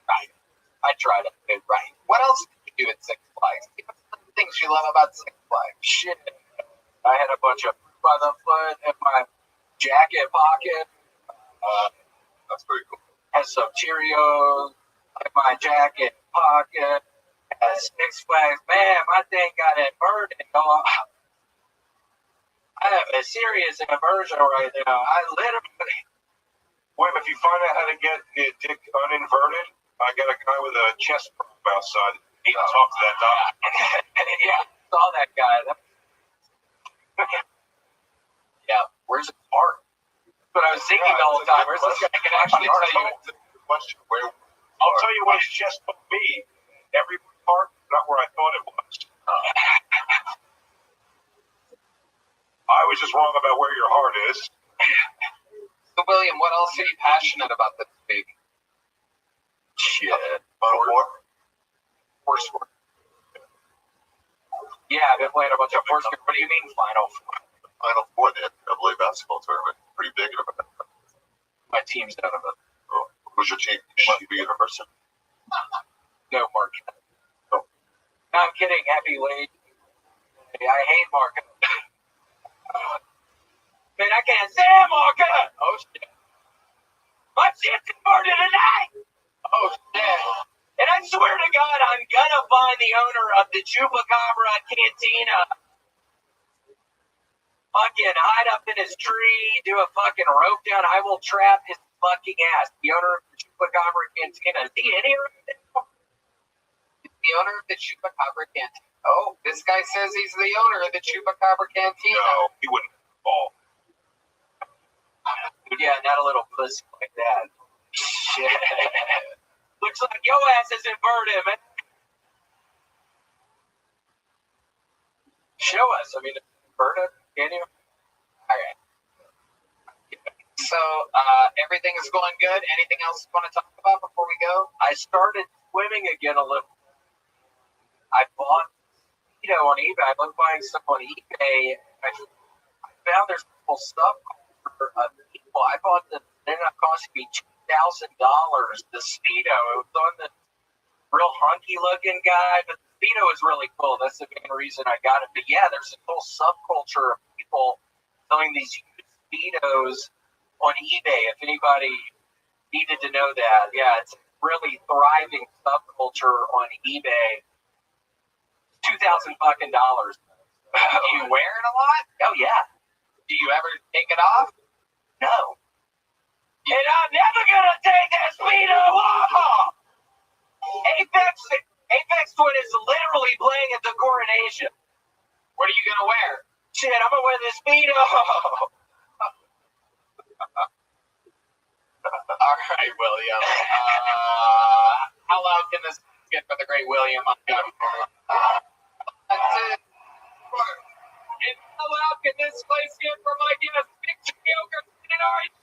Speaker 10: Right. I tried it. Right. What else did you do at Six Flags? What things you love about Six Flags? Shit. I had a bunch of by the foot in my jacket pocket.
Speaker 1: That's pretty cool.
Speaker 10: Had some Cheerios in my jacket pocket. At Six Flags, man, my thing got inverted. I have a serious inversion right now. I literally.
Speaker 1: Wait, if you find out how to get your dick uninverted, I got a guy with a chest problem outside. He can talk to that doctor.
Speaker 10: Yeah, saw that guy. Yeah, where's his heart? But I was thinking the whole time. Where's this guy that can actually tell you?
Speaker 1: I'll tell you what his chest told me. Every part, not where I thought it was. I was just wrong about where your heart is.
Speaker 10: So, William, what else are you passionate about this week? Shit. Horse War. Yeah, I've been playing a bunch of horse. What do you mean, Final Four?
Speaker 1: Final Four, the NCAA basketball tournament. Pretty big of it.
Speaker 10: My team's out of it.
Speaker 1: Oh, who's your team? UB University.
Speaker 10: No, Marquette. Oh. No, I'm kidding. Happy late. I hate Marquette. Man, I can't stand Marquette. Oh, shit. My shit's inverted tonight. Oh, shit. And I swear to God, I'm gonna find the owner of the Chupacabra Cantina. Fucking hide up in his tree, do a fucking rope down. I will trap his fucking ass. The owner of the Chupacabra Cantina. Is he in here? The owner of the Chupacabra Cantina. Oh, this guy says he's the owner of the Chupacabra Cantina.
Speaker 1: No, he wouldn't fall.
Speaker 10: Yeah, not a little pussy like that. Shit. Looks like your ass is inverted, man. Show us. I mean, inverted, can you? All right. So, everything is going good. Anything else you want to talk about before we go? I started swimming again a little. I bought, on eBay. I was buying stuff on eBay. I found there's cool stuff for people. I bought the. They're not costing me The Speedo. It was on the real hunky looking guy, but the Speedo is really cool. That's the main reason I got it. But yeah, there's a whole subculture of people selling these used Speedos on eBay. If anybody needed to know that, yeah, it's a really thriving subculture on eBay. $2,000 fucking dollars.
Speaker 2: Do you wear it a lot?
Speaker 10: Oh yeah.
Speaker 2: Do you ever take it off?
Speaker 10: No. And I'm never gonna take that Speedo off. Apex Twin is literally playing at the coronation.
Speaker 2: What are you gonna wear?
Speaker 10: Shit, I'm gonna wear this Speedo.
Speaker 2: All right, William. How loud can this get for the great William?
Speaker 10: And how loud can this place get for my guest, Victor Yogurt and Orange?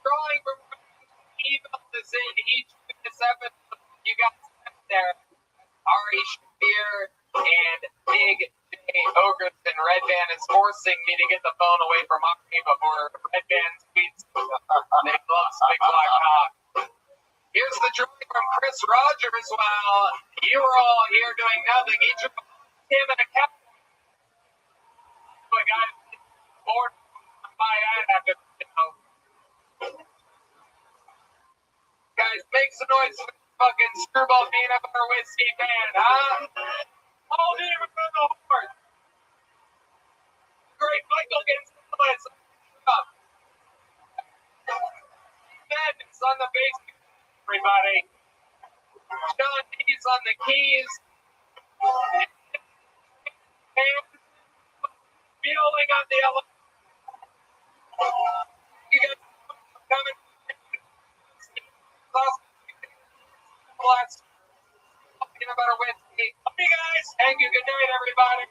Speaker 10: Drawing from email is in each of this episode. You guys there. Ari Shafir and Big J Ogres and Red Band is forcing me to get the phone away from Ari before Red Band tweets. They love Big Black Hawk. Here's the drawing from Chris Rogers while you were all here doing nothing. Each of him and a cap. I got bored by that after guys, make some noise for the fucking screwball peanut butter whiskey band, huh? All in with the horse. Great Michael Gonzalez. Madness on the bass, everybody. John D's on the keys. And feeling on the element. You guys coming. Peanut butter whiskey. Love you guys. Thank you. Good night, everybody.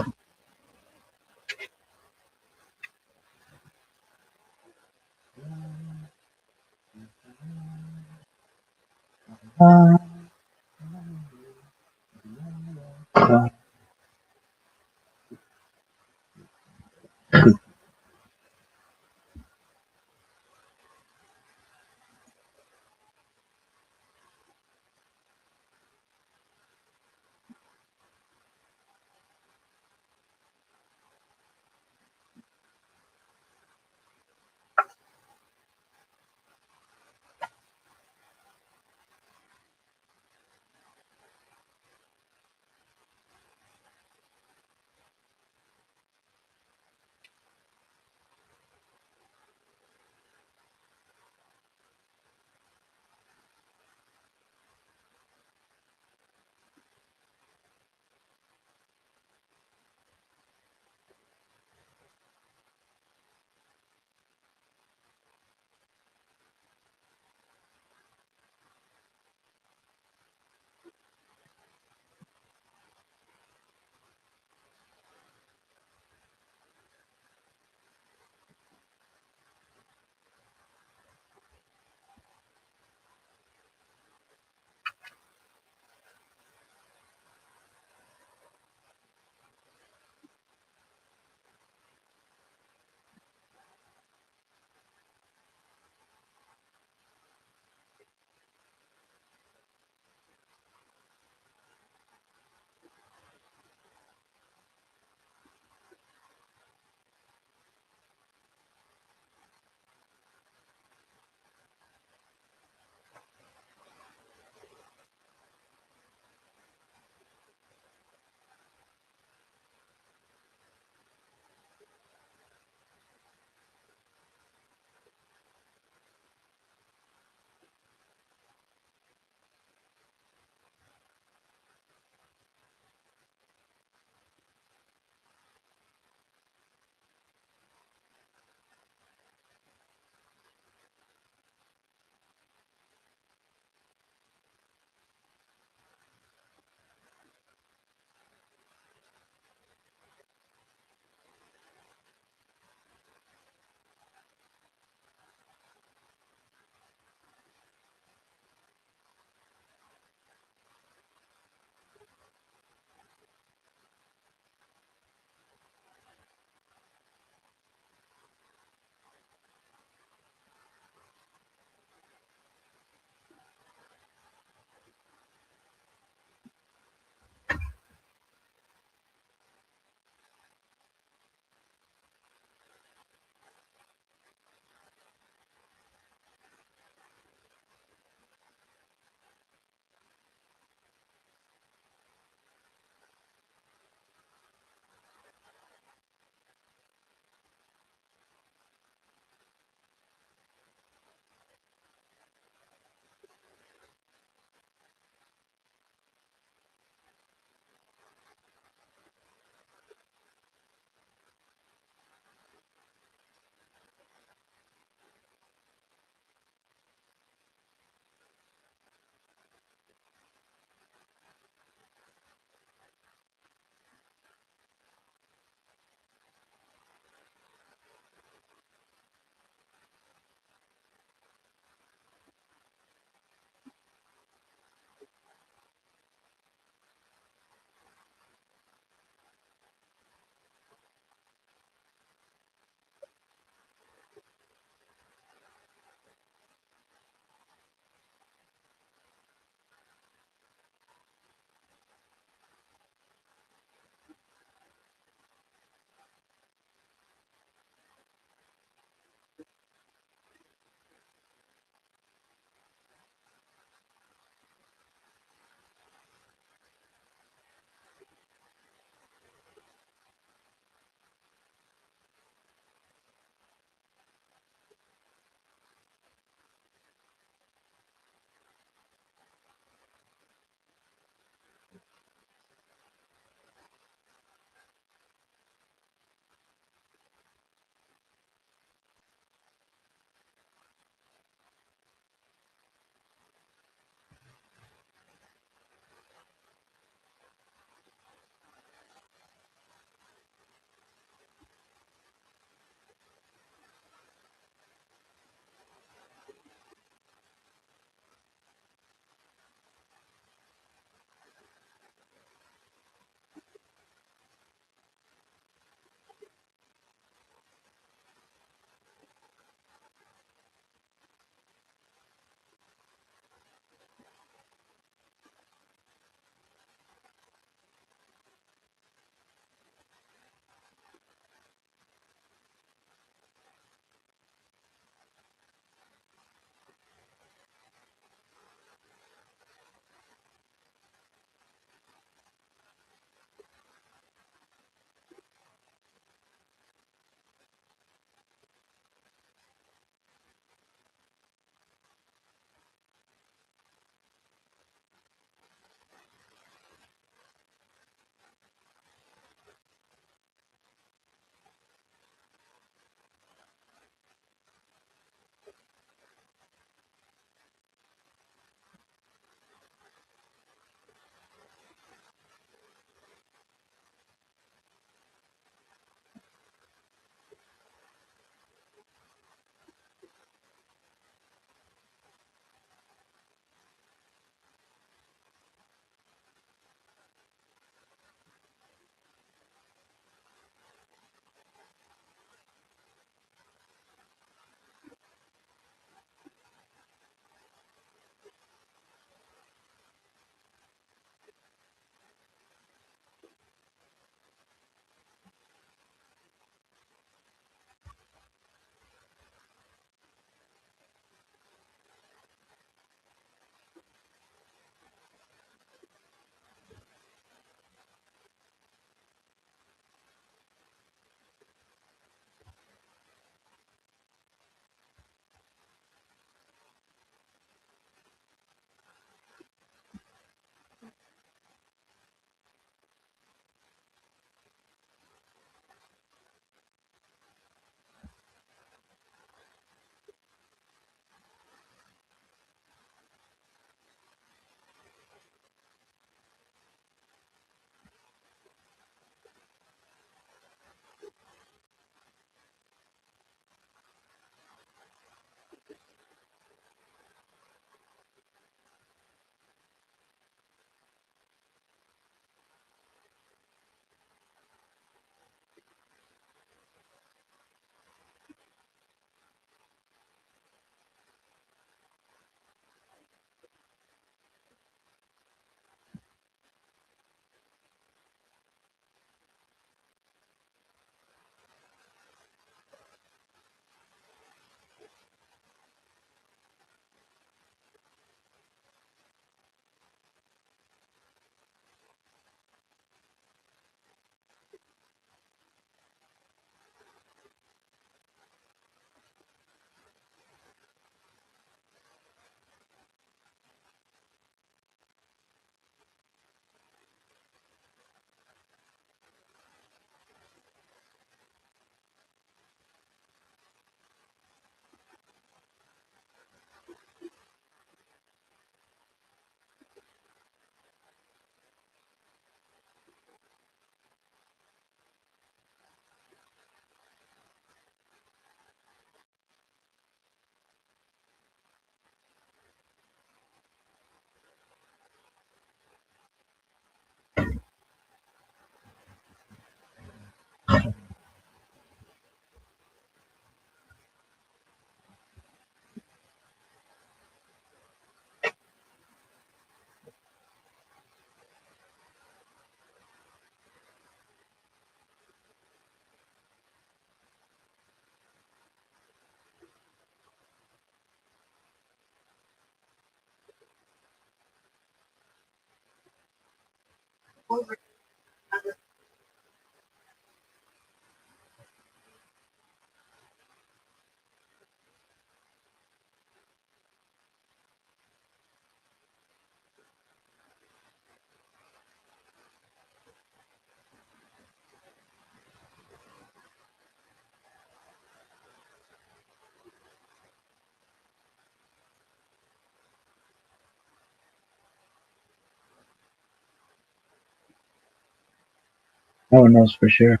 Speaker 4: No one knows for sure.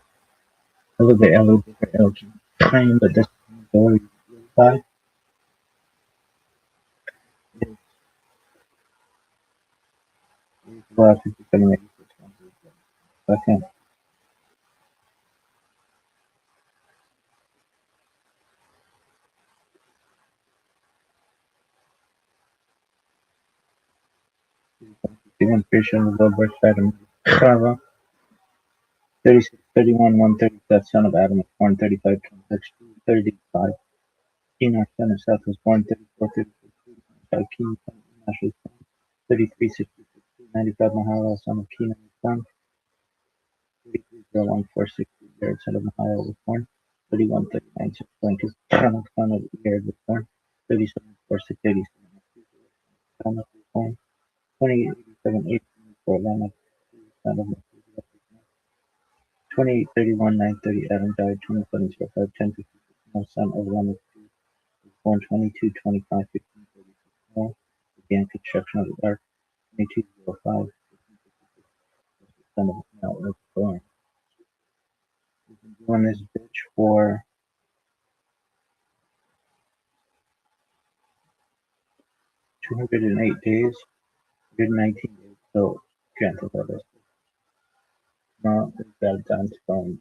Speaker 4: Elevate claim that this ability by is about to become 80%. Second, given patient of the birth Adam Chava, 36, 31, 130, that son of Adam was born 35, 26, 35. Enoch, son of Seth, was born 34, 36, 35. King, son of Enosh, was born 33, 66, 95. Mahalalel, son of Kenan, was born 33, 01, 460. Jared, son of Mahalalel, was born 31, 39, 6.2. Son of Jared, was born 37, 4, 6, 87. Son of was born 28, 87, 8, 4. Lamech, son of Methuselah, 28, 31, 930. Adam died 27, 05, 10, 56. No son of Lamech was born 22, 25, 15, 36. No began construction of the ark 22, 05, 15, 56. Son of Noah was born. We've been doing this bitch for 208 days, 119 days. So can't think of this. No, we've got it down to phone.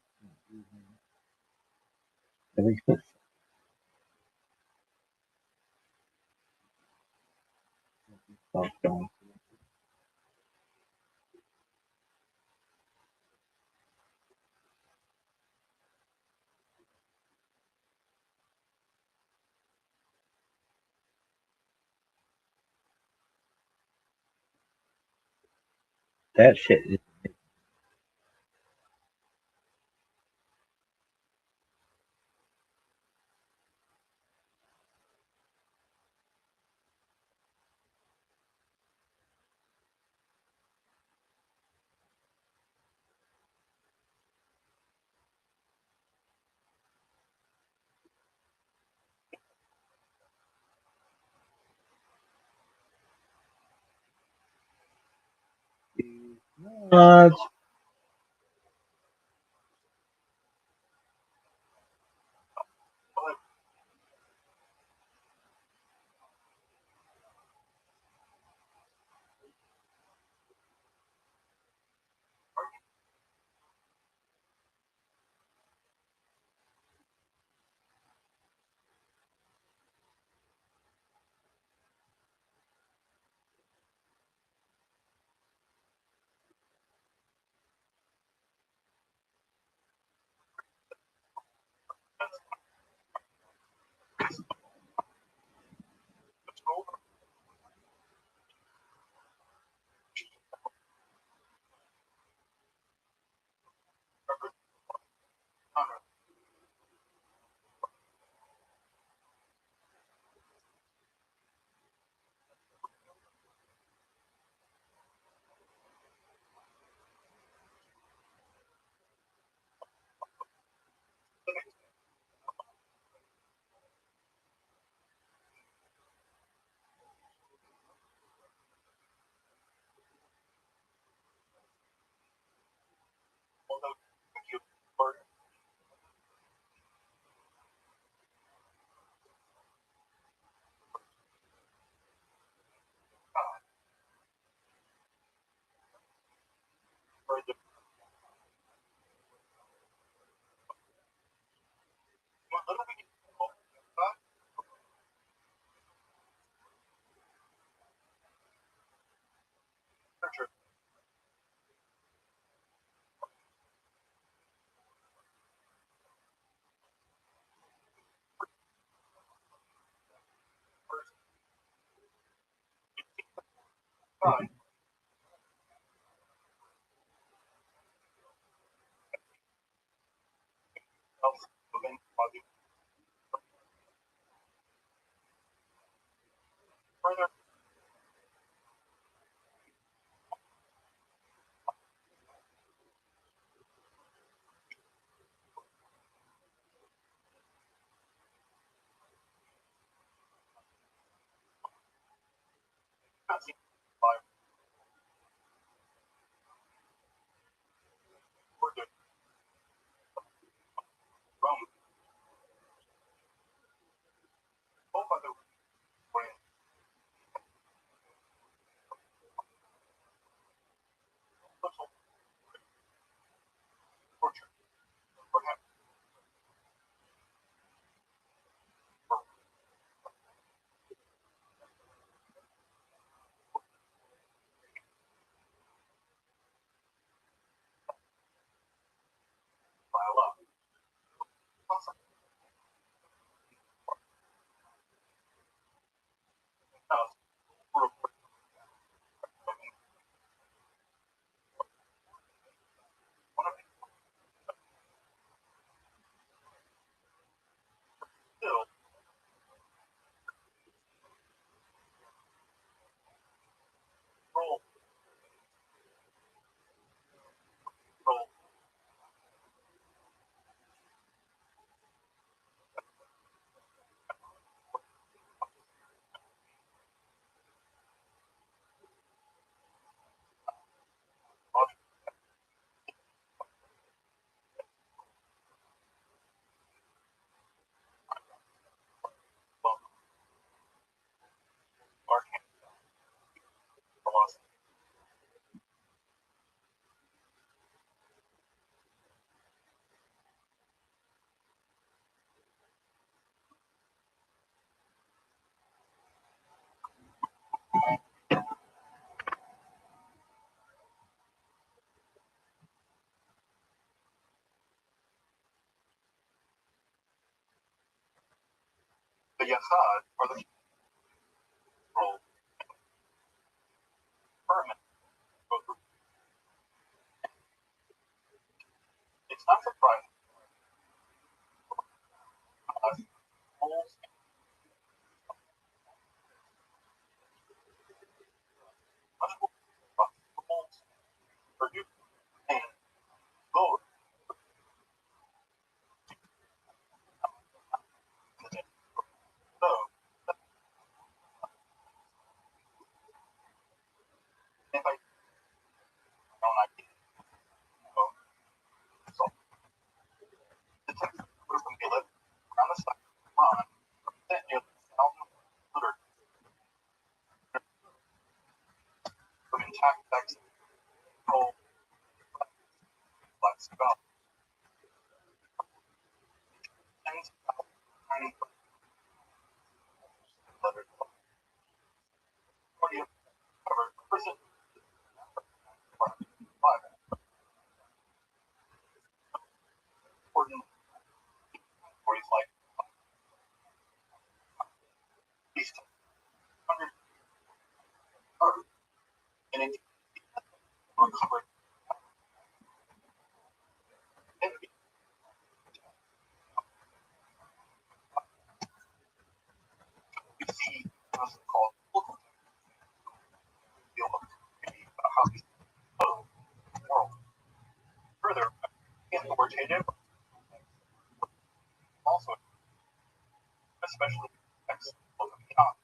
Speaker 4: Everything. That shit is what?
Speaker 1: Fine. Further, further, Rome. Oh, by the way, little torture, perhaps, by love. For a one of the still, roll, roll, love, arcane, philosophy. The Yachad are the roll, permanent, both. It's not surprising. Holes, much more, holes, produce, and lower the day. So, if I don't like it, so the text would from the 11 around the side of the line, then nearly 1,000 literature from intact text, roll, flex, about tens of tiny letters, 40 covered, person, 5, important, stories like at least 100 are and indeed recovered envy. We see what's called local feel of community about how these flow in the world. Further, authoritative also, especially text of beyond.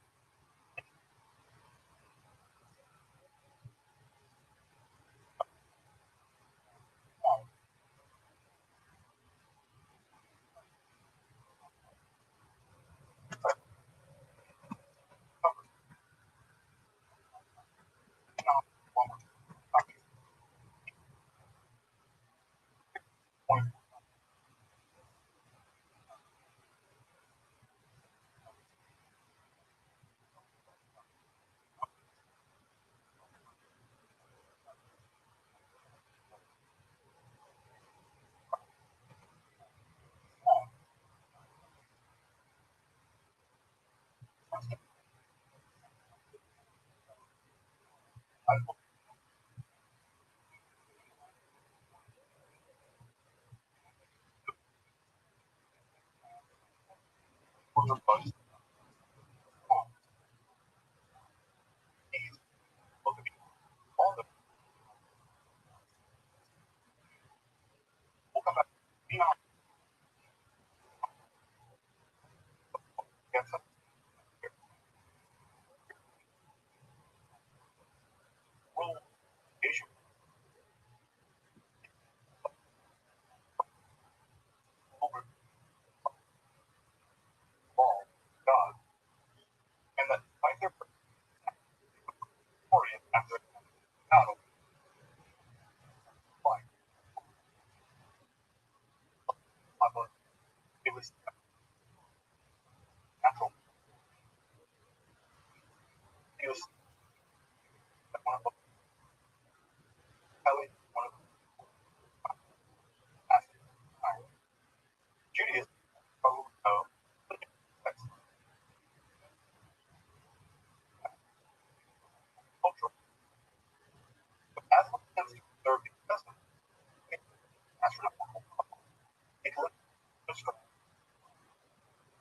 Speaker 3: the bugs. These look at all the we'll come back. You know, get some rule issue. Over ball, God, and that like their orient after battle, like it was natural. It was one of the Kelly, one of the Judaism, cultural. But as one tends to observe the custom, astronomical, it looks just like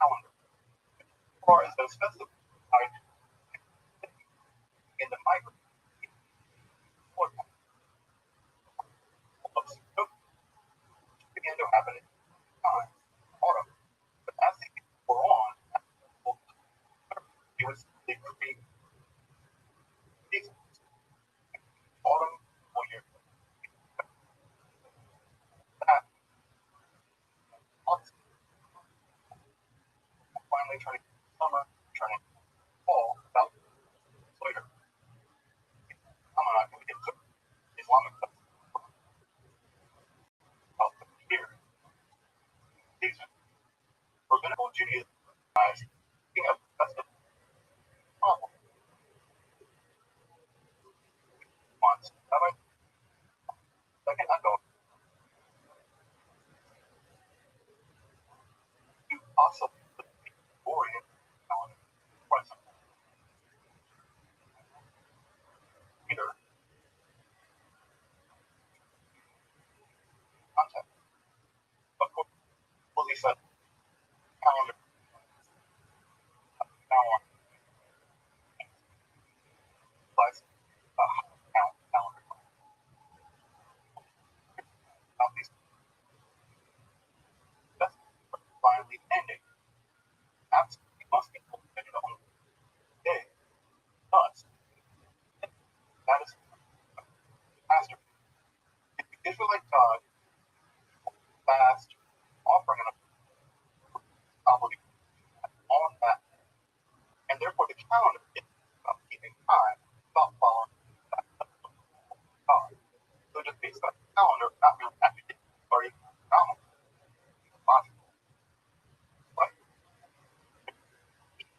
Speaker 3: calendar. As far as those festivals, in the migrant, began to happen in time, autumn. But as the years wore on, it was the creek, autumn, or year. That months finally turning summer, turning fall, about later. I'm not going to get to Islamic stuff. About the year. These are rabbinical Judaism as being a festive problem. Months. Second, I go to also orient calendar present. Either context. Of course, what we said, calendar, now on, plus, calendar. Now these, that's finally ending. Absolutely must be completed on the day. Thus, that is master. If the Israelite God fast, offering an obligation on that, and therefore the calendar is about keeping time, about following that God. So just based on the calendar, not really actually or even nominal, logical, right?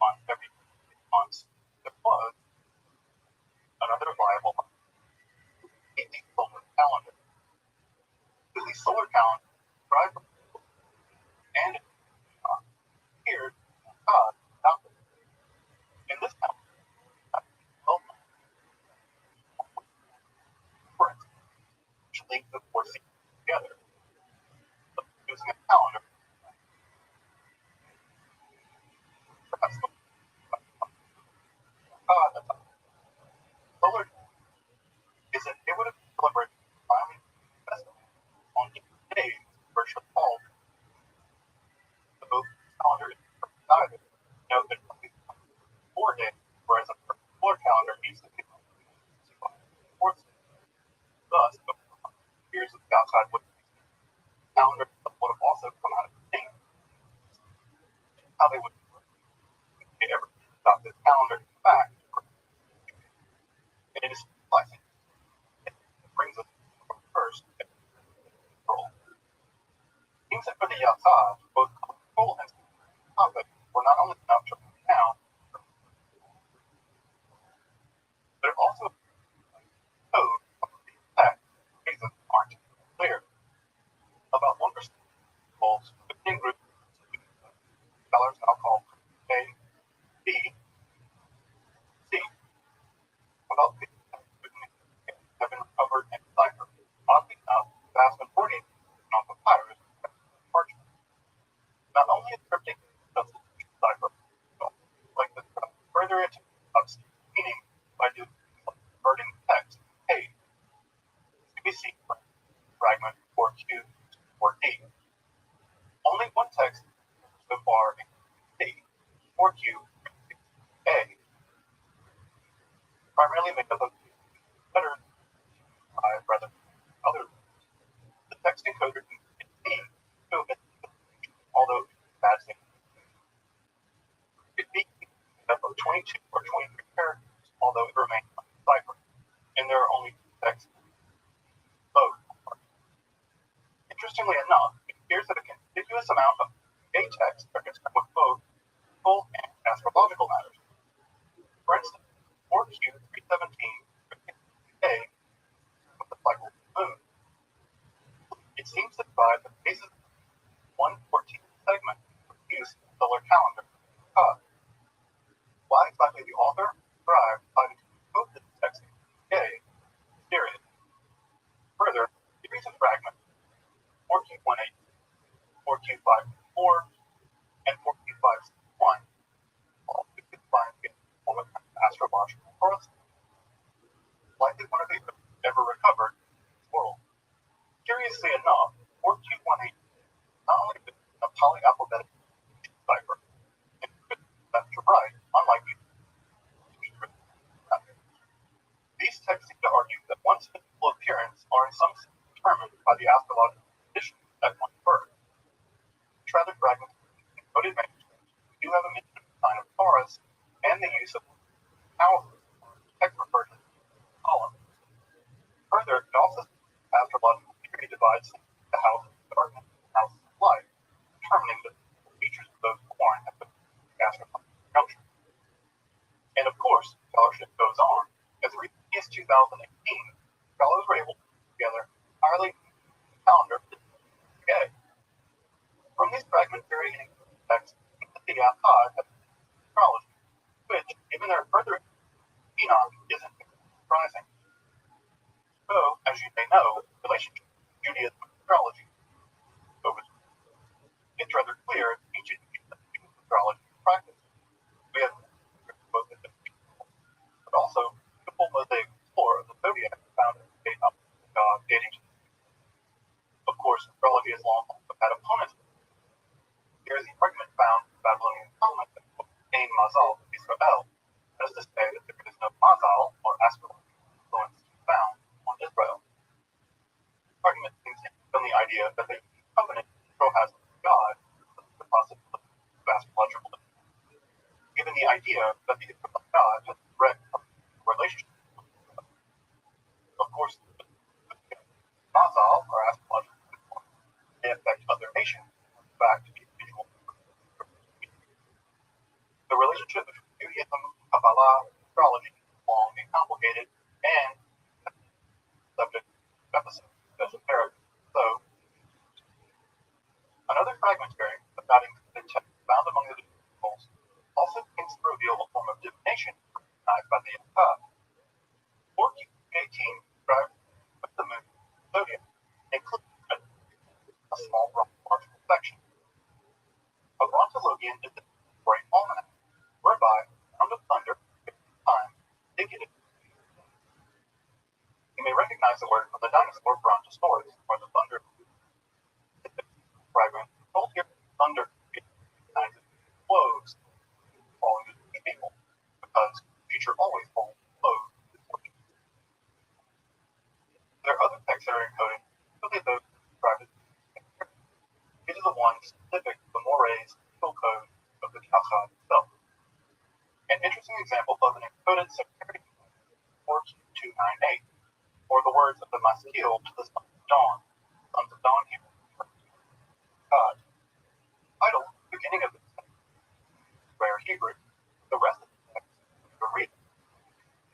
Speaker 3: On every month, there was another viable in the solar calendar. So the solar calendar, right? And here, God, not in this calendar, for instance, which link the four seasons together. So using a calendar, perhaps the solar is an iterative celebration finally festival on each day virtually all the both calendar is decided. Note that 4 days, whereas a solar calendar needs to be 4 thus years of the outside with calendar would have also come out of the thing. How they would ever stop this calendar back. And it is flexing. It brings us first control. Seems that for the outside, both control and topic were not only enough to now, but it also showed that reasons aren't clear. About 1% involves within group scholars I'll call A, B, C. About 50% have been recovered and deciphered. Oddly enough, the vast majority of papyrus parchment. Not only is cryptic substitution deciphered, this amount of a texts are concerned with both physical and astrological matters. For instance, 4Q317A of the cycle of the moon. It seems to divide the basis of 1/14th segment for use in the solar calendar. Why exactly the author described decided to quote this text A period. Further, series of fragments 4Q18, 4Q54, and 4Q51 all combined to get a form of astrological horoscope. Likely one of the ever recovered in this world. Curiously enough, 4Q18 not only fits in a polyalphabetic cipher, it fits left to right, unlike these texts seem to argue that one's physical appearance are in some sense determined by the astrological conditions at one's birth. Rather fragments of encoded manuscripts do have a mention of the sign of Taurus and the use of houses or text referred to as columns. Further, it also says astrological theory divides the houses of darkness and houses of light, determining the features of those born at the astrological junction. And of course, scholarship goes on. As recently as 2018, scholars were able to put together an entirely new calendar for the day. From these fragmentary and incomplete texts, the Akkad has astrology, which, given their further Enoch, isn't surprising. So, as you may know, the relationship between Judaism and astrology is over. It's rather clear that ancient astrology practice. We have both in the but also the full mosaic floor of the zodiac found in the date of God dating to. Of course, astrology has long had opponents. There is a fragment found in the Babylonian Talmud that Ein Mazal Israel, that is to say that there is no Mazal or astrological influence found on Israel. The fragment seems to from the idea that the covenant Israel has with God is the possibility of astrological influence, given the idea that the Israel God has a direct relationship. Of course, Mazal or astrological influence may affect other nations, in fact, individual. The relationship between Judaism, Kabbalah, and astrology is long and complicated, and subject to episode esoteric. So, another fragmentary but not included text found among the scrolls also seems to reveal a form of divination recognized by the Akkad. 4Q18 describes the moon zodiac, including a small astrological section. A Brontologian is the great almanac, whereby the sound of thunder at time indicated. You may recognize the word from the dinosaur Brontosaurus, or the thunder. Fragment told here thunder recognizes blows falling to people, because nature always falls blows. There are other texts that are encoded, particularly those described as these are the ones specific to the mores legal code of the Akkad itself. An interesting example of an encoded sectarian 4Q298, or the words of the Maskil to the sons of dawn here, God. Title, beginning of the text, rare Hebrew, the rest of the text, the read.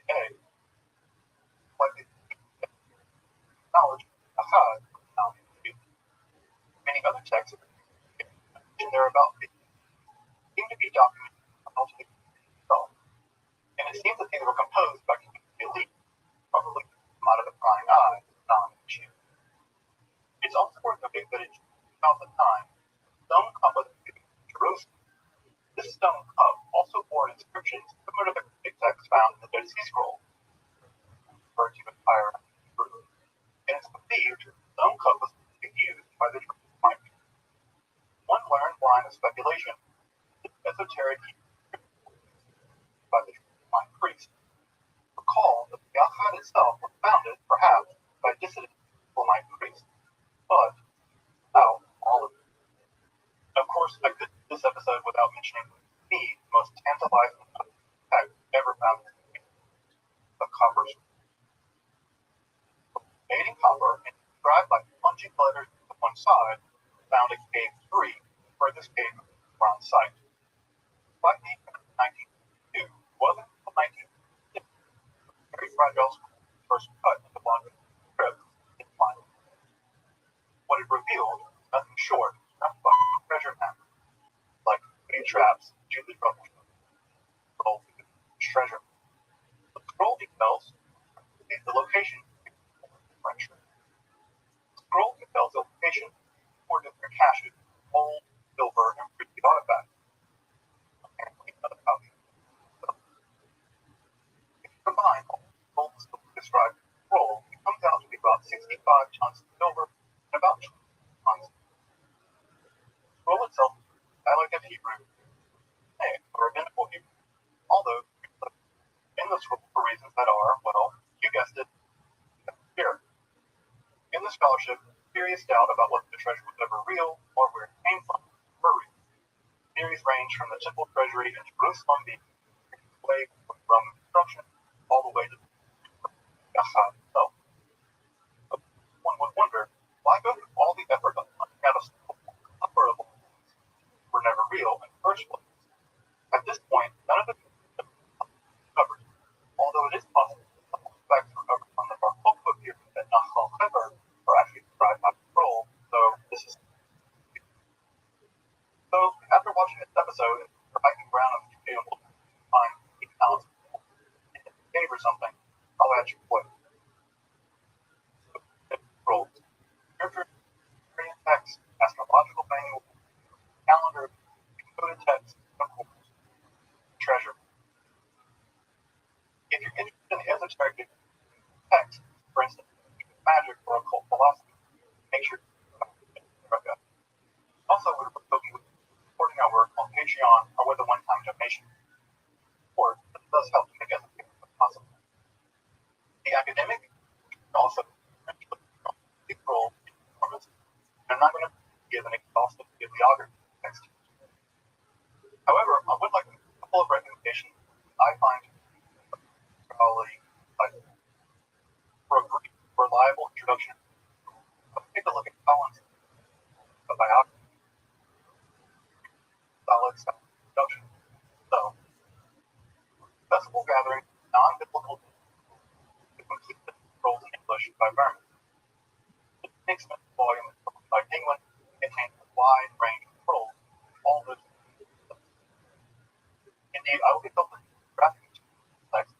Speaker 3: A. Like the knowledge, Akkad, many other texts in there about it seem to be documented itself. And it seems that these were composed by the elite, probably out of the prying eye, non-issue. It's also worth noting that in 2009, stone cup was in Jerusalem. This stone cup also bore inscriptions similar to the cryptic text found in the Dead Sea Scrolls, referred to as higher Hebrew. And it's believed the stone cup was used by the Jerusalem. One line of speculation is esoteric by the Jerusalem priest. Recall that the Akkad itself was founded, perhaps, by dissident Jerusalem priests, but without all of it. Of course, I could do this episode without mentioning the most tantalizing text ever found in the copper. Made in copper and described by plunging letters to one side, found in cave 3 where this cave were on site. By the 1902, wasn't until 1906, Very Fragile first cut of the long strip in final. What it revealed was nothing short of a treasure map, like booty traps, Julie Trouble, treasure. The scroll details the location French. The scroll details the location for different caches, gold, silver, and pretty artifacts. If you combine all the gold described in the scroll, it comes out to be about 65 tons of silver and about 20 tons. The scroll itself is dialect of Hebrew, or rabbinical Hebrew, although in the scroll for reasons that are, well, you guessed it, here. In the scholarship, serious doubt about whether the treasure was ever real or where it came from were real. Theories range from the temple treasury in Jerusalem being away from Roman construction all the way to Gaza itself. But one would wonder, why go through all the effort of finding out a upperable were never real in the first place? At this point, none of it is covered, although it is possible that the facts recovered from the Bar Kokhba period at Nahal Heber are actually described by scroll, so this is. So, after watching this episode, if I can ground of being able to find 8 ounces in a cave or something, I'll add your point. Scrolls. Scripture, Korean text, astrological manual, calendar, encoded text, of course, treasure. If you're interested in the esoteric text, for instance, magic or occult philosophy, make sure to check out. Also, we're supporting our work on Patreon or with a one-time donation. Or it does help to make it possible. The academic also role. I'm not going to give an exhaustive bibliography text. However, I would like to make a couple of recommendations I find scholarly for a brief, reliable introduction. Take a look at Collins' biography. Solid introduction. So, festival gathering, non-biblical to complete the scrolls in English by Vernon. The next volume is by England contains a wide range of scrolls, all those. Indeed, I will be publishing graphic text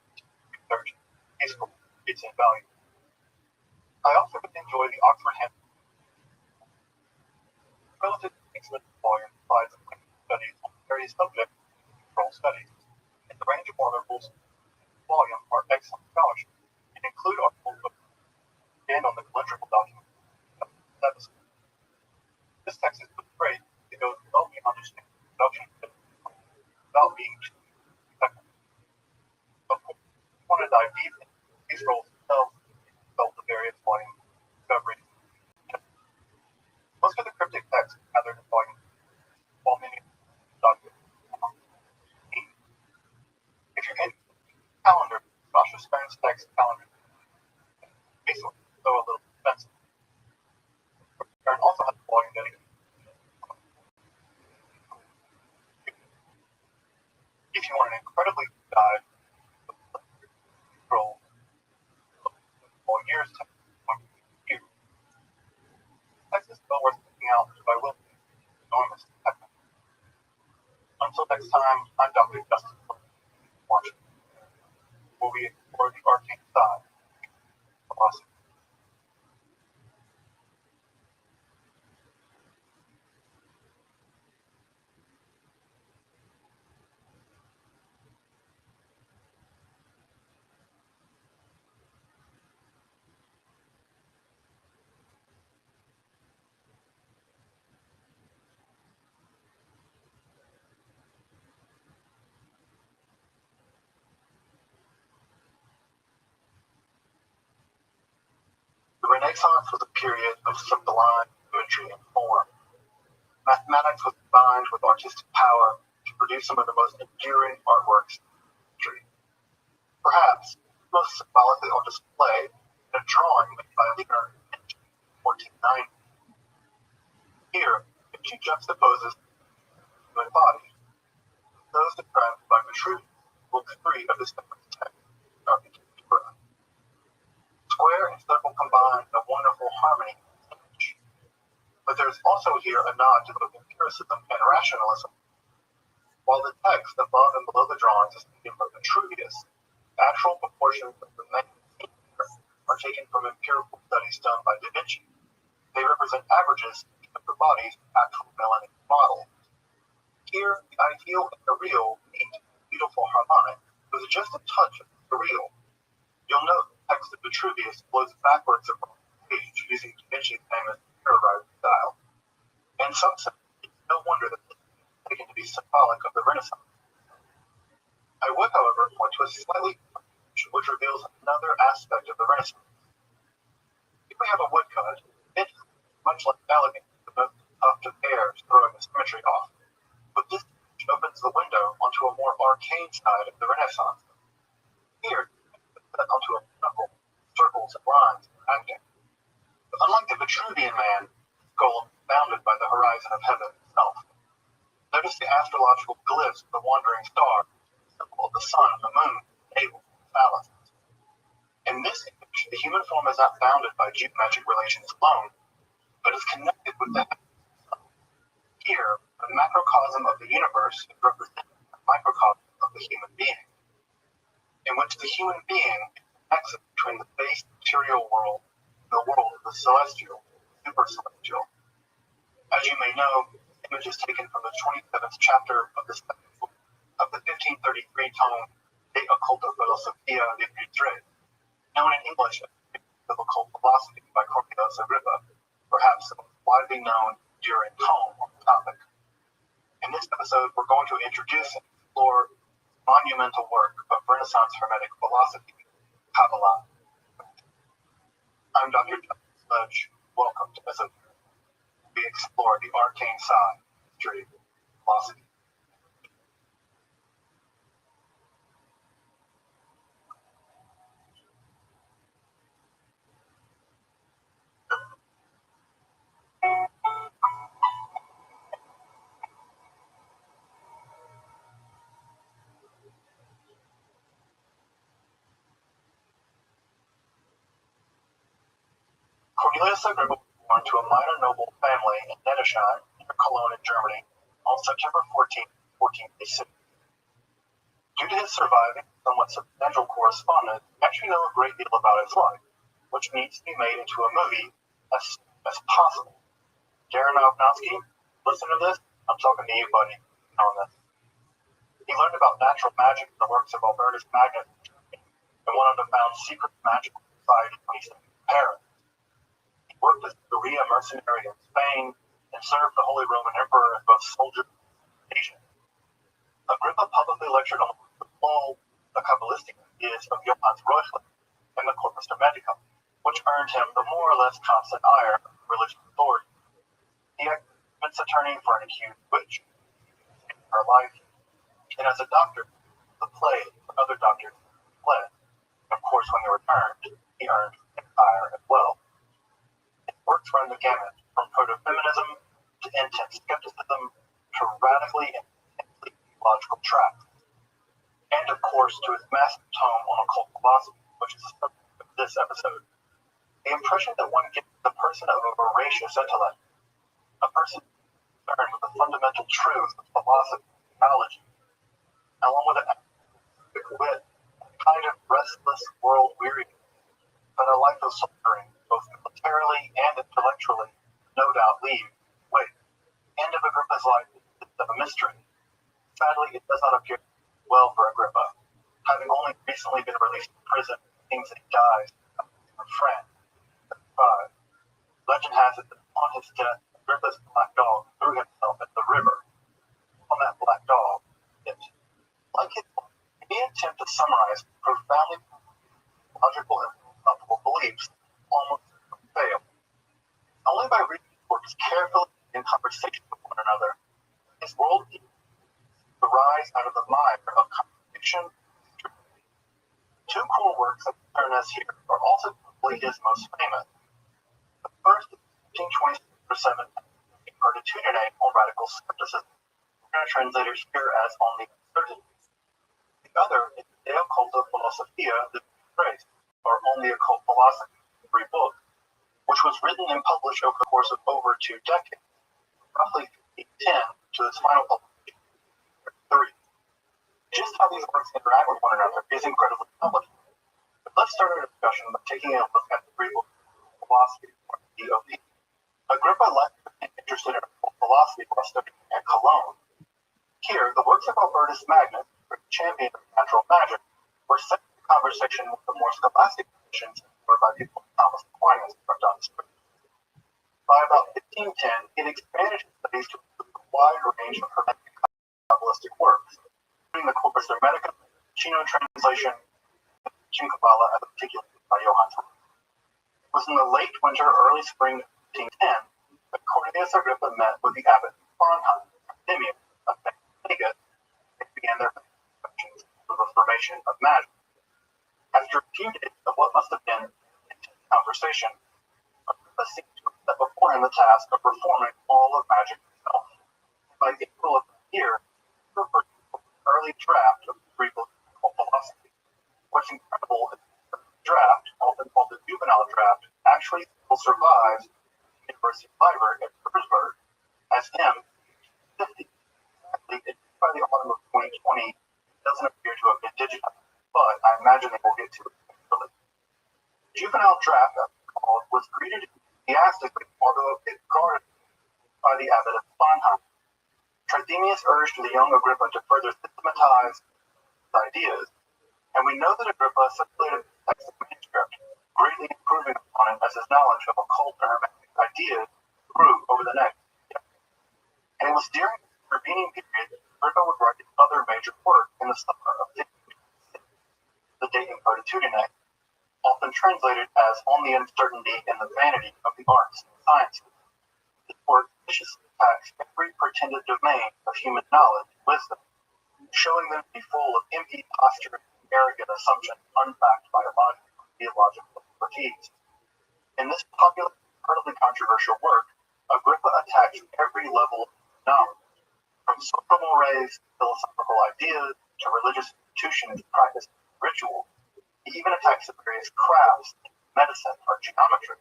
Speaker 3: research is its in value. I also enjoy the Oxford Hand. Relative excellent volume provides studies on various subjects, scroll studies. In the range of articles, volume are excellent scholarship and include articles and on the calendrical document. This text is great because it helps you understand production without being too technical. Of course, if you want to dive deep into these scrolls themselves, consult the various volume discoveries. Most of the cryptic text gathered in volume, while many documents. If you're interested in calendar, Joshua Stern's text calendar is so a little expensive. Stern also has a volume dedicated. If you want an incredibly dive scroll for years to you, text is well worth looking out by Will. Enormous. Until next time, I'm Dr. Justin. Watching. We'll be exploring the arcane side of philosophy. The Renaissance was a period of sublime imagery and form. Mathematics was combined with artistic power to produce some of the most enduring artworks in history. Perhaps most symbolically on display in a drawing made by Leonardo in 1490. Here, she juxtaposes human body. Those described by Vitruvius, Book 3 of this text, architecture. Square and circle combine in a wonderful harmony. But there's also here a nod to both empiricism and rationalism. While the text above and below the drawings is taken from Vitruvius, the actual proportions of the men are taken from empirical studies done by Da Vinci. They represent averages of the body's actual melanic model. Here, the ideal and the real meet beautiful harmonic with just a touch of the real. You'll note the text of Vitruvius flows backwards across the page using Da Vinci's famous ViralRabbi style. In some sense, it's no wonder that this is taken to be symbolic of the Renaissance. I would, however, point to a slightly which reveals another aspect of the Renaissance. If we have a woodcut, it's much less elegant than the tuft of hairs throwing the symmetry off, but this opens the window onto a more arcane side of the Renaissance. Here, it's set onto a knuckle, circles and lines and acting. Unlike the Vitruvian man, golem is bounded by the horizon of heaven itself. Notice the astrological glyphs of the wandering star, the symbol of the sun, the moon, navel, and phallus. In this image, the human form is not bounded by geometric relations alone, but is connected with the heaven itself. Here, the macrocosm of the universe is represented by the microcosm of the human being, in which the human being is the nexus between the base material world and the world of the celestial, super celestial. As you may know, this image is taken from the 27th chapter of the second book of the 1533 tome De Occulta Philosophia de Vitre, known in English as the Occult Philosophy by Cornelius Agrippa, perhaps the most widely known Durant tome on the topic. In this episode, we're going to introduce and explore the monumental work of Renaissance Hermetic philosophy, Kabbalah. I'm Dr. Justin Sledge. Welcome to episode 3. We explore the arcane side of history, philosophy. Cornelius Agrippa was born to a minor noble family in Nettesheim, near Cologne in Germany, on September 14, 1486. Due to his surviving, somewhat substantial correspondence, we actually know a great deal about his life, which needs to be made into a movie as soon as possible. Darren Malkowski, listen to this. I'm talking to you, buddy, on this. He learned about natural magic in the works of Albertus Magnus and one of the found secret magical society when he studied in Paris. He worked as a guerrilla mercenary in Spain and served the Holy Roman Emperor as both soldier and agent. Agrippa publicly lectured on the Kabbalistic ideas of Johann Rothschild and the Corpus Hermeticum, which earned him the more or less constant ire of religious authority. He acted as a defense attorney for an accused witch in her life, and as a doctor, the plague for other doctors fled. And of course, when he returned, he earned ire as well. His works run the gamut from proto-feminism to intense skepticism to radically and intensely theological tracts, and of course to his massive tome on occult philosophy, which is the subject of this episode. The impression that one gets is the person of a voracious intellect, a person concerned with the fundamental truths of philosophy and theology, along with an specific wit, a kind of restless world weariness, but a life of suffering, both militarily and intellectually, no doubt leave. Wait, the end of Agrippa's life is of a mystery. Sadly, it does not appear well for Agrippa. Having only recently been released from prison, it seems that he dies in France. Legend has it that upon his death, Agrippa's black dog threw himself into the river. On that black dog, it, like his life, any attempt to summarize profoundly logical and philosophical beliefs almost fail. Only by reading his works carefully in conversation with one another, his world to rise out of the mire of contradiction. Two core works that concern us here are also probably his most famous. The first is 1527 Artitudine on radical skepticism, translators here as only uncertainty. The other is De Occulta Philosophia, the phrase, or only occult philosophy, 3 books, which was written and published over the course of over 2 decades, roughly 10 to its final publication, 3. Just how these works interact with one another is incredibly complicated. But let's start our discussion by taking a look at the 3 books of philosophy, or DOP. Agrippa left being interested in occult philosophy while studying at Cologne. Here, the works of Albertus Magnus, the champion of natural magic, were set in conversation with the more scholastic traditions employed by people like Thomas Aquinas or Duns Scotus. By about 1510, it expanded his studies to include a wide range of Hermetic and Kabbalistic works, including the Corpus Hermeticum, Chino translation, and Kabbalah as articulated by Johann Thomas. It was in the late winter, early spring of 1510 that Cornelius Agrippa met with the abbot of Sponheim, Endymion, of Vegas, and began their discussions of the formation of magic. After a few days of what must have been intense conversation, Agrippa seemed to have set before him the task of performing all of magic himself. By April of the year, he referred to an early draft of the 3 books of philosophy. What's incredible is that the draft, often called the juvenile draft, actually still survives in the University Library at Würzburg as M50. Exactly, by the autumn of 2020, it doesn't appear to have been digitized, but I imagine they will get to it eventually. The juvenile draft, as it's called, was greeted enthusiastically, although it guarded by the abbot of Sponheim. Trithemius urged the young Agrippa to further systematize his ideas, and we know that Agrippa circulated the text of manuscript, greatly improving upon it as his knowledge of occult and hermetic ideas grew over the next decade. And it was during this intervening period that Agrippa would write his other major work in the summer of 1526, the De Incertitudine, often translated as On the Uncertainty and the Vanity of the Arts and Sciences. This work viciously attacks every pretended domain of human knowledge and wisdom, showing them to be full of empty postures and arrogant assumptions unbacked by logic or theological expertise. In this popular, incredibly controversial work, Agrippa attacks every level of knowledge, from social mores, philosophical ideas, to religious institutions, practice, and rituals. He even attacks the various crafts, medicine, or geometry.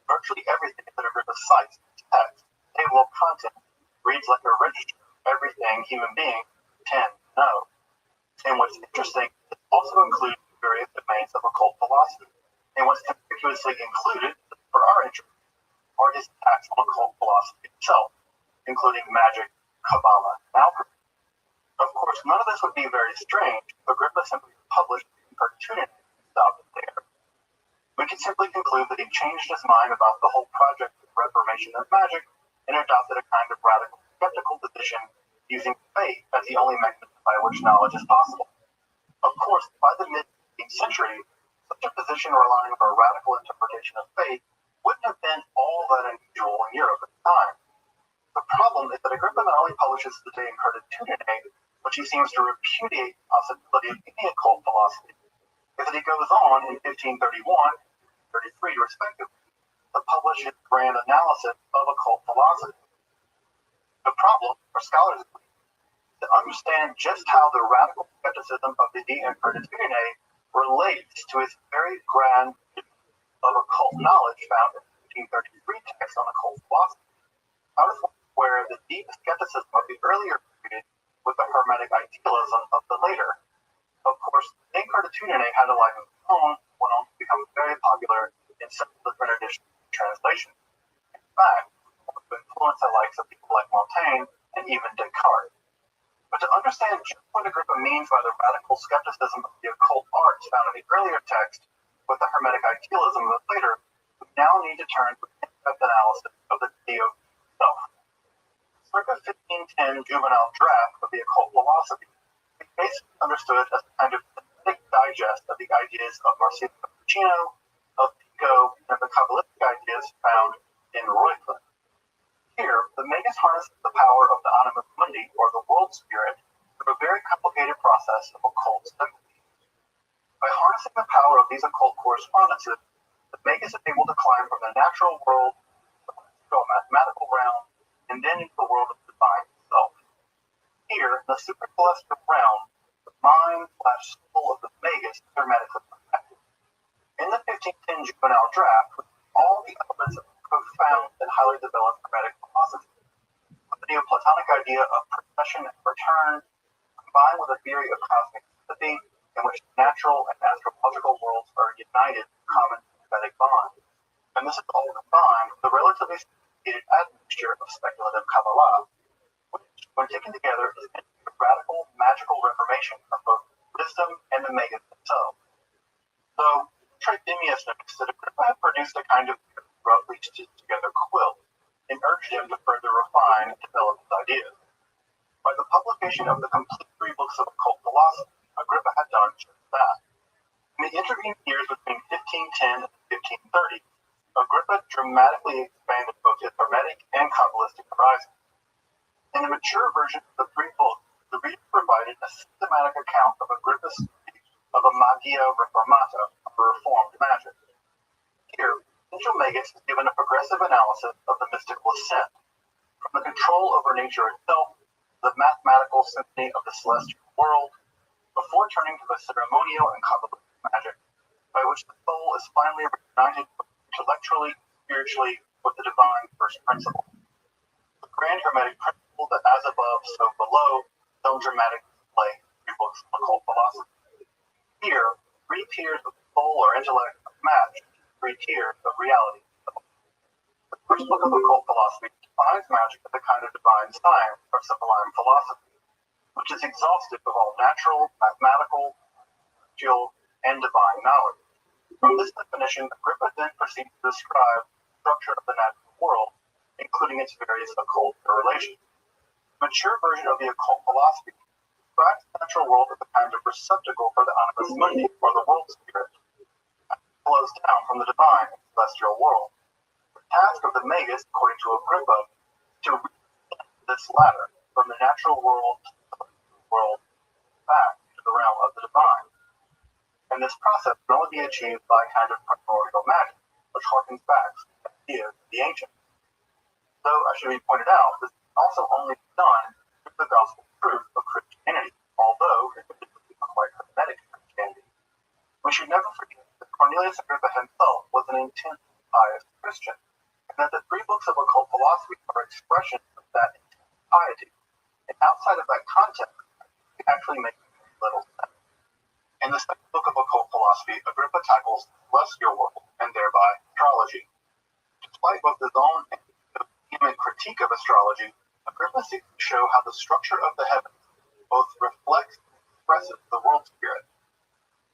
Speaker 3: Virtually everything that Agrippa cites in his text, table of contents, reads like a register of everything human beings tend to know. And what's interesting, it also includes various domains of occult philosophy. And what's conspicuously included, for our interest, are his attacks on occult philosophy itself, including magic, Kabbalah, and alchemy. Of course, none of this would be very strange if Agrippa simply published the cartoon and stopped there. We can simply conclude that he changed his mind about the whole project of reformation of magic and adopted a kind of radical skeptical position, using faith as the only mechanism by which knowledge is possible. Of course, by the mid-18th century, such a position relying on a radical interpretation of faith wouldn't have been all that unusual in Europe at the time. The problem is that Agrippa not only publishes the De Incertitudine, which he seems to repudiate the possibility of any occult philosophy, is that he goes on in 1531 and 33 respectively to publish his grand analysis of occult philosophy. The problem, for scholars at least, is to understand just how the radical skepticism of the De Incertitudine relates to his very grand of occult knowledge found in the 1533 text on occult philosophy. How does one square the deep skepticism of the earlier period with the Hermetic idealism of the later? Of course, De Incertitudine had a life of its own, went on to become very popular in several different editions and translations. In fact, to influence the likes of people like Montaigne and even Descartes. But to understand just what Agrippa means by the radical skepticism of the occult arts found in the earlier text with the Hermetic idealism of the later, we now need to turn to an in-depth analysis of the DOP itself. Circa 1510 juvenile draft of the occult philosophy is basically understood as a kind of synthetic digest of the ideas of Marsilio Ficino, of Pico, and the Kabbalistic ideas found in Reuchlin. Here, the magus harnesses the power of the animus mundi, or the world spirit, through a very complicated process of occult sympathy. By harnessing the power of these occult correspondences, the magus is able to climb from the natural world to a mathematical realm, and then into the world of the divine itself. the supercelestial realm, the mind/soul of the magus is hermetically protected. In the 1510 juvenile draft, with all the elements of profound and highly developed hermetic philosophy, the Neoplatonic idea of procession and return, combined with a theory of cosmic sympathy, in which natural and astrological worlds are united in common hermetic bond. And this is all combined with a relatively sophisticated admixture of speculative Kabbalah, which, when taken together, is a radical magical reformation of both wisdom and the magus themselves. So, Tridemius noticed that Agrippa had produced a kind of roughly stitched together quilt and urged him to further refine and develop his ideas. By the publication of the complete 3 books of occult philosophy, Agrippa had done just that. In the intervening years between 1510 and 1530, Agrippa dramatically expanded both his hermetic and Kabbalistic horizons. In the mature version of the 3 books, the reader provided a systematic account of Agrippa's study of a magia reformata, or reformed magic. Here, Angel Magus is given a progressive analysis of the mystical ascent, from the control over nature itself, the mathematical symphony of the celestial world, before turning to the ceremonial and Kabbalistic magic, by which the soul is finally reunited intellectually, spiritually, with the divine first principle. The grand hermetic principle that as above, so below, so dramatic display in 3 books of occult philosophy. Here, 3 tiers of the soul or intellect match 3 tiers of reality. The first book of occult philosophy defines magic as a kind of divine science or sublime philosophy, which is exhaustive of all natural, mathematical, spiritual, and divine knowledge. From this definition, Agrippa then proceeds to describe the structure of the natural world, including its various occult relations. The mature version of the occult philosophy describes the natural world as a kind of receptacle for the animus mundi, or the world spirit, that flows down from the divine and celestial world. The task of the magus, according to Agrippa, is to reset this ladder from the natural world to the celestial world back to the realm of the divine. And this process can only be achieved by a kind of primordial magic, which harkens back to the idea of the ancients. Though, I should be pointed out, this is also only done through the gospel truth of Christianity, although it is quite hermetic Christianity. We should never forget that Cornelius Agrippa himself was an intense pious Christian, and that the 3 books of occult philosophy are expressions of that intense piety. And outside of that context, it actually makes little sense. In the second book of occult philosophy, Agrippa tackles the celestial world and thereby astrology. Despite both his own and vehement critique of astrology, Agrippa seeks to show how the structure of the heavens both reflects and expresses the world spirit,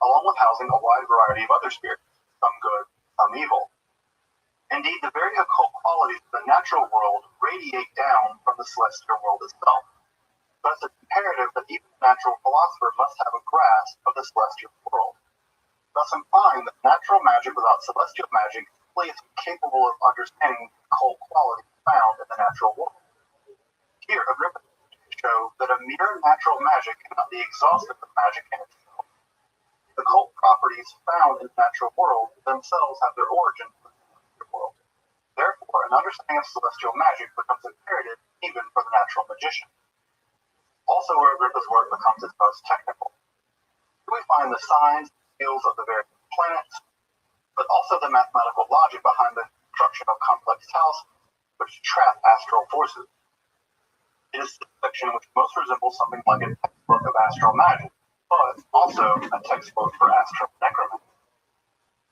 Speaker 3: along with housing a wide variety of other spirits, some good, some evil. Indeed, the very occult qualities of the natural world radiate down from the celestial world itself. Thus, it's imperative that even the natural philosopher must have a grasp of the celestial world, thus implying that natural magic without celestial magic simply is incapable of understanding the occult qualities found in the natural world. Here, Agrippa shows that a mere natural magic cannot be exhaustive of magic in itself. The occult properties found in the natural world themselves have their origin in the celestial world. Therefore, an understanding of celestial magic becomes imperative even for the natural magician. Also, where Agrippa's work becomes its most technical. Here we find the signs and skills of the various planets, but also the mathematical logic behind the construction of complex talismans, which trap astral forces. It is this section which most resembles something like a textbook of astral magic, but also a textbook for astral necromancy.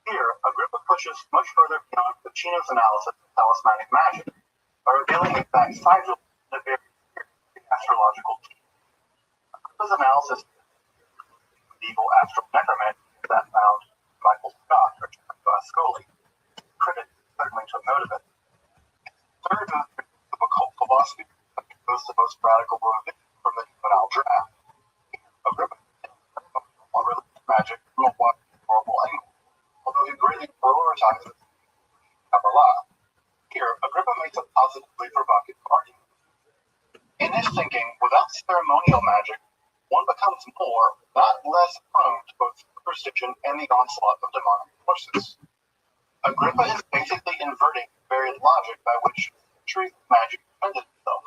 Speaker 3: Here, Agrippa pushes much further beyond Ficino's analysis of talismanic magic, by revealing exact sigils in the various astrological teams. Agrippa's analysis of medieval astral necromancy that found Michael Scott or Giancarlo Ascoli. Critics certainly took note of it. Third movement of occult philosophy goes the most radical revision from the juvenile draft. Agrippa on religious magic from a wide historical angle, although he greatly prioritizes Kabbalah. Here, Agrippa makes a positively provocative argument. In his thinking, without ceremonial magic, one becomes more, not less, prone to both superstition and the onslaught of demonic forces. Agrippa is basically inverting the very logic by which centuries of magic defended itself.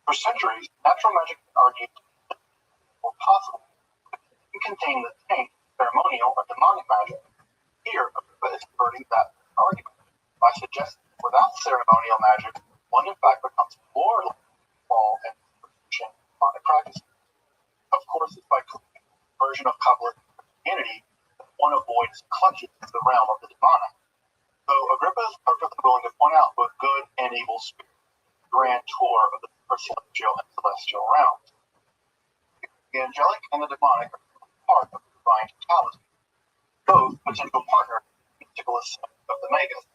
Speaker 3: For centuries, natural magic argued possible can contain the taint, ceremonial, or demonic magic. Here, Agrippa is converting that argument by suggesting that without ceremonial magic, one in fact becomes more like fall and superstition demonic practices. Of course, it's by version of Kabbalistic Christianity that one avoids clutches into the realm of the demonic. Though Agrippa is perfectly willing to point out both good and evil spirits, grand tour of the celestial and celestial realms. The angelic and the demonic are part of the divine totality, both potential partners in the mystical ascent of the Magus.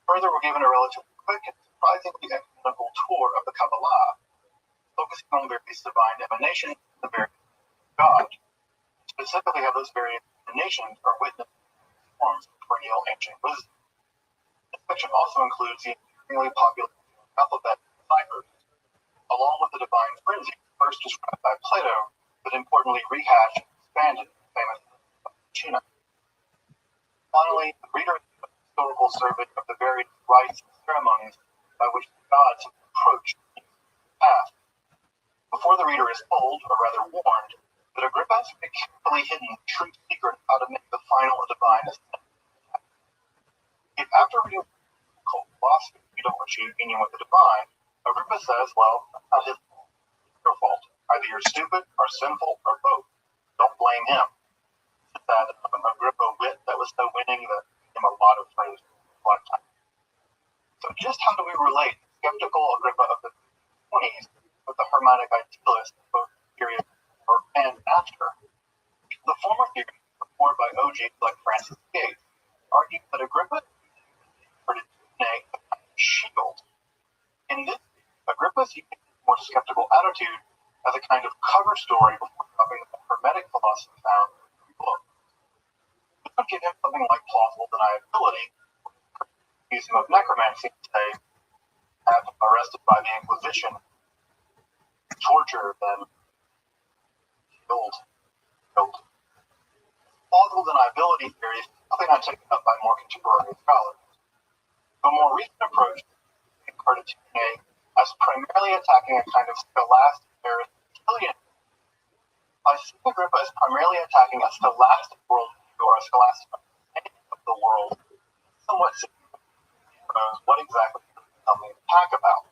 Speaker 3: Further, we're given a relatively quick and surprisingly ecumenical tour of the Kabbalah, focusing on various divine emanations of the various God. Specifically, how those various emanations are witnessed in forms of perennial ancient wisdom. This section also includes the increasingly popular alphabet ciphers, along with the divine frenzy first described by Plato, but importantly rehashed and expanded in the famous China. Finally, the reader is a historical survey of the various rites and ceremonies by which the gods have approached the past. Before the reader is told, or rather warned, that Agrippa has carefully hidden the true secret of how to make the final divine ascent. If after reading occult philosophy you don't achieve union with the divine, Agrippa says, well, that's not his fault. It's your fault. Either you're stupid or sinful or both. Don't blame him. It's that Agrippa wit that was so winning that gave him a lot of praise in his lifetime. So just how do we relate skeptical Agrippa of the 20s with the Harmonic idealist of both period before and after? The former theory, supported by OGs like Francis Gates, argued that Agrippa is a shield. In this, Agrippa's more skeptical attitude as a kind of cover story before dropping the Hermetic philosophy found in the book. This would give him something like plausible deniability, using of necromancy to say, have him arrested by the Inquisition, tortured, and killed. Plausible deniability theory is something not taken up by more contemporary scholars. A more recent approach to Aristotelian as primarily attacking a kind of scholastic Aristotelian. I see Agrippa as primarily attacking a scholastic worldview or a scholastic understanding of the world, somewhat what exactly does something attack about.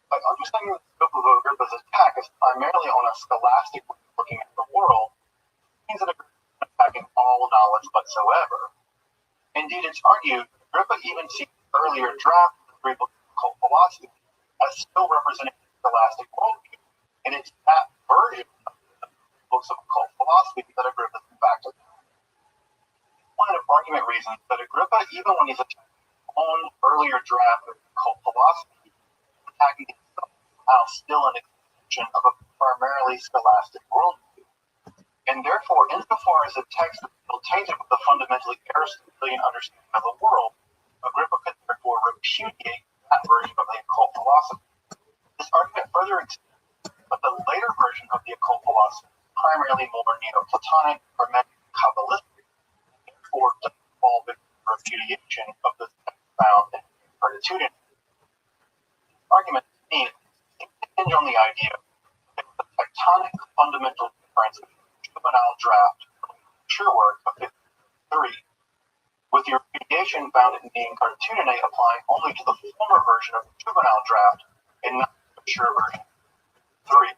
Speaker 3: By understanding the scope of Agrippa's attack is primarily on a scholastic way of looking at the world, it means that Agrippa is attacking all knowledge whatsoever. Indeed, it's argued that Agrippa even sees the earlier draft of the Greek occult philosophy as still representing the scholastic worldview, and it's that version of the books of occult philosophy that Agrippa is in fact attacking. One of argument reasons that Agrippa, even when he's attacking his own earlier draft of occult philosophy, is attacking himself somehow still an extension of a primarily scholastic worldview. And therefore, insofar as the text is still tainted with a fundamentally Aristotelian understanding of the world, Agrippa could therefore repudiate that version of the occult philosophy. This argument further extends, but the later version of the occult philosophy is primarily more Neoplatonic, Hermetic, Kabbalistic, and therefore doesn't fall victim to repudiation of the text found in Aristotelian. This argument, to me, seems to hinge on the idea that the tectonic fundamental difference between the juvenile draft and the mature work of 53, with the repudiation found in the Cartooninate applying only to the former version of the juvenile draft and not the mature version. 3.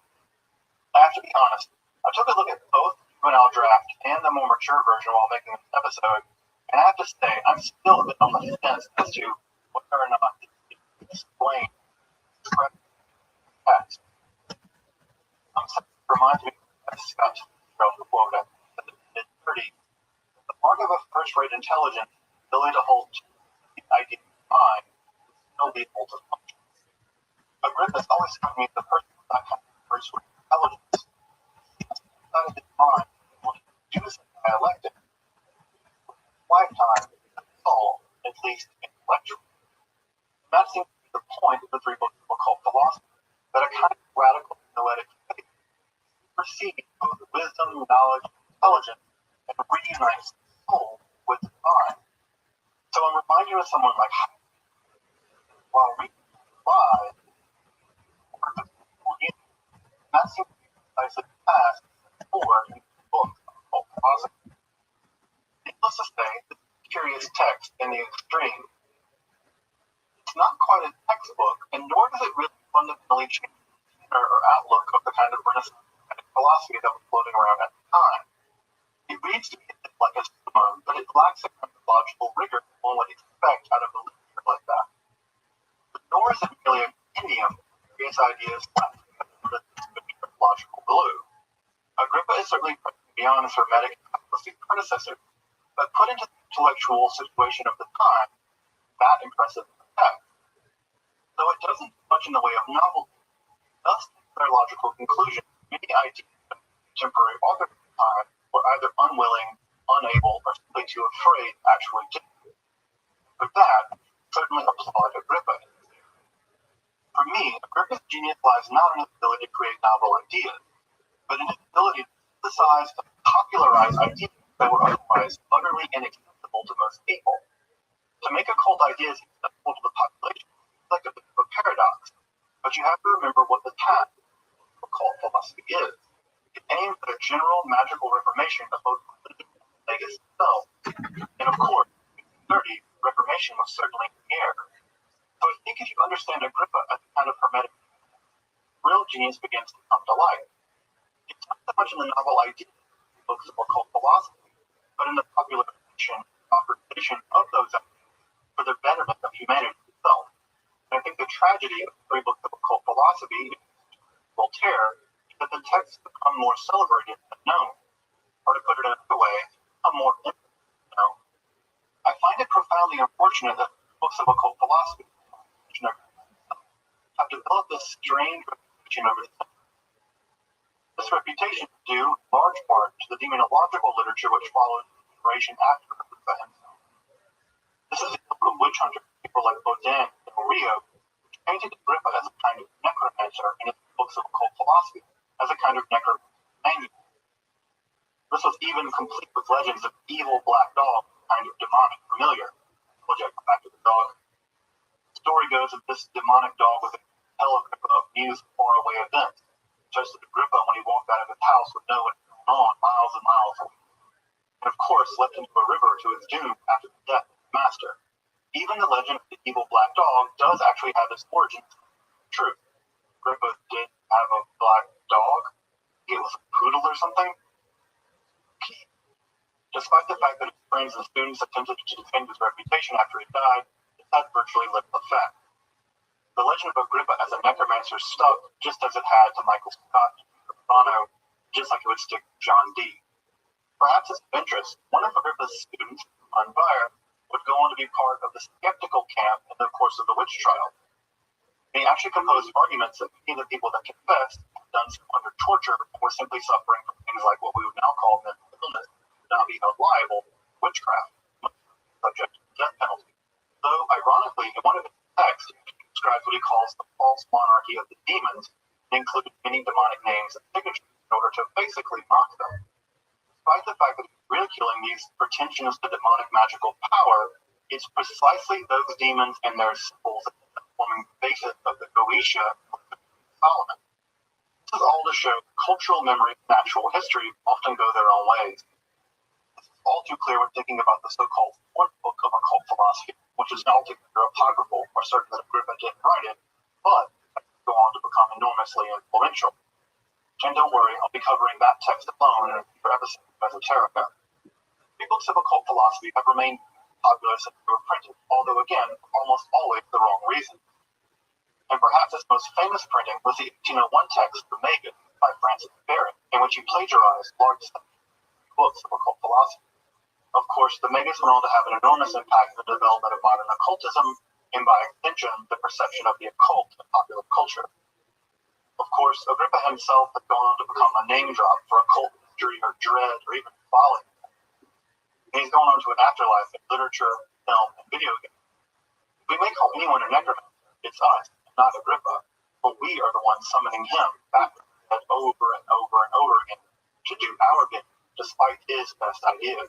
Speaker 3: I have to be honest, I took a look at both the juvenile draft and the more mature version while making this episode, and I have to say, I'm still a bit on the fence as to whether or not this explains the text. Reminds me of Scott quote at the mid-30s. The mark of a first-rate intelligence, the ability to hold the idea in mind, will still be able to function. Agrippa's always struck me as the person with that kind of first-rate intelligence. Inside of his mind, able to do some dialectic. Lifetime, soul, at least intellectually. And that seems to be the point of the three books of occult philosophy, that a kind of radical noetic faith perceives both wisdom, knowledge, and intelligence, and reunites the soul with the mind. So I'm reminded of someone like while reading the live, that seems to be precisely the task his text in the extreme. It's not quite a textbook, and nor does it really fundamentally change or outlook of the kind of Renaissance philosophy that was floating around at the time. It reads to me like a storm, but it lacks a kind of logical rigor one would expect out of a literature like that. But nor is it merely a compendium of various ideas with logical glue. Agrippa is certainly beyond his hermetic Catholic predecessor, but put into the intellectual situation of the time, that impressive text. Though it doesn't do much in the way of novelty, thus their logical conclusion, many ideas of contemporary authors at the time were either unwilling, unable, or simply too afraid to actually do. For that, certainly applaud Agrippa. For me, Agrippa's genius lies not in his ability to create novel ideas, but in his ability to synthesize and popularize ideas that were otherwise utterly inaccessible to most people. To make occult ideas accessible to the population is like a bit of a paradox, but you have to remember what the task of occult philosophy is. It aims at a general magical reformation of both religion and Vegas itself. And of course, in 1930, reformation was certainly in the air. So I think if you understand Agrippa as a kind of hermetic, real genius begins to come to light. It's not so much in the novel ideas in books of occult philosophy, but in the popularization and offeration of those ideas for the betterment of humanity itself. And I think the tragedy of the three books of occult philosophy, Voltaire, is that the texts become more celebrated than known, or to put it another way, become more known. I find it profoundly unfortunate that books of occult philosophy have developed this strange reputation over the time. This reputation is due in large part to the demonological literature which followed the generation after Agrippa himself. This is the book of witch hunters, people like Baudin and Murillo, which painted Agrippa as a kind of necromancer in his books of occult philosophy, as a kind of necromancer. This was even complete with legends of evil black dog, a kind of demonic familiar. Project back to the dog. The story goes that this demonic dog was a tell Agrippa of news of faraway events, just as Agrippa when he walked out of his house would know what was going on miles and miles away. And of course leapt into a river to his doom after the death of his master. Even the legend of the evil black dog does actually have its origins in truth. Agrippa did have a black dog. It was a poodle or something. Despite the fact that his friends and students attempted to defend his reputation after he died, it had virtually little effect. The legend of Agrippa as a necromancer stuck just as it had to Michael Scott or Bono, just like it would stick to John Dee. Perhaps as of interest, one of Agrippa's students, Unfire, would go on to be part of the skeptical camp in the course of the witch trial. He actually composed arguments that many of the people that confessed had done so under torture and were simply suffering from things like what we would now call mental illness, not be held liable, witchcraft, subject to the death penalty. Though, ironically, in one of his texts, he describes what he calls the false monarchy of the demons, and included many demonic names and signatures in order to basically mock them. Despite the fact that he's ridiculing these pretensions to demonic magical power, it's precisely those demons and their symbols that forming the basis of the Goetia of Solomon. This is all to show cultural memory and actual history often go their own ways. All too clear when thinking about the so-called fourth book of occult philosophy, which is not altogether apocryphal or certain that Agrippa didn't write it, but go on to become enormously influential. And don't worry, I'll be covering that text alone in a future episode of Esoterica. The books of occult philosophy have remained popular since they were printed, although again, almost always the wrong reason. And perhaps its most famous printing was the 1801 text, The Magus, by Francis Barrett, in which he plagiarized large books of occult philosophy. Of course, the Magus went on to have an enormous impact in the development of modern occultism, and by extension, the perception of the occult in popular culture. Of course, Agrippa himself had gone on to become a name drop for occult mystery or dread or even folly. And he's gone on to an afterlife in literature, film, and video games. If we may call anyone a necromancer, it's us, not Agrippa, but we are the ones summoning him back to the dead over and over and over again to do our bidding, despite his best ideas.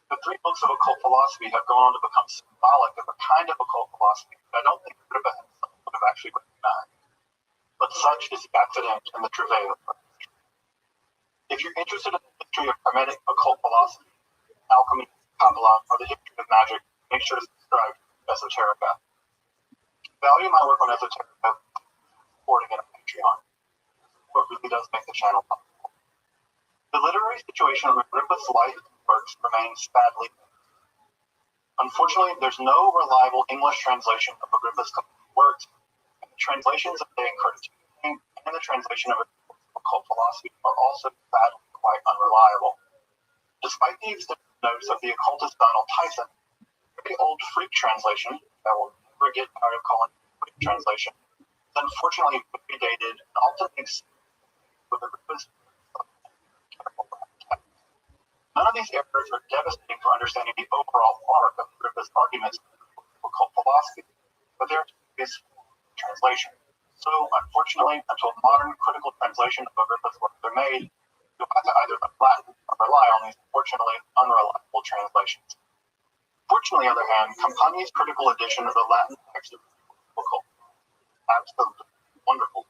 Speaker 3: The three books of occult philosophy have gone on to become symbolic of a kind of occult philosophy that I don't think Agrippa himself would have actually recognized. But such is the accident and the travail of history. If you're interested in the history of Hermetic occult philosophy, alchemy,
Speaker 1: Kabbalah, or the history of magic, make sure to subscribe to Esoterica. Value my work on Esoterica, supporting it on Patreon. What really does make the channel possible. The literary situation of Agrippa's life and works remains sadly. Unfortunately, there's no reliable English translation of Agrippa's works, and the translations of De Critique and the translation of occult philosophy are also sadly quite unreliable. Despite the extensive notes of the occultist Donald Tyson, the old freak translation that will never get tired of calling freak translation is unfortunately very dated and often makes with Agrippa's careful text. None of these errors are devastating for understanding the overall arc of Agrippa's arguments of occult philosophy, but there is translation. So, unfortunately, until modern critical translation of Agrippa's works are made, you'll have to either learn Latin or rely on these unfortunately unreliable translations. Fortunately, on the other hand, Campani's critical edition of the Latin text of occult is absolutely wonderful.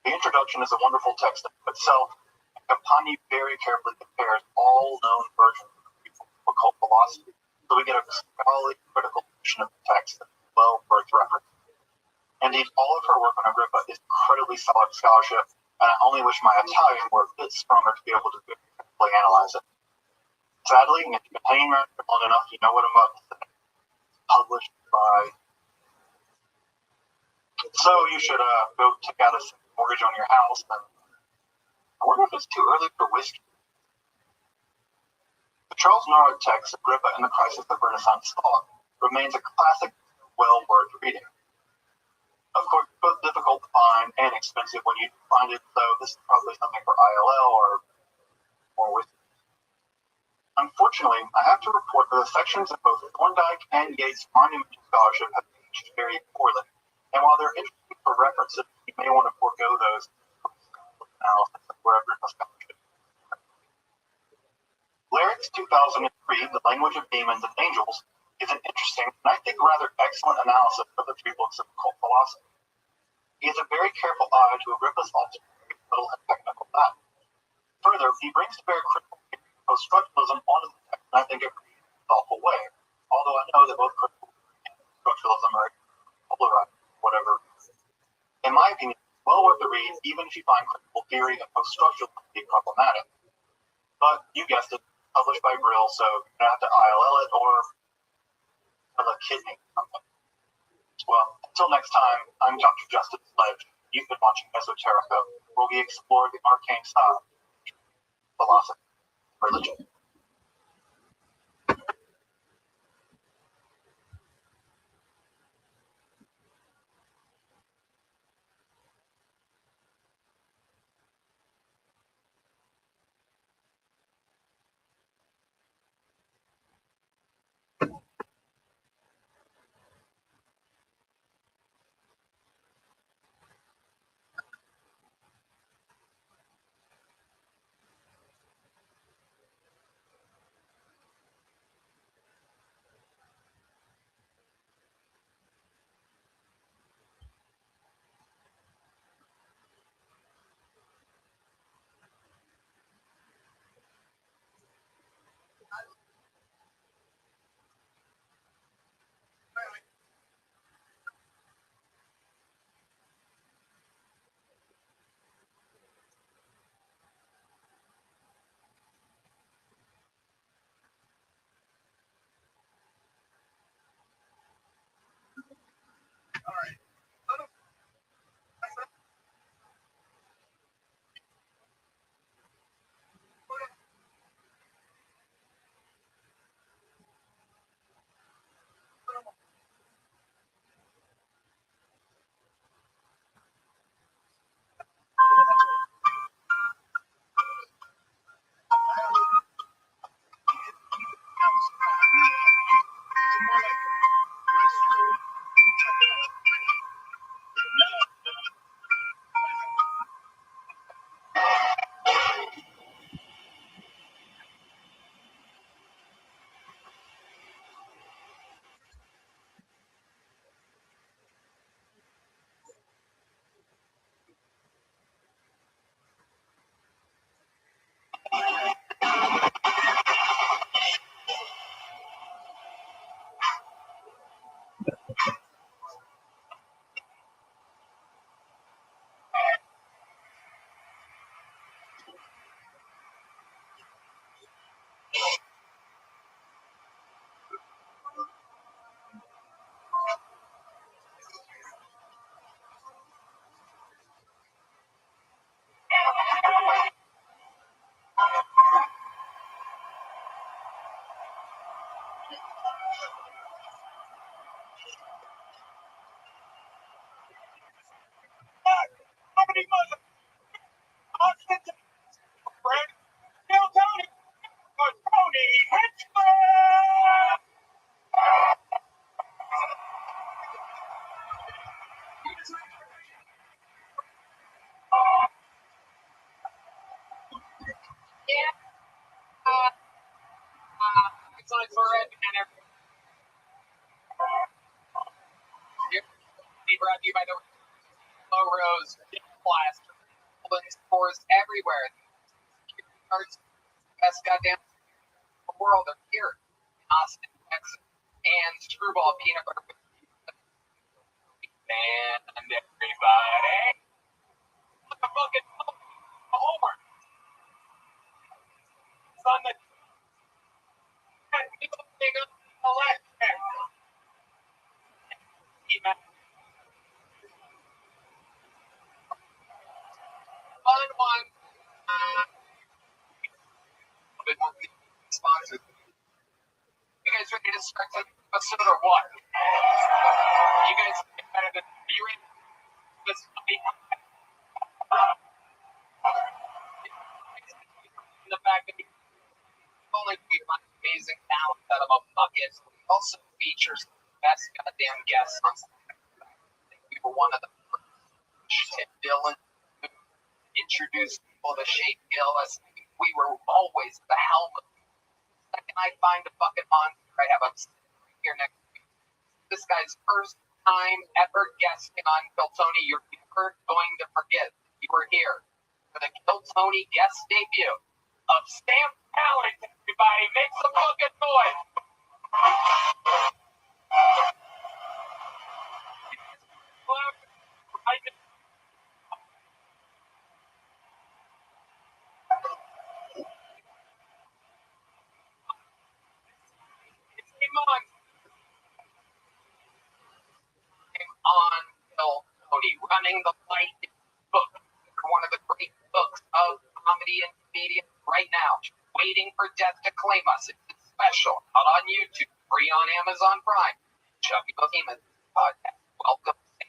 Speaker 1: The introduction is a wonderful text in itself, and Campani very carefully compares all known versions of occult philosophy, so we get a scholarly critical edition of the text that is well worth reference. Indeed, all of her work on Agrippa is incredibly solid scholarship, and I only wish my Italian were a bit stronger to be able to critically analyze it. Sadly, if you've been hanging around for long enough, you know what I'm about to say. Published by... So you should go take out a mortgage on your house, and I wonder if it's too early for whiskey. The Charles Norwood text, Agrippa and the Crisis of Renaissance Thought, remains a classic, well worth reading. Of course, it's both difficult to find and expensive when you find it, so this is probably something for ILL or with. Unfortunately, I have to report that the sections of both Thorndike and Yates' monumental scholarship have aged very poorly, and while they're interesting for references, you may want to forego those analysis of wherever the scholarship. Lyric's 2003, The Language of Demons and Angels, is an interesting and I think rather excellent analysis of the three books of occult philosophy. He has a very careful eye to Agrippa's ulterior subtle and technical Latin. Further, he brings to bear critical post-structuralism onto the text, and I think in a thoughtful way. Although I know that both critical and structuralism are polarized, whatever. In my opinion, it's well worth the read, even if you find critical theory and post-structuralism to be problematic. But you guessed it, published by Brill, so you're gonna have to ILL it or a kidney or something. Well, until next time, I'm Dr. Justin Sledge. You've been watching Esoterica, where we explore the arcane side of philosophy and religion. Comedy mother. Austin. Fred. Bill Tony. Tony Hitchcock.
Speaker 2: Yeah. It's on for it, and everything brought to you by the low rose, plaster, scores everywhere. Arts, best goddamn in the world are here in Austin, Texas, and Screwball Peanut Butter. And everybody, look at fucking horn. It's on the people think of electric. Fun one. Sponsors. You guys ready to start the episode or what? You guys better than you ready? This the fact that we only we find amazing talent out of a bucket also features the best goddamn guests on we were one of the first Tim Dillon who introduced people to Shane Gillis. We were always the helm of the second I find a bucket monster, I have a here next week. This guy's first time ever guesting on Kill Tony. You're never going to forget you were here for the Kill Tony guest debut of Sam Talent. Everybody, make some fucking noise. On Kill Tony, running the light book. One of the great books of comedy and comedian right now. Waiting for death to claim us. It's special. Out on YouTube. Free on Amazon Prime. Chucky Bohemian podcast. Welcome to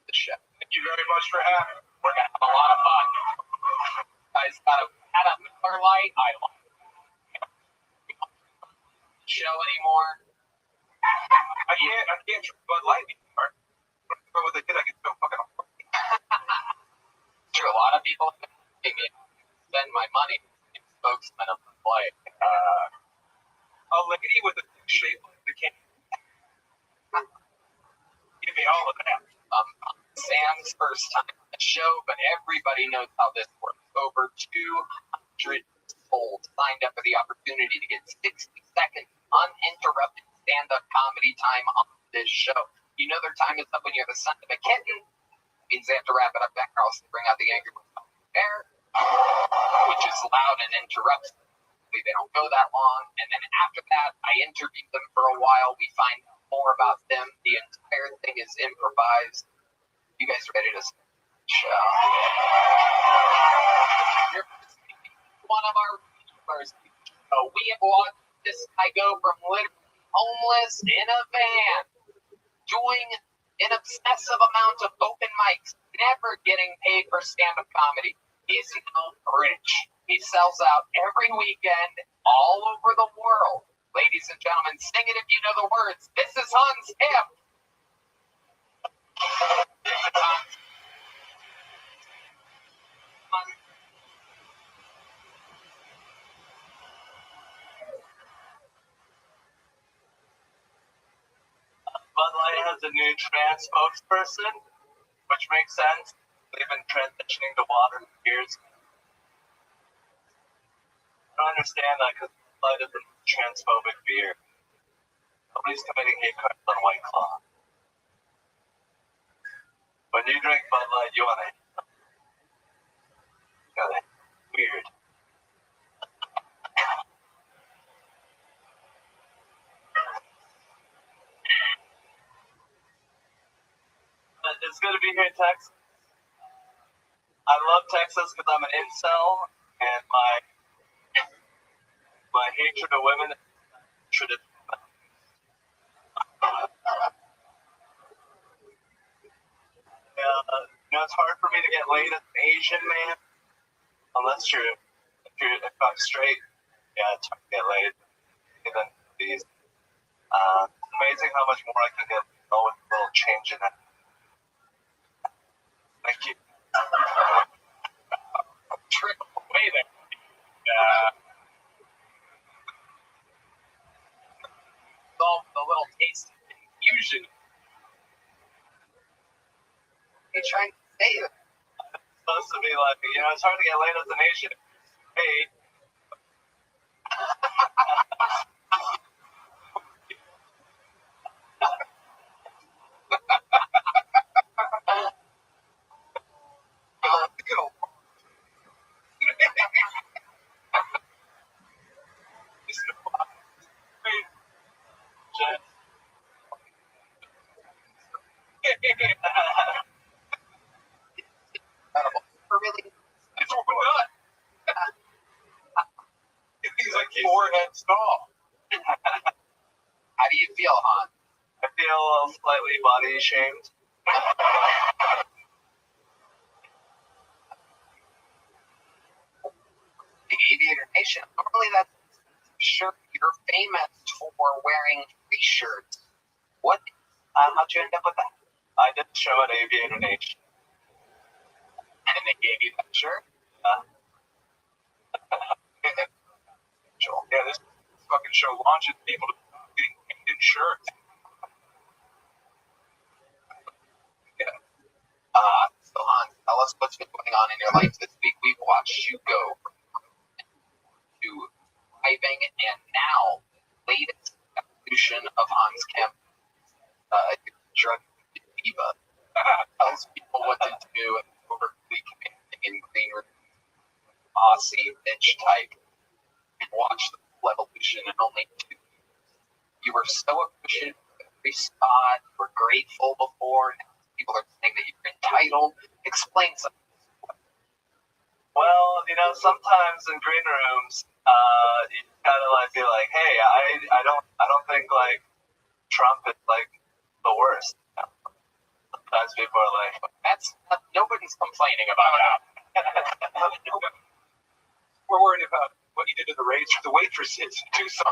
Speaker 2: the show.
Speaker 1: Thank you very much for having me.
Speaker 2: We're going to have a lot of fun. Guys got a Miller Lite. I don't show anymore.
Speaker 1: I can't drink Bud Light anymore. But with the kid, I get so fucking
Speaker 2: True, a lot of people pay me spend my money in spokesman of the play.
Speaker 1: A lady with a shape like the can. Give me all of that.
Speaker 2: Sam's first time on the show, but everybody knows how this works. Over 200 souls signed up for the opportunity to get 60 seconds uninterrupted stand-up comedy time on this show. You know their time is up when you're the son of a kitten. Means they have to wrap it up back or else they bring out the angry bear, which is loud and interrupts them. They don't go that long. And then after that, I interview them for a while. We find out more about them. The entire thing is improvised. You guys ready to start the show? You're one of our regulars. We have watched this guy go from literally homeless in a van, doing an obsessive amount of open mics, never getting paid for stand-up comedy. He's now rich. He sells out every weekend all over the world. Ladies and gentlemen, sing it if you know the words. This is Hans Hip.
Speaker 1: Bud Light has a new trans spokesperson, which makes sense. They've been transitioning to water for years. I don't understand that because Bud Light is a transphobic beer. Nobody's committing hate crimes on White Claw. When you drink Bud Light, you want to hate them. You gotta hate them. Weird. It's good to be here in Texas. I love Texas because I'm an incel, and my hatred of women is traditional.
Speaker 3: it's hard for me to get laid as an Asian man, unless if I'm straight. Yeah, it's hard to get laid. Even these. It's amazing how much more I can get with a little change in it. Thank you.
Speaker 2: Trick away there. The little taste of confusion. You're trying to say that.
Speaker 3: It's supposed to be like, it's hard to get laid as an Asian. Hey.
Speaker 7: He's like 4 heads tall.
Speaker 2: How do you feel, Han?
Speaker 3: I feel slightly body shamed.
Speaker 2: The Aviator Nation. Normally, that's sure you're famous for wearing free shirts. What? How'd you end up with that?
Speaker 3: I did a show at Aviator Nation.
Speaker 2: And they gave you that shirt?
Speaker 7: Yeah, this fucking show launches people to getting painted shirts.
Speaker 2: So Han, tell us what's been going on in your life this week. We've watched you go to driving and now latest evolution of Han's camp, drug diva. Tells people what to do and overly commanding in green room, Aussie bitch type. And watch the full evolution in only 2 years. You were so appreciative of every spot. You were grateful before. Now people are saying that you're entitled. Explain something.
Speaker 3: Well, sometimes in green rooms, you kind of be like, hey, I don't think like Trump is like the worst. Sometimes people are like,
Speaker 2: nobody's complaining about that.
Speaker 7: We're worried about what you did to the waitresses in Tucson.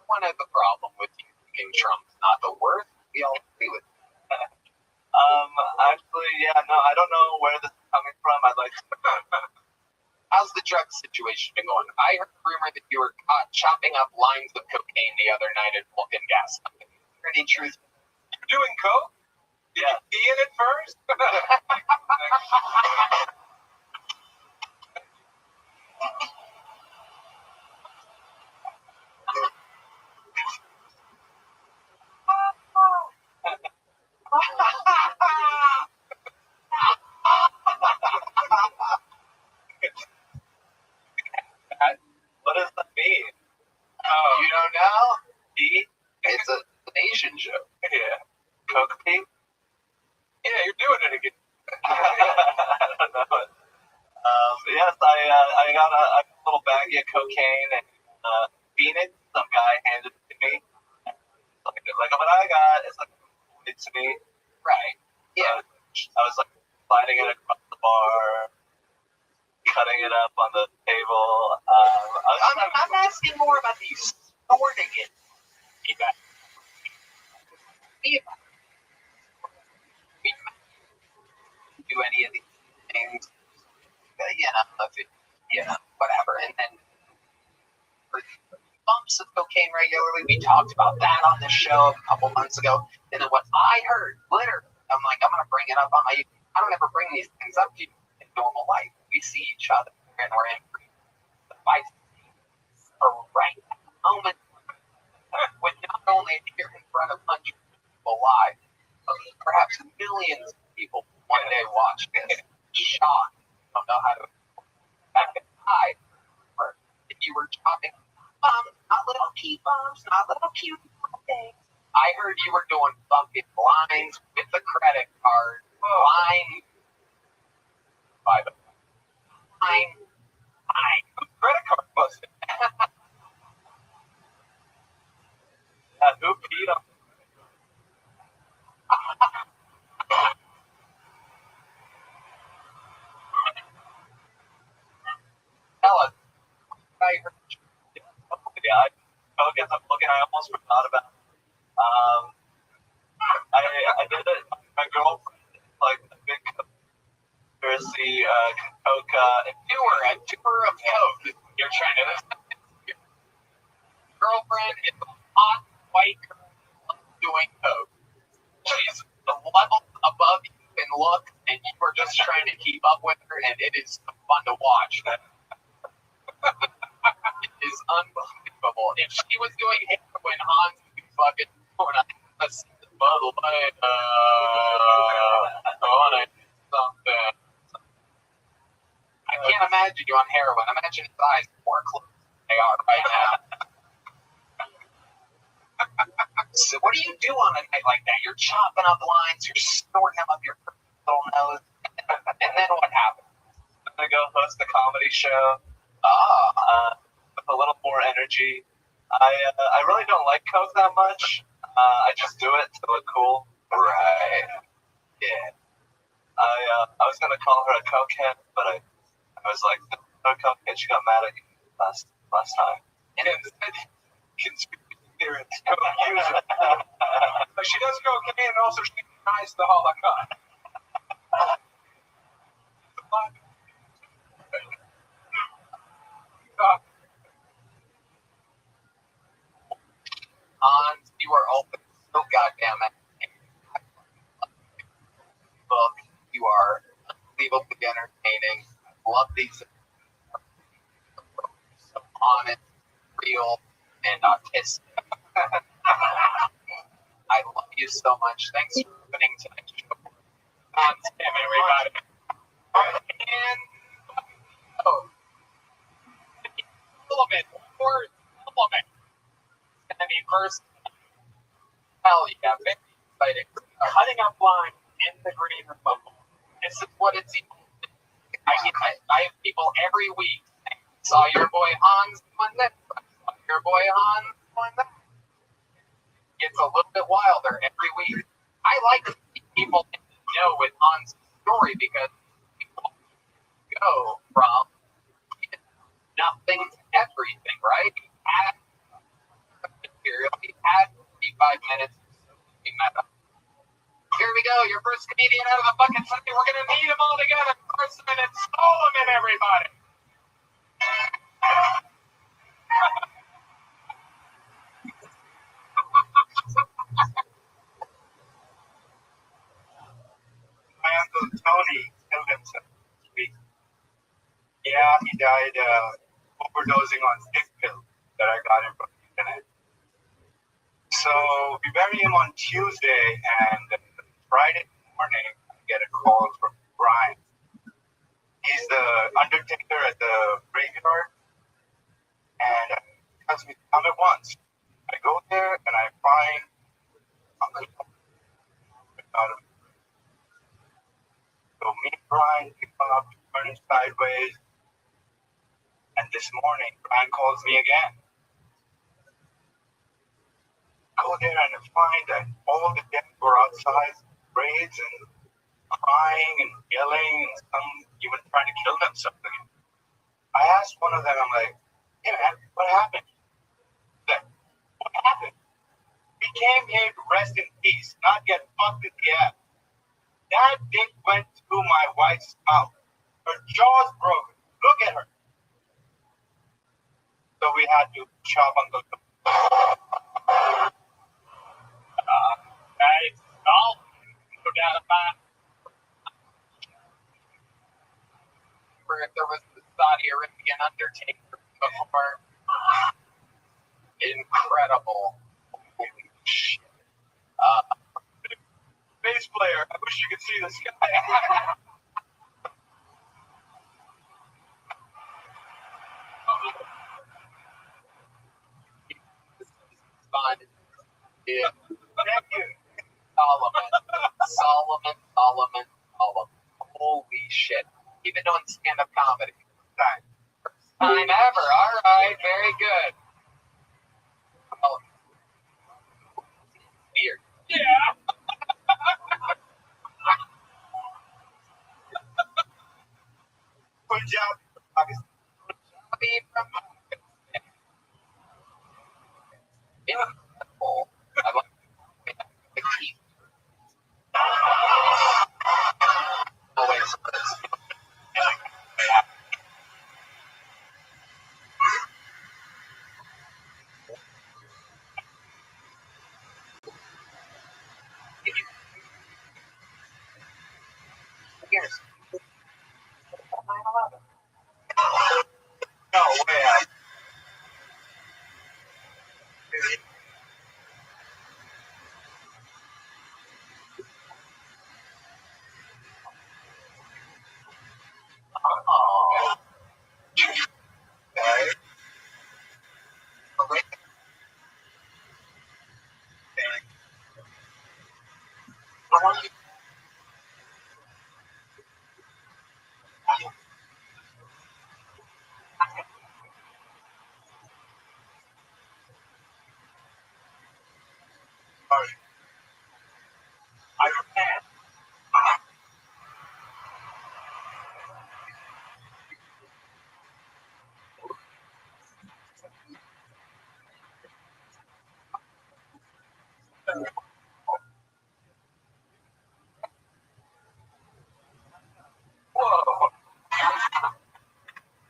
Speaker 2: One of the problem with you thinking Trump's not the worst, we all agree with that.
Speaker 3: Actually, no, I don't know where this is coming from. I'd like to.
Speaker 2: How's the drug situation been going? I heard a rumor that you were caught chopping up lines of cocaine the other night at Vulcan Gas Company. Is there any truth?
Speaker 7: You're doing coke? Did you pee in it first?
Speaker 3: What does that mean?
Speaker 2: You don't know?
Speaker 3: Pee?
Speaker 2: It's an Asian joke.
Speaker 3: Yeah. Coke pee?
Speaker 7: Yeah, you're doing it again.
Speaker 3: I don't know. Yes, I got a little baggie of cocaine and Phoenix. Some guy handed it to me. Like what I got is like it to me.
Speaker 2: Right. Yeah.
Speaker 3: I was like sliding it across the bar, cutting it up on the table.
Speaker 2: I'm asking more about the snorting it. Do any of these things, whatever. And then bumps of cocaine regularly. We talked about that on the show a couple months ago. And then what I heard, literally, I'm like, I'm going to bring it up on my. I don't ever bring these things up to you in normal life. We see each other and we're in the fight. Right at the moment, when not only you're in front of hundreds of people live, but perhaps millions of people one day watch this, shocked, don't know how to back aside, or if you were chopping bumps, not little key bumps, not little cute things. I heard you were doing fucking lines with the credit card, line by the line. Credit card busted.
Speaker 3: Who peed I almost forgot about. I did it. My girlfriend, like a big conspiracy, coca.
Speaker 2: If you were a doer of coke, you're trying to. Your girlfriend is a hot white girl doing coke. She's a level above you in look, and you were just trying to keep up with her, and it is fun to watch. It is unbelievable. If she was doing heroin, Hans would be fucking going on a Bud Light, something. I can't imagine you on heroin. Imagine his eyes more closed than they are right now. So what do you do on a night like that? You're chopping up lines, you're snorting them up your little nose, and then what happens?
Speaker 3: I'm gonna go host a comedy show. With a little more energy. I really don't like coke that much. I just do it to look cool.
Speaker 2: Right. Yeah.
Speaker 3: I was gonna call her a cokehead, but I was like, no cokehead. She got mad at me last time.
Speaker 2: And it was
Speaker 10: Conspiracy coke user. But she does cocaine, and also she denies the Holocaust.
Speaker 2: Hans, you are open so goddamn it. Book, you are unbelievably entertaining. Love these honest, real, and autistic. I love you so much. Thanks for opening tonight's show. Hans, everybody. And element. And then first, hell yeah, very exciting. Cutting up line in the green room. This is what it's equal to. I have people every week saying, saw your boy Hans doing this. Saw your boy Hans doing that. It's a little bit wilder every week. I like to see people know with Hans' story because people go from nothing to everything, right? He had material. He had 45 minutes. We met up. Here we go. Your first comedian out of the bucket Sunday. We're going to meet them all together. First minute, Solomon, everybody.
Speaker 3: My uncle Tony killed himself this week. Yeah, he died overdosing on sick pills that I got him from the internet. So we bury him on Tuesday, and Friday morning I get a call from Brian. He's the undertaker at the graveyard, and he tells me to come at once. I go there and I find Uncle Tony. So me and Brian pick up, turning sideways, and this morning Brian calls me again. Go there and I find that all the dead were outside, raids and crying and yelling, and some even trying to kill themselves again. I asked one of them, I'm like, hey man, what happened? He's like, what happened? We came here to rest in peace, not get fucked in the ass. That dick went through my wife's mouth. Her jaw's broken. Look at her. So we had to chop Uncle Tony.
Speaker 2: It's all no doubt about it. If there was the Saudi Arabian undertaker before, incredible. Holy shit.
Speaker 3: Bass player, I wish you could see this guy.
Speaker 2: Fun. Yeah.
Speaker 3: Thank you.
Speaker 2: Solomon. Holy shit. Even on stand-up comedy. First time ever. All right. Very good. Oh. Weird. Yeah.
Speaker 3: Punjab.
Speaker 2: In
Speaker 1: I repent.
Speaker 10: Whoa.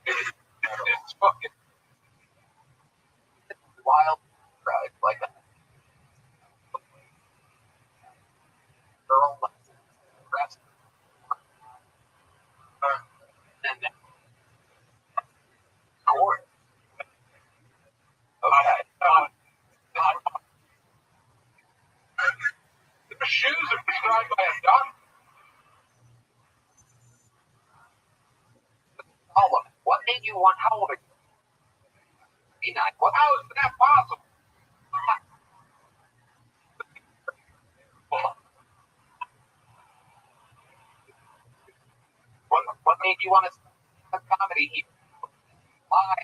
Speaker 10: It's fucking
Speaker 2: Wild ride like a girl rest and then court. Okay.
Speaker 10: The shoes are prescribed by a doctor.
Speaker 2: Solomon, what made you want? How old are you? What?
Speaker 10: How is that possible?
Speaker 2: What made you want to start a comedy? Why?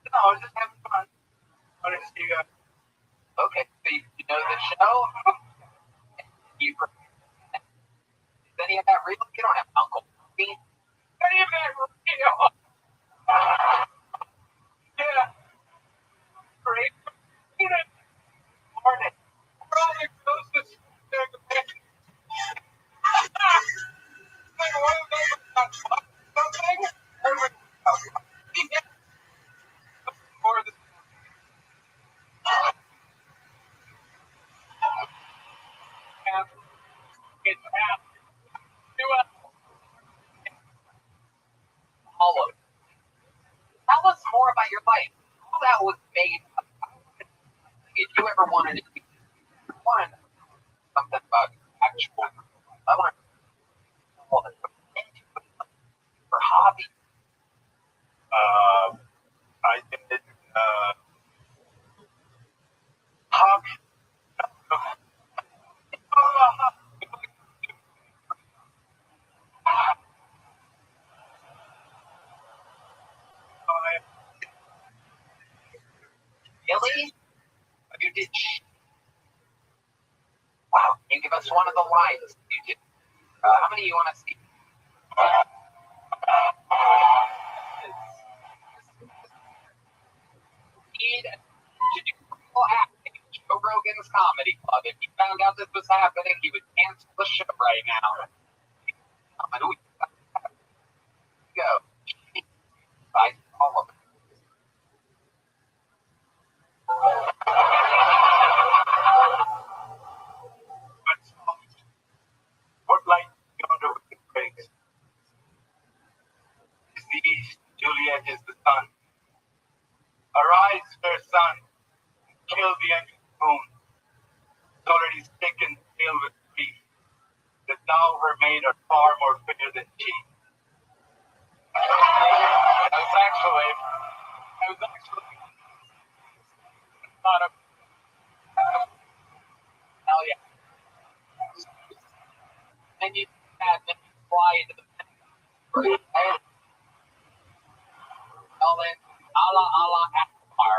Speaker 1: No, I was just having fun. Wanted to see you guys.
Speaker 2: Okay, so you know the show? You is any of that real? You don't have Uncle Pete.
Speaker 10: Any of that real? Yeah. Great. You know,
Speaker 2: Morning.
Speaker 10: probably closest something. Or the it's out. Do a
Speaker 2: Olive. Tell us more about your life. How that was made. If you ever wanted to do something about actual, I want to for hobby.
Speaker 1: I did hobby.
Speaker 2: Really? You did. Wow. Can you give us one of the lines you did? How many you want to see? Did you acting at Joe Rogan's Comedy Club? If he found out this was happening, he would cancel the show right now. Go. Bye. All of it.
Speaker 1: What light yonder with the breaks? Is the east, Juliet is the sun. Arise, fair sun, kill the ancient moon. It's already sick and pale with grief, that thou her maid art far more fair than she. I was actually not a
Speaker 2: Hell yeah. Then you fly into the well then, Allah Akbar.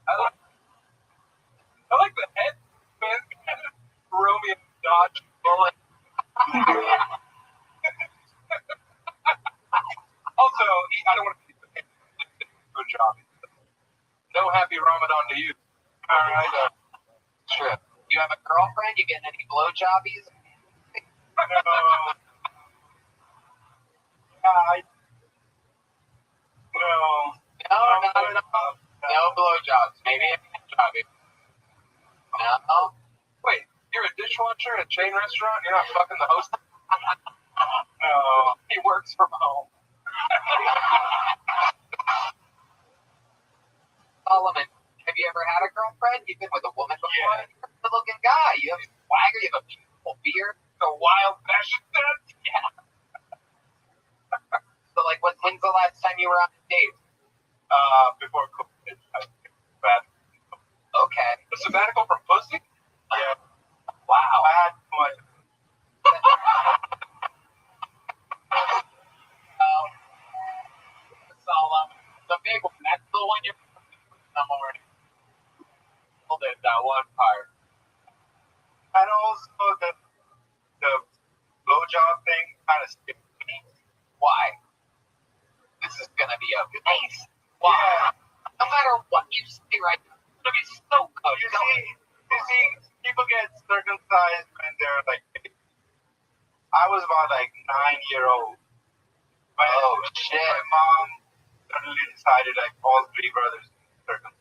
Speaker 10: I like the head, man. Romeo Dodge bullet. Also, I don't want to be good job. No happy Ramadan to you. All right.
Speaker 2: True. You have a girlfriend? You getting any blowjobbies? No blowjobs. Maybe a blowjobby. No.
Speaker 10: Wait, you're a dishwasher at a chain restaurant? You're not fucking the host?
Speaker 1: No.
Speaker 2: He works from home. Solomon, have you ever had a girlfriend? You've been with a woman before?
Speaker 1: Yeah.
Speaker 2: You're a good-looking guy. You have swagger. You have a beautiful beard.
Speaker 10: The wild fashion sense?
Speaker 2: Yeah. So, like, when's the last time you were on a date?
Speaker 1: Before COVID, I bad
Speaker 2: one part.
Speaker 3: And also the blowjob thing kind of skipped me.
Speaker 2: Why? This is gonna be a nice. Why?
Speaker 3: Yeah.
Speaker 2: No matter what you say, right? It's gonna be so good.
Speaker 3: You see, people get circumcised when they're like, I was about like 9-year-old.
Speaker 2: Oh shit!
Speaker 3: My mom suddenly decided like all three brothers circumcised.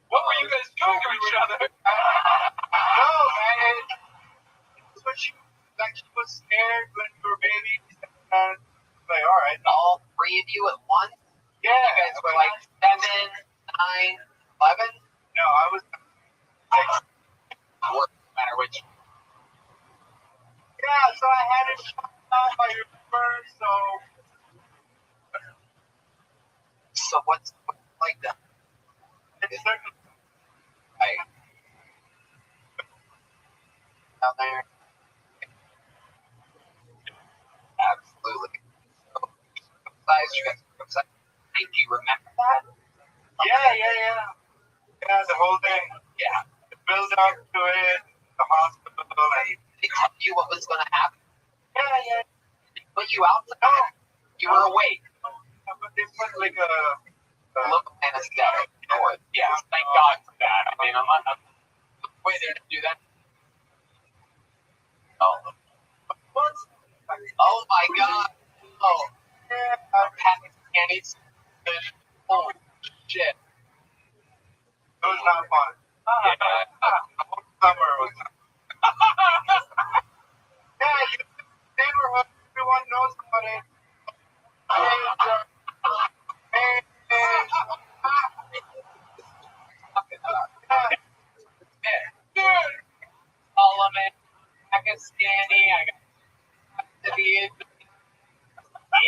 Speaker 10: What were you guys doing to each other?
Speaker 3: No, man. So she was scared when we were babies, and like, all right,
Speaker 2: All three of you at once?
Speaker 3: yeah.
Speaker 2: You guys were like 7, 9, 11?
Speaker 3: No, I was 6.
Speaker 2: No matter which.
Speaker 3: Yeah, so I had it shot off by your first, so
Speaker 2: So what's like that?
Speaker 3: it's circumcised.
Speaker 2: Right. Down there. Absolutely. So, you guys circumcised. Hey, do you remember that?
Speaker 3: Yeah. Yeah, the whole thing.
Speaker 2: Yeah.
Speaker 3: The build up to it, the hospital, and
Speaker 2: They tell you what was going to happen.
Speaker 3: yeah.
Speaker 2: They put you outside. You were awake.
Speaker 3: But they put like a
Speaker 2: Look anesthetic. Yeah, thank God for that. I mean, I'm wait, they didn't do that. Oh.
Speaker 3: what?
Speaker 2: Oh my God. Oh. Pakistanis. Oh shit.
Speaker 3: It was not fun.
Speaker 2: Yeah.
Speaker 3: Summer was. Yeah, you neighborhood, everyone knows about it.
Speaker 2: Dude. Parliament, Pakistani, I got to be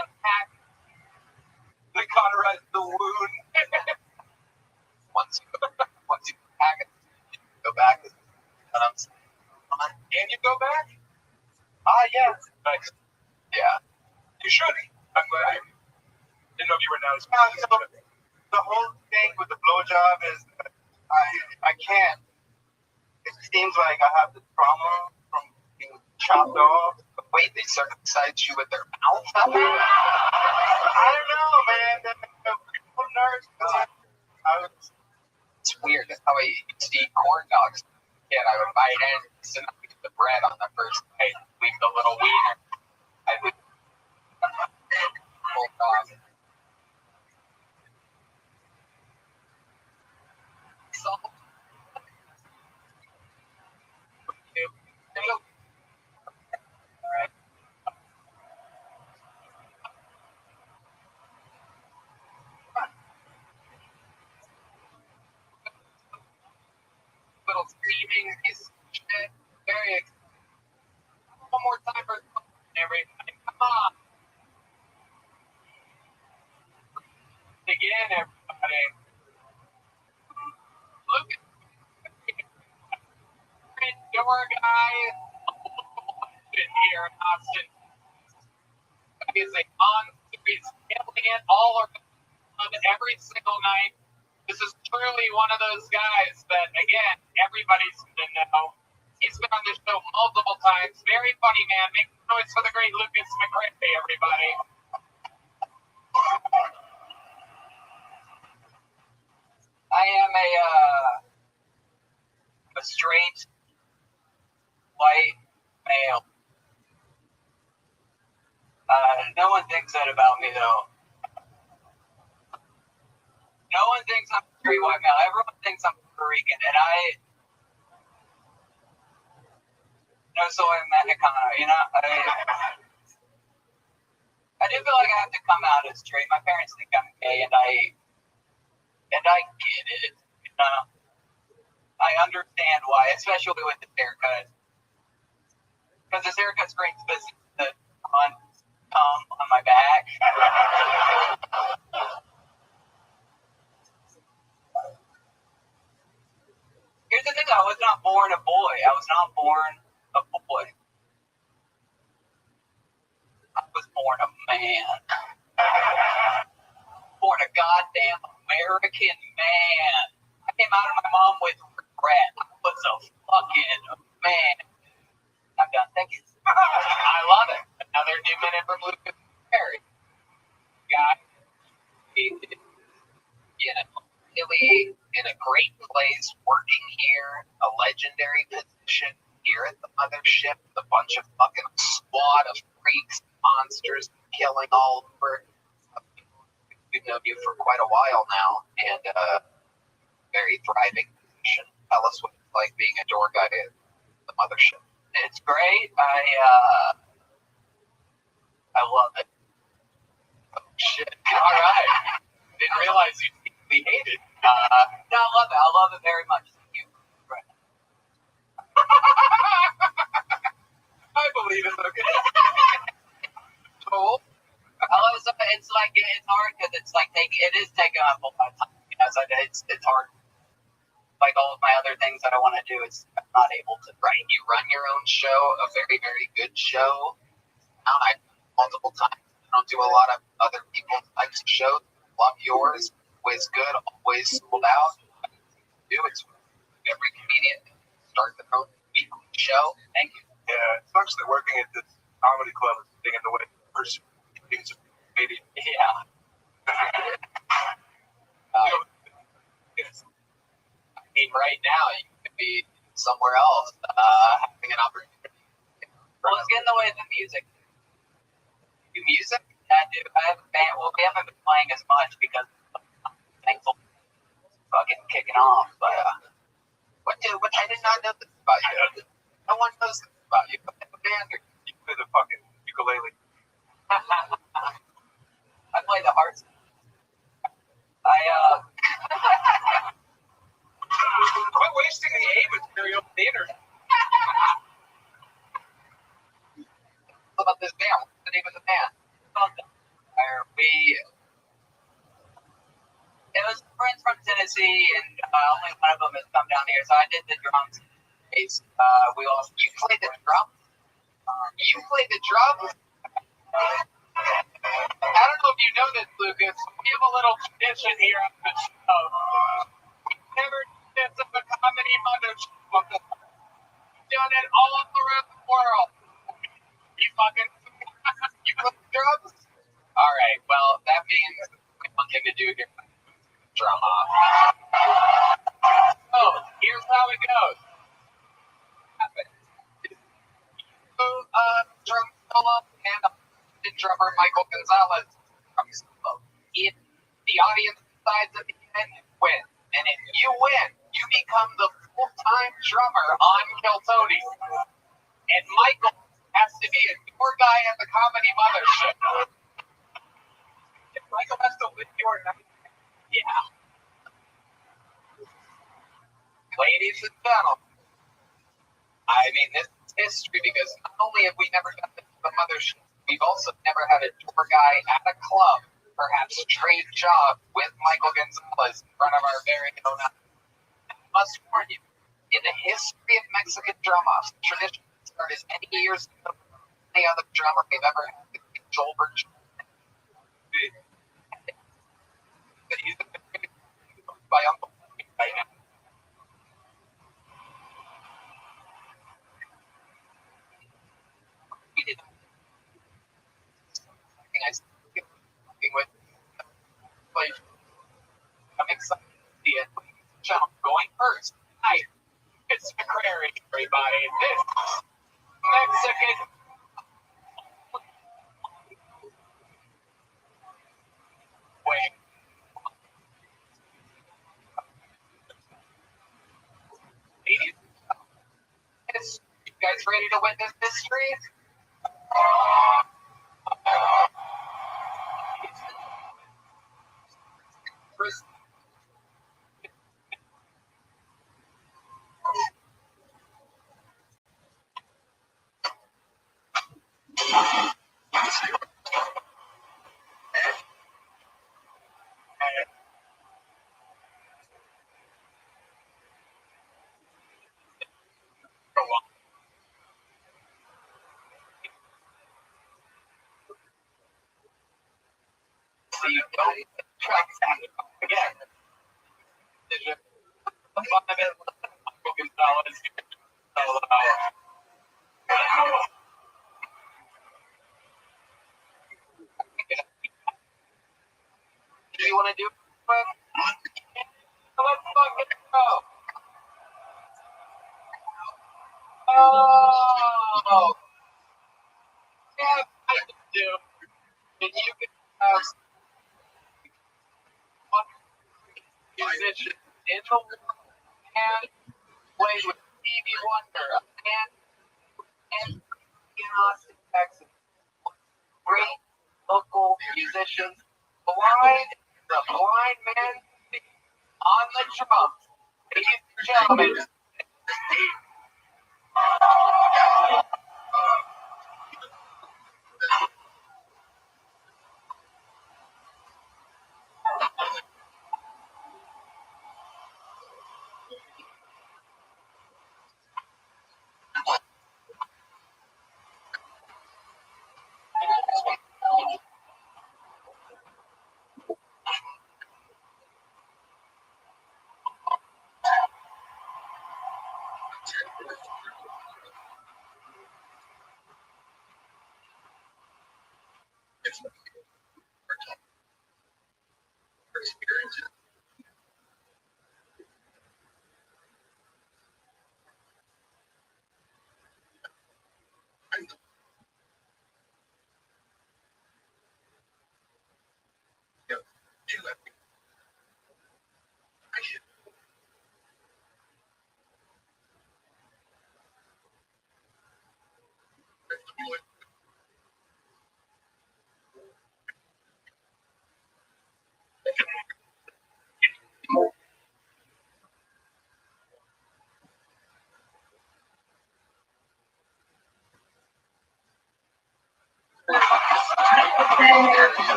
Speaker 2: impact.
Speaker 10: They cauterized the wound.
Speaker 2: Once you pack it, go back. And I'm on.
Speaker 10: Can you go back?
Speaker 3: Yeah.
Speaker 10: Nice.
Speaker 2: Yeah.
Speaker 10: You should. I'm glad. Didn't know if you were now.
Speaker 3: So the whole thing with the blowjob is that I can't. It seems like I have the trauma from being chopped off.
Speaker 2: Wait, they circumcised you with their mouth?
Speaker 3: I don't know, man. The nurse.
Speaker 2: It's weird. That's how I used to eat corn dogs. Yeah, I would bite in, sit up with the bread on the first bite, leave the little wiener. I would pull it off. So, alright. Little steaming piece of shit. Very exciting. One more time for everybody. Come on. Again, everybody. Look at the door guy. Here in Austin. He's a on-series alien all around every single night. This is truly one of those guys that, again, everybody's going to know. He's been on this show multiple times. Very funny man. Make noise for the great Lucas McCrae, everybody. I am a straight, white male. No one thinks that about me, though. No one thinks I'm a straight white male. Everyone thinks I'm Puerto Rican, and no soy mexicano, you know? I do feel like I have to come out as straight. My parents think I'm gay, and I get it, you know? I understand why, especially with this haircut. Because this haircut screams business that on my back. Here's the thing, I was not born a boy. I was not born a boy. I was born a man. Born a goddamn American man. I came out of my mom with regret. in a great place, working here, a legendary position here at the mothership, with a bunch of fucking squad of freaks, monsters, killing all over. We've known you for quite a while now, and very thriving position. Tell us what it's like being a door guy at the mothership.
Speaker 10: It's great. I love it.
Speaker 2: Oh, shit. All right. Didn't realize you deeply hated.
Speaker 10: No, I love it. I love it very much. Thank you. Right.
Speaker 2: I believe it. Okay. Cool.
Speaker 10: Although it's like it's hard because it's like it is taking up a lot of time. You know, so it's hard. Like all of my other things that I want to do, I'm not able to.
Speaker 2: Right. You run your own show, a very, very good show. I multiple times. I don't do a lot of other people's types of shows. Love yours. Always good. Always sold out. It's every comedian start their own weekly show. Thank you.
Speaker 7: Yeah, it sucks that working at this comedy club is getting in the way of pursuing things of comedian.
Speaker 2: Yeah.
Speaker 7: Yes.
Speaker 2: I mean, right now you could be somewhere else, having an opportunity.
Speaker 10: Well, it's getting in the way of the music.
Speaker 2: Do music?
Speaker 10: Yeah, dude. I have a band. Well, we haven't been playing as much because thankful fucking kicking off. But
Speaker 2: What I did not know this about you. No one knows this about you. I have a band.
Speaker 7: You play the fucking ukulele.
Speaker 10: I play the hearts.
Speaker 2: Quit wasting the A material on the internet. What about this band? What's the name of the band?
Speaker 10: It was friends from Tennessee, and only one of them has come down here. So I did the drums.
Speaker 2: You play the drums? You play the drums? I don't know if you know this, Lucas. We have a little tradition here on the show. We never did this at the comedy mothership before. We've done it all around the world. You fucking you play the drums? All right. Well, that means one thing to do here. Drum off. So here's how it goes. Drum solo and the drummer Michael Gonzalez drum solo. If the audience decides at the end, win. And if you win, you become the full-time drummer on Kiltony. And Michael has to be a tour guy at the comedy mothership. Michael has to live your night. Yeah. Ladies and gentlemen, I mean, this is history because not only have we never done this at the mothership, we've also never had a tour guy at a club, perhaps a trade job with Michael Gonzalez in front of our very own eyes. I must warn you, in the history of Mexican drum-offs, the tradition started as many years ago than any other drummer we've ever had, Joel Birch. By Uncle right now. We did. I'm excited to see it. Jump going first. Hi, it's McCrary, everybody. This Mexican. Wait. Ladies, you guys ready to witness history? First, so you don't track again. Did you? Do you want to do it? Let's fucking
Speaker 10: in the world, man, played with Stevie Wonder, a man in Austin, Texas. Great local musicians. The blind man on the drums. Ladies and gentlemen.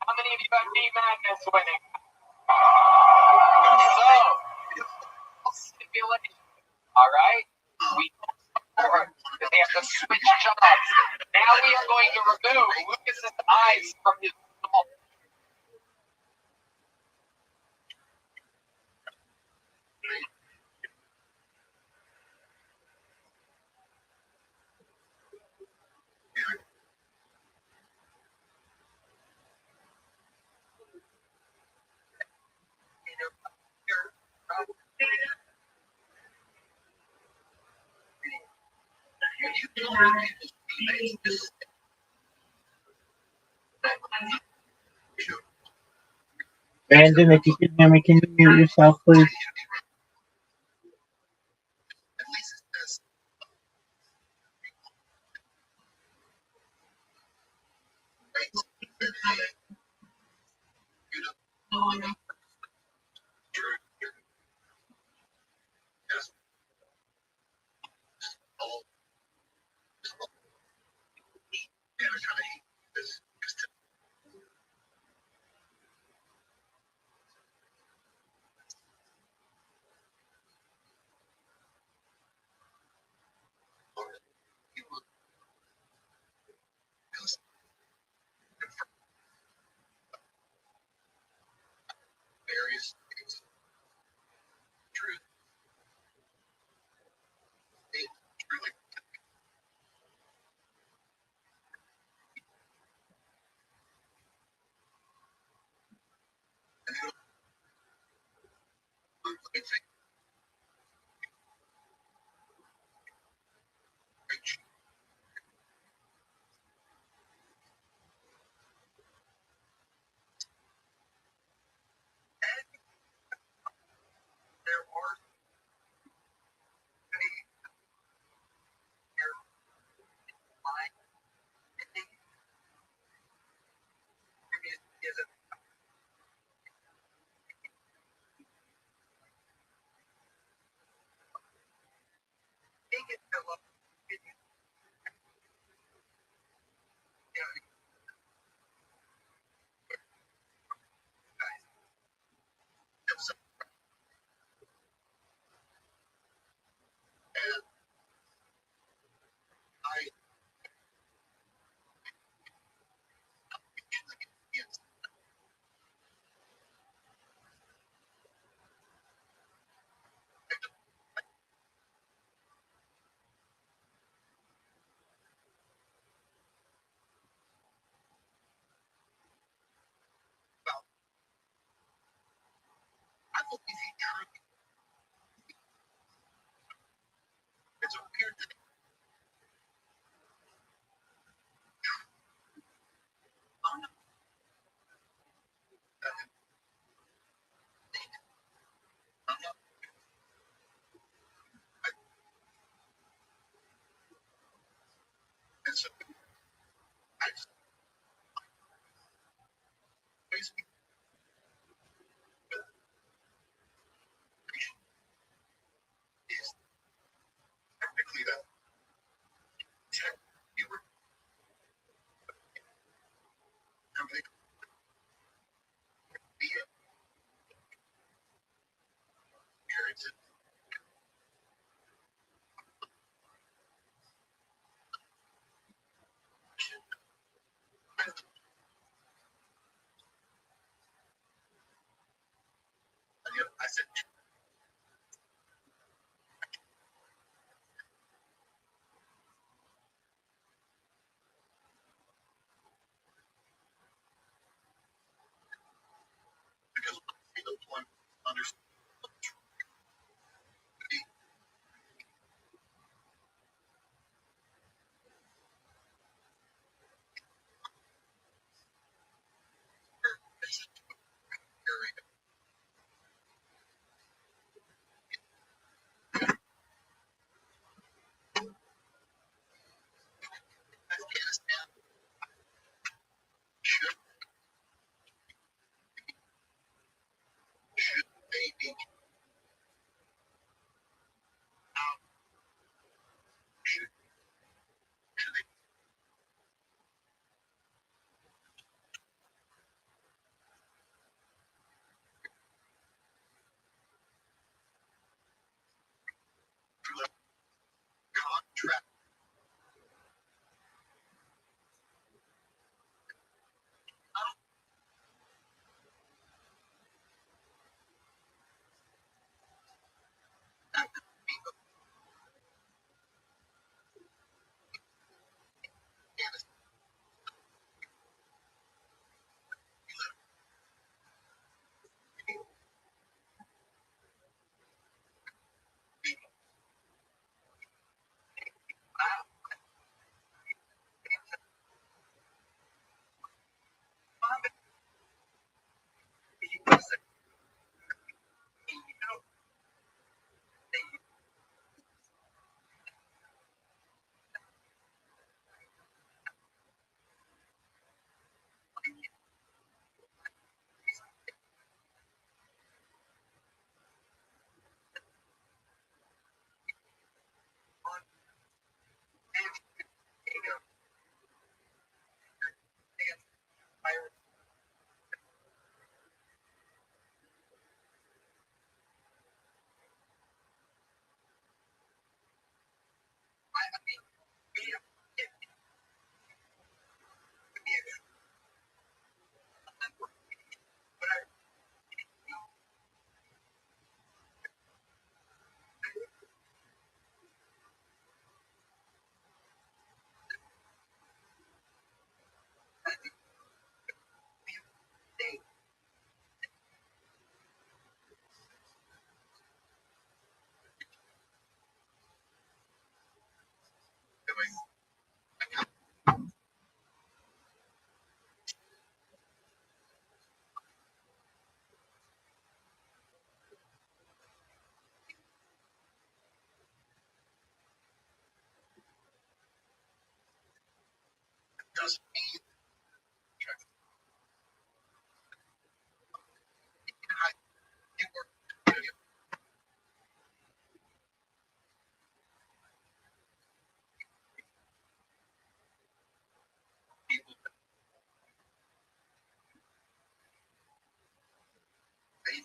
Speaker 10: How many of you got D-Madness winning? So, stipulation. All right? We because they have to switch jobs. Now we are going to remove Lucas's eyes from his skull.
Speaker 4: Brandon, if you can hear me, can you mute yourself, please?
Speaker 3: believe he truly. It's a weird thing. I'm not. I'm not. And so I just basically is technically that tech you were company be it parents and I said because the point understand area Afghanistan should they be out should they contract Afghanistan out because you know they fire I mean we have but I think doing doesn't mean you were people they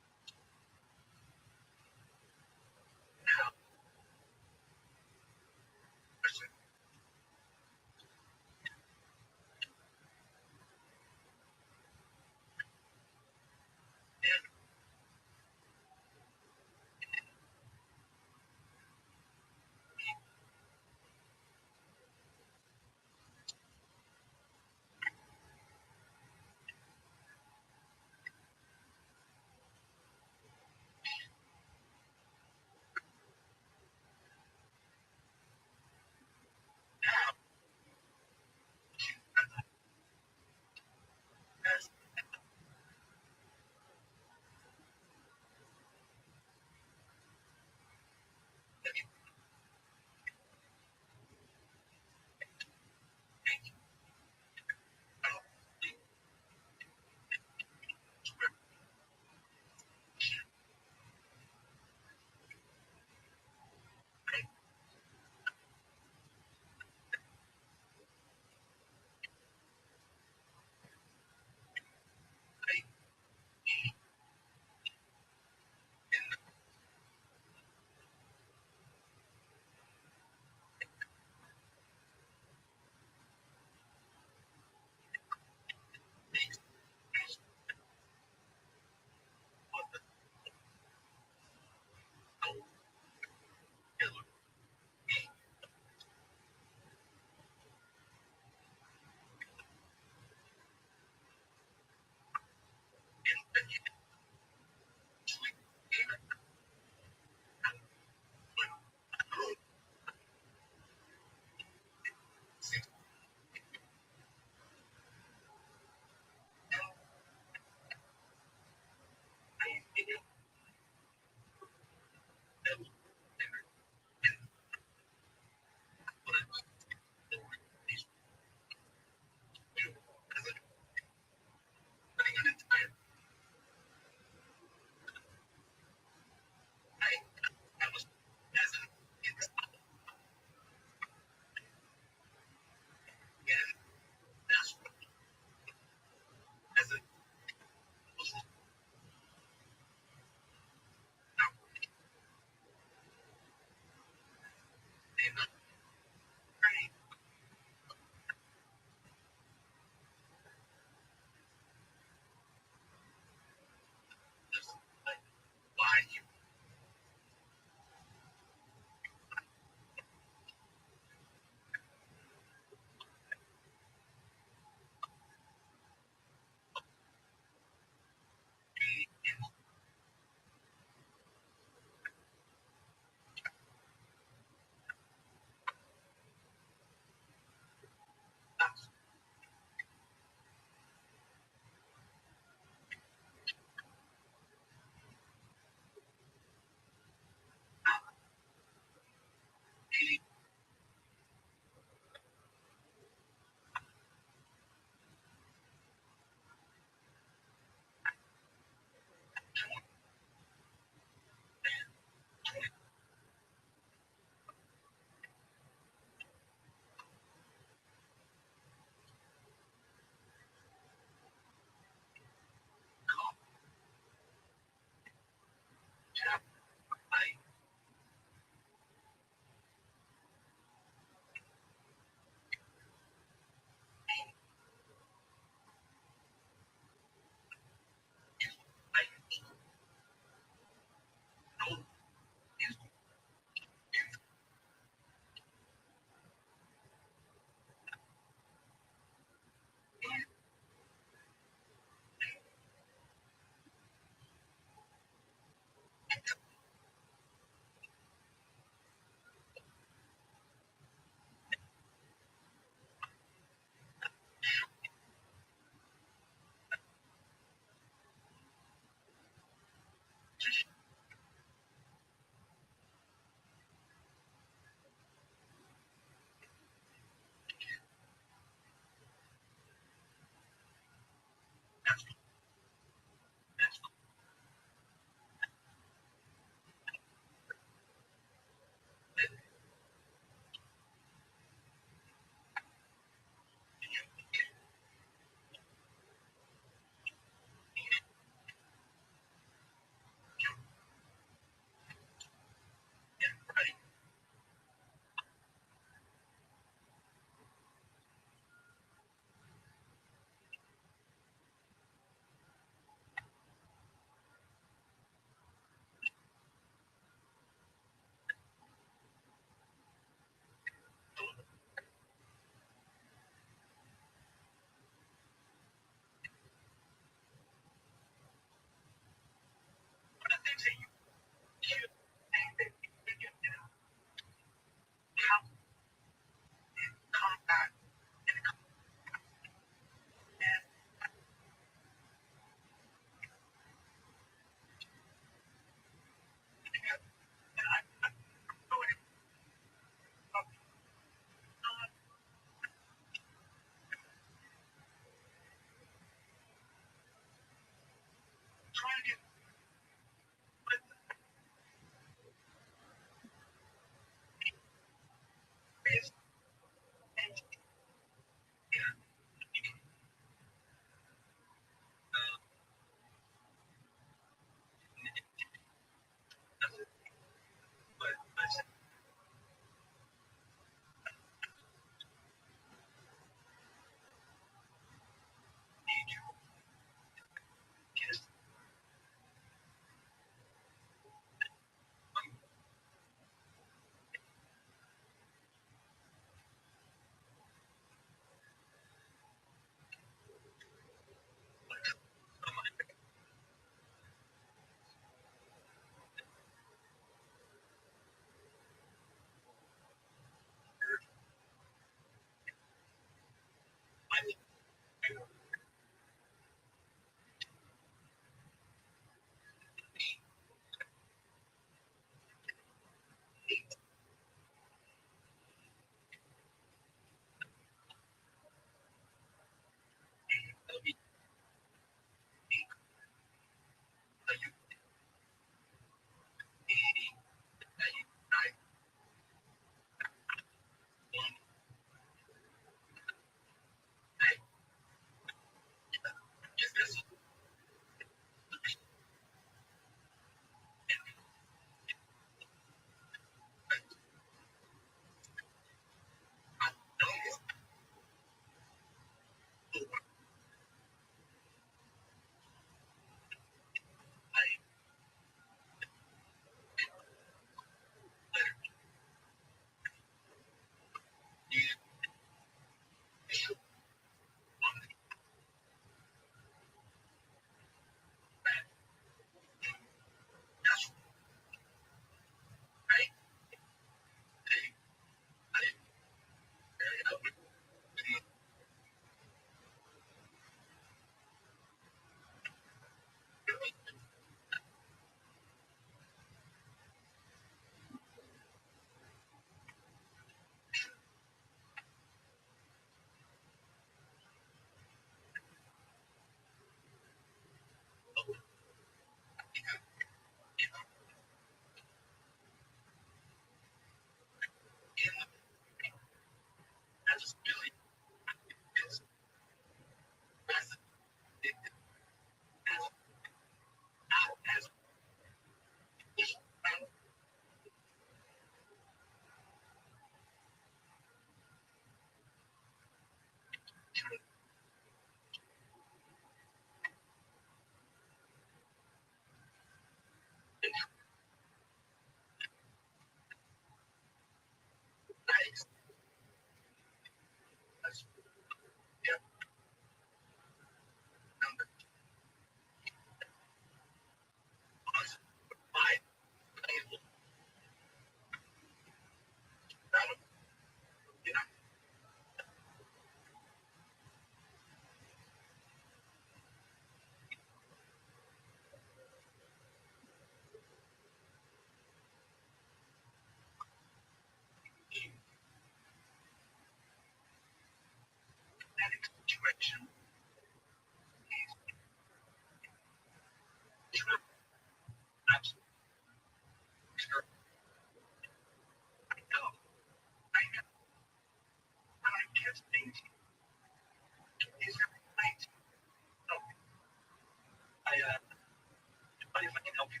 Speaker 1: if I can help you.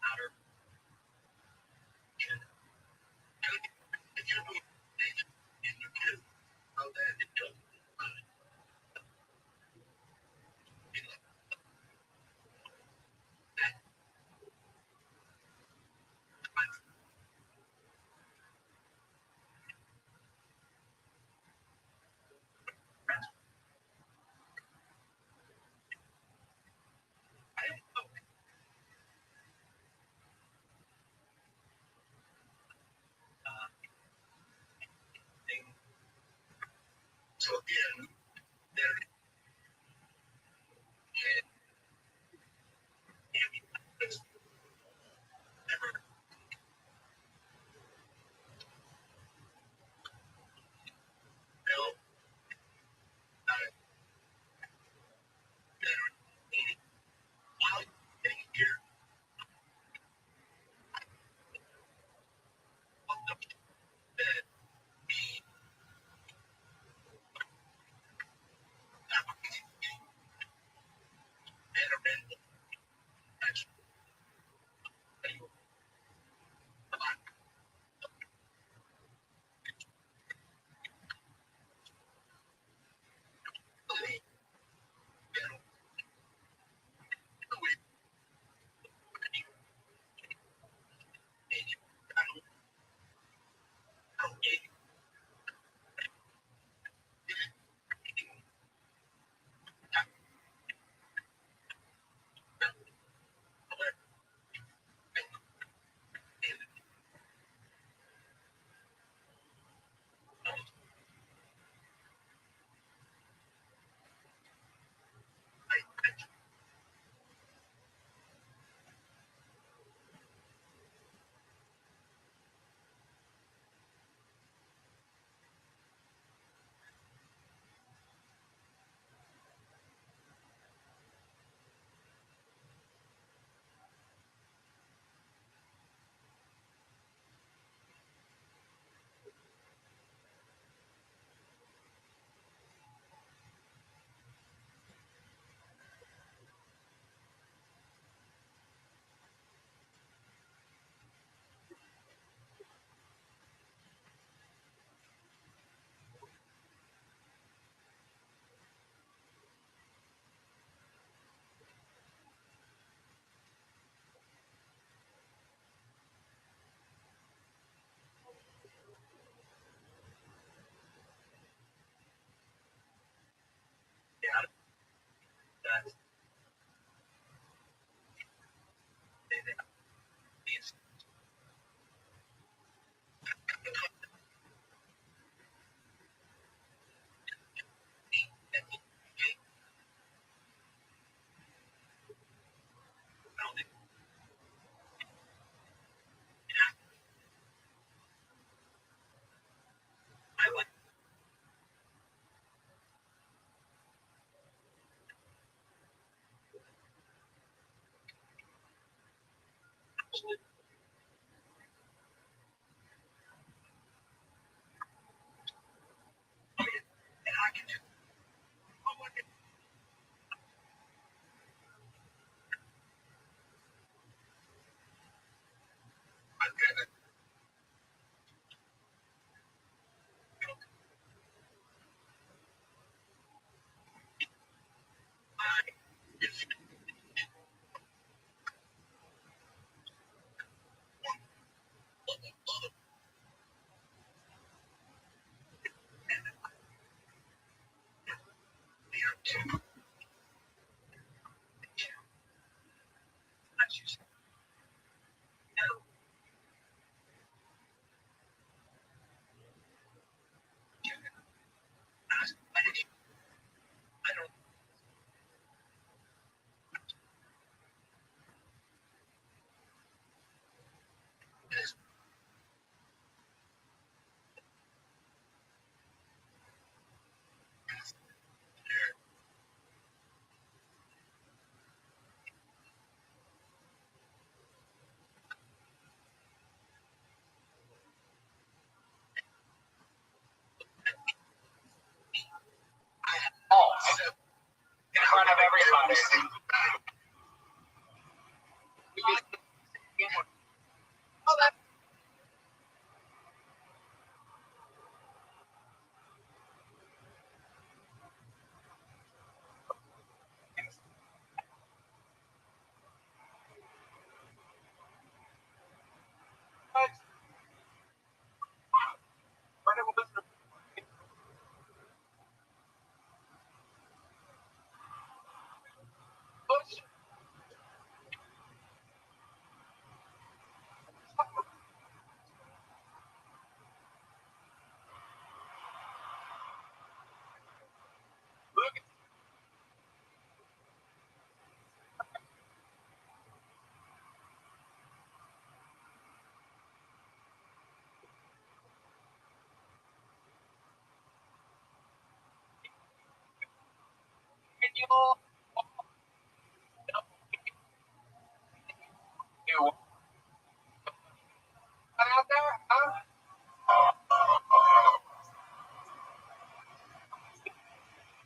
Speaker 1: Matter. If you know and you can know that it doesn't good. So again, there is never built better meaning. While getting here, that be better and actually that is I like and I can do I've got a if they are too much you say, no, I don't this
Speaker 10: front of everybody. Oh, that's out there, huh?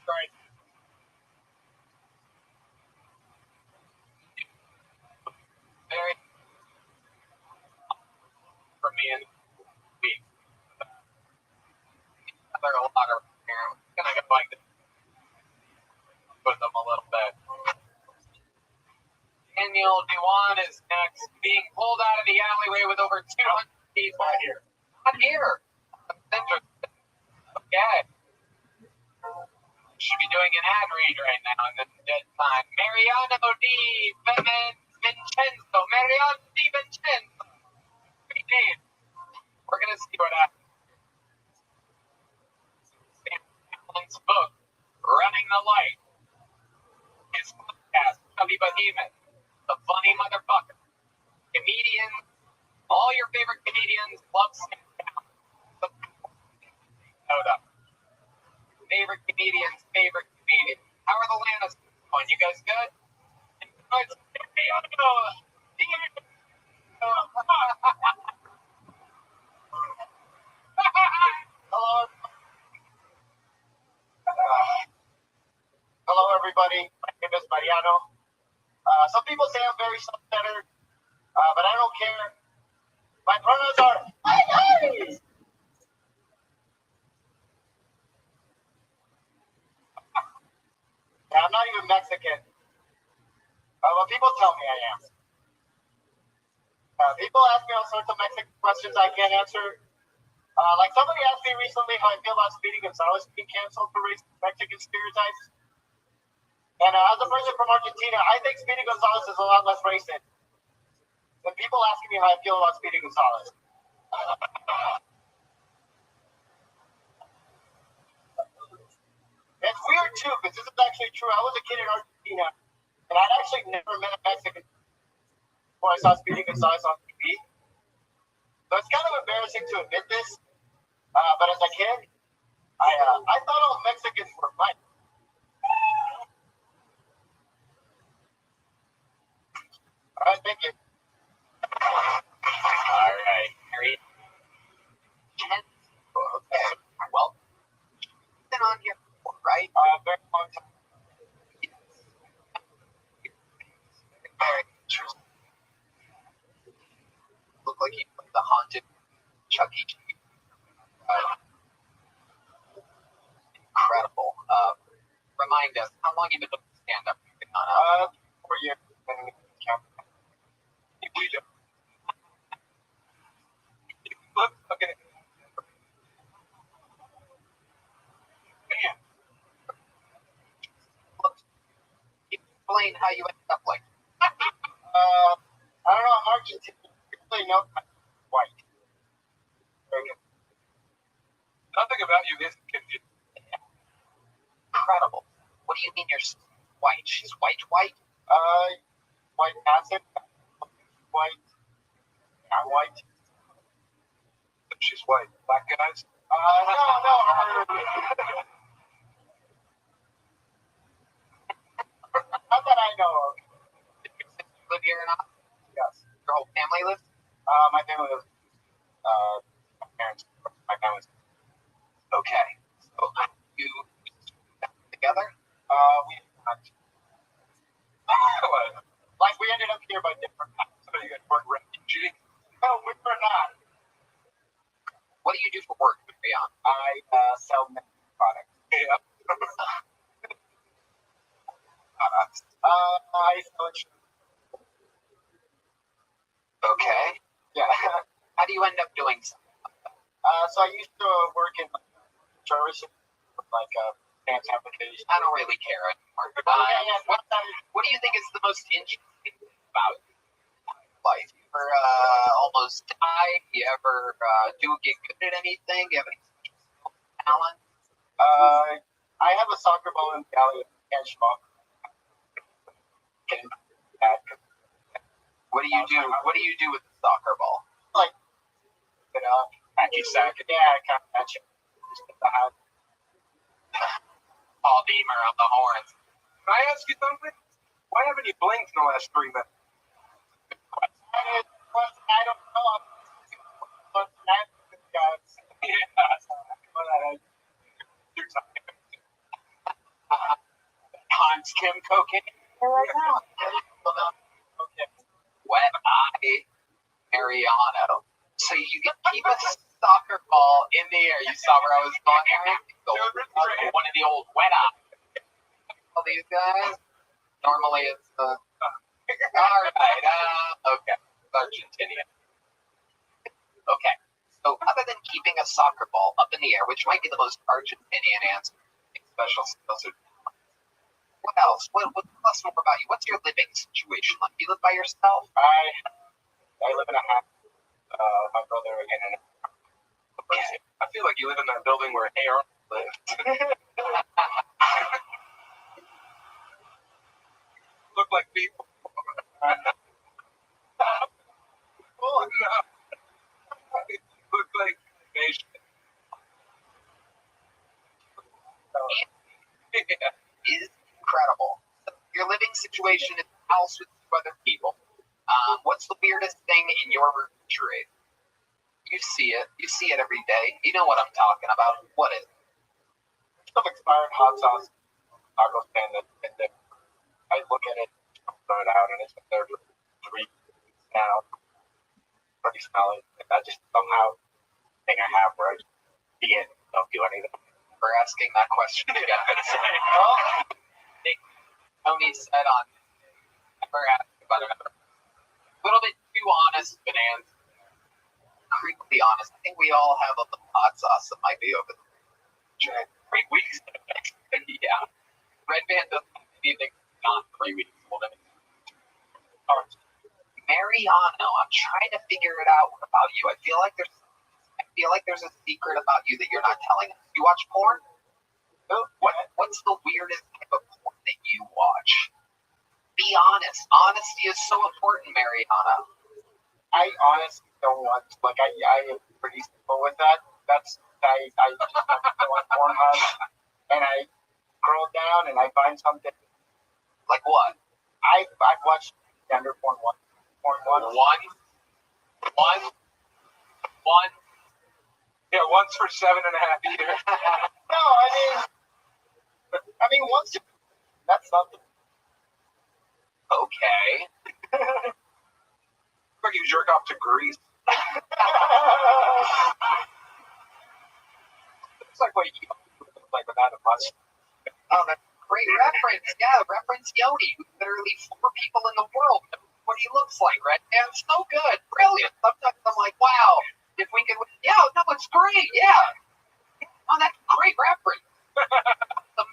Speaker 10: Right. Very for me and me. There are a lot of here. I'm gonna go like this. Put them a little bit. Daniel Dewan is next, being pulled out of the alleyway with over 200 people. Not here. Not here. That's interesting. Okay. Should be doing an ad read right now in the dead time. Mariano Di Vincenzo. Mariano Di Vincenzo. Great name. We're going to see what happens. Sam Allen's book, Running the Light. His podcast, Chubby Behemoth. The Funny Motherfucker. Comedian. All your favorite comedians love Sam Allen. Note up. Favorite comedians, favorite comedians. How are the Lannis going? You guys good?
Speaker 3: Hello. Hello, everybody. My name is Mariano. Some people say I'm very self-centered, but I don't care. My pronouns are I. I'm not even Mexican. But people tell me I am. People ask me all sorts of Mexican questions I can't answer. Like somebody asked me recently how I feel about Speedy Gonzalez being canceled for racist Mexican stereotypes. And as a person from Argentina, I think Speedy Gonzalez is a lot less racist than people asking me how I feel about Speedy Gonzalez. It's weird too, because this is actually true. I was a kid in Argentina, and I'd actually never met a Mexican before I saw Speedy Gonzalez on TV. So it's kind of embarrassing to admit this, but as a kid, I thought all Mexicans were white. All right, thank you.
Speaker 2: All right, Harry. Okay. Well, you've been on here before, right?
Speaker 3: Very long time.
Speaker 2: Very interesting. Look like you played the haunted Chuck E. Cheese. Incredible. Remind us, how long you been doing stand-up?
Speaker 3: 4 years. Okay.
Speaker 2: Explain how you ended up like.
Speaker 3: I don't know. I'm Argentine. Really know white. Very good.
Speaker 10: Nothing about you is
Speaker 2: Incredible. What do you mean you're white? She's white?
Speaker 3: White acid. White. I'm white.
Speaker 10: She's white. Black guys?
Speaker 3: No. Not that I know of.
Speaker 2: Live here or not?
Speaker 3: Yes.
Speaker 2: Your whole family lives?
Speaker 3: My family lives. My parents. My family's.
Speaker 2: Okay. So you together?
Speaker 3: We
Speaker 9: here by different times. So you guys work refugee? No, we were not.
Speaker 2: What do you do for work, Mariana?
Speaker 9: I sell products. Yeah. Products. I sell insurance.
Speaker 2: Okay.
Speaker 9: Yeah.
Speaker 2: How do you end up doing something?
Speaker 9: So I used to work in services, like dance applications.
Speaker 2: I don't really care anymore. What do you think is the most interesting about life? You ever almost die? You ever get good at anything? You have any special talent?
Speaker 9: I have a soccer ball in the alley. Catch ball.
Speaker 2: What do you do? What do you do with the soccer ball?
Speaker 9: Like, hacky sack. Yeah, I can't catch it. Just get the house.
Speaker 2: Paul Deemer on the horns.
Speaker 9: Can I ask you something? Why haven't you blinked in the last 3 minutes? I don't know. But Hans Kim cocaine right now. Okay.
Speaker 2: Wet eye Mariano. So you can keep a soccer ball in the air. You saw where I was going, Eric? One of the old wet eye. All these guys. Normally it's the. All right. Okay. Argentinian. Okay. So other than keeping a soccer ball up in the air, which might be the most Argentinian answer, special skills are. What else? What tell us more about you? What's your living situation like? You live by yourself?
Speaker 9: I live in a house. My brother and I feel like you live in that building where AR lived. Look like people. Oh no. Look like nation.
Speaker 2: Is incredible. So your living situation is a house with 2 other people. What's the weirdest thing in your refrigerator? You see it. You see it every day. You know what I'm talking about. What is it?
Speaker 9: Some expired hot sauce. Taco stand that I look at it, throw it out, and it's been there for 3 weeks now. Pretty smelly. And I just somehow thing I have where I just see it, don't do anything.
Speaker 2: For asking that question again. Tony said on never asked about another. A little bit too honest, but creepily honest. I think we all have a little hot sauce that might be over there.
Speaker 9: 3 weeks.
Speaker 2: Yeah. Red Band doesn't have anything not 3 weeks old. Mariano, I'm trying to figure it out about you. I feel like there's a secret about you that you're not telling us. You watch porn? What's the weirdest type of porn that you watch? Be honest. Honesty is so important, Mariano.
Speaker 9: I honestly don't want to, like, I am pretty simple with that. I just go on Pornhub and I scroll down and I find something.
Speaker 2: Like what?
Speaker 9: I've watched gender porn once.
Speaker 2: One.
Speaker 9: Yeah, once for 7.5 years. No, I mean, once. That's something.
Speaker 2: Okay.
Speaker 9: Like you jerk off to Grease. It's like what you like without a mustache.
Speaker 2: Oh, that's a great reference. Yeah, reference Yodi, who's literally 4 people in the world know what he looks like, right? And so good. Brilliant. Sometimes I'm like, wow, if we could, yeah, no, it's great. Yeah. Oh, that's a great reference.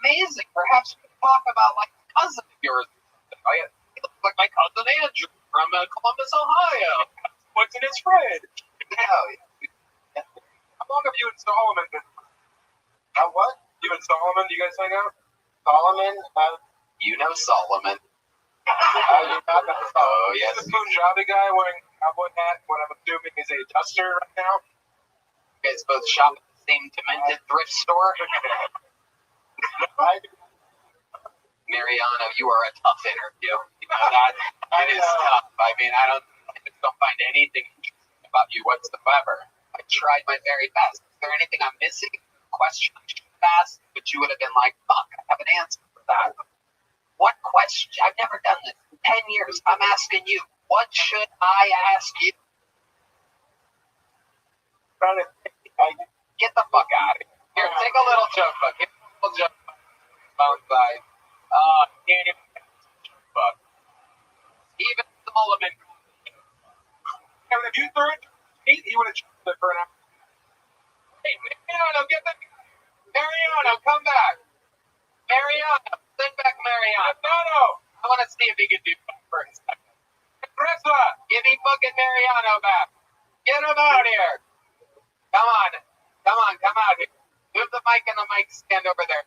Speaker 2: Amazing. Perhaps we could talk about like a cousin of yours. Oh, yeah. He looks like my cousin Andrew from Columbus, Ohio.
Speaker 9: What's in his fridge?
Speaker 2: Yeah.
Speaker 9: How long have you and Solomon been? What? You and Solomon, do you guys hang out? Solomon?
Speaker 2: You know Solomon.
Speaker 9: Oh, yes. He's a Punjabi guy wearing a cowboy hat, what I'm assuming is a duster right now.
Speaker 2: You guys both shop at the same demented thrift store. Mariano, you are a tough interview. You know that? It is tough. I mean, I just don't find anything interesting about you whatsoever. I tried my very best. Is there anything I'm missing? Question I should have asked, but you would have been like, fuck, I have an answer for that. What question
Speaker 10: question. I've never done this in 10 years. I'm asking you, what should I ask you? Get the fuck out of here. Here, take a little joke book. Get a little joke book. Phone size. Can't even get a joke book. Even Solomon.
Speaker 9: If you threw it, he would have chosen it for an hour.
Speaker 10: Hey, Mariano, get the. Mariano, come back. Mariano, send back Mariano.
Speaker 9: No.
Speaker 10: I want to see if he can do that for a second.
Speaker 9: Krista,
Speaker 10: Give me fucking Mariano back. Get him out here. Come on, come out here. Move the mic and the mic stand over there.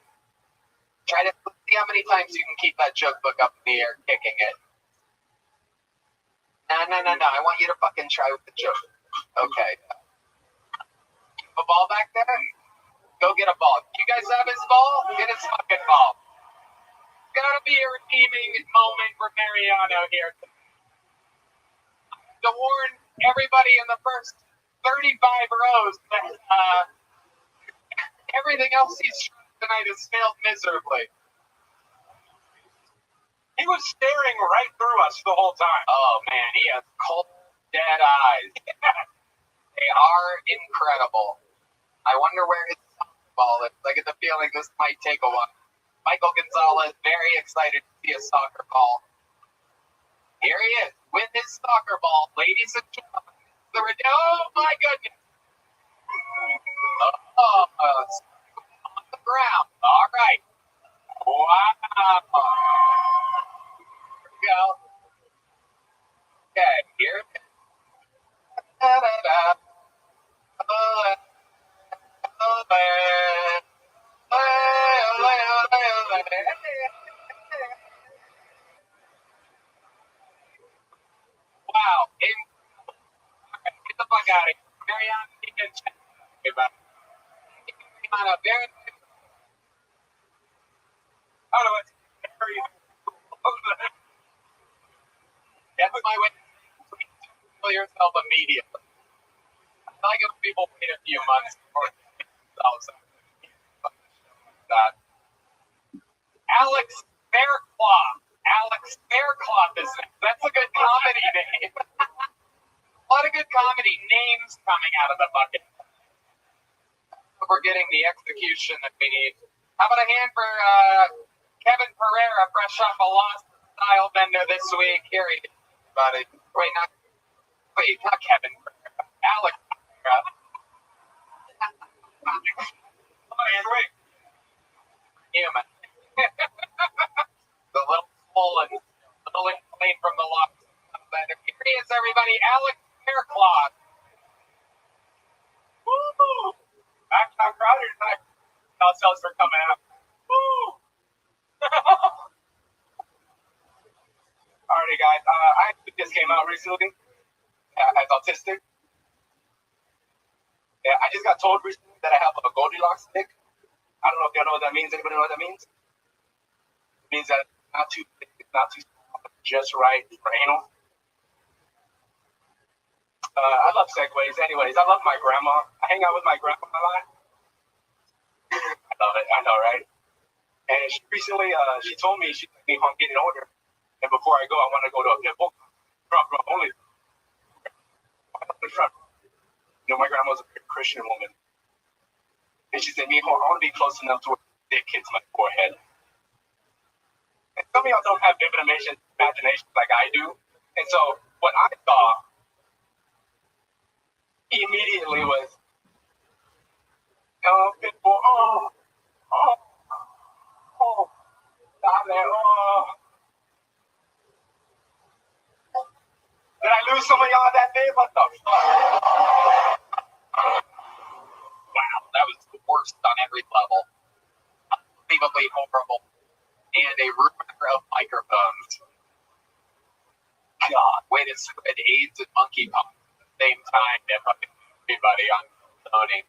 Speaker 10: Try to see how many times you can keep that joke book up in the air, kicking it. No. I want you to fucking try with the joke. Okay. Keep a ball back there? Go get a ball. You guys have his ball? Get his fucking ball. It's gotta be a redeeming moment for Mariano here. To warn everybody in the first 35 rows that everything else he's tried tonight has failed miserably.
Speaker 9: he was staring right through us the whole time.
Speaker 10: Oh man, he has cold, dead eyes. They are incredible. I wonder where his ball is. I get the feeling this might take a while. Michael Gonzalez, very excited to see a soccer ball. Here he is with his soccer ball, ladies and gentlemen. Oh my goodness! Oh, on the ground. All right. Wow. Here we go. Okay, here. Wow. Get the fuck out of here. Mariano, you can check. Mariano, very.
Speaker 9: I don't know what's very.
Speaker 10: That's my way to kill yourself immediately. I like if people wait a few months before themselves. That. Alex Faircloth. Alex Faircloth is that's a good comedy name. A lot of good comedy names coming out of the bucket. We're getting the execution that we need. How about a hand for Kevin Pereira, fresh off a lost style bender this week? Here he is, buddy. Wait, not Kevin Pereira. Alex Pereira.
Speaker 9: Wait.
Speaker 10: Human. The little swollen, little inflamed from the lost style bender. Here he is, everybody. Alex Faircloth.
Speaker 9: Woo! Back to Crowder tonight. Ourselves for coming out. Woo! Alrighty, guys. I just came out recently as autistic. Yeah, I just got told recently that I have a Goldilocks stick. I don't know if y'all know what that means. Anybody know what that means? It means that it's not too big, it's not too small, just right for anal. I love segues. Anyways, I love my grandma. I hang out with my grandma a lot. I love it. I know, right? And she recently, she told me she's thinking I'm getting older. And before I go, I want to go to a pit bull front only. Front. You know, my grandma's a Christian woman. And she said, Mijo, I want to be close enough to where dick hits my forehead. And some of y'all don't have vivid imaginations like I do. And so what I saw immediately was, pitbull, stop there, Did I lose some of y'all that day? What the fuck?
Speaker 10: Wow, that was the worst on every level. Unbelievably horrible. And a ruiner of microphones. God, way to spread AIDS and monkeypox at the same time to fucking everybody on Sony.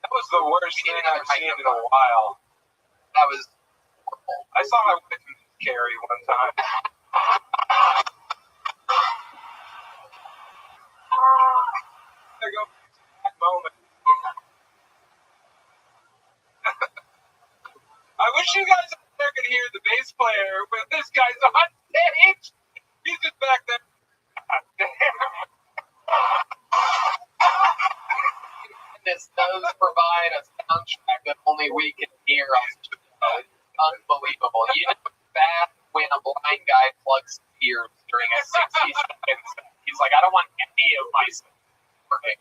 Speaker 9: That was the worst thing I've seen in a while.
Speaker 10: That was horrible.
Speaker 9: I saw my wife carry one time. There go that moment. I wish you guys out there could hear the bass player with this guy's
Speaker 2: blind guy plugs ears during a 60 seconds. He's like, I don't want any of my working.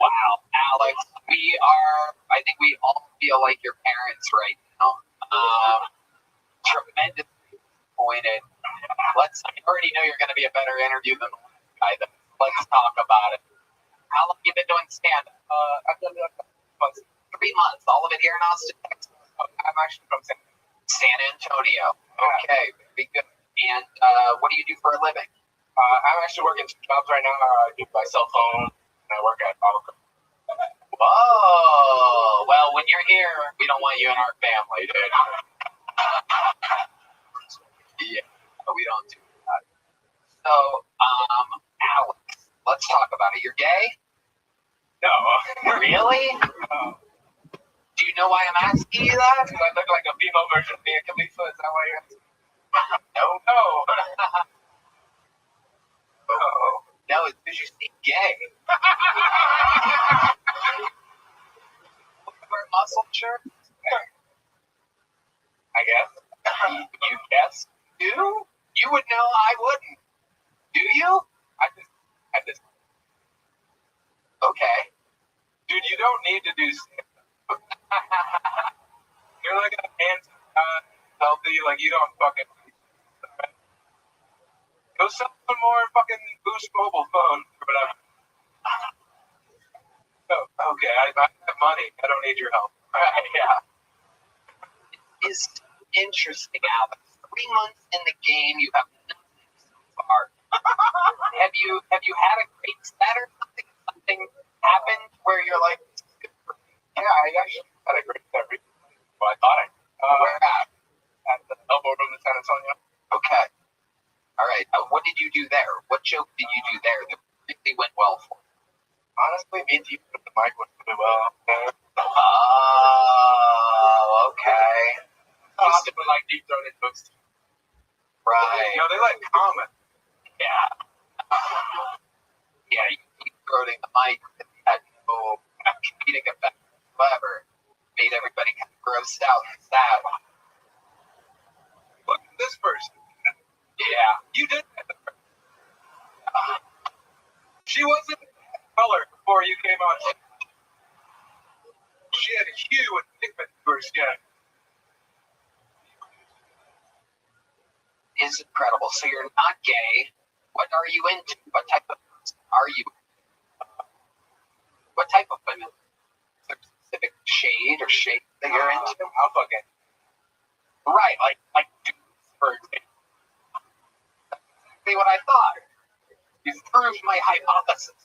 Speaker 2: Wow, Alex, I think we all feel like your parents right now. Tremendously disappointed. I already know you're going to be a better interview than the last guy. Let's talk about it. How long have you been doing stand-up?
Speaker 9: I've done it
Speaker 2: 3 months. All of it here in Austin, Texas.
Speaker 9: I'm actually from
Speaker 2: San Antonio. Okay, very good. And what do you do for a living?
Speaker 9: I'm actually working 2 jobs right now. I do my cell phone, and I work at Auto.
Speaker 2: Whoa. Well, when you're here, we don't want you in our family, dude. Yeah, we don't do that. So, Alex, let's talk about it. You're gay?
Speaker 9: No.
Speaker 2: Really?
Speaker 9: No.
Speaker 2: Do you know why I'm asking you that?
Speaker 9: Because I look like a female version of Mia Khalifa. Is that why you're asking?
Speaker 2: No. No, it's because you speak gay. Wear muscle shirts?
Speaker 9: I guess.
Speaker 2: You guess? You? You would know, I wouldn't. Do you?
Speaker 9: I just.
Speaker 2: Okay.
Speaker 9: Dude, you don't need to do stand-up. You're like a handsome, healthy, like you don't fucking. Go sell some more fucking Boost mobile phones or whatever. Oh, okay, I have money. I don't need your help.
Speaker 2: Right, yeah. It's interesting, Alex. 3 months in the game, you have nothing so far. Have you had a great set or something? Something happened where you're like,
Speaker 9: Yeah, I actually had a great set recently. Well, I thought I.
Speaker 2: where at?
Speaker 9: At the elbow room in San Antonio.
Speaker 2: Okay. All right. What did you do there? What joke did you do there that really went well for you?
Speaker 9: Honestly, me and you put the mic went really well.
Speaker 2: Oh, okay.
Speaker 9: Most people like deep throated books.
Speaker 2: Right.
Speaker 9: You know, they like comment.
Speaker 2: Yeah. Yeah, you keep throwing the mic that had no comedic effect whatsoever. Made everybody kind of grossed out and sad.
Speaker 9: Look at this person.
Speaker 2: Yeah.
Speaker 9: You did that. She wasn't color before you came on. She had a hue and pigment to her skin.
Speaker 2: Is incredible. So you're not gay. What are you into? What type of person are you? What type of women? Is there a specific shade or shape that you're into?
Speaker 9: Alpha gay.
Speaker 2: Right, like dudes, for example. That's exactly what I thought. You've proved my hypothesis.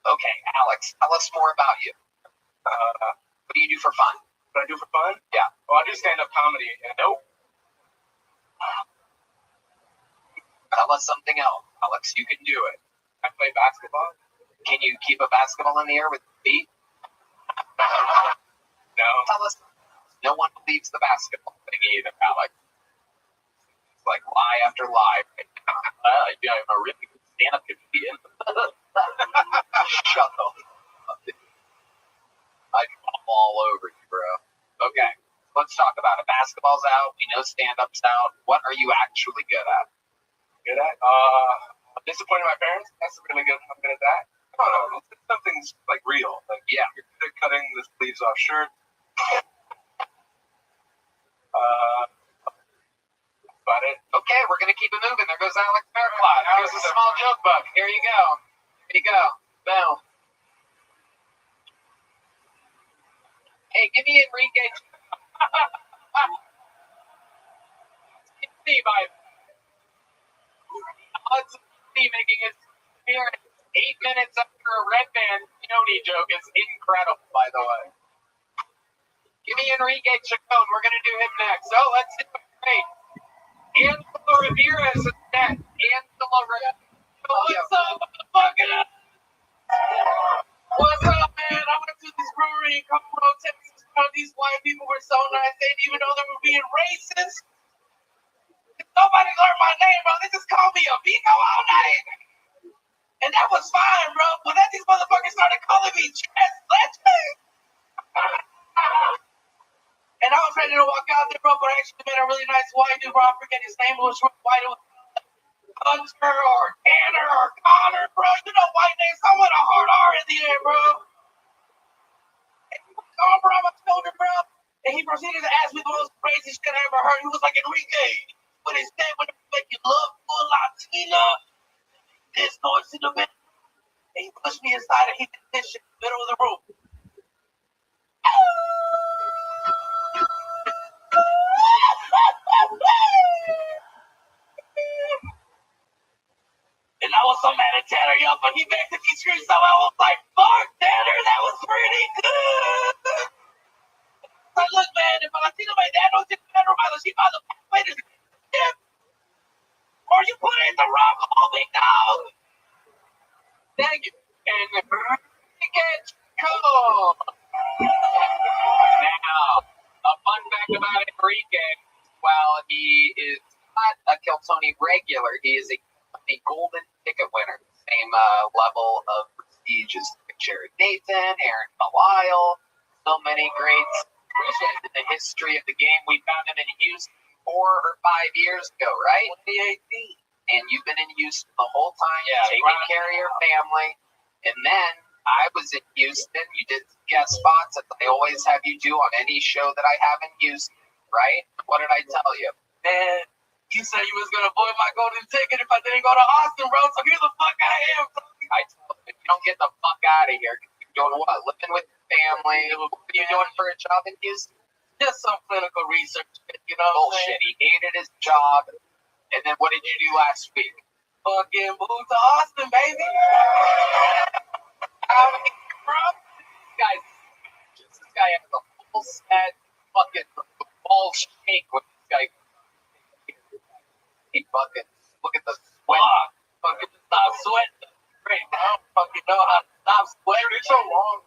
Speaker 2: Okay, Alex, tell us more about you. What do you do for fun?
Speaker 9: What I do for fun?
Speaker 2: Yeah.
Speaker 9: Well, I do stand-up comedy. And nope.
Speaker 2: Tell us something else, Alex. You can do it.
Speaker 9: I play basketball.
Speaker 2: Can you keep a basketball in the air with feet?
Speaker 9: No.
Speaker 2: Tell us. No one believes the basketball thing either, Alex. It's like lie after lie. Yeah, I'm a really good stand-up comedian. Shut the fuck up. I'd fall all over you, bro. Okay, let's talk about it. Basketball's out. We know stand-up's out. What are you actually good at?
Speaker 9: Good at? Disappointing my parents. That's really good. I'm good at that. No. It's something's like real. Like,
Speaker 2: Yeah.
Speaker 9: You're good at cutting the sleeves off shirt. About it.
Speaker 2: Okay, we're gonna keep it moving. There goes Alex Fairclough. Here's a small joke book. Here you go. Here you go. Boom. Hey, give me Enrique. See by Alex making his appearance 8 minutes after a Red Band Peony joke is incredible, by the way. Give me Enrique Chacon. We're gonna do him next. Oh, let's do it. Great. Angela Ramirez is next. Angela Ramirez. What's up, motherfucker? What's up, man? I went to this brewery in Colorado, Texas. These white people were so nice. They didn't even know they were being racist. Nobody learned my name, bro. They just called me a Pico all night. And that was fine, bro. But then these motherfuckers started calling me Tress Legend.
Speaker 10: And I was ready to walk out there, bro, but I actually met a really nice white dude, bro. I forget his name. It was white. It was Hunter or Tanner or Connor, bro. You know white names. Come with a hard R in the end, bro. Oh, bro, I told him, bro. And he proceeded to ask me the most crazy shit I ever heard. He was like, Enrique, what is that? When you make you love for Latina? This noise in the middle. And he pushed me inside and he did this shit in the middle of the room. And I was so mad at Tanner, yo, but he basically screamed so I was like, fuck, Tanner, that was pretty good. So look, man, if Latina my dad don't get better, she found the way to skip. Or you put it in the wrong hole, big dog. Thank you. And the get cool.
Speaker 2: Now, a fun fact about Enrique, while he is not a Kiltony regular, he is a golden ticket winner. Same level of prestige as Jared Nathan, Aaron Belisle, so many greats in the history of the game. We found him in Houston 4 or 5 years ago, right? 2018. And you've been in Houston the whole time, taking care of your family. And then I was in Houston. You did guest spots that I always have you do on any show that I have in Houston, right? What did I tell you?
Speaker 10: Man, you said you was gonna void my golden ticket if I didn't go to Austin, bro. So here the fuck I am.
Speaker 2: I told you, you don't get the fuck out of here. You're doing what? Living with your family. What are you doing for a job in Houston?
Speaker 10: Just some clinical research, you know.
Speaker 2: Bullshit. He hated his job. And then what did you do last week?
Speaker 10: Fucking moved to Austin, baby.
Speaker 2: Bro, this guy has a full set fucking ball shake with this guy. He fucking look at the sweat.
Speaker 10: Fucking stop sweating. Great. I don't fucking know how to stop sweating. It's so long.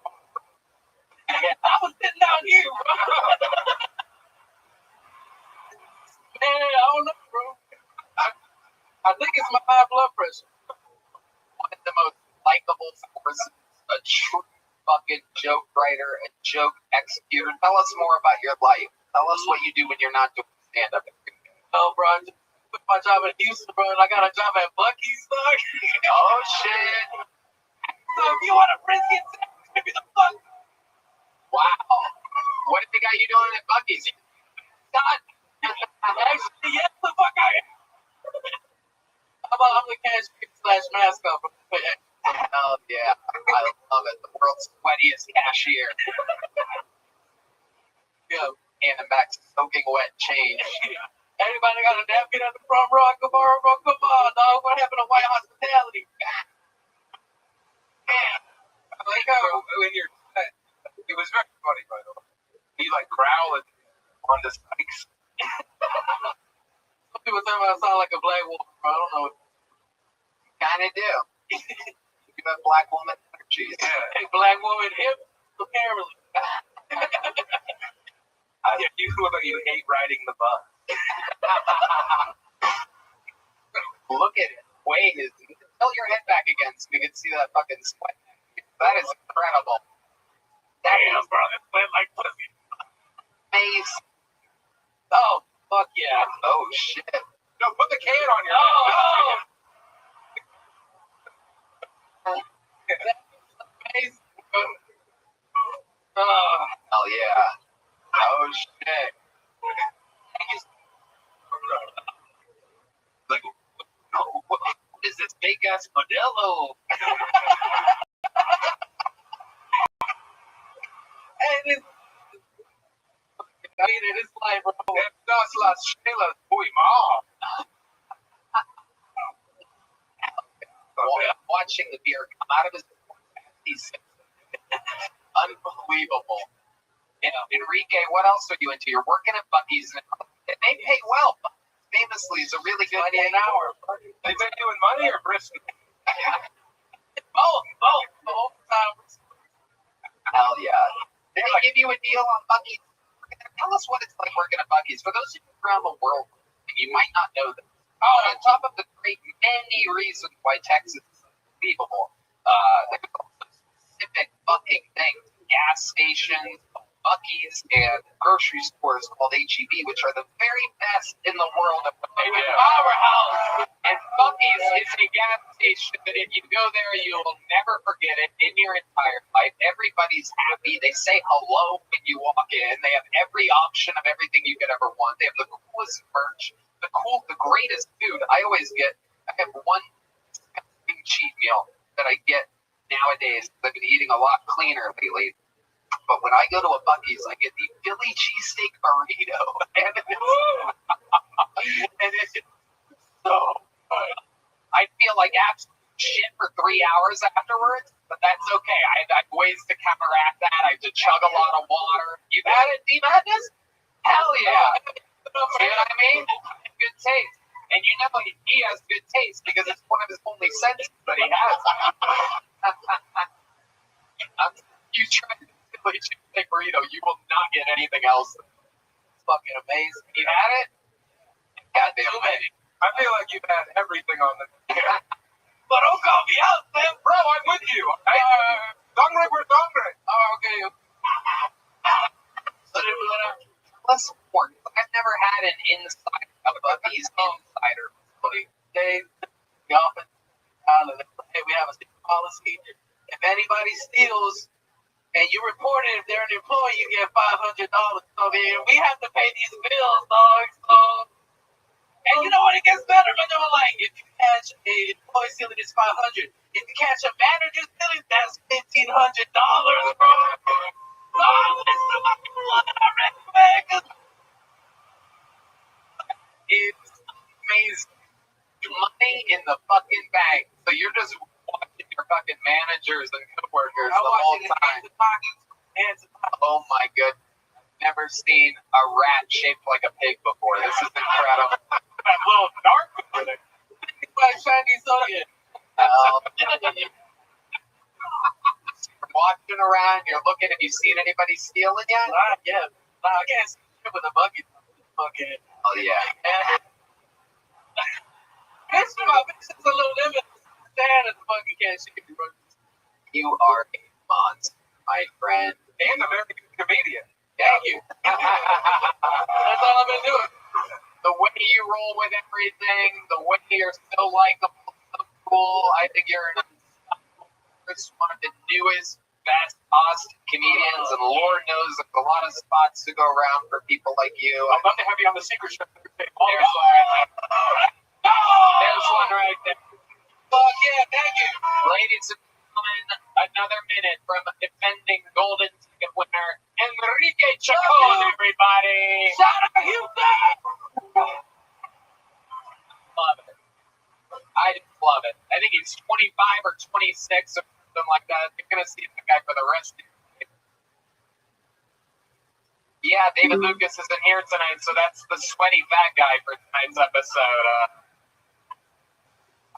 Speaker 10: I was sitting down here, bro. Man, I don't know, bro. I think it's my high blood pressure.
Speaker 2: One of the most likable forces, a true fucking joke writer, a joke executor. Tell us more about your life. Tell us what you do when you're not doing stand-up.
Speaker 10: Oh, bro, I just quit my job in Houston, bro, and I got a job at Buc-ee's, dog.
Speaker 2: Oh, shit.
Speaker 10: So if you want a brisket sandwich, maybe the fuck.
Speaker 2: Wow. What did they got you doing at Buc-ee's? Done.
Speaker 10: Actually, yes, the fuck I am. I'm the cashier/mascot.
Speaker 2: Oh, yeah. I love it. The world's sweatiest cashier.
Speaker 10: Yeah.
Speaker 2: Handing back soaking wet change.
Speaker 10: Anybody got a napkin at the front row I can borrow, bro? Come on, dog. What happened to white hospitality?
Speaker 9: I like how when you're, it was very funny, by the way. He like growling on the spikes.
Speaker 10: Some people tell me I sound like a black woman, bro. I don't know.
Speaker 2: Kind of do. You have black woman energy.
Speaker 10: Hey, black woman hip, apparently.
Speaker 9: You hate riding the bus.
Speaker 2: Look at it. Wait, tilt your head back again so we can see that fucking sweat. That is incredible.
Speaker 10: Damn, bro. It went like pussy.
Speaker 2: Face.
Speaker 10: Oh, fuck yeah.
Speaker 2: Oh, shit.
Speaker 9: No, put the can on your
Speaker 10: Oh, face.
Speaker 2: Hell yeah. Oh, shit.
Speaker 9: like,
Speaker 2: What is this big ass Modelo?
Speaker 10: And it's, I mean, it is like, bro.
Speaker 9: that's La Sheila Mom.
Speaker 2: Watching the beer come out of his he's unbelievable. And Enrique, what else are you into? You're working at Buc-ee's now. And they pay well. Famously, is a really good
Speaker 10: $20
Speaker 2: day.
Speaker 10: an hour.
Speaker 9: They been doing money or brisket?
Speaker 10: Both times.
Speaker 2: Hell yeah. Did they give you a deal on Buc-ee's? Tell us what it's like working at Buc-ee's. For those of you around the world, you might not know this. On top of the great many reasons why Texas is unbelievable, there's also specific fucking things. Gas stations, Buc-ee's and grocery stores called H-E-B, which are the very best in the world of powerhouse. And Buc-ee's is a gas station that if you go there, you will never forget it in your entire life. Everybody's happy. They say hello when you walk in. They have every option of everything you could ever want. They have the coolest merch, the greatest food. I have one cheat meal that I get nowadays. I've been eating a lot cleaner lately. But when I go to a Buc-ee's, I get the Philly cheesesteak burrito. And it's so good. I feel like absolute shit for 3 hours afterwards, but that's okay. I have ways to counteract that. I have to chug a lot of water. You've had it, D-Madness? Hell yeah. See what I mean? Good taste. And you know he has good taste because it's one of his only senses that he has. You try the Philly cheesesteak burrito, you will not get anything else. It's fucking amazing. You had it? Goddamn amazing.
Speaker 10: I feel like you've had everything on the.
Speaker 2: But don't call me out, man.
Speaker 10: Bro, I'm with you. Dongre, we're dongre. Oh, okay.
Speaker 2: Less important. I've never had an inside of Buc-ee's insider. They often hey, we have a policy. If anybody steals and you report it, if they're an employee, you get $500. So we have to pay these bills, dog. So. And you know what? It gets better, but they're like, if you catch a employee stealing, it's $500. If you catch a manager stealing, that's $1,500, bro. It's amazing. Money in the fucking bank. So you're just watching your fucking managers and coworkers the whole time. Oh my goodness. Never seen a rat shaped like a pig before. This is incredible. That little dark with it. My shiny soda. You're watching around, you're looking. Have you seen anybody stealing yet? Not yet. I can't see it with a buggy. Okay. Oh, yeah. This is a little limit. Stand at the buggy can't see you. You are a monster, my friend.
Speaker 10: And a very good comedian.
Speaker 2: Thank you. That's all I've been doing. The way you roll with everything, the way you're so likable, so cool. I think you're one of the newest, best Austin comedians, and Lord knows there's a lot of spots to go around for people like you.
Speaker 10: I'd love to have you on the secret show.
Speaker 2: There's one right there. There's one right there. Fuck yeah, thank you. Ladies and gentlemen, another minute from defending Golden Ticket winner, Enrique Chacon, everybody. Shout out Houston! Love it. I just love it. I think he's 25 or 26 or something like that. You're going to see the guy for the rest of the day. Yeah, David Lucas isn't here tonight, so that's the sweaty fat guy for tonight's episode.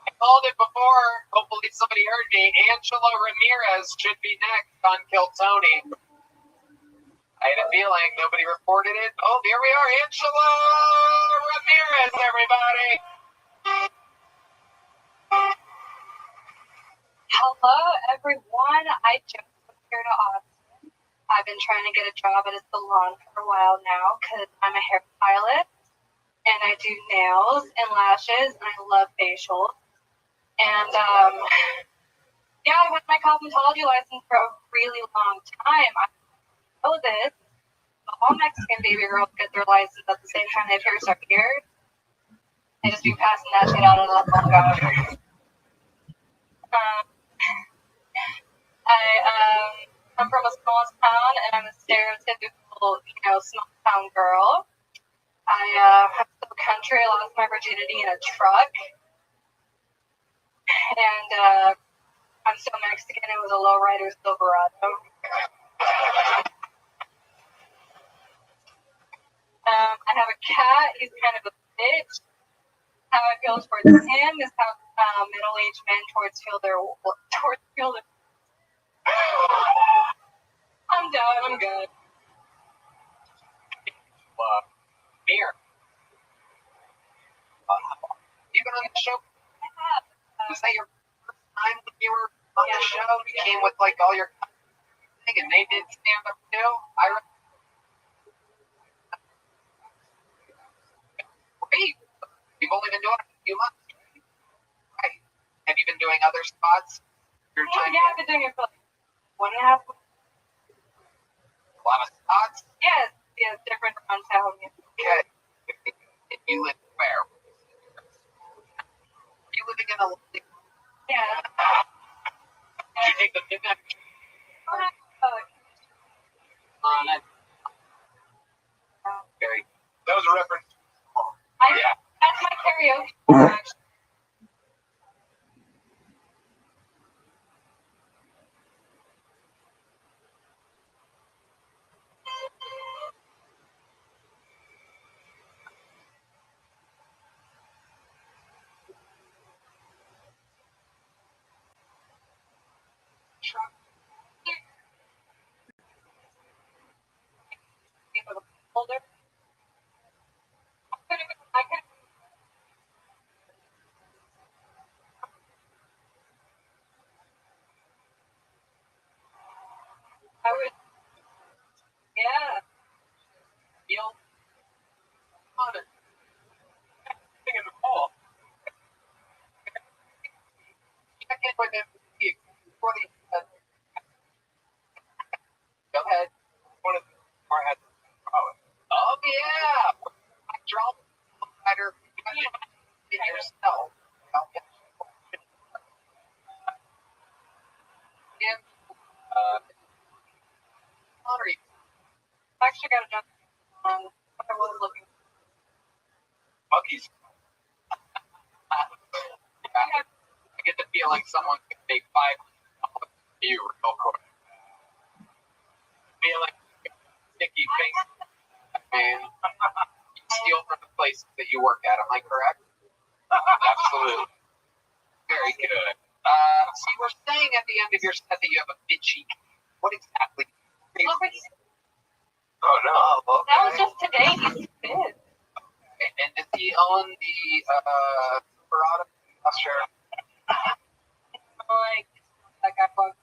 Speaker 2: I called it before. Hopefully somebody heard me. Angelo Ramirez should be next on Kill Tony. I had a feeling nobody reported it. Oh, here we are. Angelo Ramirez, everybody.
Speaker 11: Hello, everyone. I just moved here to Austin. I've been trying to get a job at a salon for a while now because I'm a hairstylist and I do nails and lashes and I love facials. And yeah, I've had my cosmetology license for a really long time. I know this. All Mexican baby girls get their license at the same time they have hair stuck here. They just be passing that shit out of the phone. I'm from a small town and I'm a stereotypical, small town girl. I'm so country. I lost my virginity in a truck. And I'm so Mexican, it was a lowrider Silverado. I have a cat. He's kind of a bitch. How I feel towards him is how middle-aged men feel their. I'm done. I'm good.
Speaker 2: Beer. You been on the show?
Speaker 11: I have.
Speaker 2: Was that your first time when you were on the show? You came with like all your thing, and they did stand up too. I only been doing it a few months, right? Have you been doing other spots? Your time?
Speaker 11: Yeah, I've been doing it for like 1.5 months.
Speaker 2: A lot of spots?
Speaker 11: Yes, different around town. Yeah.
Speaker 2: Okay. If you live where? Are you living in a...
Speaker 11: Yeah.
Speaker 2: Did you take the picnic? Very.
Speaker 9: That was a reference.
Speaker 2: Yeah.
Speaker 11: That's my karaoke. Actually. Older. I could. I would. Yeah.
Speaker 2: You'll on it. Thing in the call. Check in with him. Go ahead.
Speaker 9: One of the had
Speaker 2: Oh yeah. I dropped the fighter in yourself. And Connery.
Speaker 11: I actually got a job on what I was looking for.
Speaker 9: Bucky's.
Speaker 2: I get the feeling someone could take $5 from you real quick. Feeling sticky face. And you steal from the places that you work at. Am I correct? Absolutely. Very good. So you were saying at the end of your set that you have a bitchy. What exactly?
Speaker 9: Oh no. Okay.
Speaker 11: That was just today. He's fit.
Speaker 2: And does he own the Silverado? Sure.
Speaker 11: Like I bought.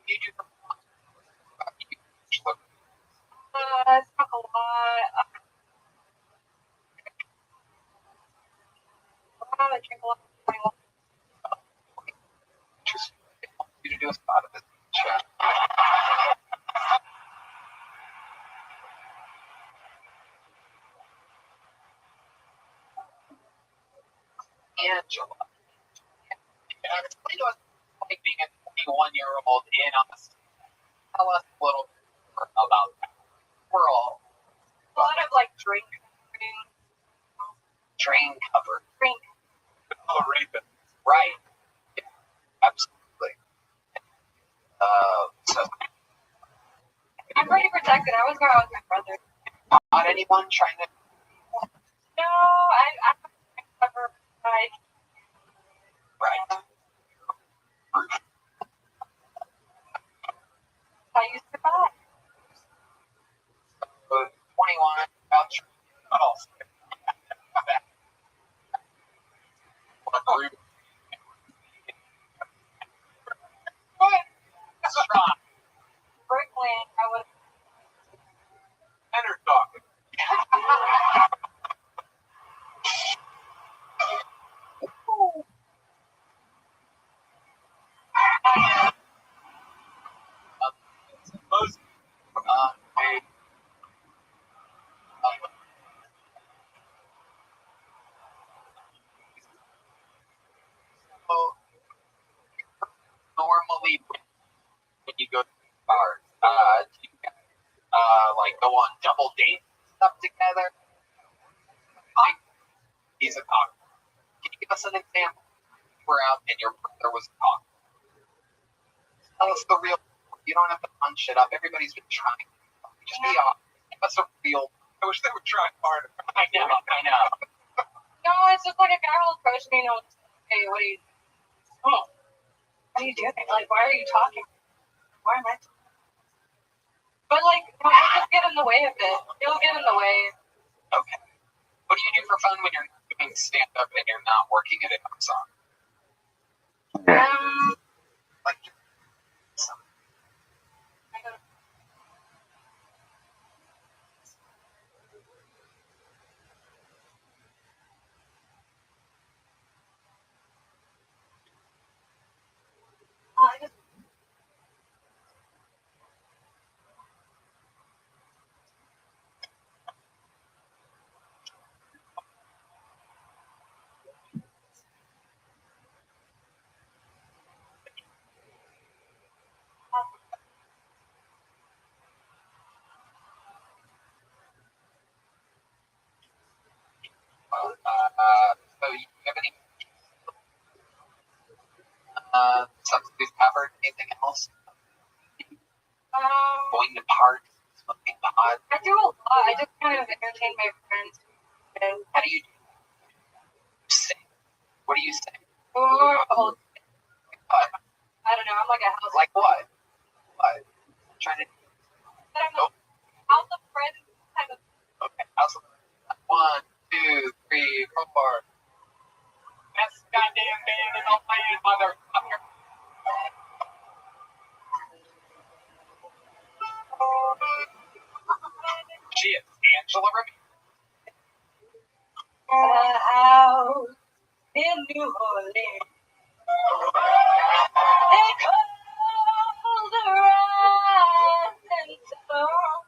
Speaker 2: You do.
Speaker 11: I smoke a lot. I drink a lot.
Speaker 2: Interesting. You to do a spot of this chat. Angela. Explain to us like being a 21-year-old in us. Tell us a little bit about that. We're all
Speaker 11: A lot of like drink.
Speaker 2: train cover.
Speaker 11: Drink.
Speaker 9: Oh, raping.
Speaker 2: Right. Yeah, absolutely. So
Speaker 11: I'm pretty protected. I was going out with my brother.
Speaker 2: not anyone trying to.
Speaker 11: No, I cover my.
Speaker 2: Right.
Speaker 11: I used to buy.
Speaker 2: 21 voucher. Oh. Strong.
Speaker 11: Brooklyn, I was.
Speaker 9: Men are talking.
Speaker 2: Most normally when you go to bars, do you like go on double dates and stuff together? He's a cock. Can you give us an example? We're out and your brother was a cock. Tell us the real. You don't have to punch it up. Everybody's been trying. Just be honest. Give us a real.
Speaker 9: I wish they would try harder.
Speaker 2: I know.
Speaker 11: No, it's just like a guy will approach me and he'll say, hey, what are you doing? Like, why are you talking? Why am I talking? But like, he'll just get in the way of it. He'll get in the way.
Speaker 2: Okay. What do you do for fun when you're doing stand up and you're not working at Amazon? Like,
Speaker 11: to entertain my friends.
Speaker 2: How do you sing? What do you sing?
Speaker 11: Oh,
Speaker 2: What?
Speaker 11: I don't know. I'm like a house.
Speaker 2: Like what? What? I'm trying to.
Speaker 11: I don't know. House of Friends type of.
Speaker 2: Okay. House of 1, 2, 3, 4. Best goddamn band in the land, motherfucker. She is Angela Rabbi.
Speaker 11: A house in New Orleans. They call the rising sun.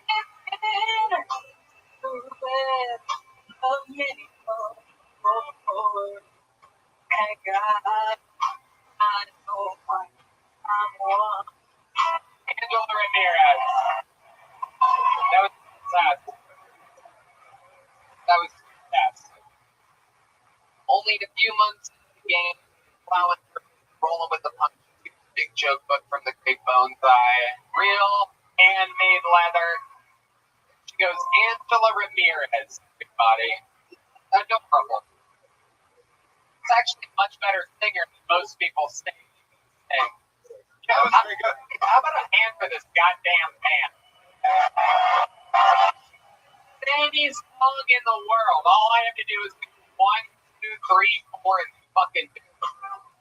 Speaker 11: It's been a web of many more. And God, I know I'm one.
Speaker 2: Angela Ramirez. That was sad. That was fast. Only a few months into the game, allowing her rolling with the punch. Big joke book from the Great Bones Eye. Real handmade leather. She goes, Angela Ramirez, everybody. Adorable. It's actually a much better singer than most people sing.
Speaker 9: That was very good.
Speaker 2: How about a hand for this goddamn band? Any song in the world. All I have to do is 1, 2, 3, 4, and fucking do it.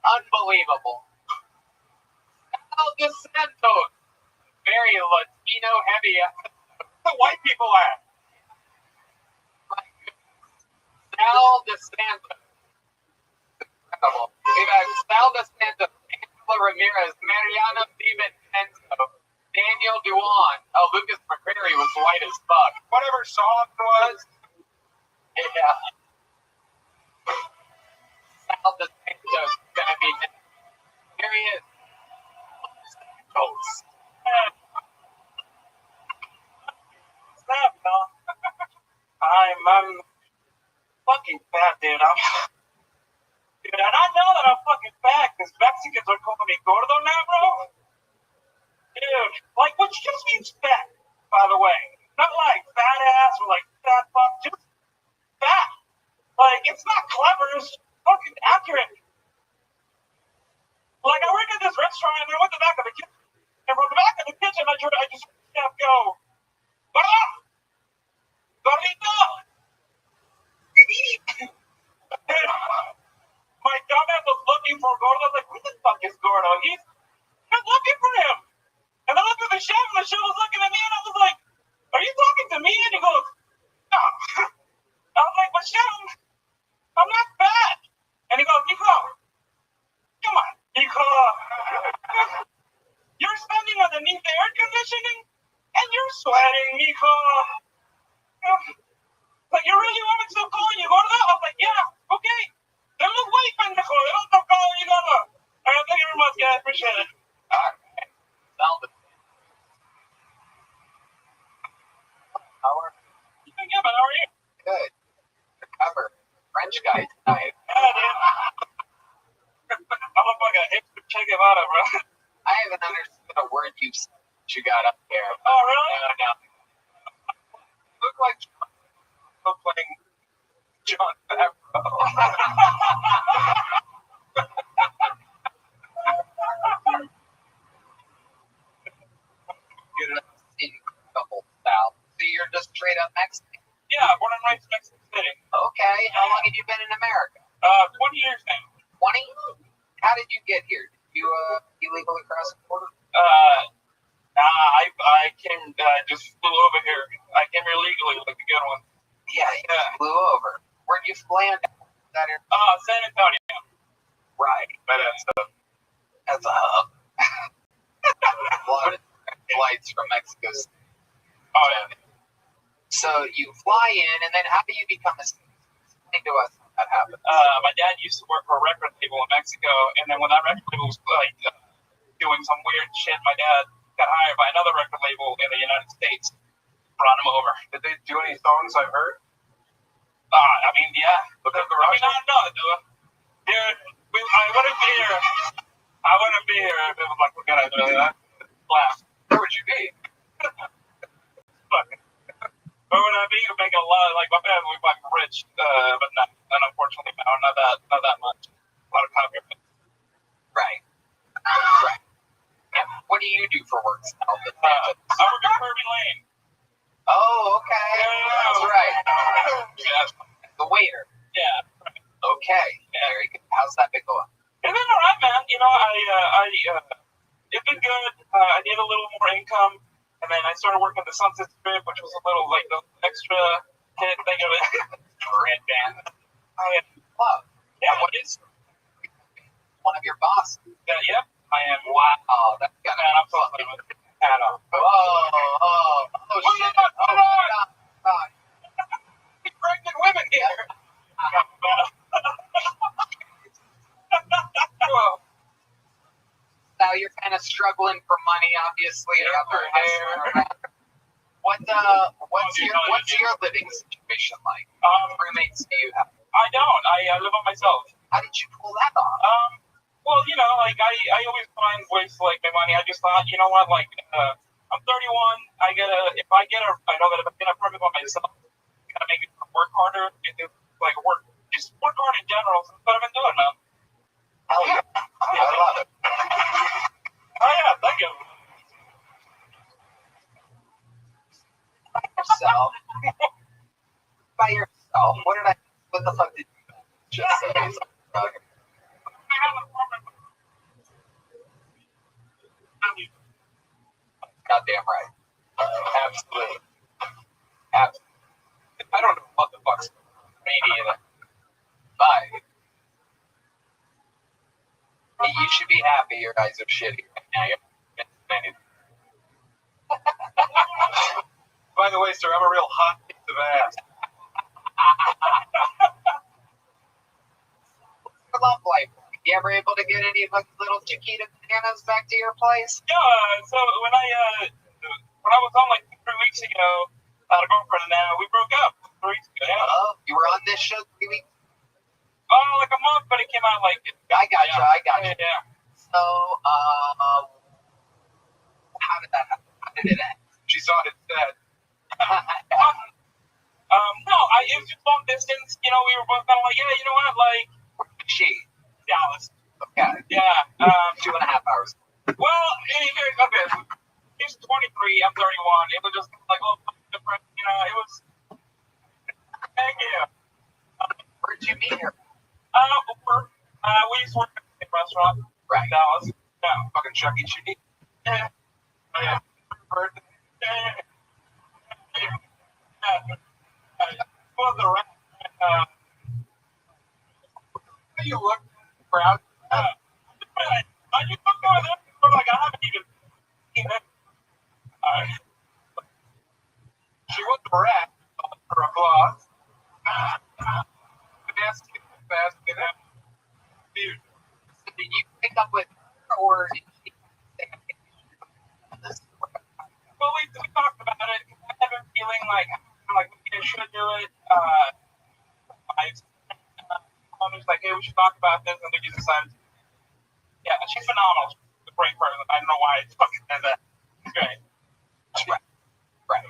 Speaker 2: Unbelievable. El Santos. Very Latino heavy.
Speaker 1: The white people at.
Speaker 2: Sal DeSantos. Incredible. We've got Sal DeSantos, Angela Ramirez, Mariano DiVincenzo, Daniel Duan. Oh, Lucas McCreary was white as fuck.
Speaker 1: Whatever song it was.
Speaker 2: Yeah. Sal DeSantos is gonna be. Here he is. Santos.
Speaker 1: Snap, no. I'm fucking fat, dude. Dude, and I know that I'm fucking fat because Mexicans are calling me gordo now, bro. Dude, like, which just means fat, by the way. Not like fat ass or like fat fuck, just fat. Like, it's not clever, it's fucking accurate. Like, I work at this restaurant and I went to the back of the kitchen. And from the back of the kitchen, I just kept go, gordo! Gordito! My dumbass was looking for Gordo. I was like, who the fuck is Gordo? He's looking for him. And I looked at the chef, and the chef was looking at me, and I was like, are you talking to me? And he goes, no. I was like, but chef, I'm not fat. And he goes, Nico, come on, Nico. You're standing underneath the air conditioning, and you're sweating, Nico. Like, you really want me to stop calling you Gordo? I was like, yeah, okay. Then look, wait, pendejo. They don't stop calling you Gordo. All right, thank you very much, guys. Appreciate it.
Speaker 2: Sal DeSantos. How are you?
Speaker 1: Yeah, man, how are you?
Speaker 2: Good. Recover. French guy tonight.
Speaker 1: Yeah, dude. I'm a fucking hipster Che Guevara, bro.
Speaker 2: I haven't understood a word you got up there.
Speaker 1: Oh, really?
Speaker 2: No.
Speaker 1: Look like playing John Favreau.
Speaker 2: Get it incredible style. So you're just straight up Mexican?
Speaker 1: Yeah, born and raised in Mexico City.
Speaker 2: Okay. How long have you been in America?
Speaker 1: 20 years now.
Speaker 2: 20? How did you get here? Did you illegally cross the border?
Speaker 1: Nah, I came, just flew over here. I came here legally, like a good one.
Speaker 2: Yeah, you flew over. Where'd you land? That in
Speaker 1: San Antonio.
Speaker 2: right.
Speaker 1: But
Speaker 2: That's a hub. A lot of flights from Mexico City.
Speaker 1: oh, yeah.
Speaker 2: So you fly in, and then how do you become a citizen? Explain to us how that happens.
Speaker 1: My dad used to work for a record label in Mexico, and then when that record label was like doing some weird shit, my dad got hired by another record label in the United States. Brought him over.
Speaker 9: Did they do any songs I've heard?
Speaker 1: I mean, yeah.
Speaker 9: But
Speaker 1: I mean, I don't know, dude. I wouldn't be here. I wouldn't be here if it was like we're gonna do that. Laugh.
Speaker 9: Where would you be?
Speaker 1: Where would I be? I'd make a lot. Like my family would be like rich, but not. And unfortunately, no, not that much. A lot of copyright.
Speaker 2: Right. Right. And what do you do for work, Sal?
Speaker 1: I work at Kirby Lane.
Speaker 2: Oh, okay. That's right.
Speaker 1: Yeah.
Speaker 2: The waiter.
Speaker 1: Yeah.
Speaker 2: Okay. Very good. How's that been going?
Speaker 1: It's been alright, man. You know, it's been good. I need a little more income, and then I started working the Sunset Strip, which was a little like the extra hit thing of it.
Speaker 2: Red band.
Speaker 1: Wow. Yeah.
Speaker 2: What is one of your bosses?
Speaker 1: Yep. I am.
Speaker 2: Wow. That's got
Speaker 1: Man, I'm talking with the hat on.
Speaker 2: Oh, shit. Oh, God.
Speaker 1: Pregnant women here.
Speaker 2: Now you're kind of struggling for money, obviously. What's your living situation like? Roommates do you have?
Speaker 1: I don't. I live on myself.
Speaker 2: How did you pull that off?
Speaker 1: Well, you know, like I always find ways to like make money. I just thought, you know what, like I'm 31. I know that if I get a permit by myself, I gotta make it work harder and do like work hard in general. So that's what I've been doing, man.
Speaker 2: Hell yeah. I love it.
Speaker 1: Oh yeah, thank you.
Speaker 2: By yourself? What the fuck did you just say? Goddamn right. Absolutely. I don't know what the fuck's me either. But you should be happy your eyes are shitty right now.
Speaker 3: By the way, sir, I'm a real hot piece of ass.
Speaker 2: Your love life. You ever able to get any little Chiquita bananas back to your place?
Speaker 1: Yeah. So when I was on like 3 weeks ago, I had a girlfriend, and we broke up 3 weeks ago. Yeah.
Speaker 2: Oh, you were on this show 3 weeks?
Speaker 1: Oh, like a month, but it came out like.
Speaker 2: I got you.
Speaker 1: Yeah.
Speaker 2: So, how did that happen? How did it end?
Speaker 3: She saw it instead.
Speaker 1: No, it was just long distance. You know, we were both kind of like, yeah, you know what, like.
Speaker 2: She?
Speaker 1: Dallas.
Speaker 2: Okay.
Speaker 1: Yeah.
Speaker 2: 2.5 hours.
Speaker 1: Well, okay. He's 23, I'm 31. It was just like a little different, you know, it was. Thank you.
Speaker 2: Where'd you meet her?
Speaker 1: We used to work at a restaurant in Dallas. Yeah.
Speaker 3: Fucking Chuck E. Cheese.
Speaker 1: Yeah. Oh, yeah. Well, the rest,
Speaker 2: You look proud.
Speaker 1: I just looked over there, like I haven't even seen it.
Speaker 3: She was the rat for applause. Basket. Dude.
Speaker 2: Did you pick up with her or did she say,
Speaker 1: well, we talked about it. I have been feeling like we should do it. I was like, hey, we should talk about this, and we just decided. Yeah, she's phenomenal. She's a great person. I don't know why I fucking said that. She's great.
Speaker 2: Right.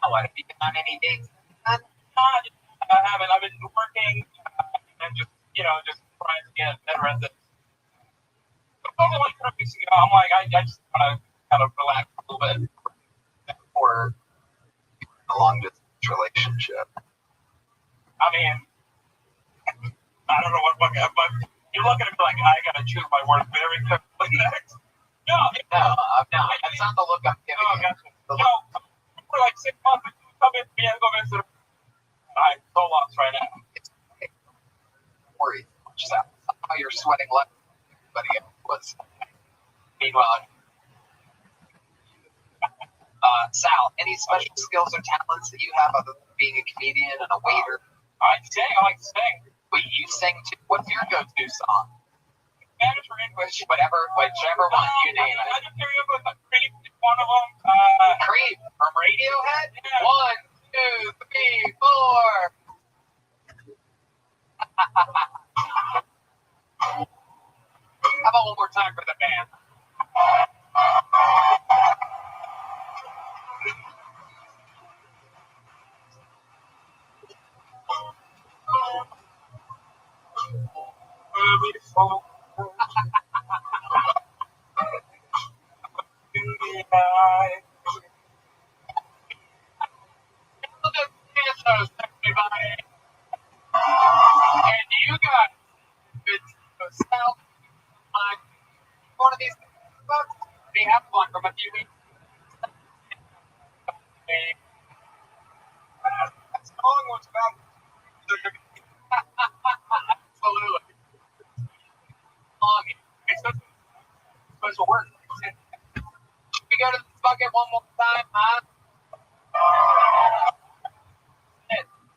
Speaker 2: Now, what, have you been on any dates?
Speaker 1: I haven't. I've been working and just trying to get better at this. But only like 3 weeks ago, I'm like, I just want to kind of relax a little bit.
Speaker 2: Or a long distance relationship?
Speaker 1: I mean, I don't know what fucking, but you're looking at me like I gotta choose my words very carefully next. No,
Speaker 2: I'm not. That's not the look I'm giving you.
Speaker 1: Gotcha. For like 6 months, come in, go visit. I'm so lost right now.
Speaker 2: Worried. Just how you're sweating less than everybody else was. Meanwhile, Sal, any special skills or talents that you have other than being a comedian and a waiter?
Speaker 1: I like to sing.
Speaker 2: Wait, you sing too? What's your go-to song?
Speaker 1: Spanish or English?
Speaker 2: Whichever one, you name it.
Speaker 1: I do karaoke with Creep, one of them.
Speaker 2: Creep from Radiohead?
Speaker 1: Yeah.
Speaker 2: 1, 2, 3, 4. How about one more time for the band?
Speaker 9: swallow. In the eye.
Speaker 2: Look at Santos, everybody. And you guys, it's South on one of these folks. We have one from a few weeks.
Speaker 9: That song was about.
Speaker 2: Absolutely. Long. It's supposed to work. Should we go to the bucket one more time, huh?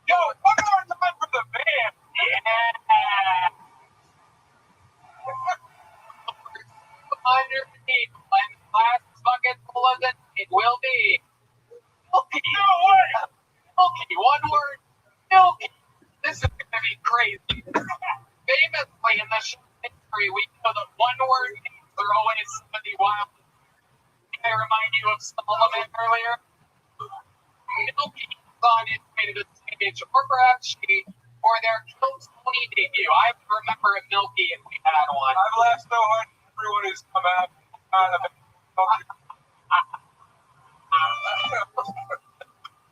Speaker 9: Yo, it's one more time for the band.
Speaker 2: Yeah. 200 people, and the last bucket full of it will be Milky.
Speaker 9: No way.
Speaker 2: Milky, one word, Milky. This is going to be crazy. Famously in the show history, we know that one word names are always somebody wild. Can I remind you of Solomon earlier? Milky is on his way to the stage, or perhaps she, for their Kill Tony debut. I remember a Milky if we had one.
Speaker 9: I've laughed so hard. Everyone who's come out of it.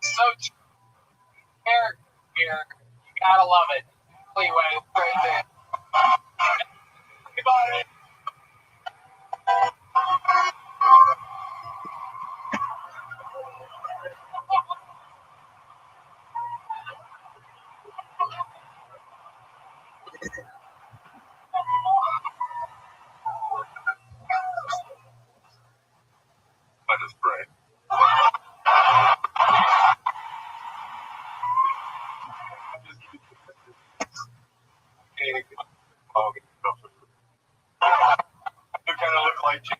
Speaker 2: So character here, you gotta love it. Anyway, right there. Everybody.
Speaker 7: Let us pray. You kind of look like you.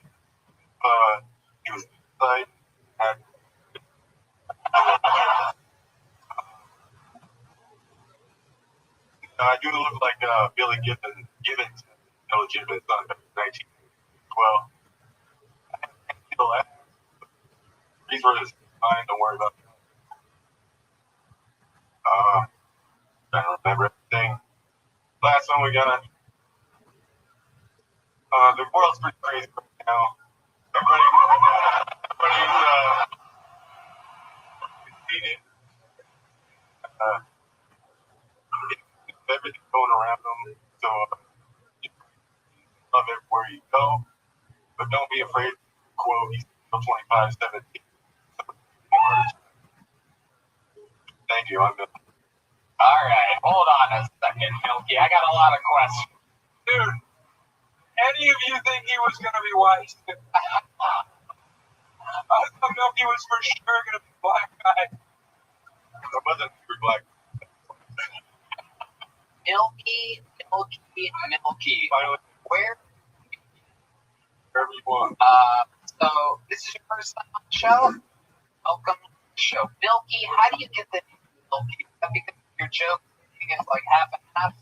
Speaker 7: He was inside. I do look like Billy Gibbons, illegitimate son, 1912. These were his fine, don't worry about it. Trying to remember everything. Last one we got. The world's pretty crazy right now. Everybody's conceited. Everything going around them. So love everywhere you go. But don't be afraid to quote, he's still 25-17. Thank you. I'm Bill.
Speaker 2: All right, hold on a second, Milky. I got a lot of questions.
Speaker 9: Dude, any of you think he was going to be white? I thought Milky was for sure going to be black guy.
Speaker 7: I wasn't super black.
Speaker 2: Milky.
Speaker 7: Finally,
Speaker 2: Where?
Speaker 7: wherever you want.
Speaker 2: So this is your first time on the show? Welcome to the show. Milky, how do you get the name Milky? Because your joke is like half and half.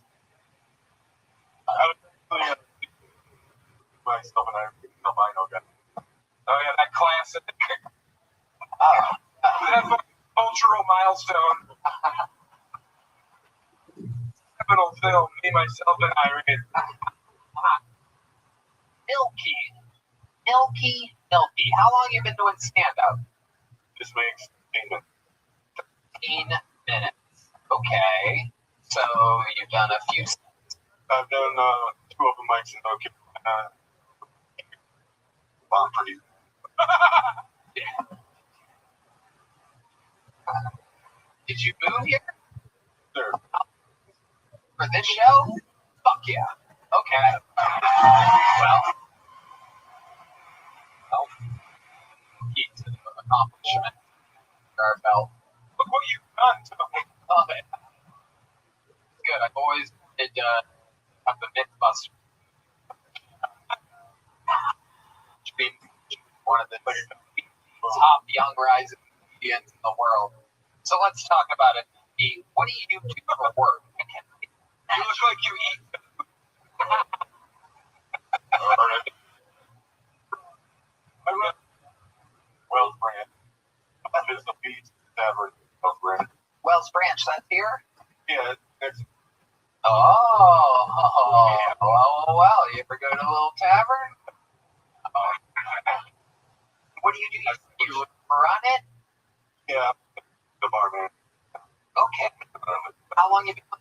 Speaker 7: I was really myself and I albino guy.
Speaker 9: Oh, yeah, that classic.
Speaker 2: Oh.
Speaker 9: That cultural milestone. Seminal film, me, myself, and Irene.
Speaker 2: Milky. How long you been doing stand-up?
Speaker 7: This makes
Speaker 2: 15 minutes. Okay. So you've done a few.
Speaker 7: I've done 2 open mics in North Carolina. I'm pretty.
Speaker 2: Yeah. Did you move here
Speaker 7: Sure.
Speaker 2: for this show? Fuck yeah. Okay. Well, key to the accomplishment. Our belt.
Speaker 9: Look what you've done to me.
Speaker 2: Love it. Good. I've always did have the Mythbuster. Should be one of the top young rising comedians in the world. So let's talk about it. What do you do for work?
Speaker 9: You look like you eat.
Speaker 7: Wells Branch. There's a beach tavern in Wells Branch.
Speaker 2: Wells Branch, that's here?
Speaker 7: Yeah, it's
Speaker 2: Well, you ever go to a little tavern? What do? You run it?
Speaker 7: Yeah, the barman.
Speaker 2: Okay. How long have you been?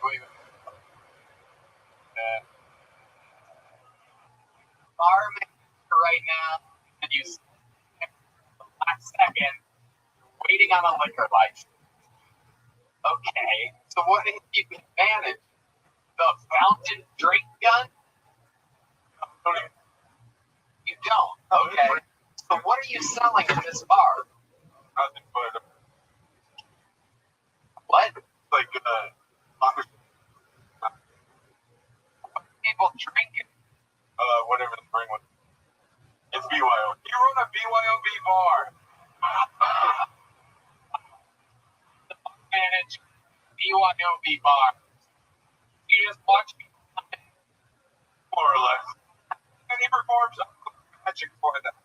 Speaker 2: Wait. Barman right now, and you last second waiting on a liquor license. Okay, so what have you managed? The fountain drink gun? You don't? Okay. So what are you selling at this bar?
Speaker 7: Nothing but
Speaker 2: What?
Speaker 7: like
Speaker 2: People drinking.
Speaker 7: whatever the bring was. It's BYO. You run a BYOB bar.
Speaker 2: Manage BYOB bar. You just watch me.
Speaker 7: More or less. And he performs magic for them.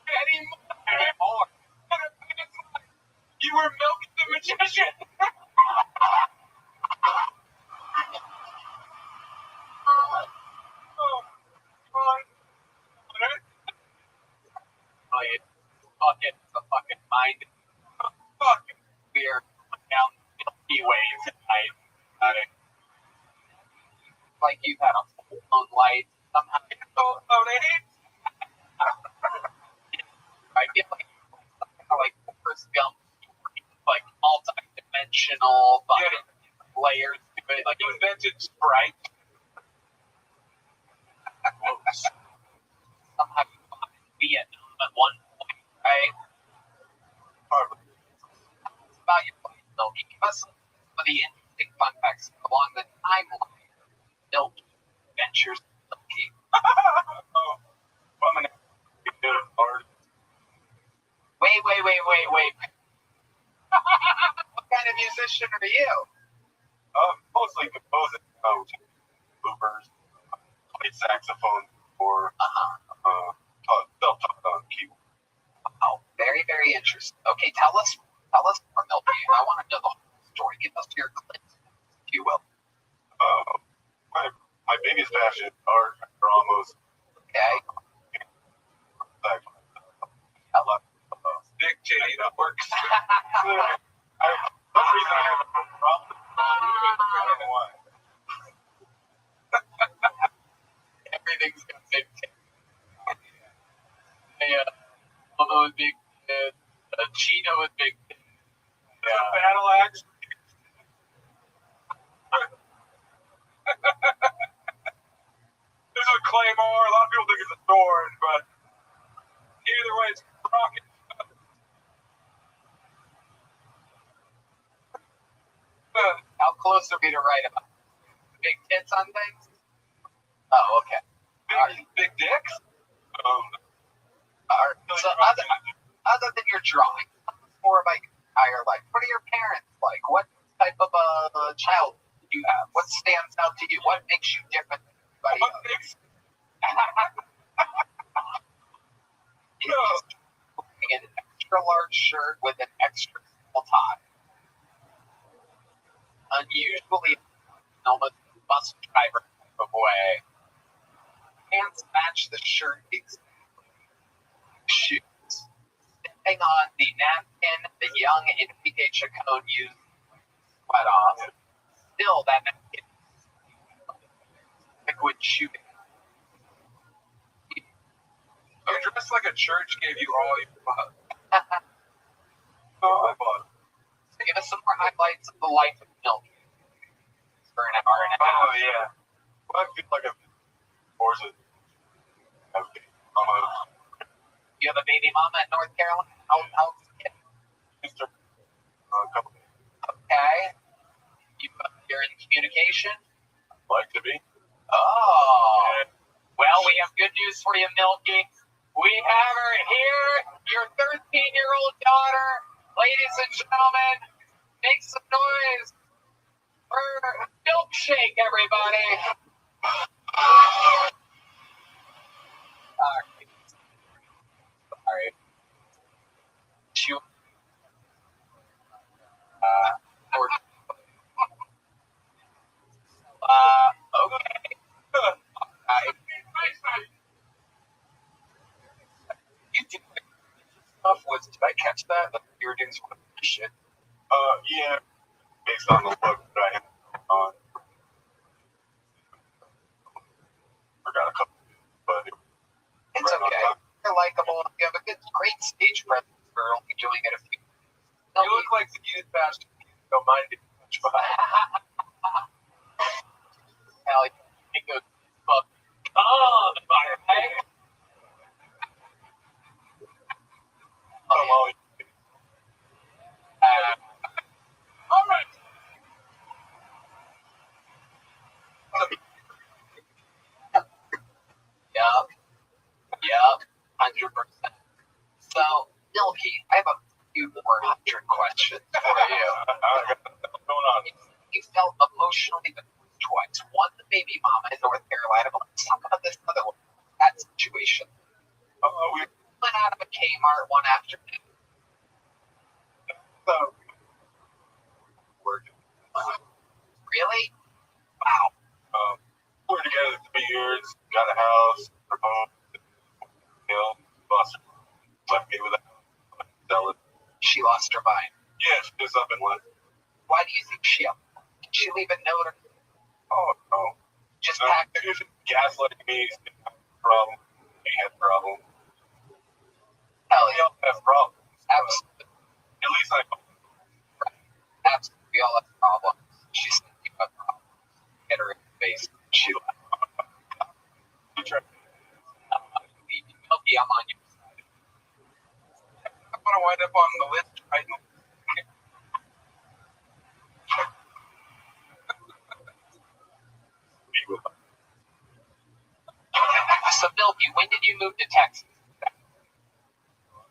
Speaker 2: Anymore.
Speaker 7: You were milking the magician.
Speaker 2: The fucking mind. We're down Milky Way tonight. Like you've had a full-blown light. Somehow it's full-blown I feel like Forrest Gump, like multi-dimensional fucking layers to it. Like invented Sprite. Somehow you find Vietnam at one point, right? It's about your life, Milky. Give us some of the interesting fun facts along the timeline. Milky Ventures, Milky.
Speaker 7: I'm gonna get a hard.
Speaker 2: Wait. What kind of musician are you?
Speaker 7: Mostly composing, loopers, played saxophone, or self-taught on keyboard.
Speaker 2: Oh, very, very interesting. Okay, tell us more, Milky. I want to know the whole story. Give us your clips, if you will.
Speaker 7: My biggest passion are dramas.
Speaker 2: Okay.
Speaker 7: I love Dick Cheney networks. For some reason I have a problem. I don't know why.
Speaker 2: Everything's got big tits. Although with big tits, a Cheeto with big tits.
Speaker 7: Yeah. Battle axe. This is a claymore. A lot of people think it's a sword, but either way, it's a rocket.
Speaker 2: How close are we to write about big tits on things? Oh, okay.
Speaker 7: Big dicks?
Speaker 2: So other than your drawing, more about your entire life. What are your parents like? What type of child do you have? What stands out to you? What makes you different than everybody else? An extra large shirt with an extra small tie. Unusually, almost bus driver type of way. Pants match the shirt exactly. Shoes. Stepping on the napkin the young Enrique Chacon used sweat off. Still, that napkin liquid shooting.
Speaker 7: You're dressed like a church gave you all your butt. Oh, I bought.
Speaker 2: So give us some more highlights of the life of Milky for an hour and a half.
Speaker 7: Oh, yeah. Well, I feel like a Forza.
Speaker 2: You have a baby mama in North Carolina? How's the kid?
Speaker 7: Okay.
Speaker 2: Okay. You're in communication?
Speaker 7: Like to be.
Speaker 2: Oh. Well, we have good news for you, Milky. We have her here, your 13-year-old daughter. Ladies and gentlemen, make some noise for Milkshake, everybody.
Speaker 9: James with shit.
Speaker 7: Yeah, based on the look that I have on. Forgot a couple, but
Speaker 2: It's okay. You're likable. You have a great stage presence for only doing it a few.
Speaker 9: You look like the youth pastor. Don't mind it much, but
Speaker 2: Hell, you go fuck.
Speaker 10: Oh, the fire. Hey.
Speaker 7: well,
Speaker 10: All right.
Speaker 2: Yep, 100%. So, Milky, I have a few more 100 questions for you.
Speaker 7: what's going on?
Speaker 2: You felt emotionally divorced twice. One, the baby mama in North Carolina, but let's talk about this other one. That situation.
Speaker 7: We
Speaker 2: Went out of a Kmart one afternoon.
Speaker 7: working.
Speaker 2: Really? Wow.
Speaker 7: We were together 3 years, got a house, promoted, lost her, left me with a house, sell it.
Speaker 2: She lost her mind.
Speaker 7: Yeah, she just up and left.
Speaker 2: Why do you think she did she leave a note or
Speaker 7: Oh, no.
Speaker 2: just packed
Speaker 7: She was gaslighting me, problem. He had problems.
Speaker 2: Hell
Speaker 7: We
Speaker 2: yeah.
Speaker 7: all have problems.
Speaker 2: Absolutely.
Speaker 7: At least I
Speaker 2: Absolutely. We all have problems. She said you have problems. Hit her in the face. She left. Milky, I'm on your side.
Speaker 9: I want to wind up on the list right now.
Speaker 2: So, Milky, when did you move to Texas?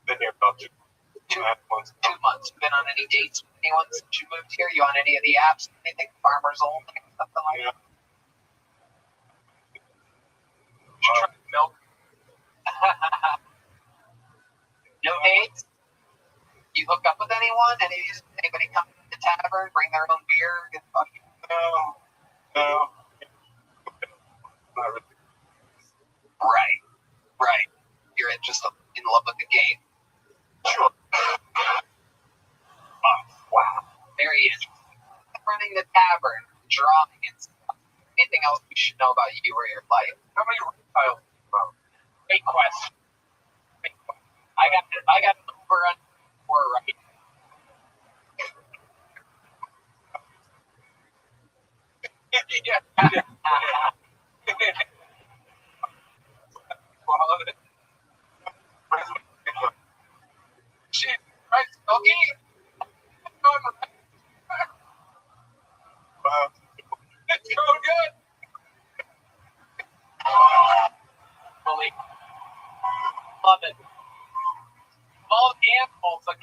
Speaker 7: been here about 2.5 months.
Speaker 2: 2 months. Been on any dates with anyone since you moved here? You on any of the apps? Anything? Farmers Only? Something like that?
Speaker 9: You try milk.
Speaker 2: No dates? You hook up with anyone? Anybody come to the tavern, bring their own beer? Get fucking...
Speaker 7: No. Not really.
Speaker 2: Right. You're just in love with the game.
Speaker 7: Sure.
Speaker 2: Wow. Very interesting. Running the tavern, drawing and stuff. Anything else we should know about you or your life?
Speaker 9: How many reptiles from?
Speaker 2: Great question. I got over on 4 right.
Speaker 9: Yeah. Shit, right? Okay. It's going good.
Speaker 2: Fully. Love it. All animals are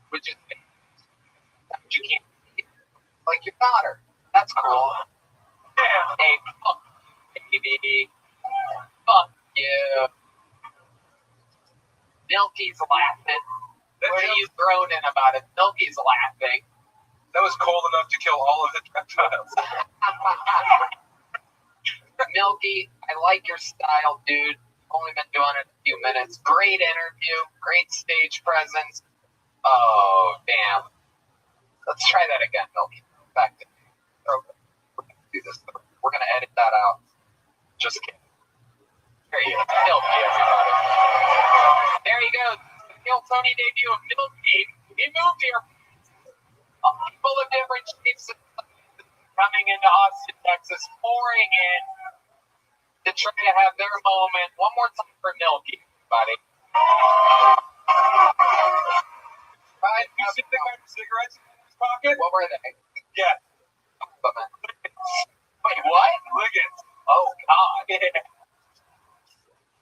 Speaker 2: which is you can't like your daughter. That's cool.
Speaker 9: Yeah.
Speaker 2: Hey, fuck, baby. Fuck you. Milky's laughing. What are you groaning about it? Milky's laughing.
Speaker 9: That was cold enough to kill all of the reptiles.
Speaker 2: Milky, I like your style, dude. Only been doing it a few minutes. Great interview. Great stage presence. Oh, damn. Let's try that again, Milky. Back to okay. We're going to do this. We're going to edit that out. Just kidding. There you go. Milky, everybody. There you go. The Kill Tony debut of Milky. He moved here. Full of different shapes coming into Austin, Texas, pouring in to try to have their moment. One more time for Milky, buddy.
Speaker 9: Right, you see the guy with cigarettes in his pocket?
Speaker 2: What were they?
Speaker 9: Yeah.
Speaker 2: Wait, what?
Speaker 9: Liggins.
Speaker 2: Oh, God.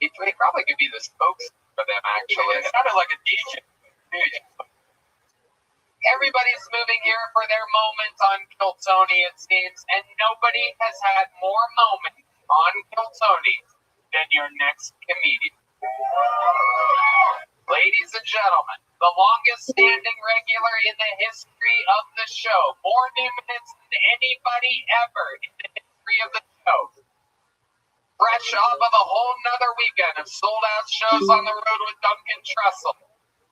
Speaker 2: He probably could be the spokesman for them, actually.
Speaker 9: It sounded like a DJ.
Speaker 2: Everybody's moving here for their moment on Kill Tony, it seems, and nobody has had more moments on Kill Tony than your next comedian. Ladies and gentlemen, the longest standing regular in the history of the show. More new minutes than anybody ever in the history of the show. Fresh off of a whole nother weekend of sold out shows on the road with Duncan Trussell.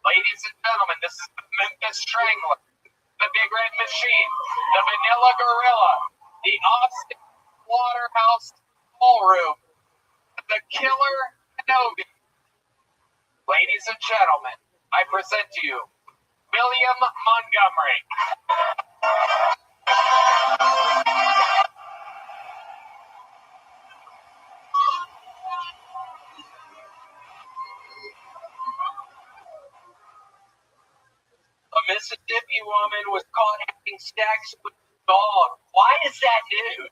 Speaker 2: Ladies and gentlemen, this is the Memphis Strangler, the Big Red Machine, the Vanilla Gorilla, the Austin Waterhouse Ballroom, the Killer Kenobi. Ladies and gentlemen, I present to you William Montgomery. A Mississippi woman was caught having sex with a dog. Why is that news?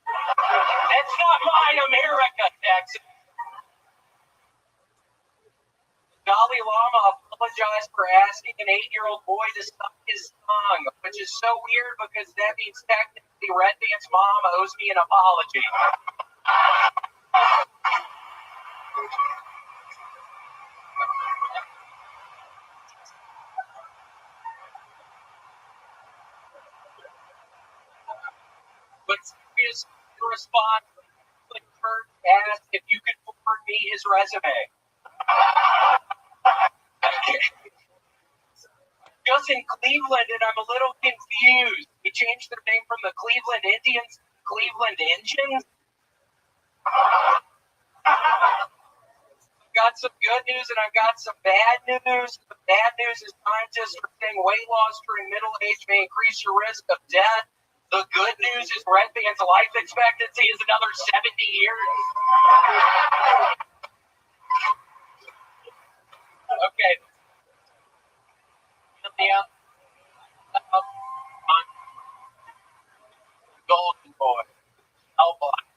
Speaker 2: That's not my America, Texas. Dalai Lama apologized for asking an 8-year-old boy to suck his tongue, which is so weird because that means technically Red Band's mom owes me an apology. But serious response, Kurt asked if you could forward me his resume. Just in Cleveland, and I'm a little confused. We changed their name from the Cleveland Indians to Cleveland Engines. I've got some good news and I've got some bad news. The bad news is scientists are saying weight loss during middle age may increase your risk of death. The good news is Red Band's life expectancy is another 70 years. Okay. Golden boy. Elblock.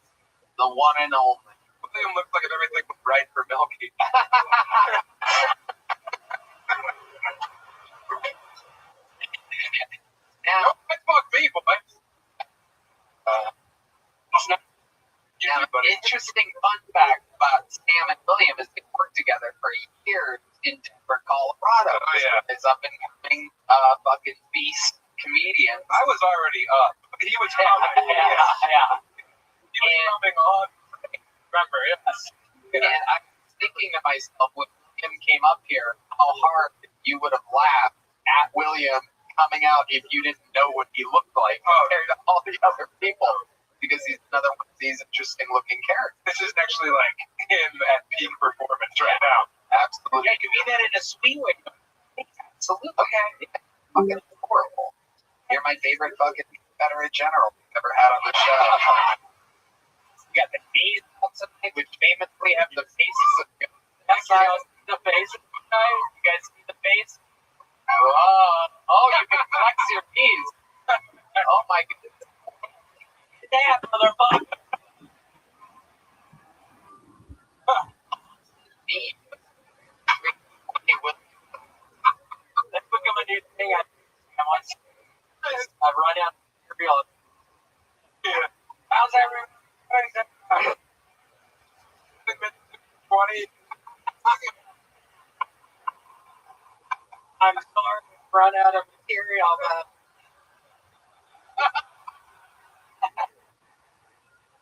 Speaker 2: The one and only.
Speaker 9: William looks like if everything was right for Milky.
Speaker 2: Now,
Speaker 9: fuck me, boy.
Speaker 2: Now, interesting fun fact about Sam and William is they worked together for years in Denver, Colorado.
Speaker 9: Oh, yeah.
Speaker 2: It's up and coming fucking beast comedian.
Speaker 9: I was already up. He was coming.
Speaker 2: Yeah.
Speaker 9: He was coming on. Remember, yes.
Speaker 2: And I was thinking to myself, when William came up here, how hard you would have laughed at William coming out if you didn't know what he looked like compared to all the other people. Because he's another one of these interesting looking characters.
Speaker 9: This is actually like him at peak performance right now.
Speaker 2: Absolutely. Yeah, you mean that in a sweet way. Absolutely. Okay. Yeah. Fucking horrible. You're my favorite fucking Confederate general we've ever had on the show. You got the knees outside, which famously have the faces of the face of the guy. You guys see the face? Oh, you can flex your knees. Oh my goodness. Damn, motherfucker. Let's become a new thing. I've run out of real.
Speaker 9: Yeah.
Speaker 2: How's everyone?
Speaker 9: 20.
Speaker 2: I'm sorry to run out of material,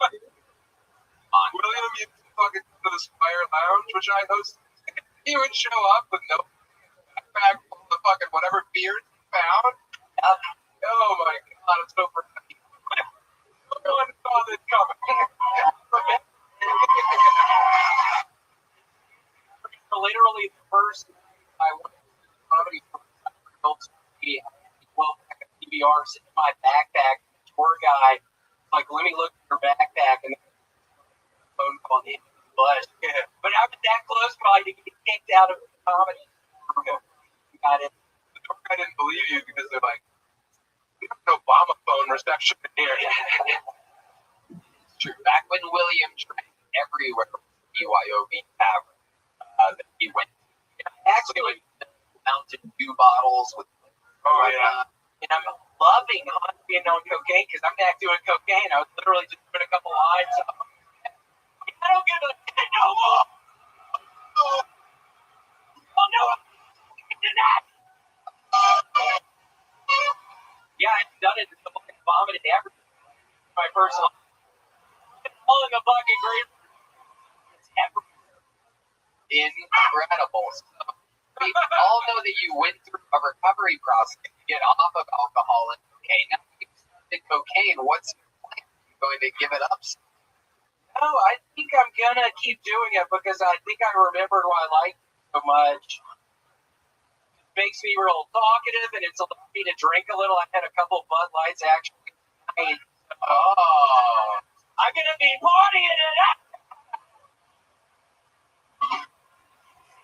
Speaker 2: but
Speaker 9: William used to fucking go to the Spire Lounge, which I hosted. He would show up with no backpack full of fucking whatever beers he found. Oh my god, it's so funny. No one saw this coming.
Speaker 2: literally the first I went to comedy well back at PBR, sitting in my backpack, the tour guy like, let me look at your backpack, and phone call the bus. Yeah. But I was that close probably to get kicked out of the comedy. Got it.
Speaker 9: The tour guy didn't believe you because they're like, we have an Obama phone reception here.
Speaker 2: It's true. Back when William drank everywhere, BYOB Tavern, that he went to. Actually, Mountain Dew bottles with.
Speaker 9: Oh, yeah.
Speaker 2: And I'm loving being on cocaine because I'm back doing cocaine. I was literally just doing a couple lines. I don't give a shit no more. Oh, no. Yeah, I've done it until I vomited everything. My first life. All in the fucking grave. It's incredible. So, we all know that you went through a recovery process to get off of alcohol and cocaine. Now you started cocaine. What's your plan? Are you going to give it up?
Speaker 10: No, I think I'm gonna keep doing it because I think I remembered why I liked it so much. It makes me real talkative, and it's allowed me to drink a little. I had a couple Bud Lights actually.
Speaker 2: Oh,
Speaker 10: I'm gonna be partying it up.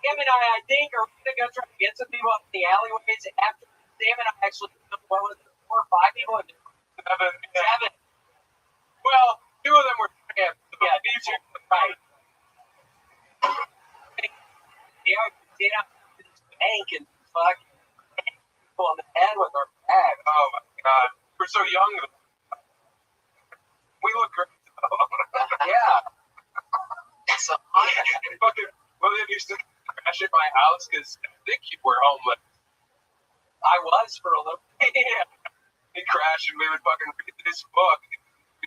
Speaker 10: Sam and I think, are gonna go try to get some people up in the alleyways after Sam and I actually, what was it, 4 or 5 people? Seven.
Speaker 9: Well, 2 of them were tramps.
Speaker 10: Yeah, these are right. Yeah, we did up to this bank and fucking people on the head with our bag.
Speaker 9: Oh my god. We're so young. We look great.
Speaker 10: Yeah.
Speaker 2: so
Speaker 9: Fucking William used to crash at my house because I think you were homeless.
Speaker 10: I was for a little bit.
Speaker 9: Yeah. He'd crash and we would fucking read this book.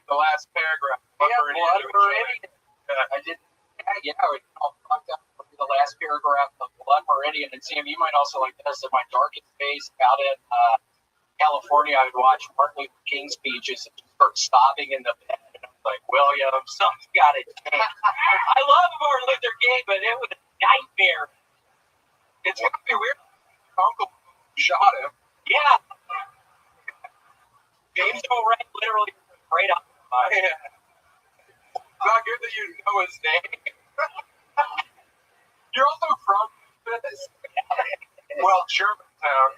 Speaker 9: The last paragraph.
Speaker 10: Yeah, Blood Meridian.
Speaker 9: Yeah.
Speaker 10: I did. Yeah, it all fucked up. The last paragraph of Blood Meridian. And Sam, you might also like this. At my darkest days out in California, I would watch Martin Luther King speeches and just start stopping in the bed. And I'm like, William, something's got to change. I love Martin Luther King, but it was a nightmare.
Speaker 9: It's gonna be weird. Uncle shot him.
Speaker 10: Yeah. James Earl Ray literally right up.
Speaker 9: Yeah. It's not good that you know his name. You're also from Memphis. Well, Germantown.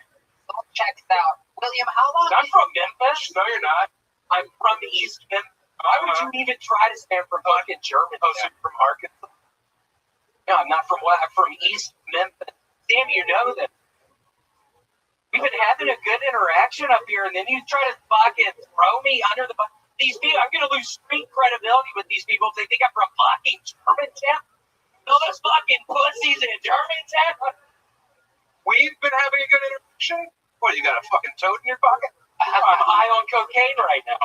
Speaker 2: so check it out. William, how long?
Speaker 10: I'm from Memphis.
Speaker 9: No, you're not.
Speaker 10: I'm from East Memphis. Why would you even try to stand for fucking German?
Speaker 9: Oh, so you're from Arkansas?
Speaker 10: No, I'm not from what? I'm from East Memphis. Sam, you know that. We've been having a good interaction up here, and then you try to fucking throw me under the bus. These people, I'm going to lose street credibility with these people if they think I'm from fucking Germantown. All those fucking pussies in Germantown.
Speaker 9: We've been having a good interaction. What, you got a fucking toad in your pocket?
Speaker 10: I'm high on cocaine right now.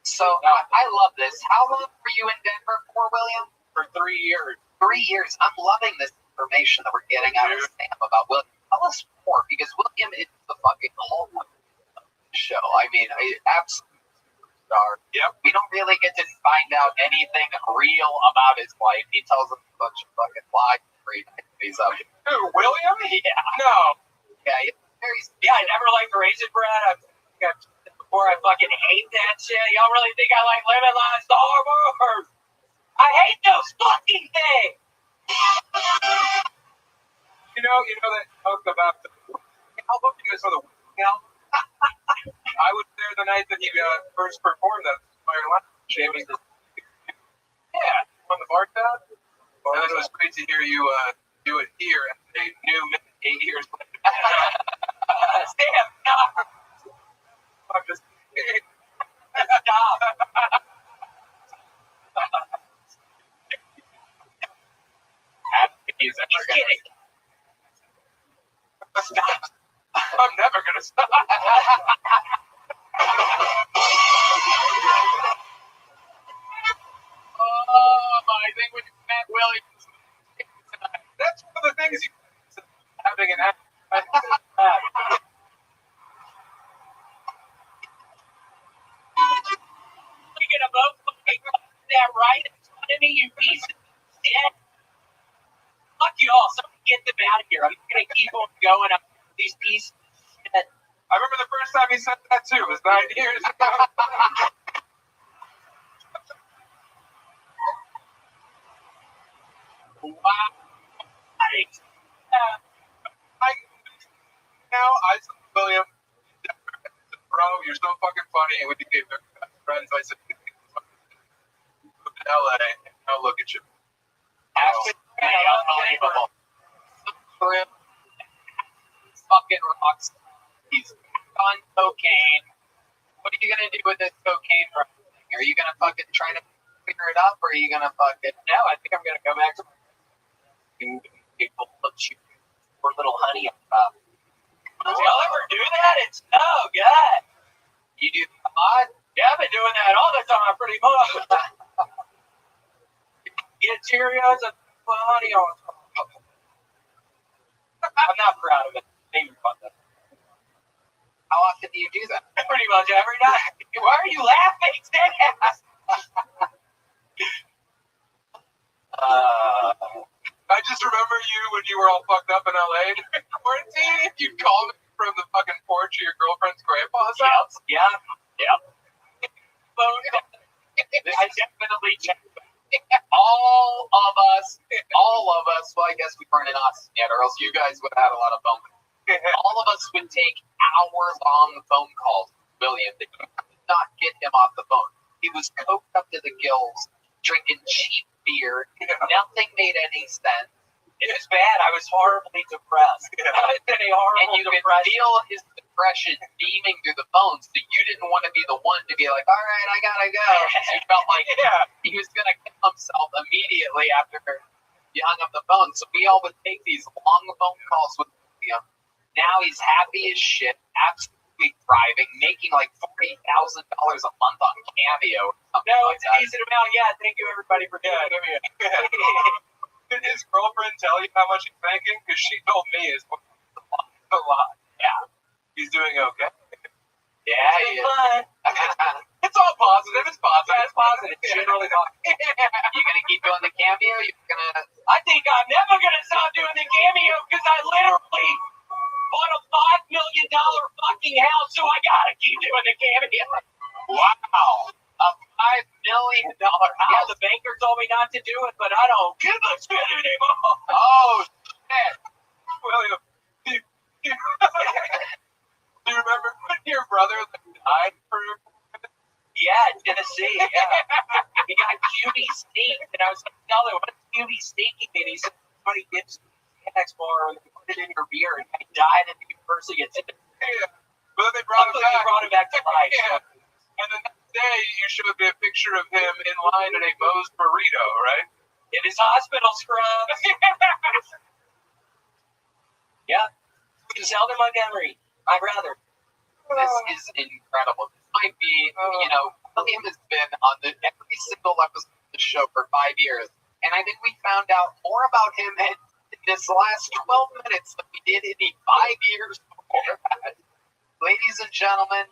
Speaker 2: So I love this. How long were you in Denver for, William?
Speaker 10: For 3 years.
Speaker 2: 3 years. I'm loving this information that we're getting out of Sam about William. Tell us more, because William is the fucking whole show. I mean, absolutely superstar.
Speaker 9: Yep.
Speaker 2: We don't really get to find out anything real about his life. He tells us a bunch of fucking lies every night when he's up.
Speaker 9: Who, William?
Speaker 10: Yeah.
Speaker 9: No.
Speaker 2: Yeah, he's very.
Speaker 10: Yeah, I never liked raisin bread. I've said before, I fucking hate that shit. Y'all really think I like lemon lime Star Wars? I hate those fucking things.
Speaker 9: You know that joke about the album? You guys know the album? I was there the night that he first performed that Fire Line. Yeah, on the bar tab. And then it was great to hear you do it here at a new 8 years later.
Speaker 10: Sam, stop.
Speaker 9: I'm just
Speaker 10: Stop.
Speaker 2: He's
Speaker 10: He's kidding.
Speaker 9: stop. I'm never gonna stop.
Speaker 2: Oh, I think we met Williams.
Speaker 9: That's one of the things you having an act.
Speaker 10: You're gonna both fucking that right in front of me, you piece of shit. Fuck you all. Somebody get them out of here. I'm gonna keep on going up these pieces of shit.
Speaker 9: I remember the first time he said that too. It was 9 years ago.
Speaker 10: Wow.
Speaker 9: I said, William, bro, you're so fucking funny, and we became best friends. I said, move to LA, and now look at you.
Speaker 2: Absolutely unbelievable. Fucking rocks. He's on cocaine. What are you gonna do with this cocaine? Are you gonna fucking try to figure it up, or are you gonna fucking?
Speaker 10: No, I think I'm gonna go back to people put you for little honey on top. Did y'all ever do that? It's so good.
Speaker 2: You do odd?
Speaker 10: Yeah, I've been doing that all the time, pretty much. Get Cheerios and put honey on top. I'm not proud of it. Maybe about that.
Speaker 2: How often do you do that?
Speaker 10: Pretty much every night. Why are you laughing?
Speaker 9: I just remember you when you were all fucked up in LA during quarantine. You'd call me from the fucking porch of your girlfriend's grandpa's house.
Speaker 10: Yeah. I definitely checked.
Speaker 2: All of us, well, I guess we weren't in Austin yet, or else you guys would have had a lot of phone calls. All of us would take hour-long phone calls with William that you could not get him off the phone. He was coked up to the gills, drinking cheap beer. Nothing made any sense.
Speaker 10: It was bad. I was horribly depressed. I was in a horrible
Speaker 2: And you could
Speaker 10: depression.
Speaker 2: feel his depression beaming through the phone, so you didn't want to be the one to be like, all right, I gotta go. You felt like he was going to kill himself immediately after you hung up the phone. So we all would take these long phone calls with him. Now he's happy as shit, absolutely thriving, making like $40,000 a month on Cameo.
Speaker 10: No, it's a decent amount. Yeah, thank you everybody for giving me a
Speaker 9: Did his girlfriend tell you how much he's making? Because she told me it's a lot.
Speaker 2: Yeah.
Speaker 9: He's doing okay.
Speaker 2: Yeah, he is.
Speaker 9: It's all positive. It's positive.
Speaker 10: That's positive. Generally positive.
Speaker 2: You gonna keep doing the Cameo? You're gonna...
Speaker 10: I think I'm never gonna stop doing the Cameo because I literally bought a $5 million fucking house, so I gotta keep doing the Cameo.
Speaker 2: Wow. A $5 million house.
Speaker 10: Yeah, the banker told me not to do it, but I don't give a shit anymore.
Speaker 2: Oh, shit.
Speaker 9: William, do you remember when your brother died for...
Speaker 10: Yeah, Tennessee. Yeah. He got QB steak, and I was like, "No, what is QB steak?" And he said, "Somebody gives X bar and they put it in your beer," and he died at the University of Tennessee.
Speaker 9: Yeah. But then they brought him
Speaker 10: Luckily,
Speaker 9: back.
Speaker 10: they brought him back to life.
Speaker 9: Yeah. And the next day, you showed me a picture of him in line at a Moe's burrito, right?
Speaker 10: In his hospital scrubs. Yeah. Zelda Montgomery, my brother.
Speaker 2: This is incredible. This might be, William has been on every single episode of the show for 5 years. And I think we found out more about him in this last 12 minutes than we did in the 5 years before that. Ladies and gentlemen,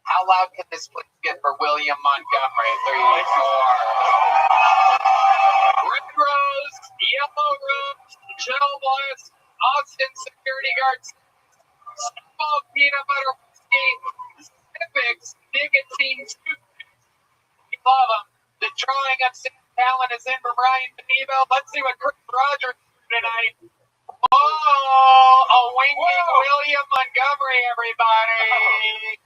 Speaker 2: how loud can this place get for William Montgomery? 3, 4. Red Rose, Yellow Rose, Gel Blast, Austin Security Guards, Small Peanut Butter Whiskey, Pacific's Nicotine Toothpaste. We love them. The drawing of Sam Talent is in for Brian Benito. Let's see what Chris Rogers did tonight. Oh, a winking William Montgomery, everybody.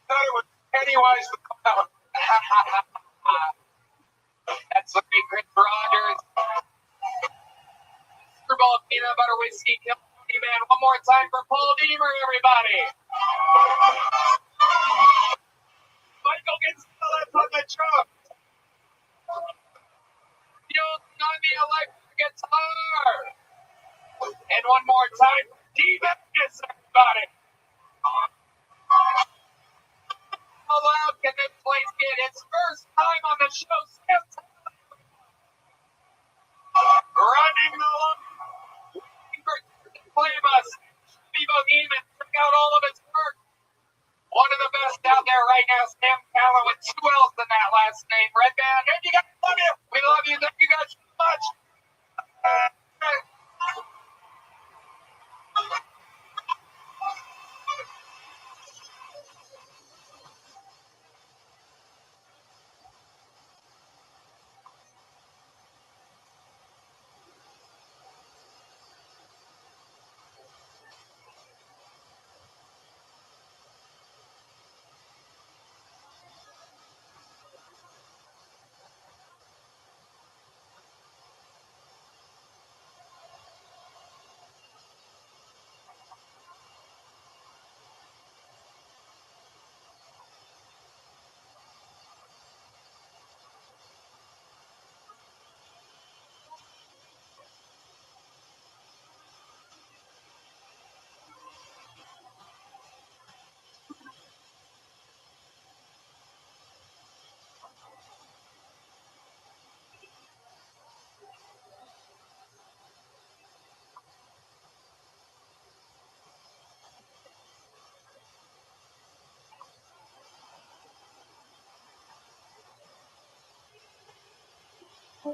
Speaker 9: Thought it was Pennywise the Clown.
Speaker 2: That's what Chris Rogers. Super Bowl peanut butter whiskey kill Tony Man. One more time for Paul Deemer, everybody.
Speaker 9: Michael gets left on the truck.
Speaker 2: Using on the electric guitar. And one more time for D-Vegas, everybody. How loud can this place get? Its first time on the show. Running the play bus. Vivo Demon. Check out all of his work. One of the best out there right now, Sam Talent with 2 L's in that last name. Red Band. And you guys love you. We love you. Thank you guys so much. Hey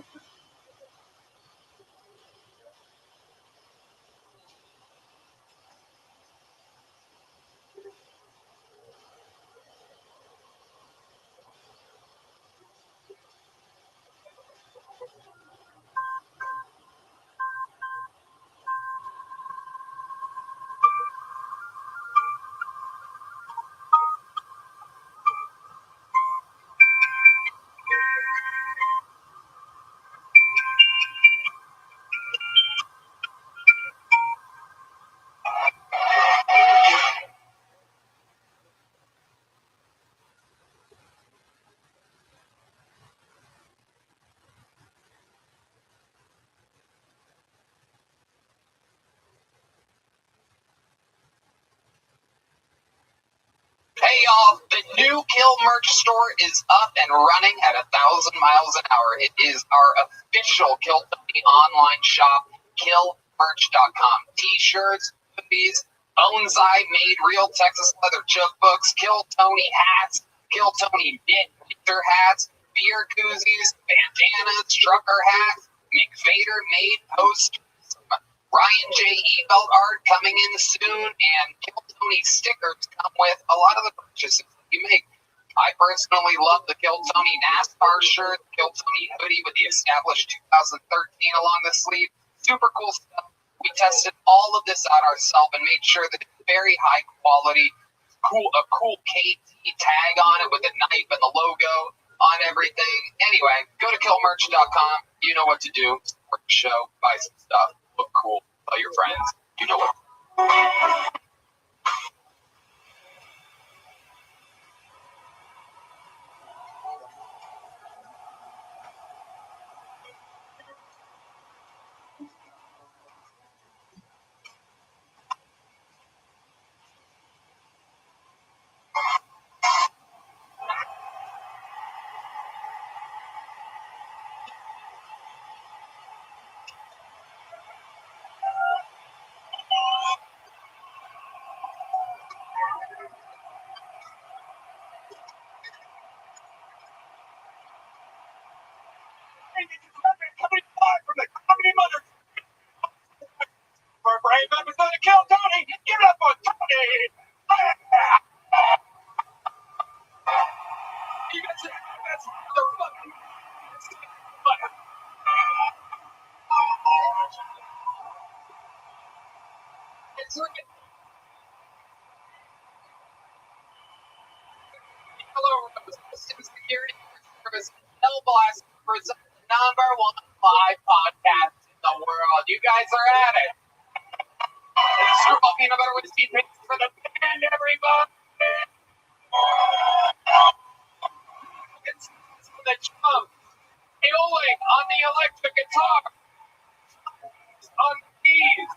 Speaker 2: y'all, the new Kill merch store is up and running at 1,000 miles an hour. It is our official Kill Tony online shop, killmerch.com. T-shirts, hoodies, bonsai made real Texas leather joke books, Kill Tony hats, Kill Tony knit winter hats, beer koozies, bandanas, trucker hats, McVader made posters, Ryan J. E-belt art coming in soon, and Kill Tony stickers come with a lot of the purchases that you make. I personally love the Kill Tony NASCAR shirt, Kill Tony hoodie with the established 2013 along the sleeve. Super cool stuff. We tested all of this out ourselves and made sure that it's very high quality, a cool KT tag on it with the knife and the logo on everything. Anyway, go to killmerch.com. You know what to do. Support the show, buy some stuff. Look cool, tell your friends, you know what.
Speaker 1: Coming live from the comedy mother. For brave members of the Kill Tony, give it up for Tony. You guys are the best motherfucking.
Speaker 2: Hello, security service, Hell Blast presents the number one live podcast in the world. You guys are at it. Straw peanut butter with seed mix for the band, everybody. It's the jump. Hewling on the electric guitar. On keys.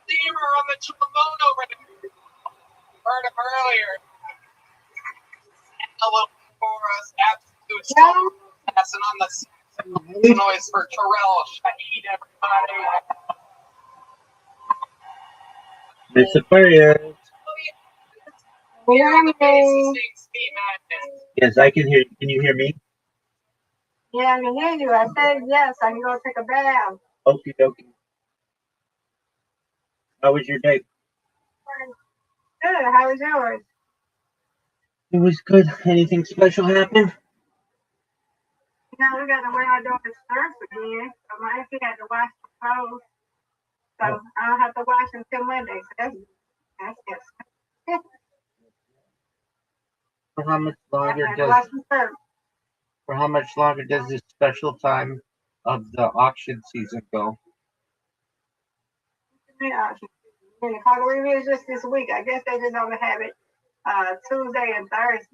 Speaker 2: Steamer on the trombone over there. Heard him earlier. A little for us, absolute soul. Passing on the noise for Terrell Shahid, everybody.
Speaker 4: It's Aquarius. Yes, I can hear you. Can you hear me?
Speaker 12: Yeah, I can hear you. I said yes. I can go take a bath.
Speaker 4: Okie dokie. How was your day?
Speaker 12: Good. How was yours?
Speaker 4: It was good. Anything special happen?
Speaker 12: You know, we got to wear our daughter's skirts again. So my auntie had to wash the clothes. So I'll have to wash them till Monday. So that's good.
Speaker 4: For how much longer does this special time of the auction season go?
Speaker 12: Halloween is just this week. I guess they just only have it Tuesday and Thursday.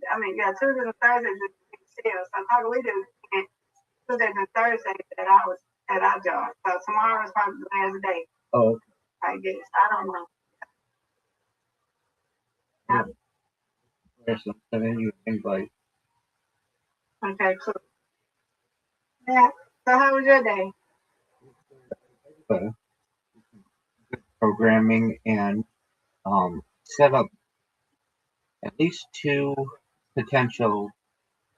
Speaker 12: Tuesdays and Thursdays is big sale. So Halloween is Tuesdays and Thursdays at our job. So tomorrow is probably the last day.
Speaker 4: Oh.
Speaker 12: I guess. I don't know.
Speaker 4: Yeah. There's something you invite.
Speaker 12: Okay, cool. Yeah. So how was your day?
Speaker 4: Good programming and set up at least 2 potential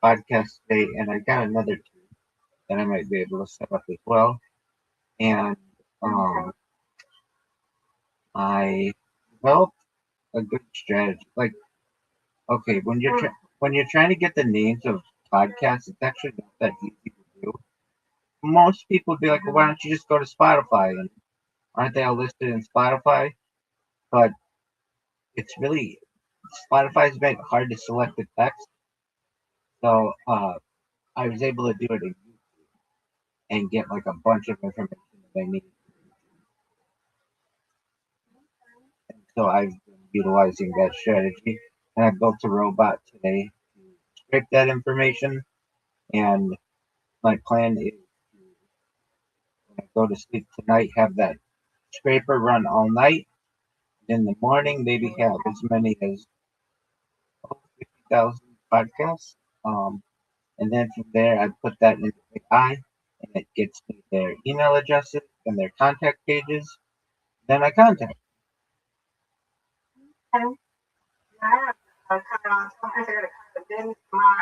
Speaker 4: podcasts today, and I got another 2. that I might be able to set up as well. And I developed a good strategy. Like, okay, when you're trying to get the names of podcasts, it's actually not that easy to do. Most people would be like, well, why don't you just go to Spotify? And aren't they all listed in Spotify? But it's really Spotify's made it hard to select the text. So I was able to do it in YouTube and get like a bunch of information that I need. And so I've been utilizing that strategy. And I built a robot today to scrape that information. And my plan is to, when I go to sleep tonight, have that scraper run all night. In the morning, maybe have as many as 50,000 podcasts. And then from there, I put that into AI, and it gets me their email addresses and their contact pages. Then I contact.
Speaker 12: I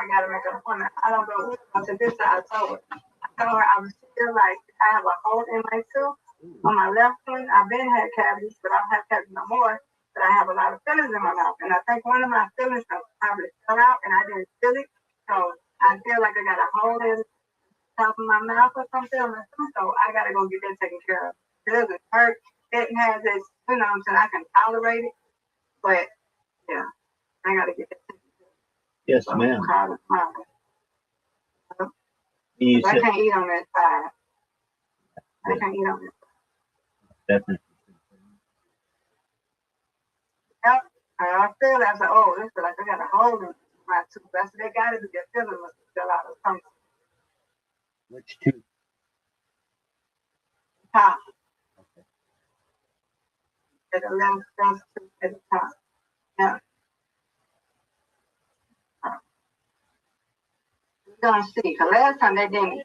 Speaker 12: gotta make an appointment. I don't go until this side. I told her I was still like I have a hole in my tooth on my left one. I've been had cavities, but I don't have cavities no more. But I have a lot of fillings in my mouth, and I think one of my fillings probably fell out, and I didn't feel it. So I feel like I got a hole in the top of my mouth or something. So I gotta go get that taken care of. It doesn't hurt. It has its, so I can tolerate it, but yeah, I gotta get that taken care of.
Speaker 4: Yes,
Speaker 12: So,
Speaker 4: ma'am.
Speaker 12: I can't eat on that side. I can't eat on that side.
Speaker 4: Definitely.
Speaker 12: Yep. I feel that. I said, oh, this is like I got a hole in my tooth. I said, they got to be their feeling must fill out or something.
Speaker 4: Which tooth?
Speaker 12: Top. Okay. At the left tooth at the top. Yeah. We're gonna see. Cause last time they didn't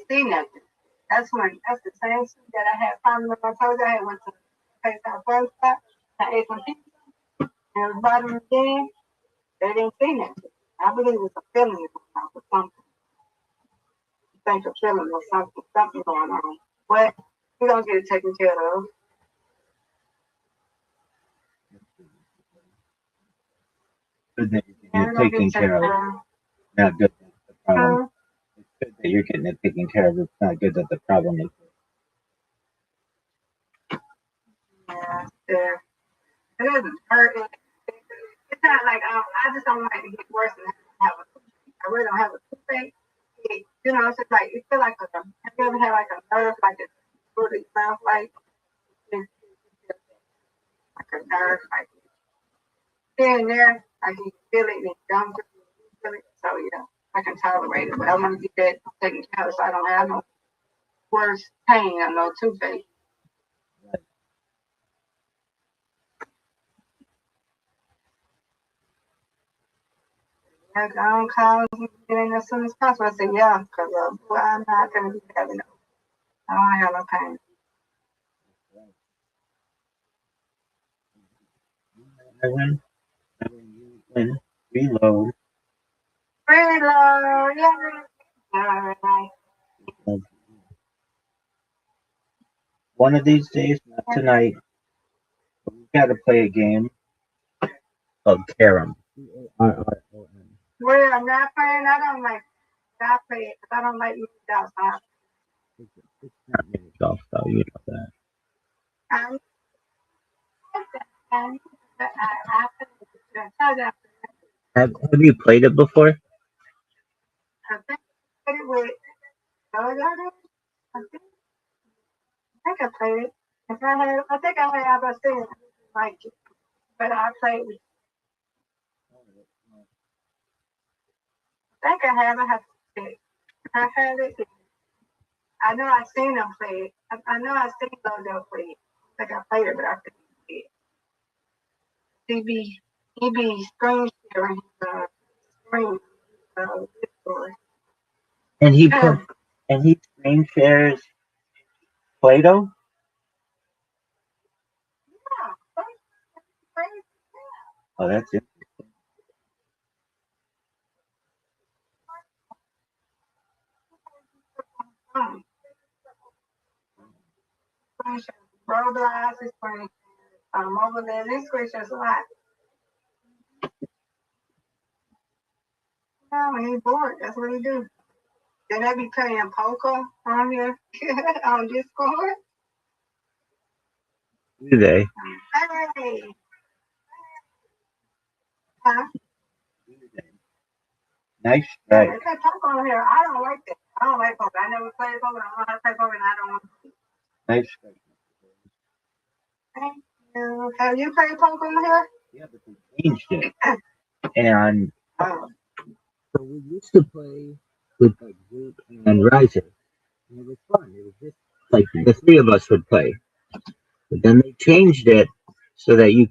Speaker 12: see nothing. That's the same tooth that I had problems with. I told you I went to face out first spot. I ate some pizza. And it was bothering me again. They didn't see nothing. I believe it's a feeling in my mouth or something. I think a feeling or something going on. But we're gonna get it taken care of.
Speaker 4: Good that you're taking care of it. Not good that the problem. It's good that you're getting it taken care of. It's not good that the problem is.
Speaker 12: Yeah, it doesn't hurt. It's not like I just don't like to get worse and have a toothache. I really don't have a toothache. It's just like it feels like have you ever had like a nerve like it's really sounds like a nerve like here and there, like you feel it and it comes feel it. So yeah, I can tolerate it, but I want to get that taken care of so I don't have no worse pain or no toothache. I don't call and get in as soon as possible. I said, yeah, because I'm not going to be having no, I don't have no pain.
Speaker 4: I win. Reload.
Speaker 12: Reload, yeah. All right.
Speaker 4: One of these days, not tonight, we got to play a game called Carom.
Speaker 12: Well, I'm not playing. I don't like that play it because I don't like music outside.
Speaker 4: It's not mini golf, though. You know that. Have you played it before?
Speaker 12: I think I played it with I think I played it. I think I had ever seen it. Like it. But I played with I think I have. I have to say it. I had it. I know I've seen them play it. I know I've seen Lodo play it. I think I played it, but I couldn't play it. He be screen sharing his screen.
Speaker 4: And he screen shares Play-Doh?
Speaker 12: Yeah.
Speaker 4: Oh, that's it.
Speaker 12: Roblox, it's playing mobile land. This screenshots a lot. Oh, he's bored. That's what he do. Then they be playing poker on here on Discord.
Speaker 4: Do they?
Speaker 12: Hey. Huh?
Speaker 4: Nice
Speaker 12: Yeah,
Speaker 4: try.
Speaker 12: they play poker on here. I don't like that. I don't like poker. I never played poker. I don't know how to play poker, and I don't want to.
Speaker 4: Nice try.
Speaker 12: Thank you. Have you played poker on here?
Speaker 4: Yeah, but they changed it. And
Speaker 12: Oh.
Speaker 4: so we used to play with like Zoop and Riser. And it was fun. It was just like the three of us would play. But then they changed it so that you